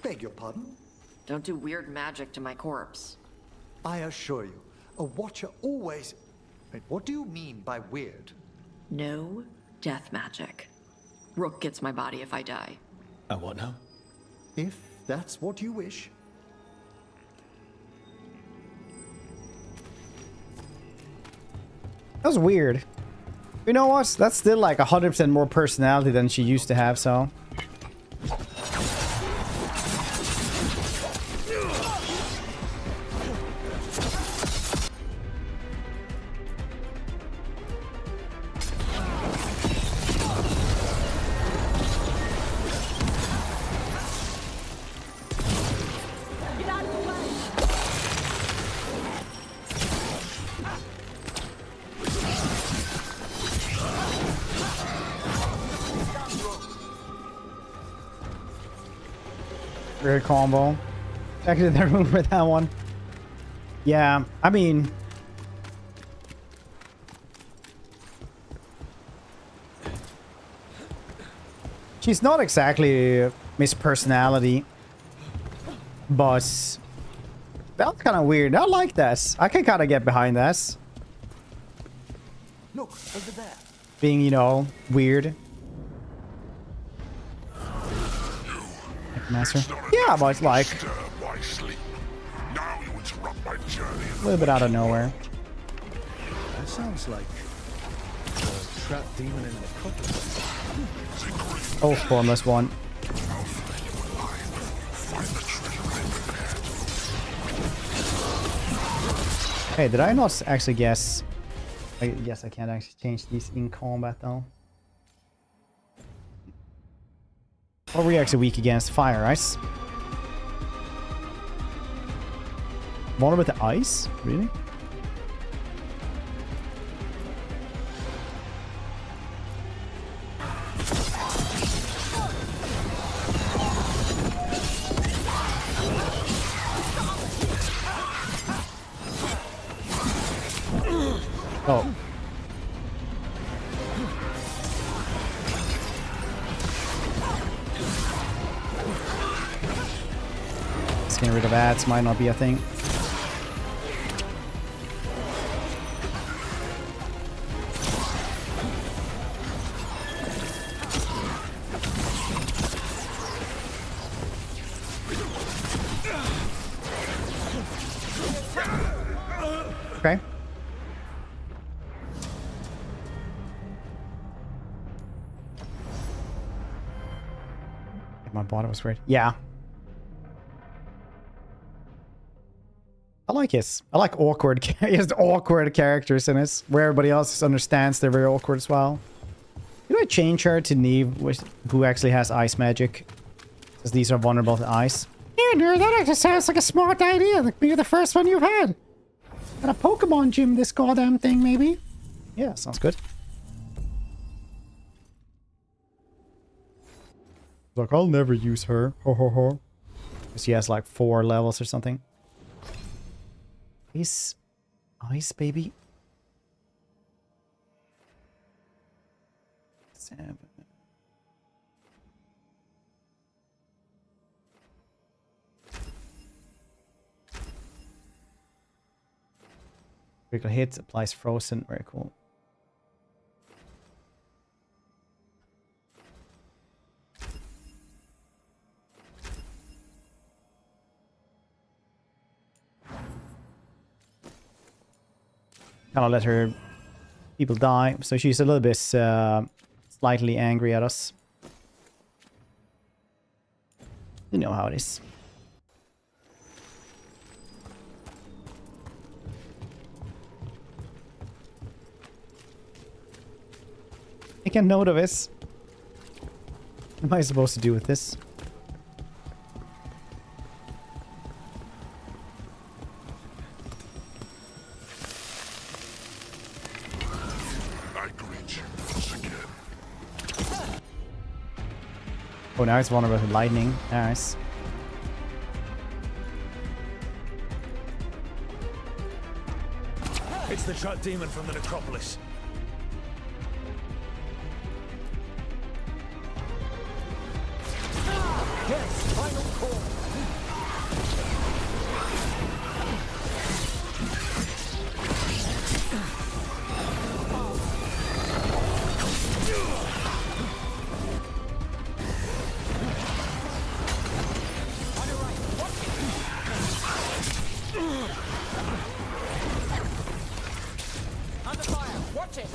beg your pardon? Don't do weird magic to my corpse. I assure you, a watcher always... Wait, what do you mean by weird? No death magic. Rook gets my body if I die. What now? If that's what you wish. That was weird. You know what? That's still like 100% more personality than she used to have, so... Great combo. Back in the room for that one. Yeah, I mean... she's not exactly Miss Personality. But... that's kind of weird. I like this. I can kind of get behind this. Look, over there. Being, you know, weird. Master. Yeah, but it's like a little bit out of nowhere. That sounds like a trapped demon in the necropolis. Oh, formless one. Hey, did I not actually guess? I guess I can't actually change these in combat though. Or were we actually weak against fire, ice? One with the ice? Really? Oh. Getting rid of ads might not be a thing. Okay. My bottom was weird. Yeah. I like his. I like awkward. He has awkward characters in his, where everybody else understands they're very awkward as well. Did I change her to Neve, who actually has ice magic? Because these are vulnerable to ice. Yeah, dude, that actually sounds like a smart idea. Like maybe the first one you've had. At a Pokemon gym, this goddamn thing, maybe. Yeah, sounds good. Like, I'll never use her. Ho ho ho. Because she has like 4 levels or something. Ice, baby. 7. Critical hit applies frozen. Very cool. Kind of let her people die, so she's a little bit slightly angry at us. You know how it is. Make a note of this. What am I supposed to do with this? Oh, now it's vulnerable to lightning. Nice. It's the trap demon from the necropolis. Yes, final call. Under fire! Watch it!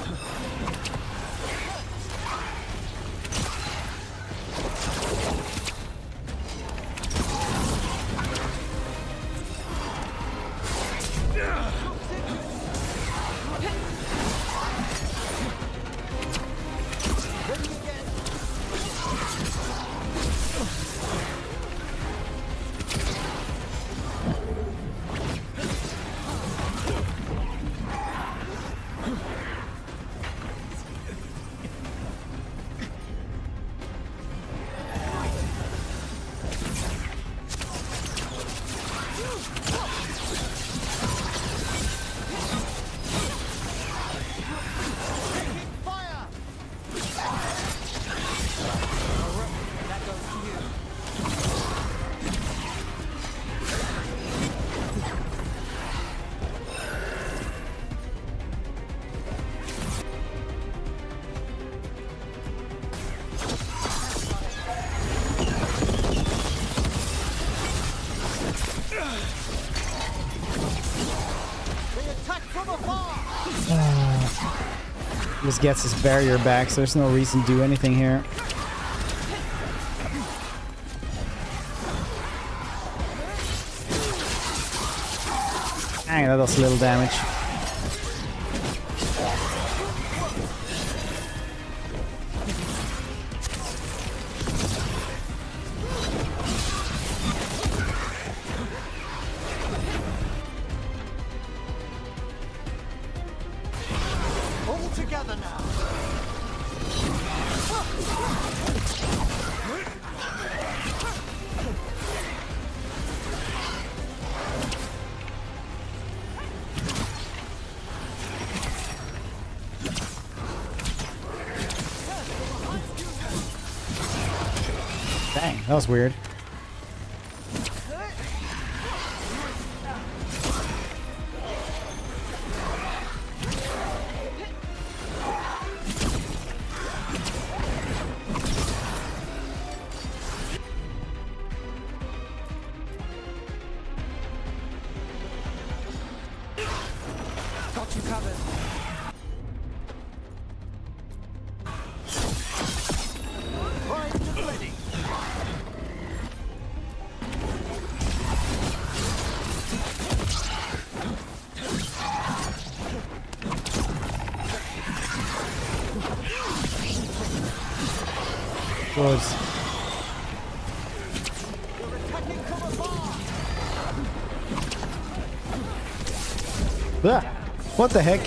This gets his barrier back, so there's no reason to do anything here. Dang, that does a little damage. All together now. Dang, that was weird. Got you covered. Primed and ready. Good. Ah, what the heck?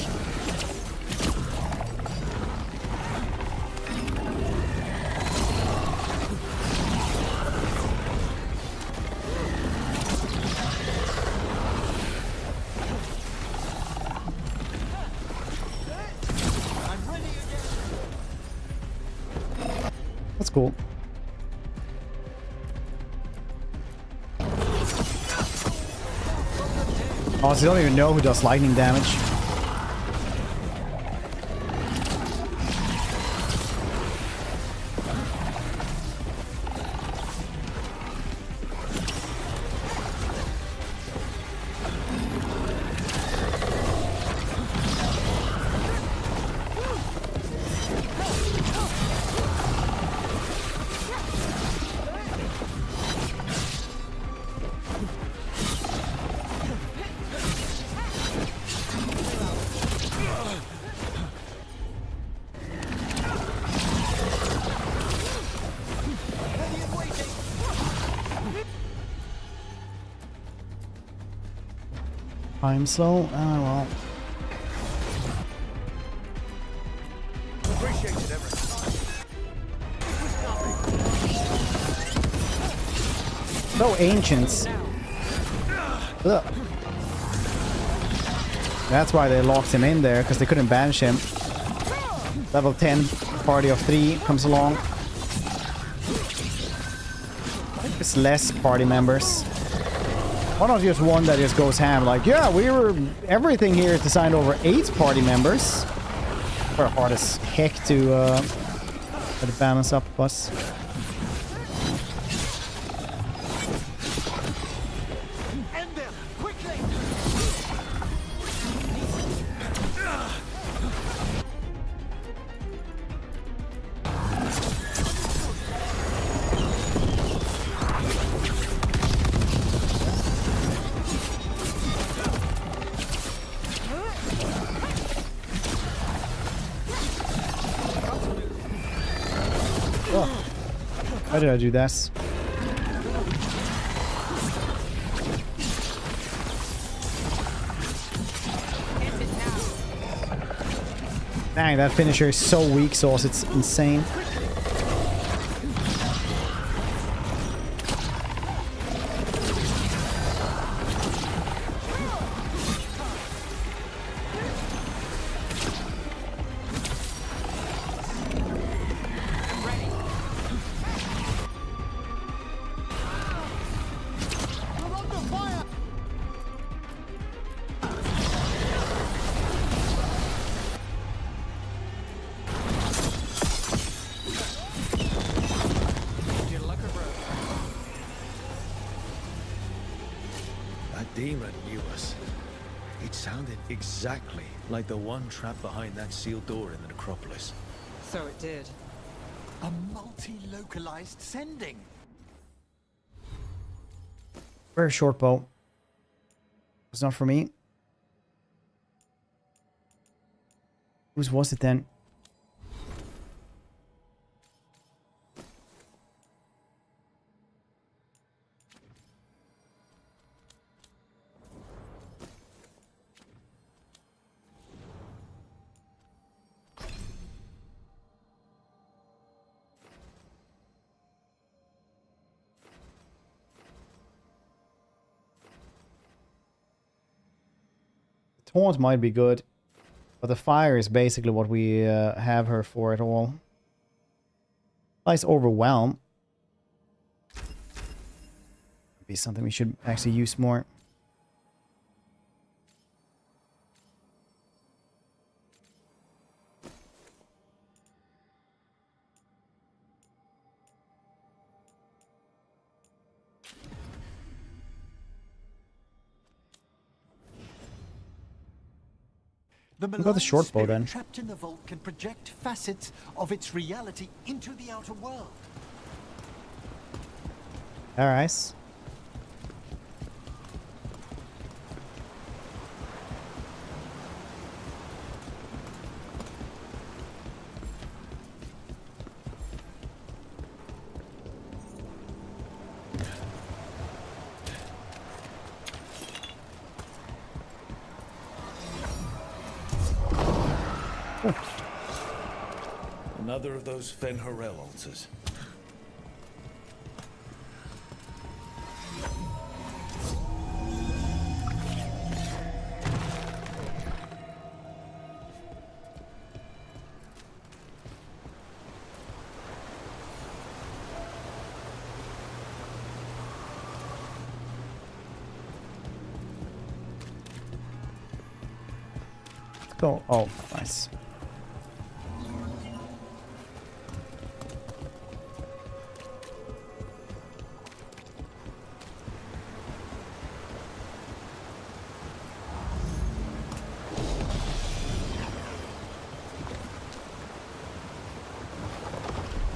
That's cool. Oh, so you don't even know who does lightning damage. I'm slow. Ah, well. Appreciate it, Everett. So ancients. Ugh. That's why they locked him in there, because they couldn't banish him. Level 10 party of 3 comes along. It's less party members. Why not just one that just goes ham like, yeah, everything here is designed over 8 party members. We're hard as heck to balance up plus. End them quickly. Why did I do this? Dang, that finisher is so weak sauce, it's insane. Demon knew us. It sounded exactly like the one trapped behind that sealed door in the necropolis. So it did. A multi-localized sending. Very short bow. It's not for me. Whose was it then? Taunt might be good, but the fire is basically what we have her for at all. Nice overwhelm. Be something we should actually use more. The What about the short bow then? Trapped in the vault can project facets of its reality into the outer world. Alright. Another of those Fen'Harel altars. Let's go. Oh, nice.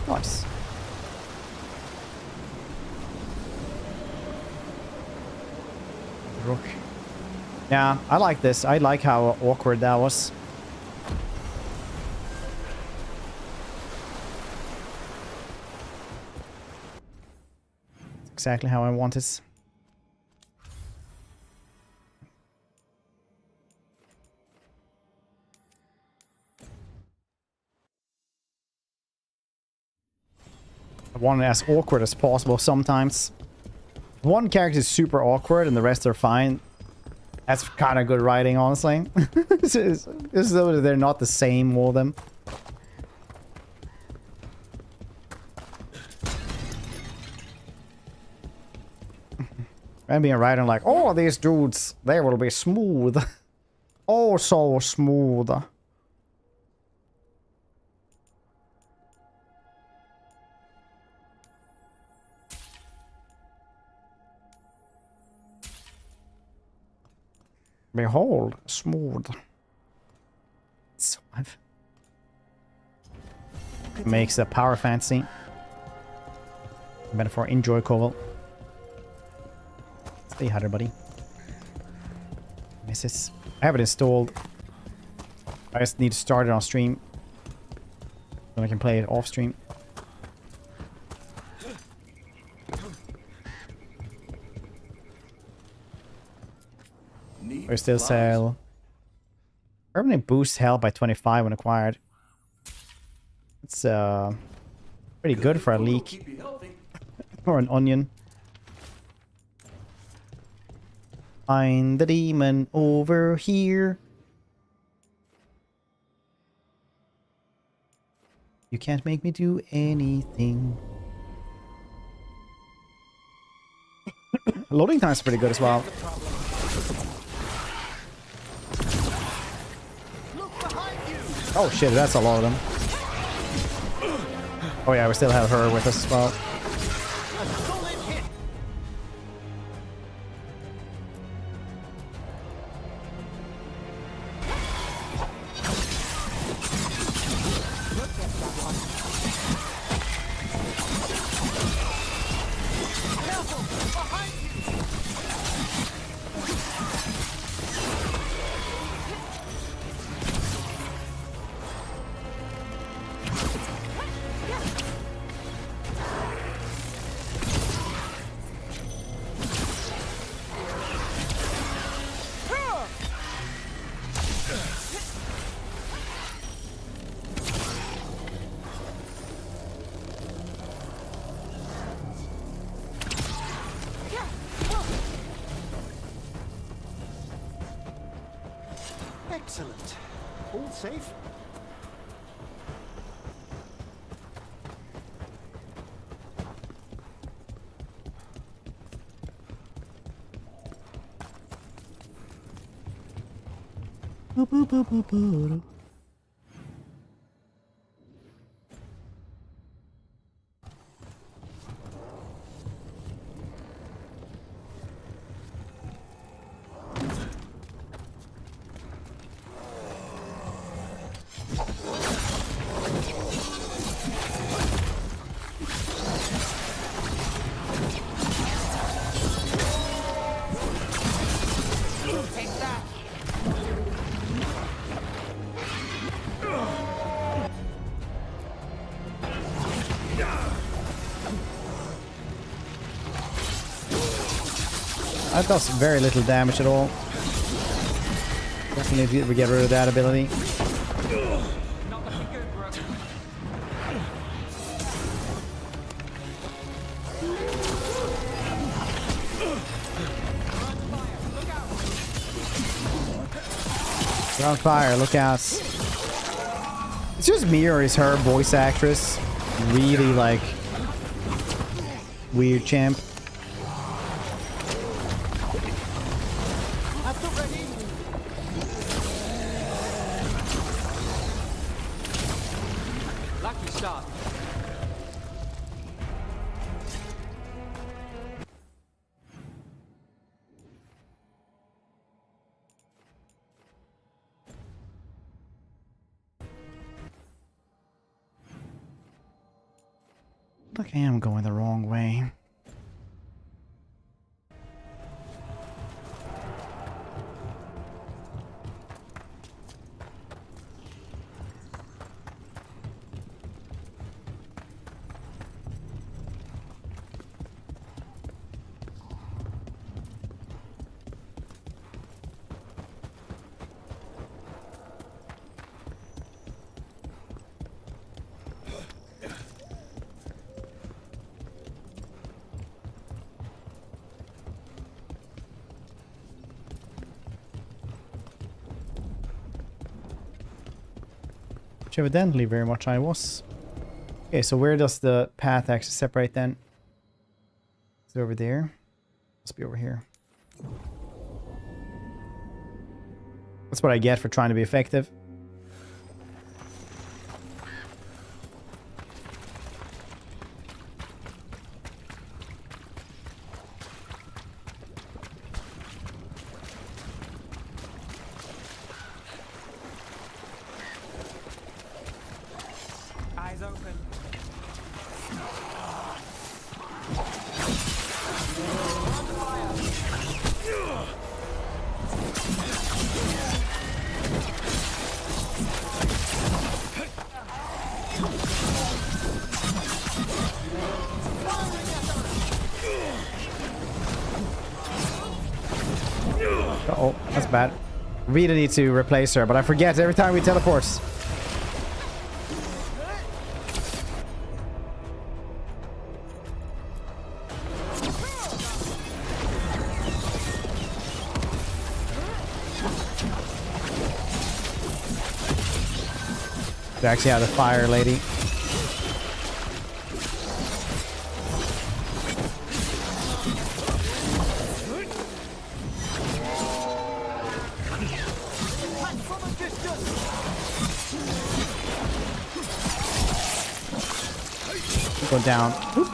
Nice. Rook. Yeah, I like this. I like how awkward that was. Exactly how I want it. I want it as awkward as possible sometimes. One character is super awkward and the rest are fine. That's kind of good writing, honestly. It's as though they're not the same, all of them. And being writing like, oh, these dudes, they will be smooth. Oh, so smooth. Behold, smooth. Suave. Makes a power fancy. Metaphor, enjoy Koval. Stay harder, buddy. Misses. I have it installed. I just need to start it on stream. Then I can play it off stream. Or still sell. Permanent boost health by 25 when acquired. It's pretty good for a leek. Or an onion. Find the demon over here. You can't make me do anything. Loading time's pretty good as well. Oh shit, that's a lot of them. Oh yeah, we still have her with us as well. Excellent. All safe? That does very little damage at all. Definitely if we get rid of that ability. Ground fire, look out. It's just me or is her voice actress really like weird champ? Look, I am going the wrong way. Which evidently very much I was. Okay, so where does the path actually separate then? Is it over there? Must be over here. That's what I get for trying to be effective. Eyes open. Uh-oh, that's bad. Really need to replace her, but I forget every time we teleport. They actually have the fire lady. Go down. Oop.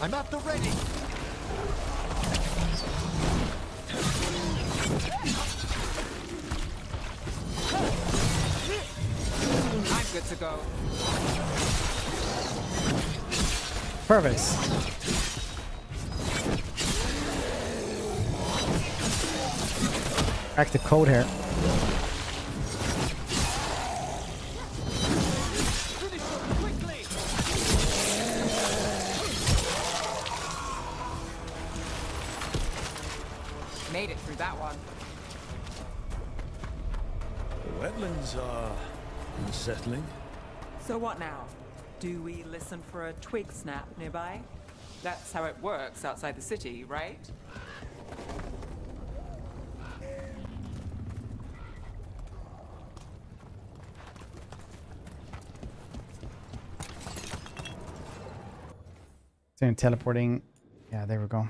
I'm at the ready. I'm good to go. Perfect. Crack the code here. Made it through that one. The wetlands are unsettling. So what now? Do we listen for a twig snap nearby? That's how it works outside the city, right? Teleporting. Yeah, there we go.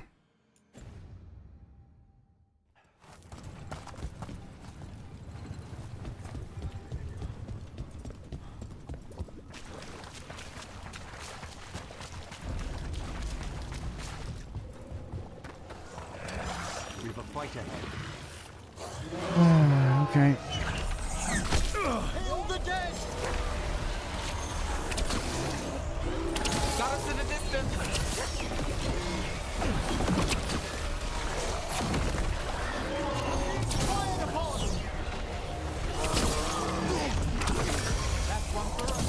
We have a fight ahead. Okay. Hail the dead! Got us in the distance. That's one for us.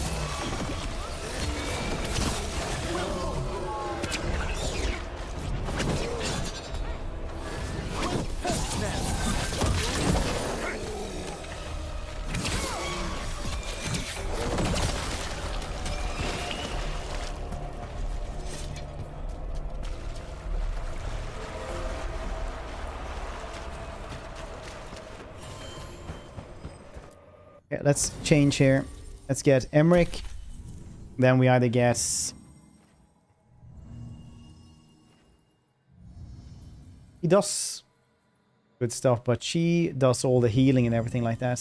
Yeah, let's change here. Let's get Emmerich. Then we either get... He does good stuff, but she does all the healing and everything like that.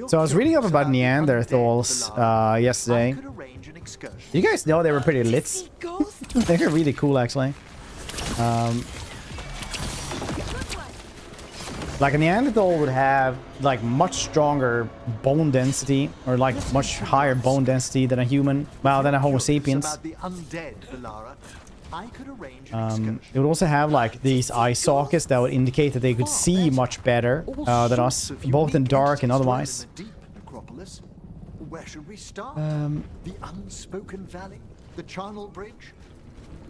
So I was reading up about Neanderthals yesterday. You guys know they were pretty lit. They were really cool, actually. Like a Neanderthal would have like much stronger bone density, or like much higher bone density than a human. Well, than a Homo sapiens. About the undead, Valara. I could arrange an excursion. It would also have like these eye sockets that would indicate that they could see much better than us, both in dark and otherwise. Deep necropolis. Where should we start? The Unspoken Valley? The Charnel Bridge?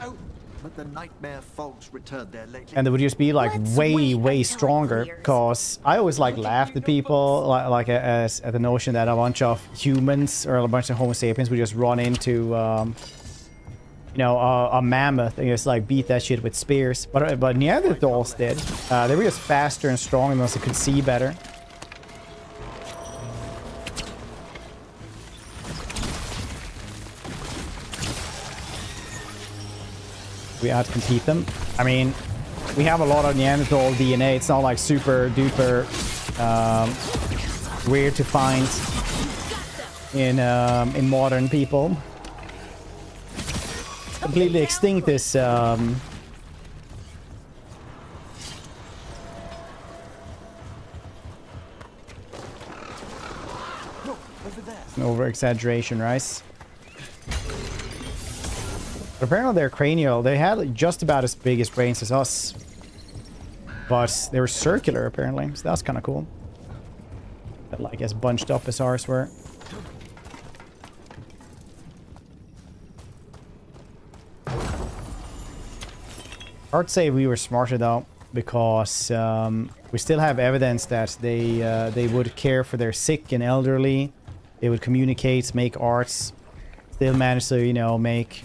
Oh, but the nightmare fogs returned there lately. And they would just be like way stronger, because I always like laughed at people like at the notion that a bunch of humans or a bunch of Homo sapiens would just run into you know, a mammoth and just like beat that shit with spears. But Neanderthals did. They were just faster and stronger once they could see better. We outcompete them. I mean, we have a lot of Neanderthal DNA. It's not like super duper weird to find in modern people. Completely extinct is an over-exaggeration, right? But apparently they're cranial. They had just about as big as brains as us. But they were circular, apparently. So that's kind of cool. But like as bunched up as ours were. Hard to say we were smarter though, because we still have evidence that they would care for their sick and elderly. They would communicate, make arts. Still manage to, you know, make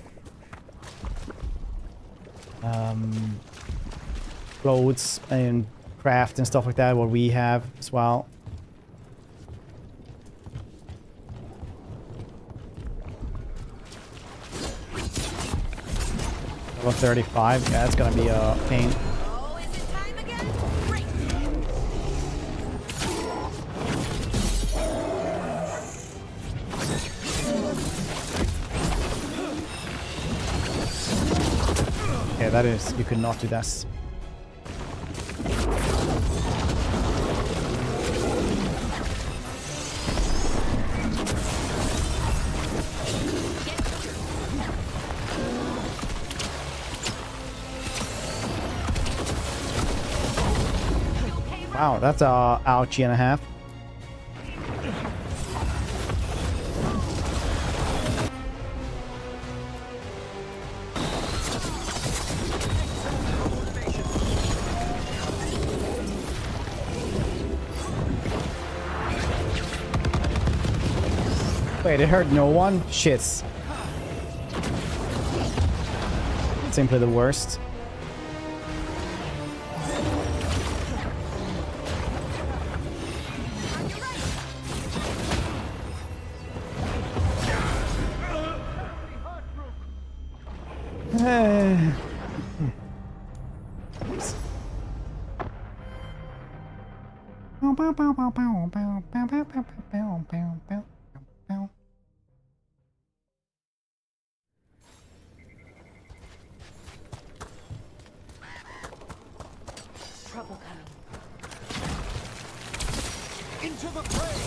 clothes and craft and stuff like that, what we have as well. Level 35, yeah, that's gonna be a pain. Okay, that is, you could not do this. Wow, that's a ouchie and a half. Wait, it hurt no one? Shits. Simply the worst. Trouble coming. Into the fray!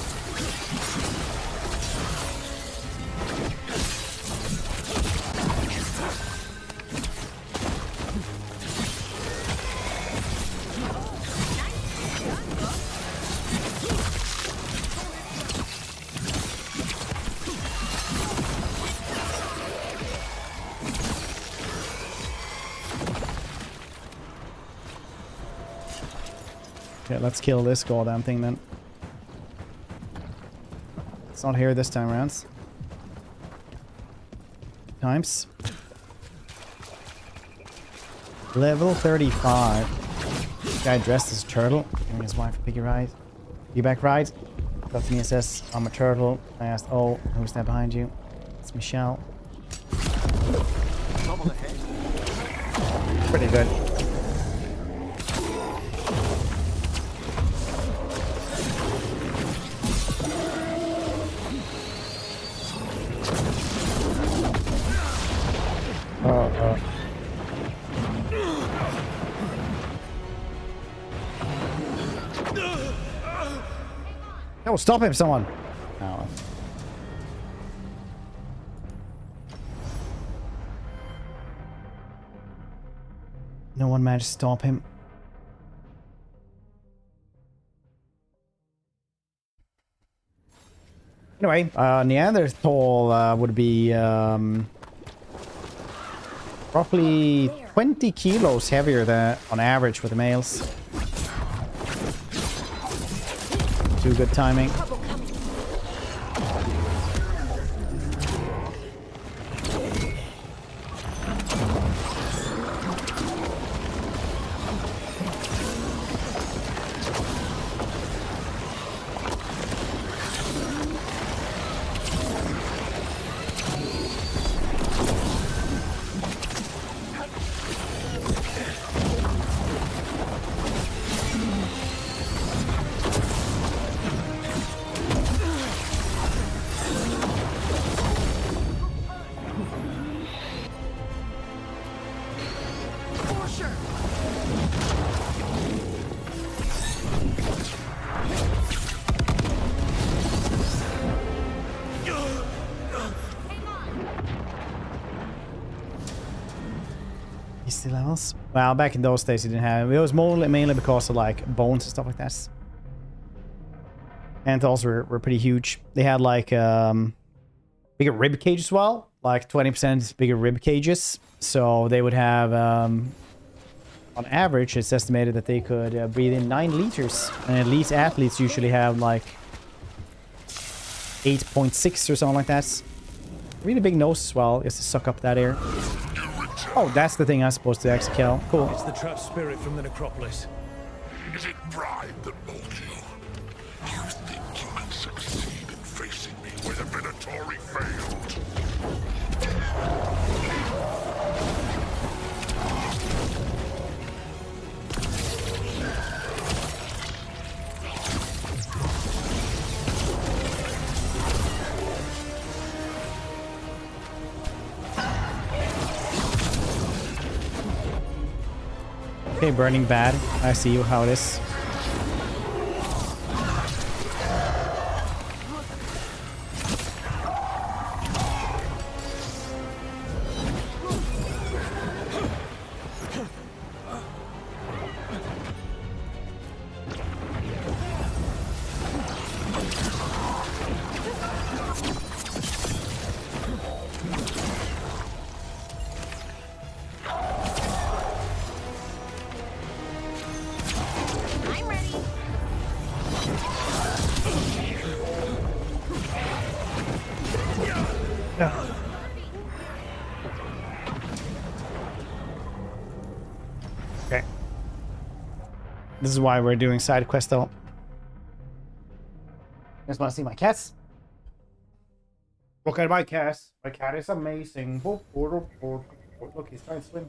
Okay, let's kill this goddamn thing then. It's not here this time around. Times. Level 35. This guy dressed as a turtle. Giving his wife a piggy ride. Piggyback ride. Got to me and says, I'm a turtle. I asked, oh, who's that behind you? It's Michelle. Pretty good. No, stop him, someone. Oh. No one managed to stop him. Anyway, Neanderthal would be roughly 20 kilos heavier than on average for the males. Too good timing. Levels. Well, back in those days, you didn't have. It was mainly because of like bones and stuff like that. And also were pretty huge. They had like bigger rib cage as well, like 20% bigger rib cages. So they would have, on average, it's estimated that they could breathe in 9 liters. And elite athletes usually have like 8.6 or something like that. Really big nose as well, just to suck up that air. Oh, that's the thing I'm supposed to actually kill. Cool. It's the trapped spirit from the necropolis. Is it pride that mold you? You think you can succeed in facing me where the Minotauri failed? Okay, burning bad. I see how it is. Okay. This is why we're doing side quest though. You guys want to see my cats? Look at my cat. My cat is amazing. Look, he's trying to swim.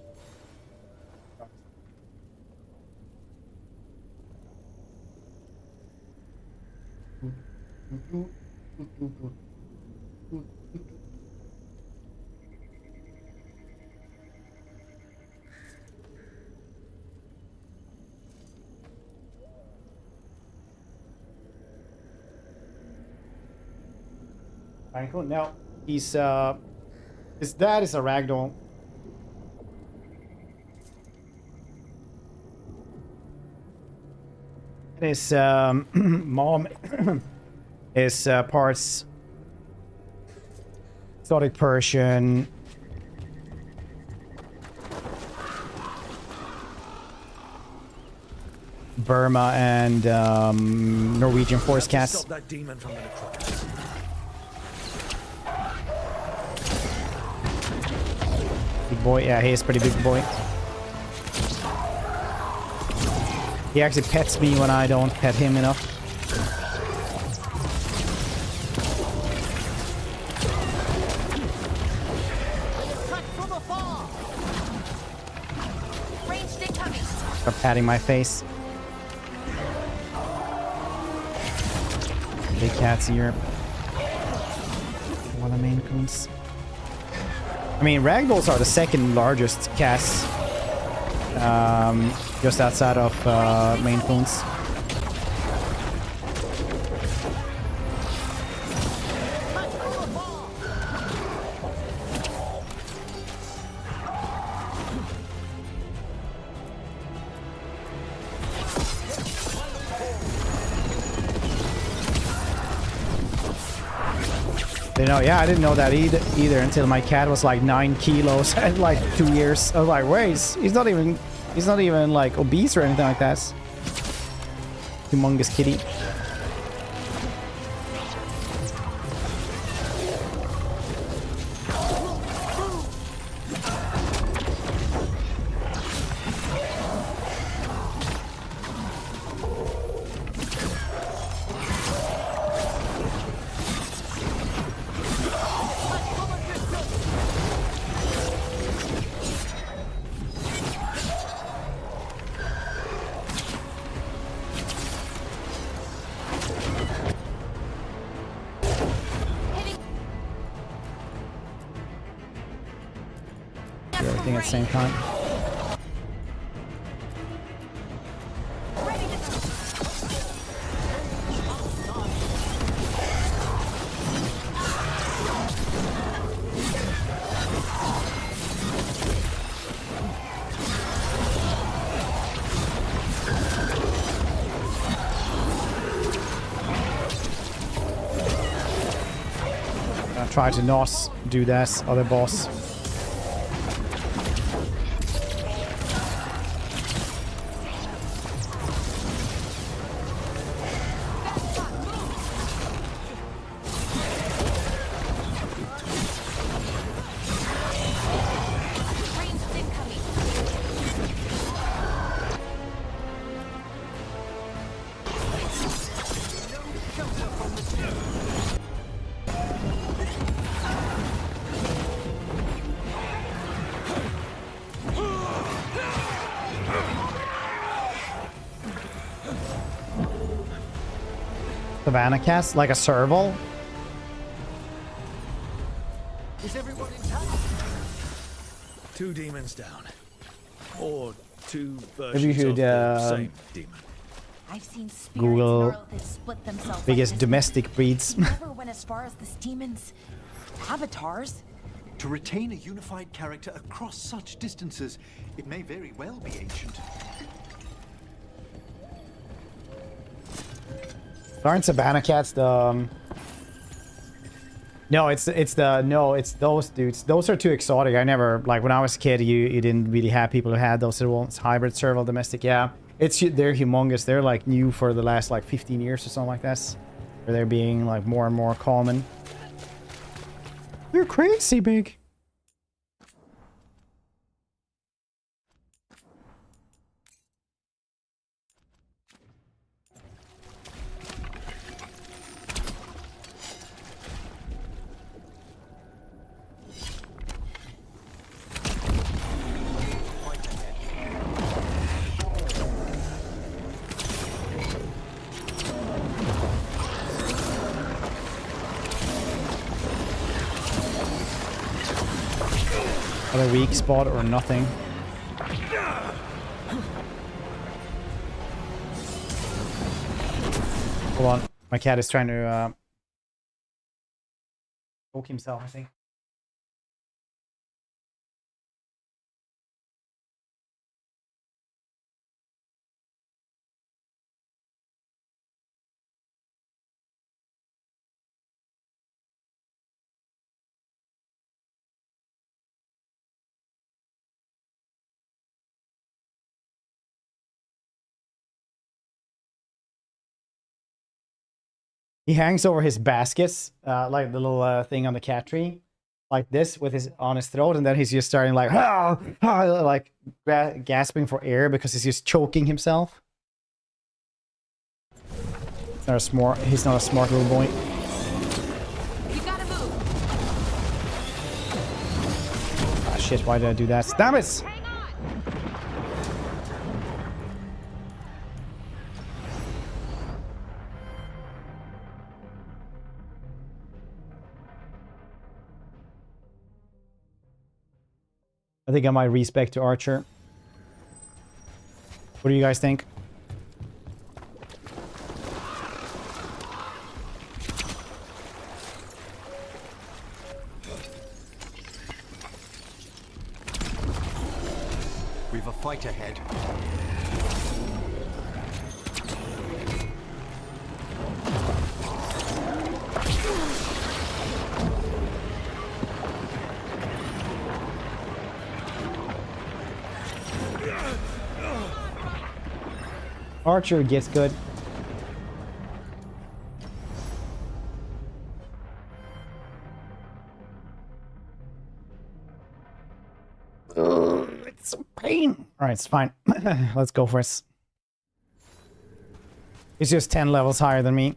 Cool. Now he's his dad is a ragdoll. And his mom is parts exotic Persian, Burma, and Norwegian forest cats. Stop that demon from the necropolis. Big boy, yeah, he is pretty big boy. He actually pets me when I don't pet him enough. Stop patting my face. Big cats here. One of the main coons. I mean, ragdolls are the second largest cats, just outside of Maine Coons. You know, yeah, I didn't know that either until my cat was like 9 kilos at like 2 years. I was like, wait, he's not even like obese or anything like that. Humongous kitty. Everything at the same time. Gonna try to not do this other boss. Savannah cast like a serval. Is everyone intact? 2 demons down. Or 2 Maybe you versions should of the same demon. I've seen spirits Google snarl that split themselves biggest like this. domestic breeds. They never went as far as this demon's avatars. To retain a unified character across such distances, it may very well be ancient. Aren't Savannah cats the No, it's those dudes. Those are too exotic. I never, like, when I was a kid, you didn't really have people who had those little ones. Hybrid, serval, domestic. Yeah, they're humongous. They're like new for the last like 15 years or something like this, where they're being like more and more common. You're crazy big. A weak spot or nothing. Hold on, my cat is trying to poke himself, I think. He hangs over his baskets, like the little thing on the cat tree, like this, with his on his throat, and then he's just starting like, like gasping for air because he's just choking himself. He's not a smart little boy. You gotta move. Ah, shit! Why did I do that? Damn it! I think I might respec to Archer. What do you guys think? We've a fight ahead. Archer gets good. Ugh, it's a pain. Alright, it's fine. Let's go for it. It's just 10 levels higher than me.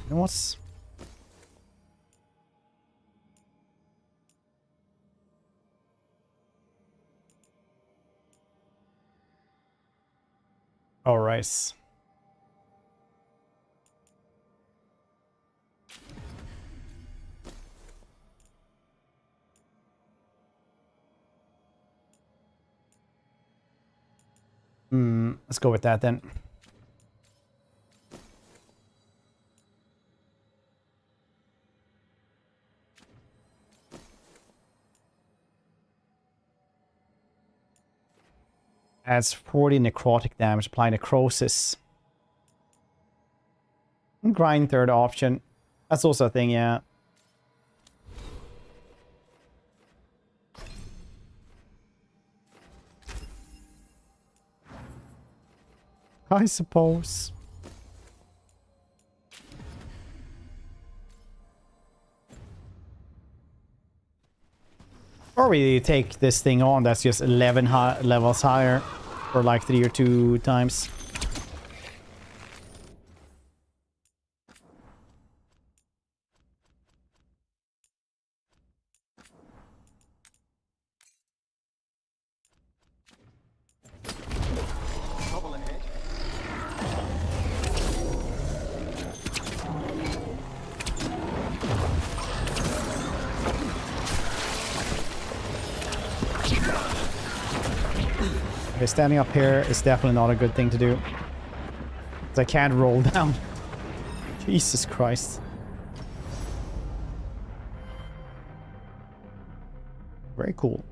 And what's... All right. Let's go with that then. Adds 40 necrotic damage, apply necrosis. And grind third option. That's also a thing, yeah. I suppose. Or we take this thing on that's just 11 levels higher for like 3 or 2 times. Trouble ahead. Okay, standing up here is definitely not a good thing to do. 'Cause I can't roll down. Jesus Christ. Very cool.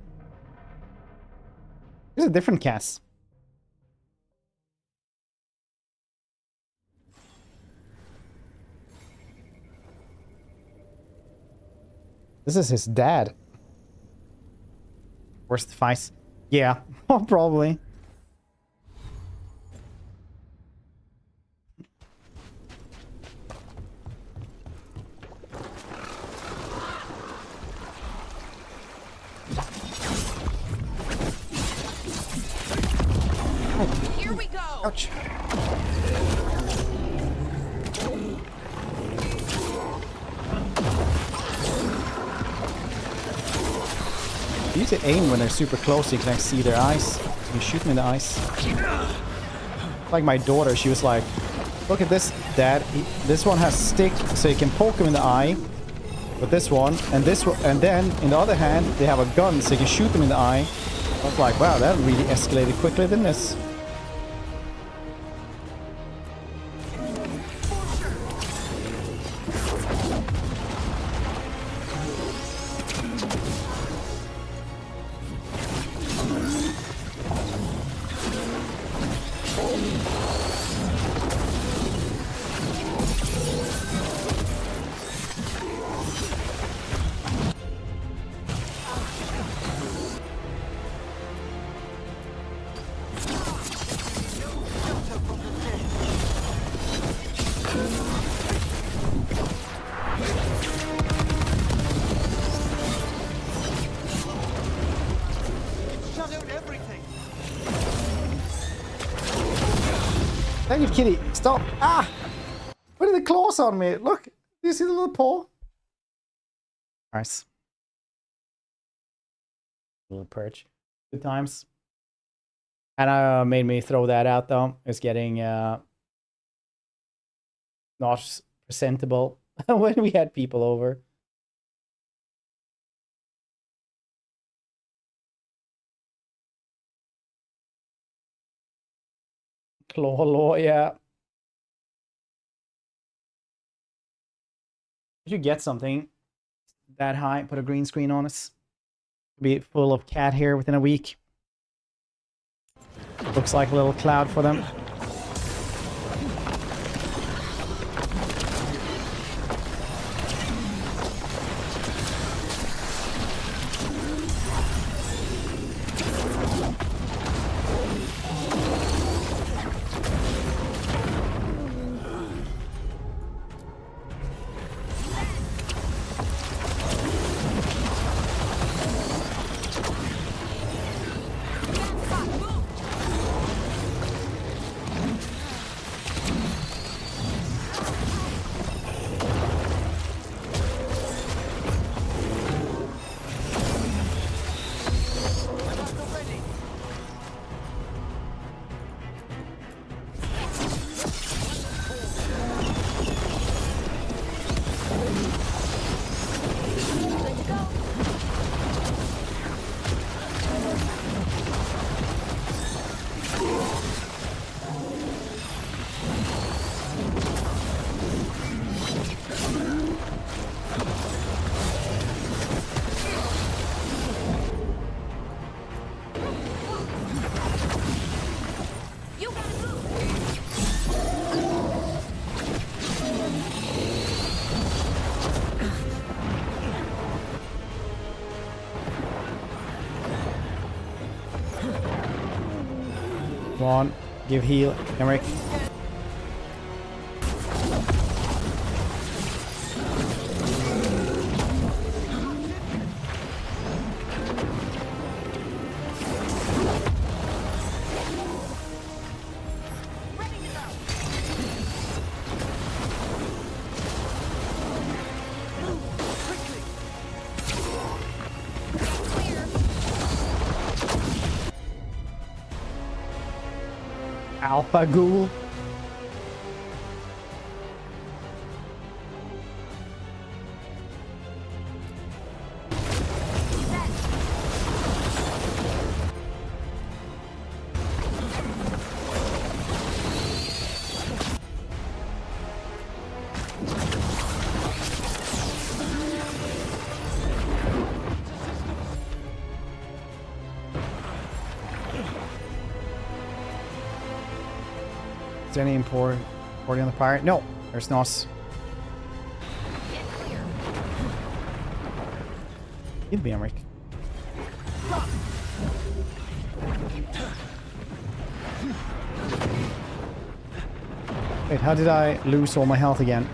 There's a different cast. This is his dad. Worst device. Yeah, probably. Here we go. Ouch. Use the aim when they're super close so you can like, see their eyes. You shoot them in the eyes. Like my daughter, she was like, look at this, Dad. This one has stick, so you can poke him in the eye. With this one, and this one, and then in the other hand, they have a gun, so you can shoot them in the eye. I was like, wow, that really escalated quickly, didn't this? Thank you, kitty. Stop. Ah! What are the claws on me? Look. Do you see the little paw? Nice. Little perch. Good times. And made me throw that out though. It's getting not presentable when we had people over. Claw law, yeah. We should get something that high, put a green screen on us. Be full of cat hair within a week. Looks like a little cloud for them. Come on, give heal, Emmerich. Alpha Ghoul. Is there any importing on the pirate? No, there's not. Give me, Emmerich. Wait, how did I lose all my health again?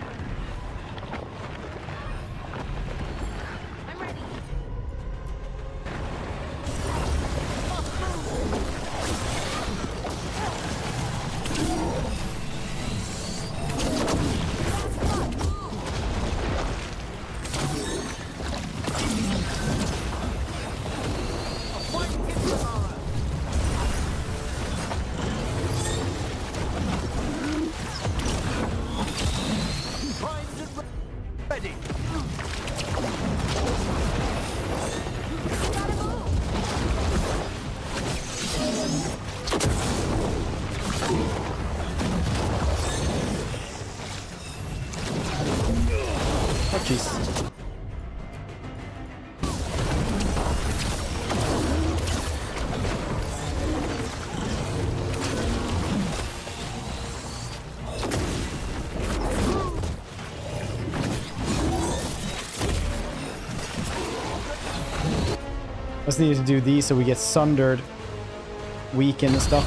Just needed to do these so we get sundered, weakened and stuff.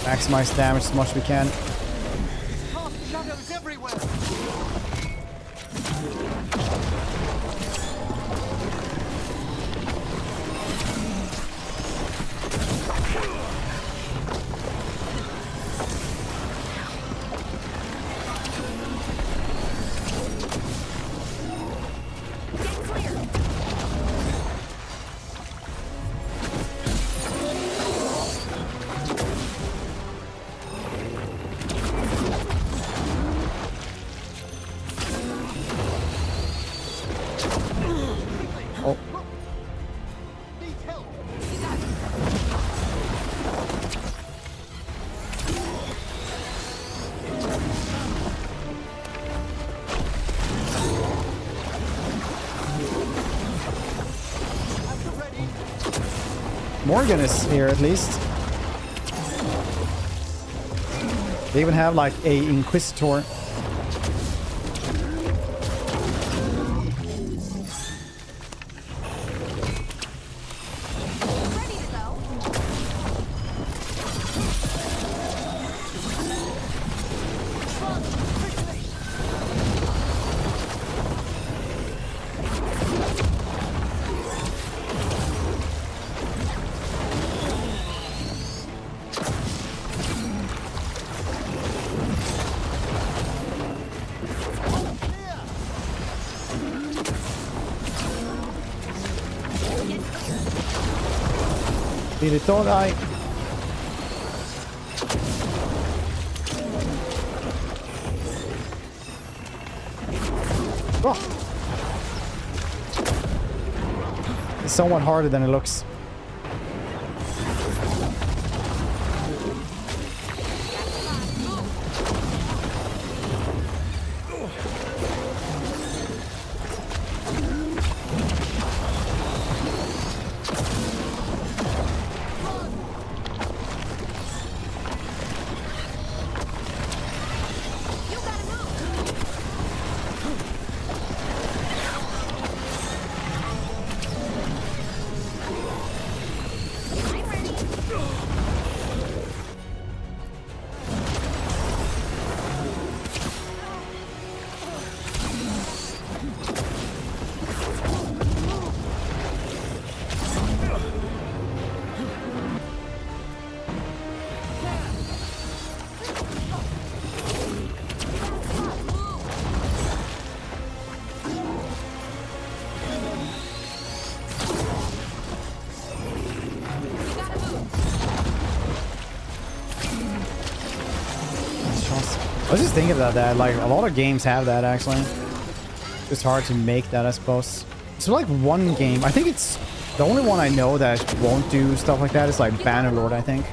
Maximize damage as much as we can. Shadows everywhere. Morgan is here at least. They even have like a Inquisitor. Don't I? Oh. It's somewhat harder than it looks. I was just thinking about that, like a lot of games have that actually. It's hard to make that, I suppose. So like one game, I think it's the only one I know that won't do stuff like that is like Bannerlord, I think.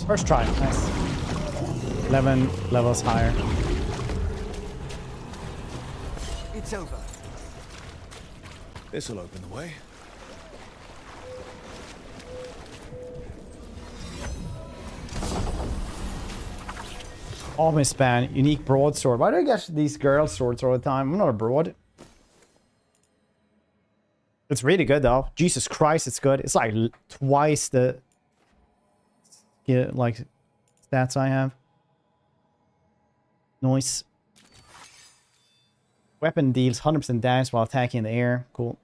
First try, nice. 11 levels higher. It's over. This'll open the way. Almost ban, unique broadsword. Why do I get these girl swords all the time? I'm not a broad. It's really good though. Jesus Christ, it's good. It's like twice the like stats I have. Nice. Weapon deals 100% damage while attacking in the air. Cool.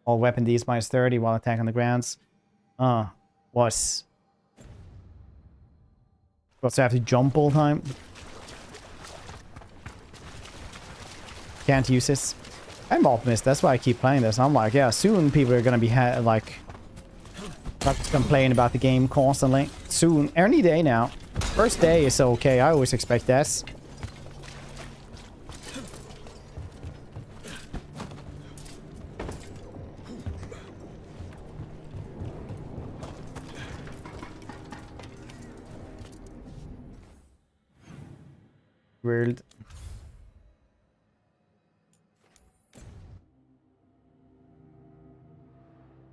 All weapon deals minus 30 while attacking on the grounds. Was. Got to have to jump all the time. Can't use this. I'm optimist. That's why I keep playing this. I'm like, yeah, soon people are gonna be like not just complain about the game constantly. Soon, any day now. First day is okay. I always expect this. Weird.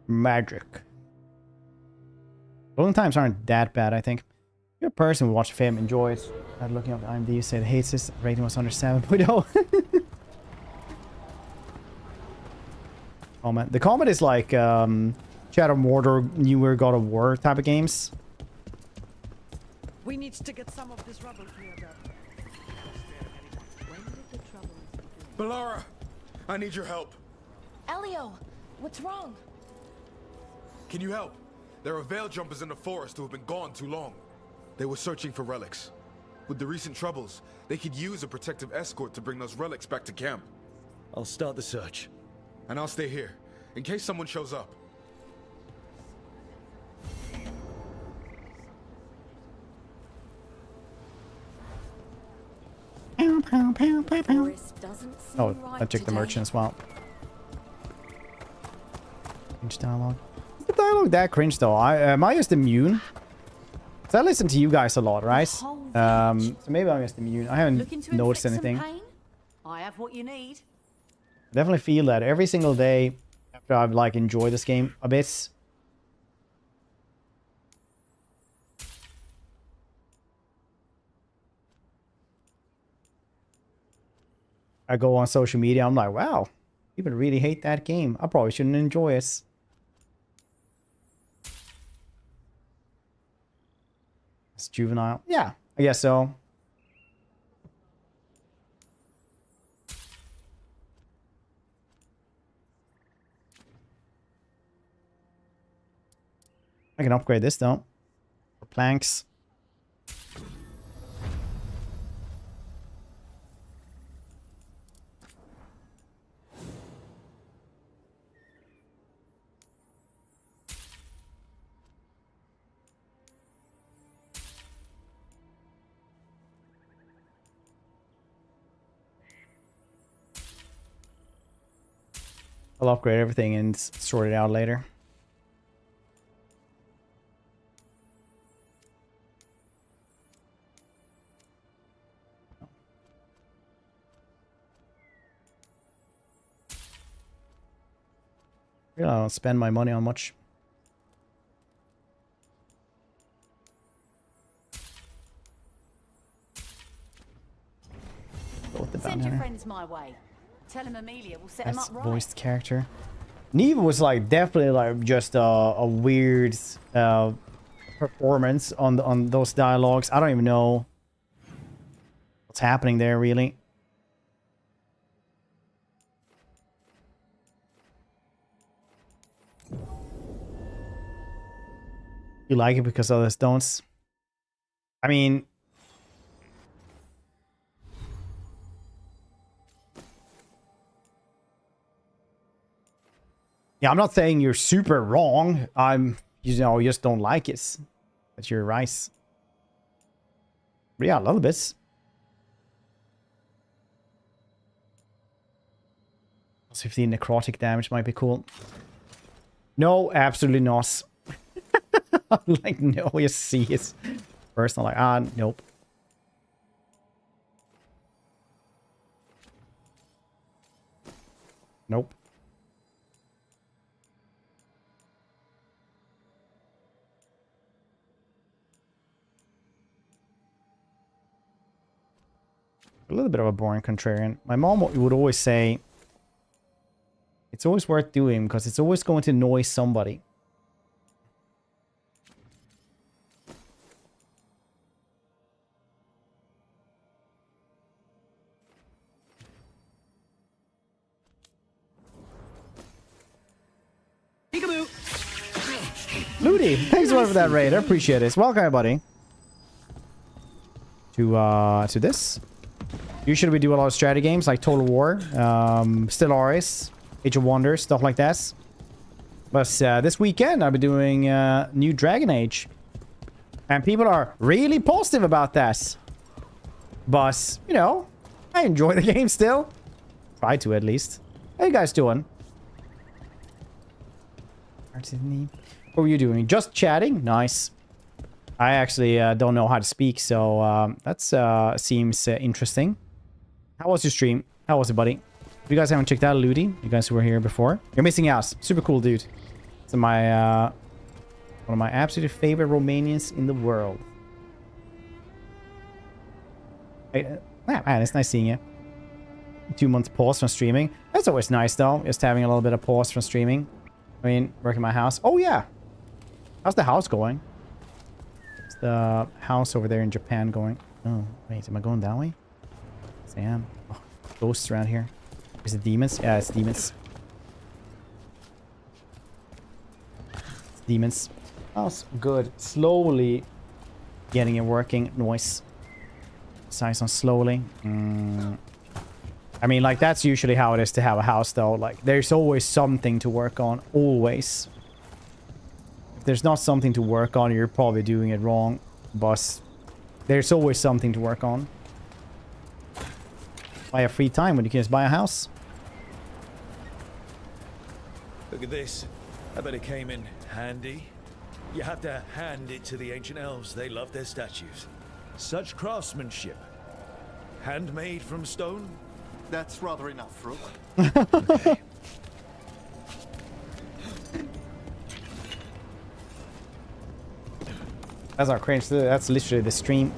Magic. Loading times aren't that bad, I think. You're a person who watched film enjoys. Looking up IMDb said hates this. Rating was under 7.0. Comment. The comment is like Shadow Mordor, newer God of War type of games. We need to get some of this rubble cleared up. Bellara, I need your help. Elio, what's wrong? Can you help? There are veil jumpers in the forest who have been gone too long. They were searching for relics. With the recent troubles, they could use a protective escort to bring those relics back to camp. I'll start the search. and I'll stay here, in case someone shows up. Oh, I took the merchant as well. Cringe dialogue. Is the dialogue that cringe though? Am I just immune? So I listen to you guys a lot, right? So maybe I'm just immune. I haven't noticed anything. I have what you need. Definitely feel that every single day after I've like enjoyed this game a bit. I go on social media, I'm like, wow, people really hate that game. I probably shouldn't enjoy it. It's juvenile. Yeah, I guess so. I can upgrade this though. For planks. I'll upgrade everything and sort it out later. I don't spend my money on much. Send your friends my way. Tell him Amelia will set him up right. Voiced character. Neve was like definitely like just a weird performance on those dialogues. I don't even know what's happening there really. You like it because others don't? I mean, yeah, I'm not saying you're super wrong. You know, you just don't like it. That's your rice. But yeah, a little bit. Plus 15 necrotic damage might be cool. No, absolutely not. Like, no, you see it. First, I'm like, nope. Nope. A little bit of a boring contrarian. My mom would always say, it's always worth doing because it's always going to annoy somebody. Ludi, thanks a lot for that raid. I appreciate it. Welcome, everybody. To this. Usually we do a lot of strategy games like Total War, Stellaris, Age of Wonders, stuff like that. But this weekend I'll be doing new Dragon Age. And people are really positive about that. But, you know, I enjoy the game still. Try to, at least. How you guys doing? What were you doing? Just chatting? Nice. I actually don't know how to speak, so that seems interesting. How was your stream? How was it, buddy? If you guys haven't checked out Ludi, you guys who were here before, you're missing out. Super cool dude. It's my one of my absolute favorite Romanians in the world. Man, it's nice seeing you. 2 months pause from streaming. That's always nice, though. Just having a little bit of pause from streaming. I mean, working my house. Oh, yeah. How's the house going? Is the house over there in Japan going? Oh, wait. Am I going that way? Yes, I am. Oh, ghosts around here. Is it demons? Yeah, it's demons. It's demons. Oh, good. Slowly getting it working. Noise. Size on slowly. I mean, like, that's usually how it is to have a house, though. Like, there's always something to work on. Always. If there's not something to work on, you're probably doing it wrong, boss. There's always something to work on. Buy a free time when you can just buy a house. Look at this. I bet it came in handy. You have to hand it to the ancient elves. They love their statues. Such craftsmanship. Handmade from stone? That's rather enough, Rook. Okay. That's our cringe. That's literally the stream.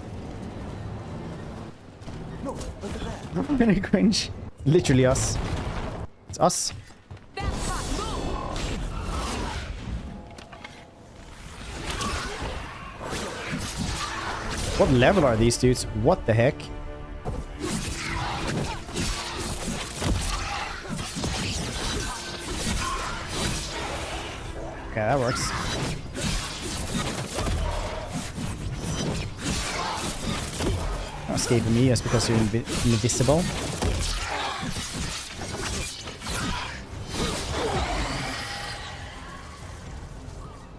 No, look at that. I'm gonna cringe. Literally us. It's us. What level are these dudes? What the heck? Okay, that works. Not escaping me just because you're invisible.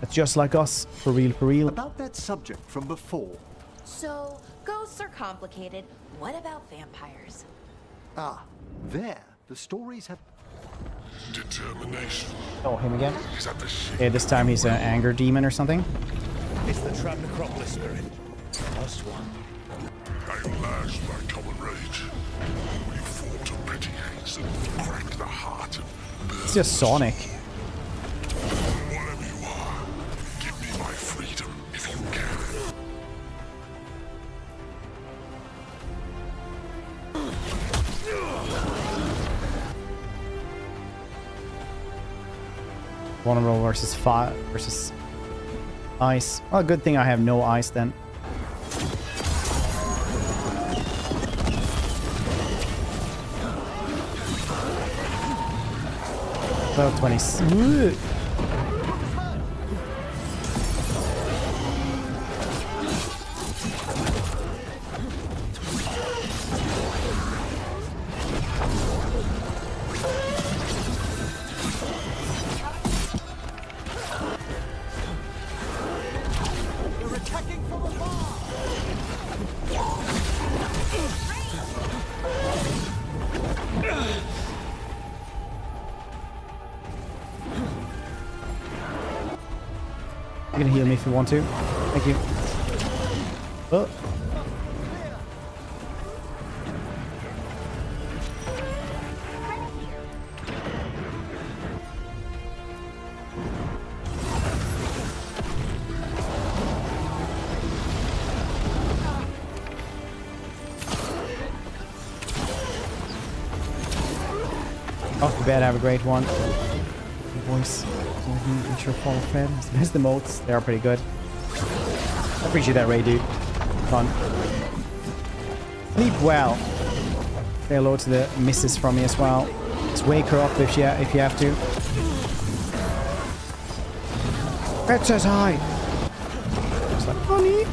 That's just like us. For real, for real. About that subject from before. So, ghosts are complicated. What about vampires? Ah, there. The stories have... Determination. Oh, him again? Is that the Okay, this time he's an anger demon or something. It's the trap necropolis spirit. Last one. I lashed my common rage. We fought a petty haze and cracked the heart and It's just Sonic. whatever you are, give me my freedom if you can. Vulnerable versus fire versus ice. Well, good thing I have no ice then. Level 20. They're attacking from afar! You can heal me if you want to. Thank you. Oh. Off the bed, have a great one. Voice. Make sure follow Fred. There's the moats. They are pretty good. I appreciate that, Ray, dude. Fun. Sleep well. Say hello to the missus from me as well. Just wake her up if you have to. Fred says hi. It's like, honey.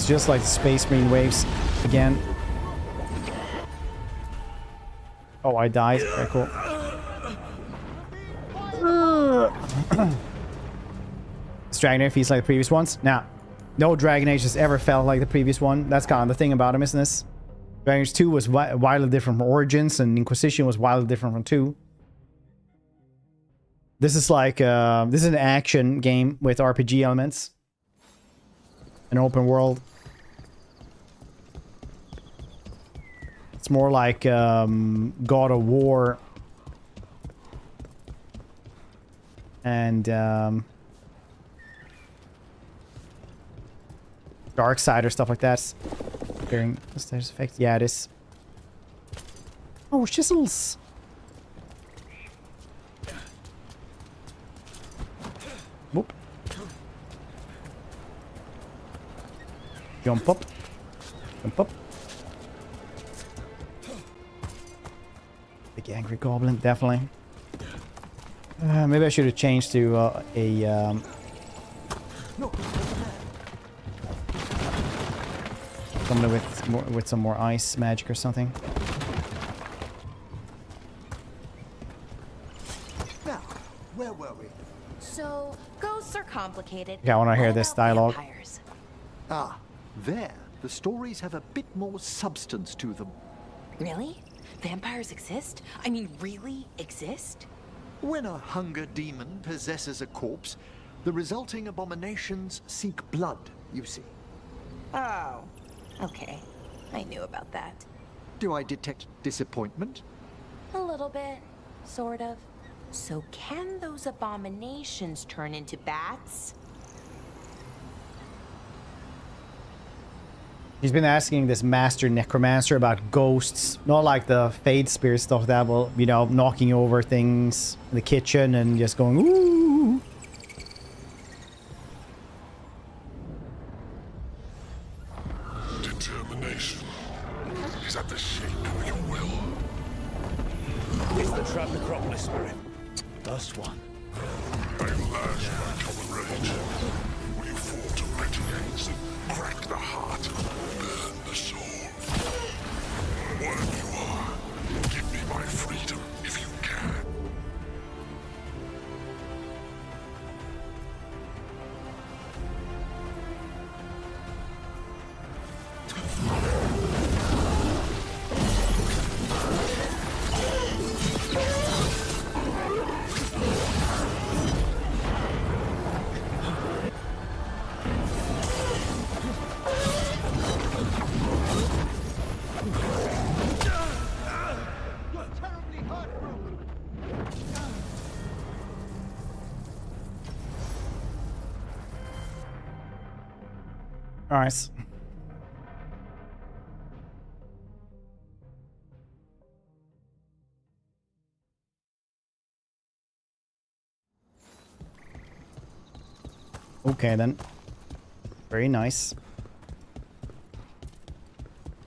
Just like the Space Marine waves again. Oh, I died. Very cool. This Dragon Age feels like the previous ones. Nah, no Dragon Age has ever felt like the previous one. That's kind of the thing about him, isn't this? Dragon Age 2 was wildly different from Origins, and Inquisition was wildly different from 2. This is like this is an action game with RPG elements. An open world. It's more like God of War and Dark Side or stuff like that. Hearing the stairs effect. Yeah, it is. Oh, chisels. Jump up. Jump up. Big angry goblin, definitely. Maybe I should have changed to someone with some more ice magic or something. Now, where were we? So, ghosts are complicated. Yeah, I want to hear this dialogue. Vampires? Ah, there. The stories have a bit more substance to them. Really? Vampires exist? I mean, really exist? When a hunger demon possesses a corpse, the resulting abominations seek blood, you see. Oh, okay. I knew about that. Do I detect disappointment? A little bit, sort of. So can those abominations turn into bats? He's been asking this master necromancer about ghosts, not like the fade spirit stuff that will, you know, knocking over things in the kitchen and just going, ooh. Determination. Is that the shape of your will? It's the trapped necropolis spirit. Last one. I lash my common rage. Will you fall to renegades and crack the heart, burn the soul? Whatever you are, give me my freedom if you can. Nice. Okay then. Very nice.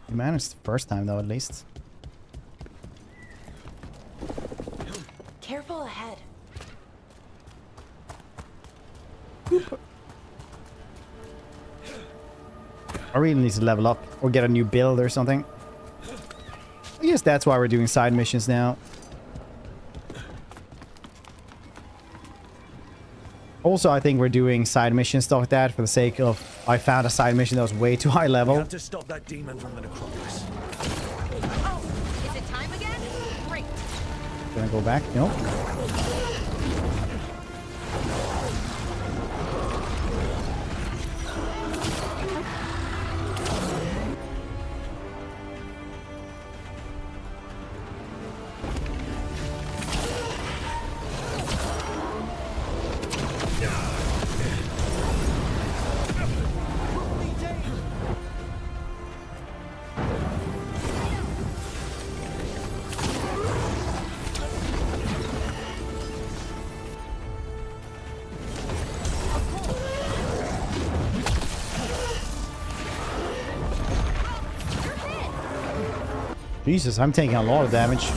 You managed the first time though, at least. Careful ahead. I really need to level up or get a new build or something. I guess that's why we're doing side missions now. Also, I think we're doing side mission stuff like that for the sake of I found a side mission that was way too high level. We have to stop that demon from the necropolis. Oh, is it time again? Great. Gonna go back? No. Jesus, I'm taking a lot of damage.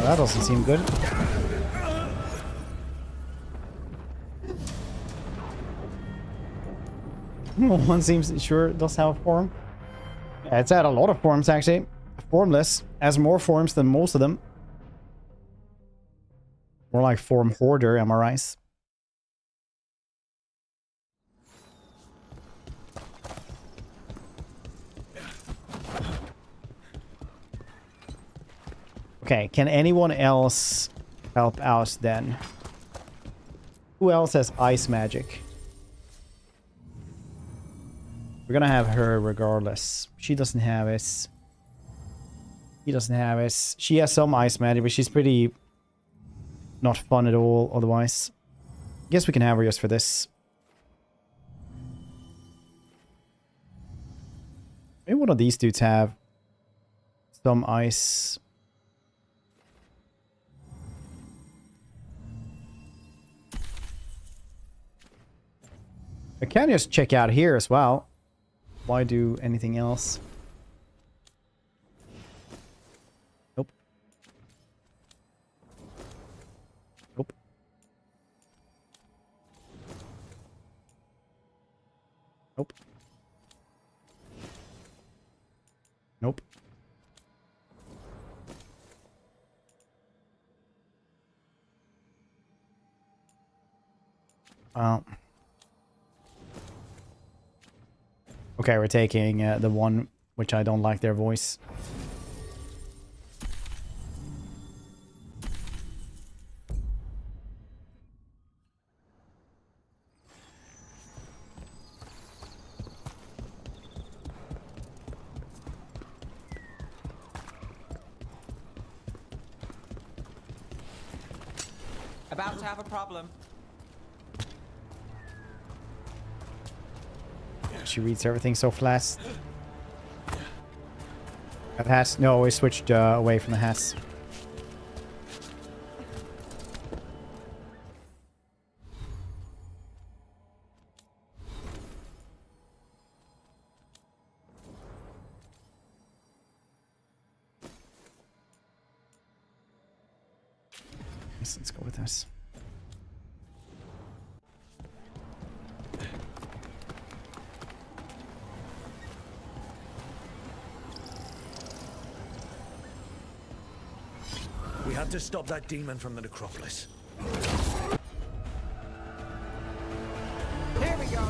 That doesn't seem good. One seems sure does have a form. Yeah, it's had a lot of forms actually. Formless has more forms than most of them. More like form hoarder, am I right? Okay, can anyone else help out then? Who else has ice magic? We're gonna have her regardless. She doesn't have it. He doesn't have ice. She has some ice magic, but she's pretty not fun at all otherwise. Guess we can have her just for this. Maybe one of these dudes have some ice. I can just check out here as well. Why do anything else? Nope. Nope. Nope. Nope. Okay, we're taking the one which I don't like their voice. About to have a problem. She reads everything so fast. That has no, we switched away from the has. Let's go with this. We have to stop that demon from the necropolis. Here we go.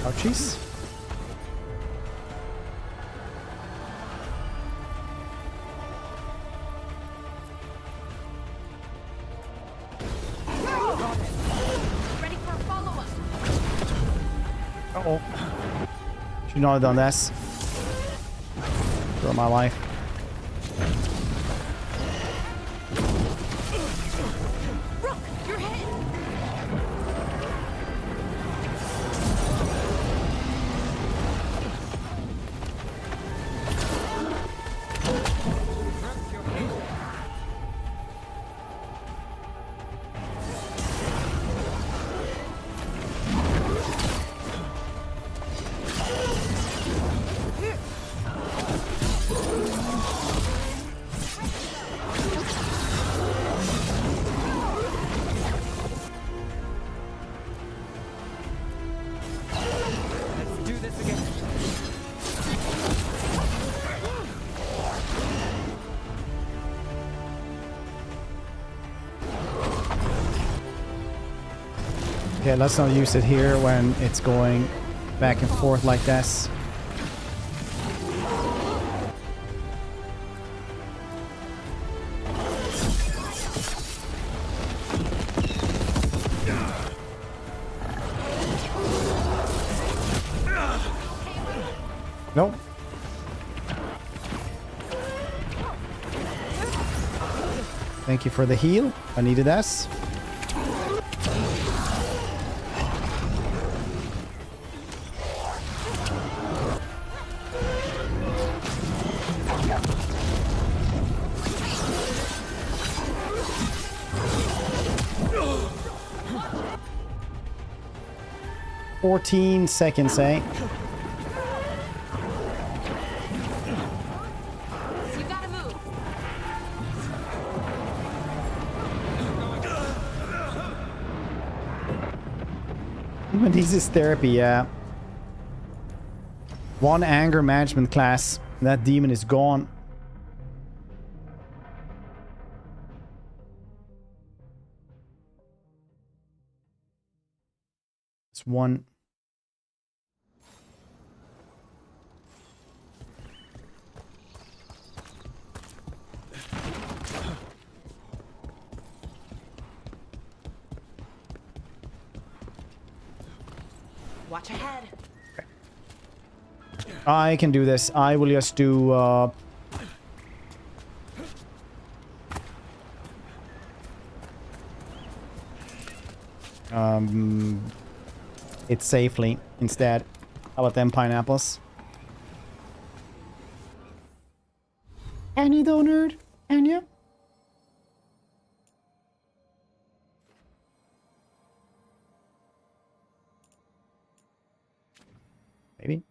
Ouchies. Ready for a follow-up. Uh-oh. Should not have done this. For my life. Rook, you're hit. Okay, let's not use it here when it's going back and forth like this. Nope. Thank you for the heal. I needed this. "14 seconds, eh?" You gotta move. This is therapy, yeah. One anger management class. That demon is gone. It's one. Watch ahead. I can do this. I will just do it safely instead. How about them pineapples? Can you though, nerd? Can you? Maybe.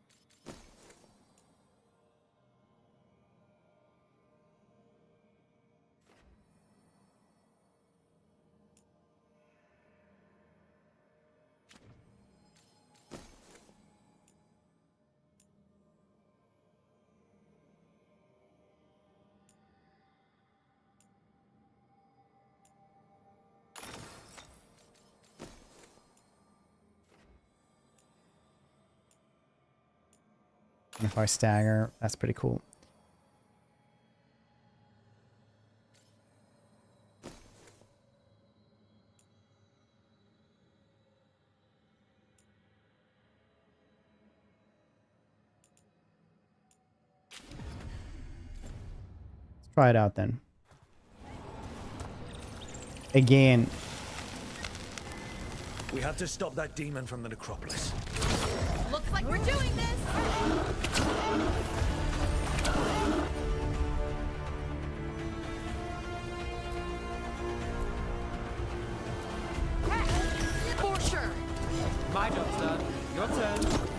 And if I stagger, that's pretty cool. Let's try it out then. Again. We have to stop that demon from the necropolis. Looks like we're doing this! For sure! My job's done. Your turn.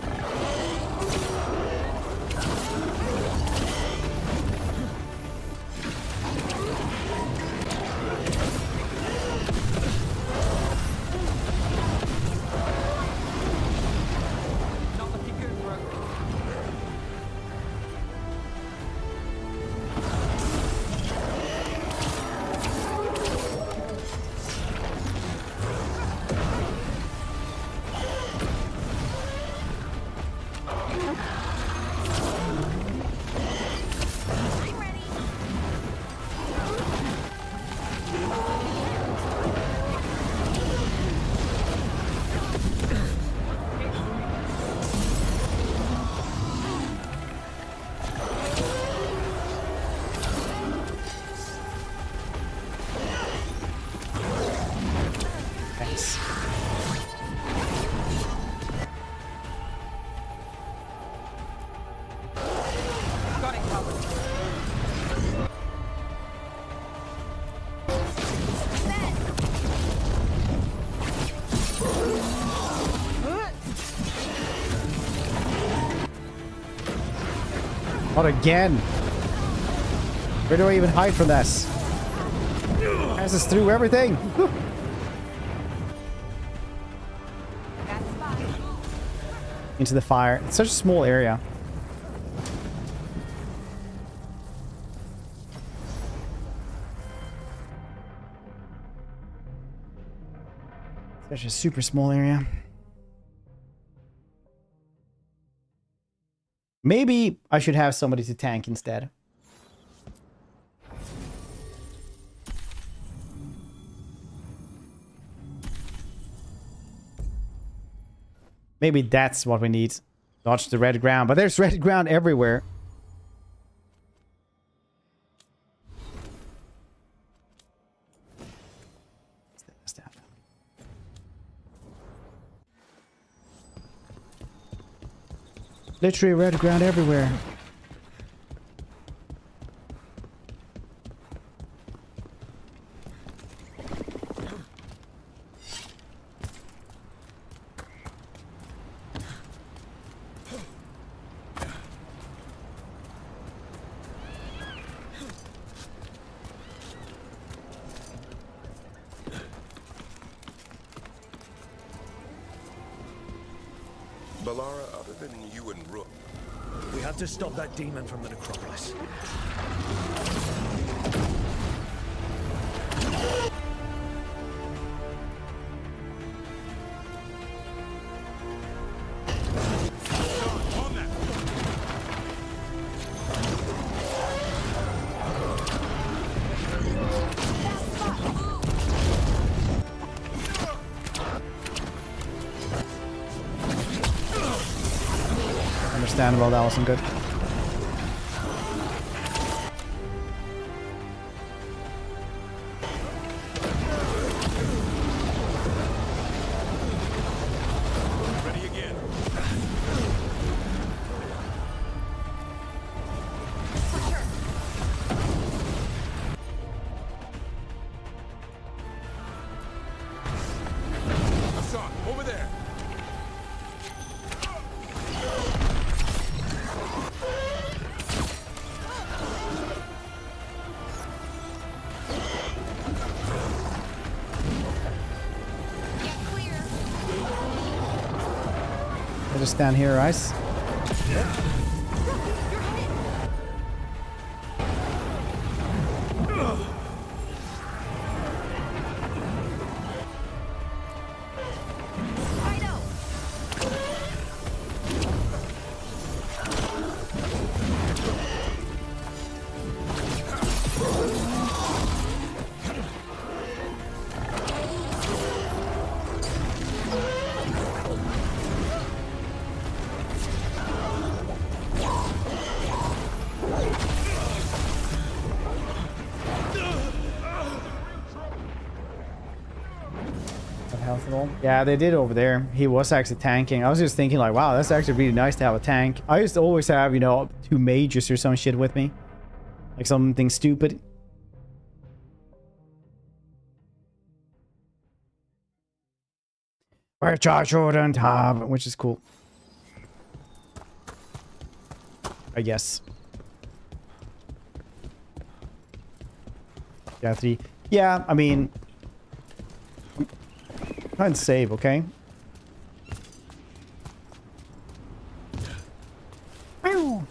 Not again. Where do I even hide from this? Passes through everything. Into the fire. It's such a small area. Such a super small area. Maybe I should have somebody to tank instead. Maybe that's what we need. Dodge the red ground. But there's red ground everywhere. Literally red ground everywhere. Balara, other than you and Rook, We have to stop that demon from the necropolis. Understandable, that wasn't good. Ready again. Hassan, over there. I just stand here, Ice. Health at all? Yeah, they did over there. He was actually tanking. I was just thinking like, wow, that's actually really nice to have a tank. I used to always have, you know, 2 mages or some shit with me. Like something stupid. We're charged on top, which is cool. I guess. Yeah, 3. Yeah, I mean... Try and save, okay? Ow.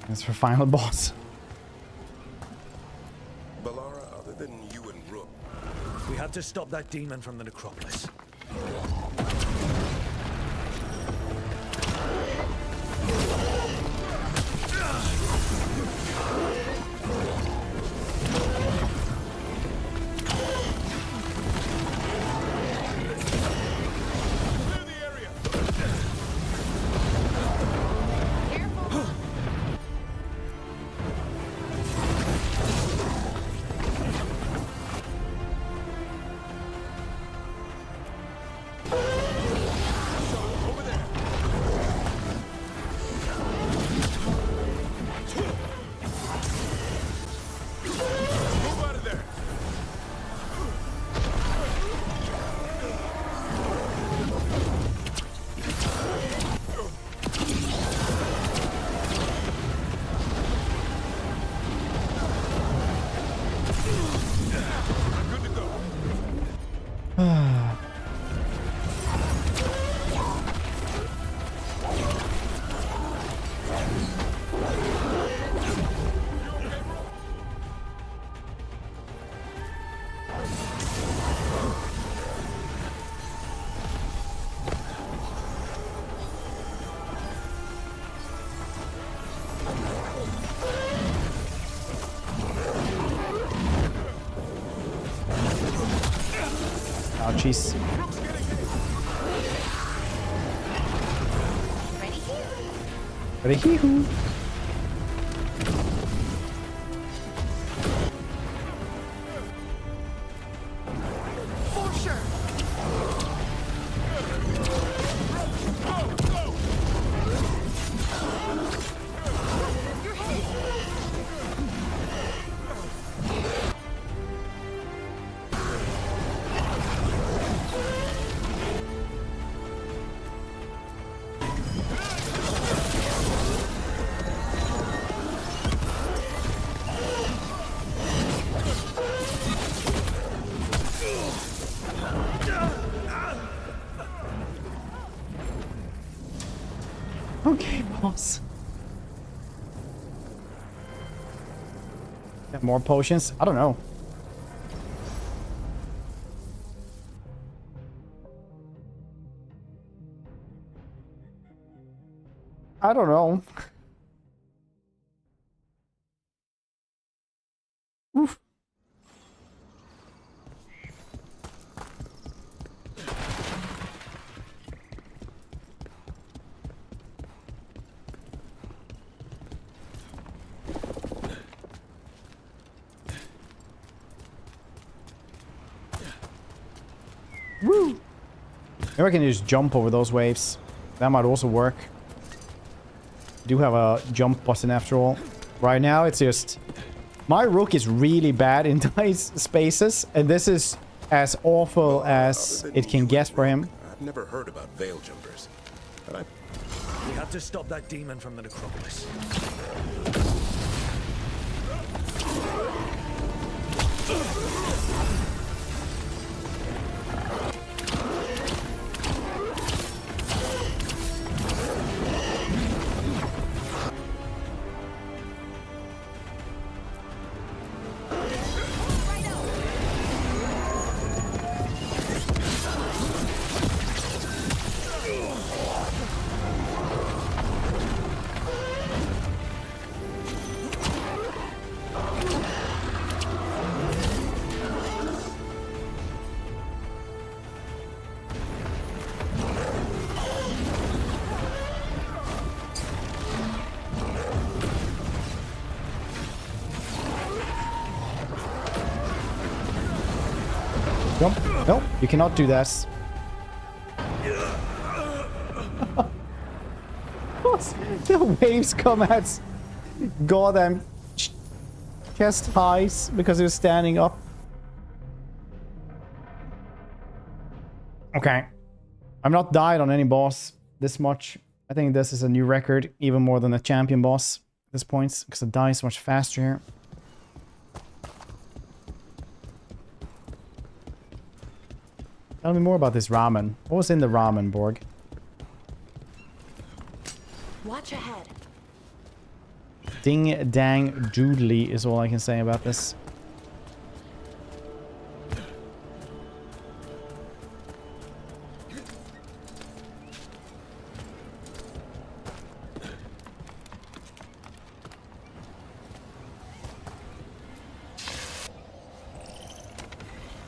That's for final boss. Balara, other than you and Rook, We have to stop that demon from the necropolis. Ouchies. Ready? Hee-hoo. For sure. Okay, boss. Got more potions? I don't know. I don't know. Oof. Woo! Maybe I can just jump over those waves. That might also work. Do have a jump button after all. Right now, it's just... My Rook is really bad in tight spaces, and this is as awful as it can get for him. I've never heard about veil jumpers. But We have to stop that demon from the necropolis. Jump. Nope, you cannot do that. The waves come at goddamn chest highs because he was standing up. Okay. I'm not died on any boss this much. I think this is a new record, even more than a champion boss at this point, because it dies much faster here. Tell me more about this ramen. What was in the ramen, Borg? Watch ahead. Ding dang doodly is all I can say about this.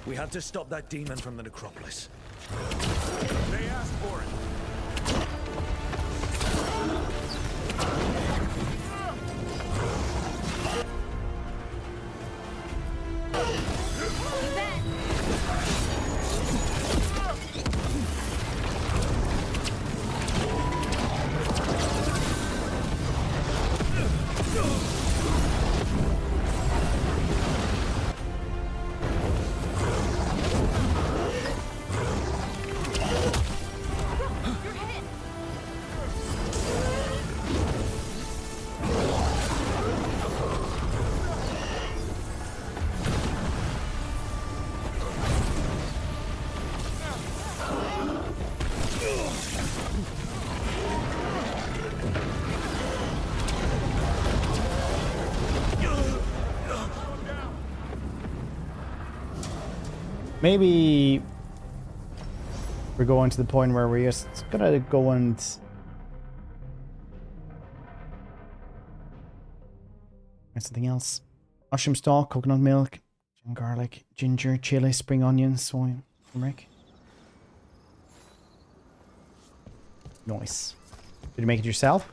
We have to stop that demon from the necropolis. they asked for it. Maybe we're going to the point where we're just gonna go and something else. Mushroom stock, coconut milk, garlic, ginger, chili, spring onions, soy, turmeric. Nice. Did you make it yourself?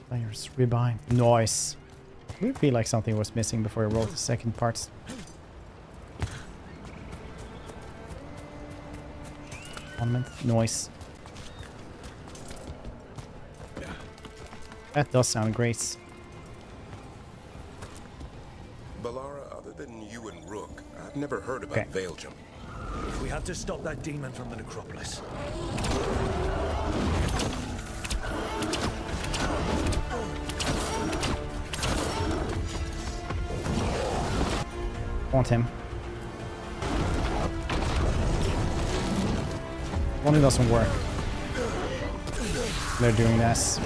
Players, ribeye. Nice. I feel like something was missing before I rolled the second part. Ornament. Nice. That does sound great. Balara, other than you and Rook, I've never heard about veil jumping. We have to stop that demon from the necropolis. Want him. Only doesn't work. They're doing this.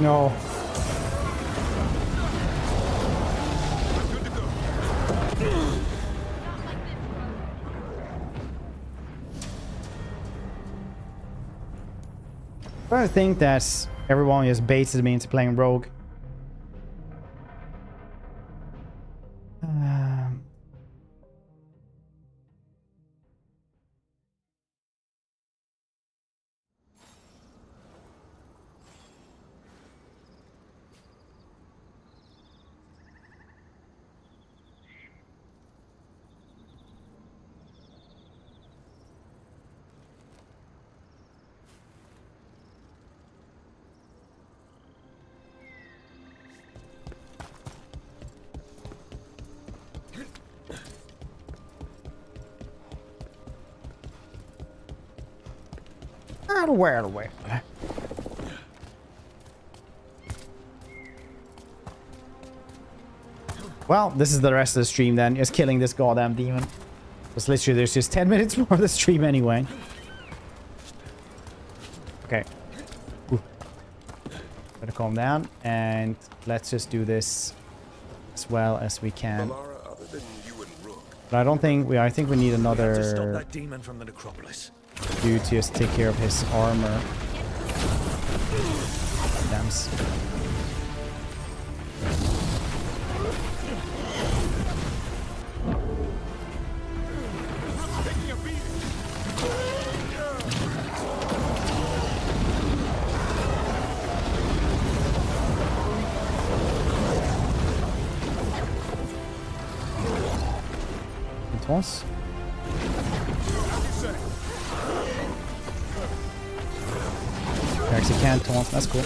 No. I think that everyone just bases me into playing Rogue. Well. Well, this is the rest of the stream then. Just killing this goddamn demon. Because literally there's just 10 minutes more of the stream anyway. Okay. Ooh. Better calm down. And let's just do this as well as we can. But I don't think I think we need another to stop that demon from the necropolis. Dude to just take care of his armor. Dams. Intense. I actually can't taunt, that's cool.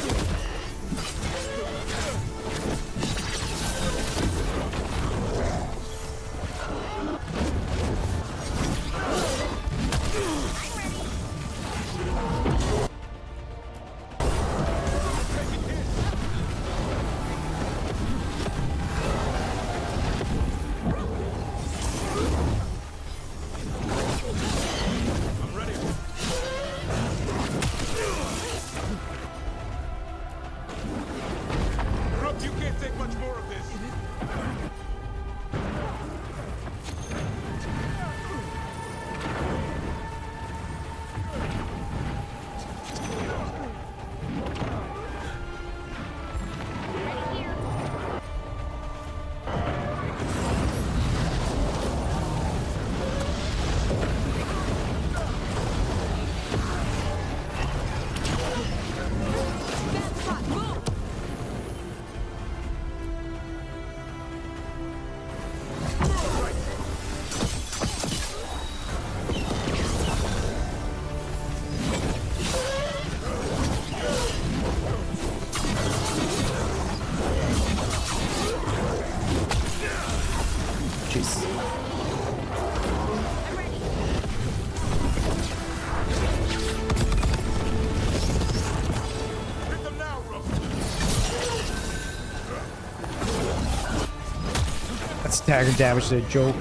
Stagger damage to a joke.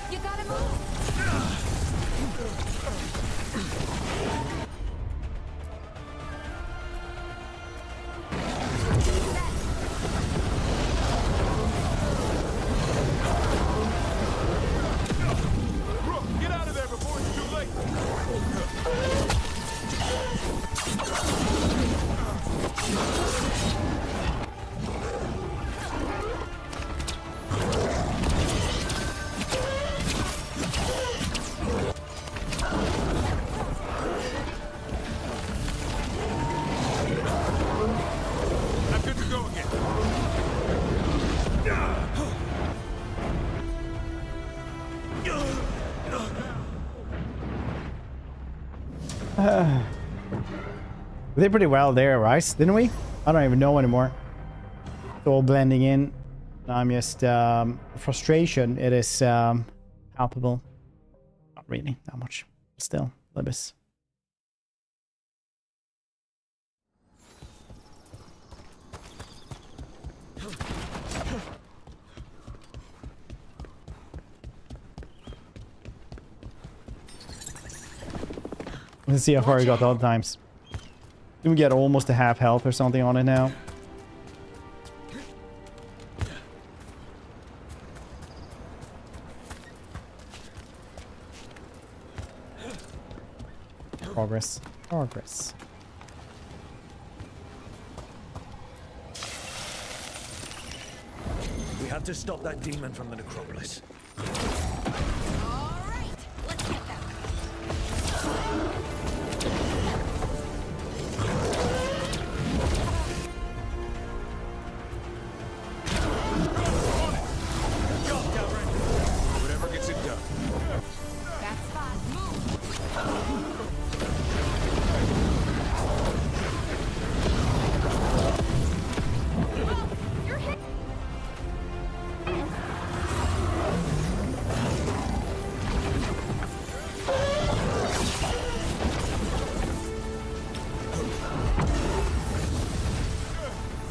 You gotta move. Rook, get out of there before it's too late. We did pretty well there, right? Didn't we? I don't even know anymore. It's all blending in. I'm just frustration. It is palpable. Not really that much. Still, Libis. Let's see how far we got all the times. Can we get almost a half health or something on it now? Progress. Progress. We have to stop that demon from the necropolis. Whatever gets it done. That's fine. Move. You're hit.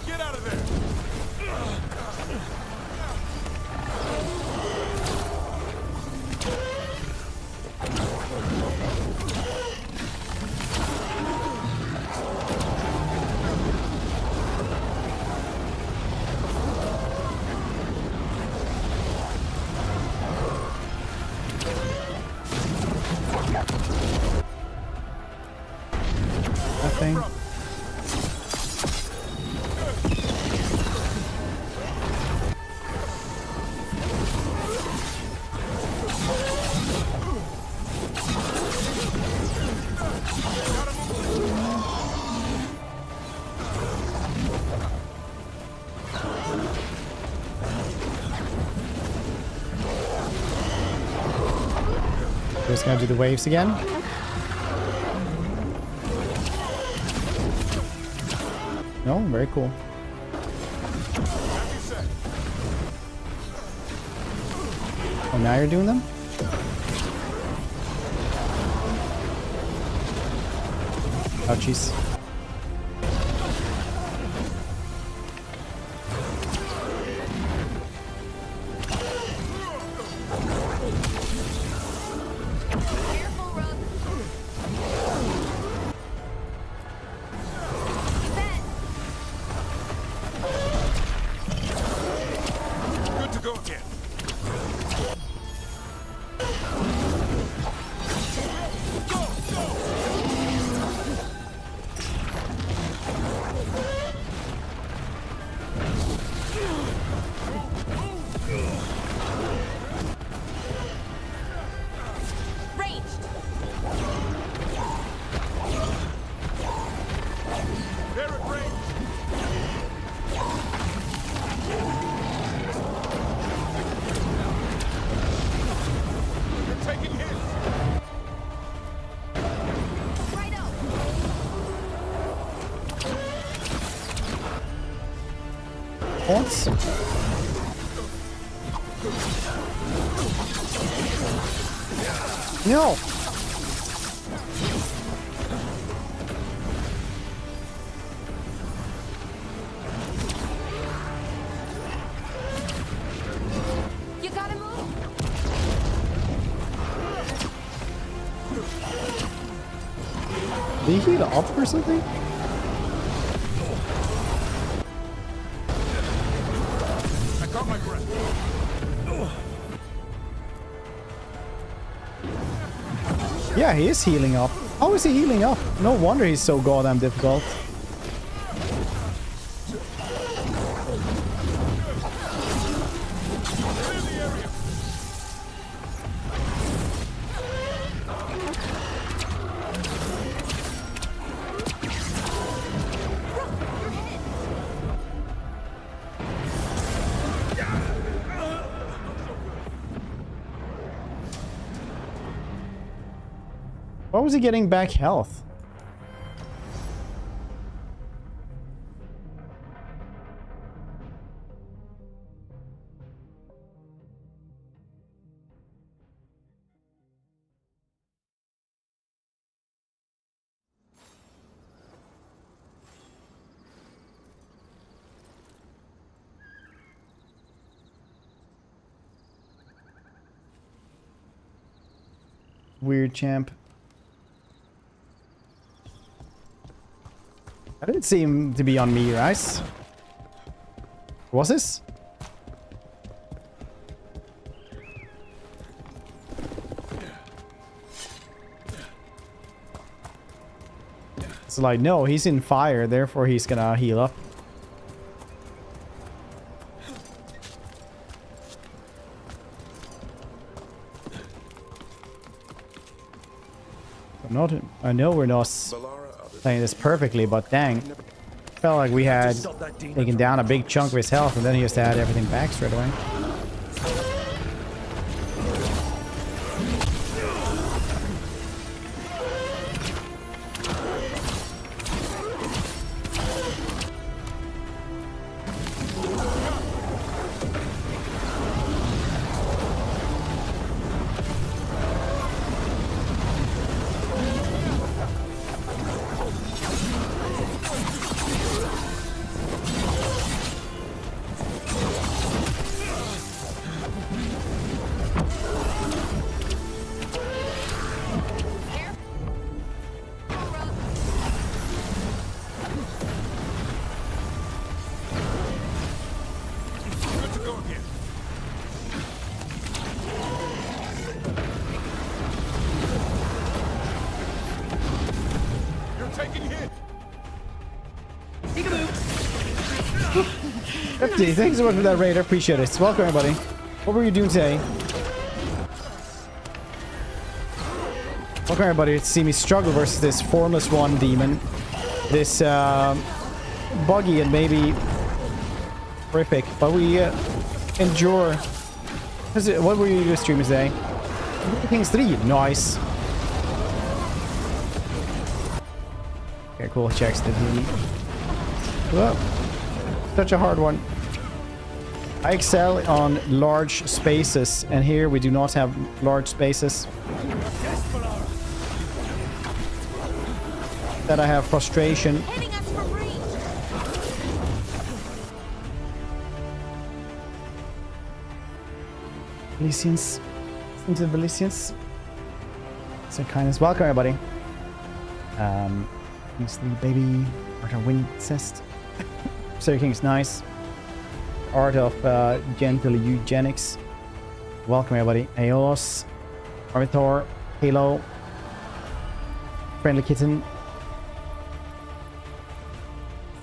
Get out of there! Nothing. Just gonna do the waves again. No, very cool. Oh, now you're doing them? Ouchies. Good to go again. Ranged. They're at range. You're taking hits. Once. No. You gotta move. Did he heal up or something? I caught my breath. Yeah, he is healing up. How is he healing up? No wonder he's so goddamn difficult. Why was he getting back health? Weird champ. I didn't seem to be on me, guys. Was this? It's like, no, he's in fire, therefore he's gonna heal up. I know we're not playing this perfectly, but dang. Felt like we had taken down a big chunk of his health and then he just had everything back straight away. Thanks so much for that raid. I appreciate it. Welcome, everybody. What were you doing today? Welcome, everybody, to see me struggle versus this formless one demon. This buggy and maybe horrific, but we endure. What were you doing stream today? Kings 3. Nice. Okay, cool. Checks the D. Whoa. Such a hard one. I excel on large spaces, and here we do not have large spaces. That I have frustration. Belicians. Into the Belicians. So kindness. Welcome, everybody. Kings 3, baby. Art of Wincest. Sir King's nice. Art of gentle eugenics. Welcome, everybody. Aeolus, Arvitor, Halo, Friendly Kitten,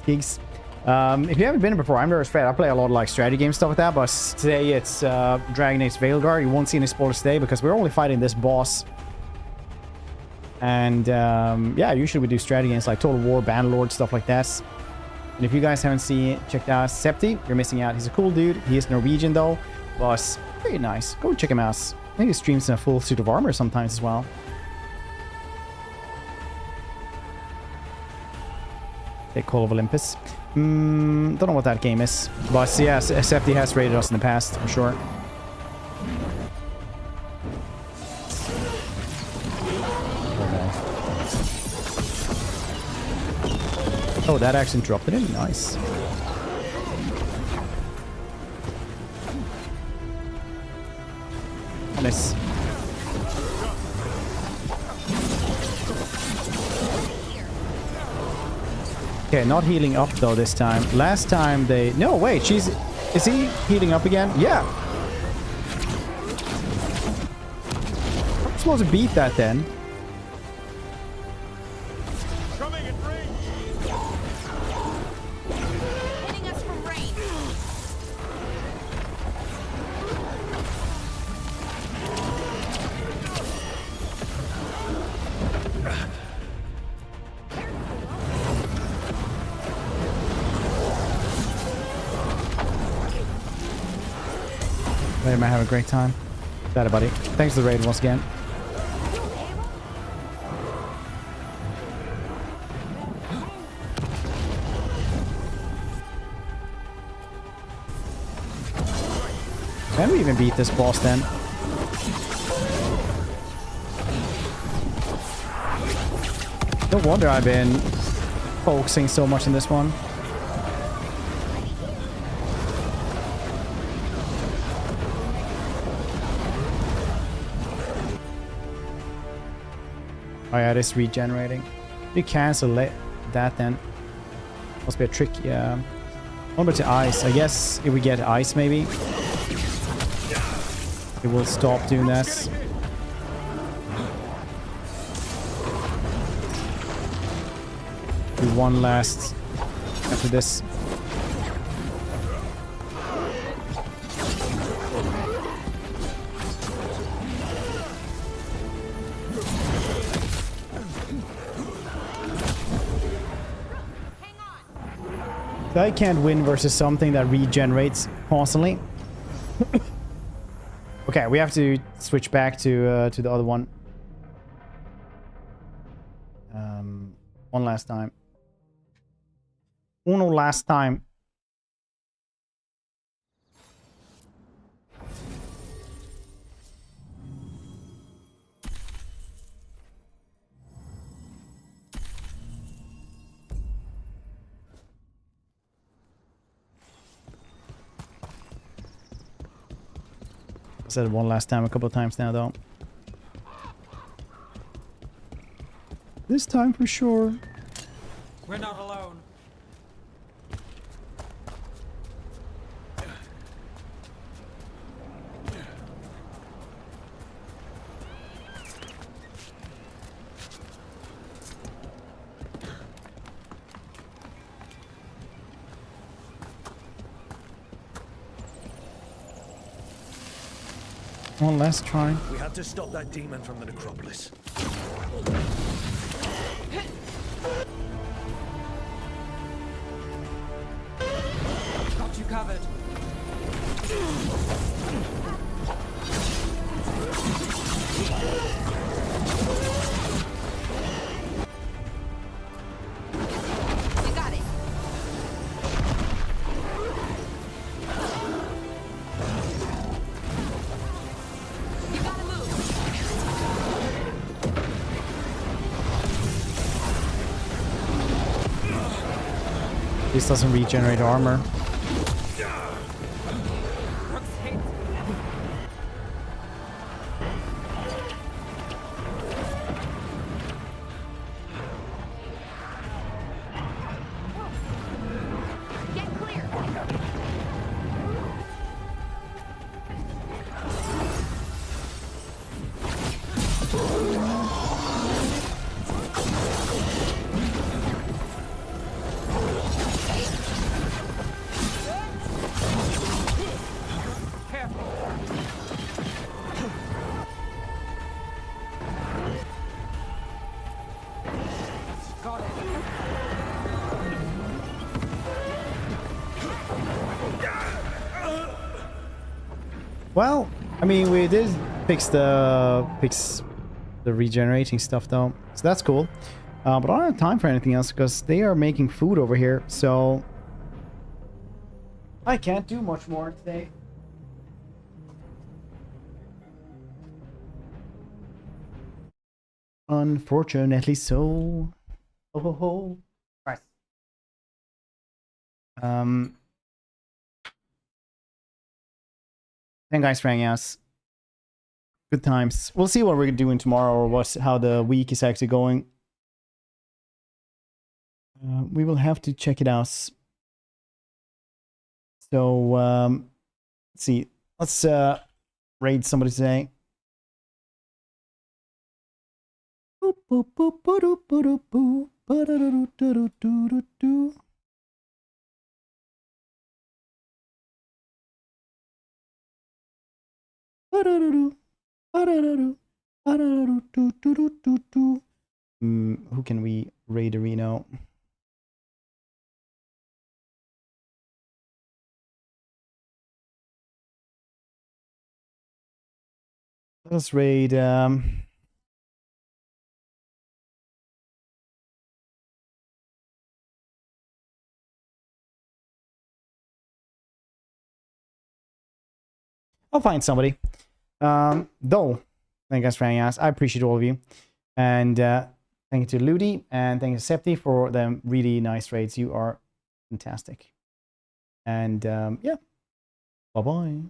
Gigs. If you haven't been here before, I'm Nervous Fred. I play a lot of like strategy game stuff with that, but today it's Dragon Age Veilguard. You won't see any spoilers today because we're only fighting this boss. And yeah, usually we do strategy games like Total War, Bannerlord, stuff like that. And if you guys haven't seen it, check out Septi. You're missing out. He's a cool dude. He is Norwegian though, but very nice. Go check him out. I think he streams in a full suit of armor sometimes as well. They Call of Olympus. Don't know what that game is, but yeah, Septi has raided us in the past for sure. Oh, that actually dropped it in. Nice. Nice. Okay, not healing up though this time. Last time they... No, wait, is he healing up again? Yeah. I'm supposed to beat that then. They might have a great time. Got it, buddy. Thanks for the raid once again. Can we even beat this boss then? No wonder I've been focusing so much on this one. Oh yeah, it is regenerating. You cancel that then. Must be a trick, yeah. What about the ice? I guess if we get ice maybe, it will stop doing this. Do one last after this. I can't win versus something that regenerates constantly. Okay, we have to switch back to the other one. One last time. Uno last time. I said one last time a couple of times now, though. This time for sure. We're not alone. One last try. We have to stop that demon from the necropolis. Got you covered. You got it. This doesn't regenerate armor. Well, I mean, we did fix the regenerating stuff though, so that's cool. But I don't have time for anything else because they are making food over here, so I can't do much more today. Unfortunately so. Oh ho ho. Right. Thank guys for hanging out. Good times. We'll see what we're doing tomorrow or how the week is actually going. We will have to check it out. So, let's see. Let's raid somebody today. Who can we raid arena? Let's raid I'll find somebody. Though, thank you guys for hanging out. I appreciate all of you. And thank you to Ludi and thank you to Septi for the really nice raids. You are fantastic. And yeah, bye-bye.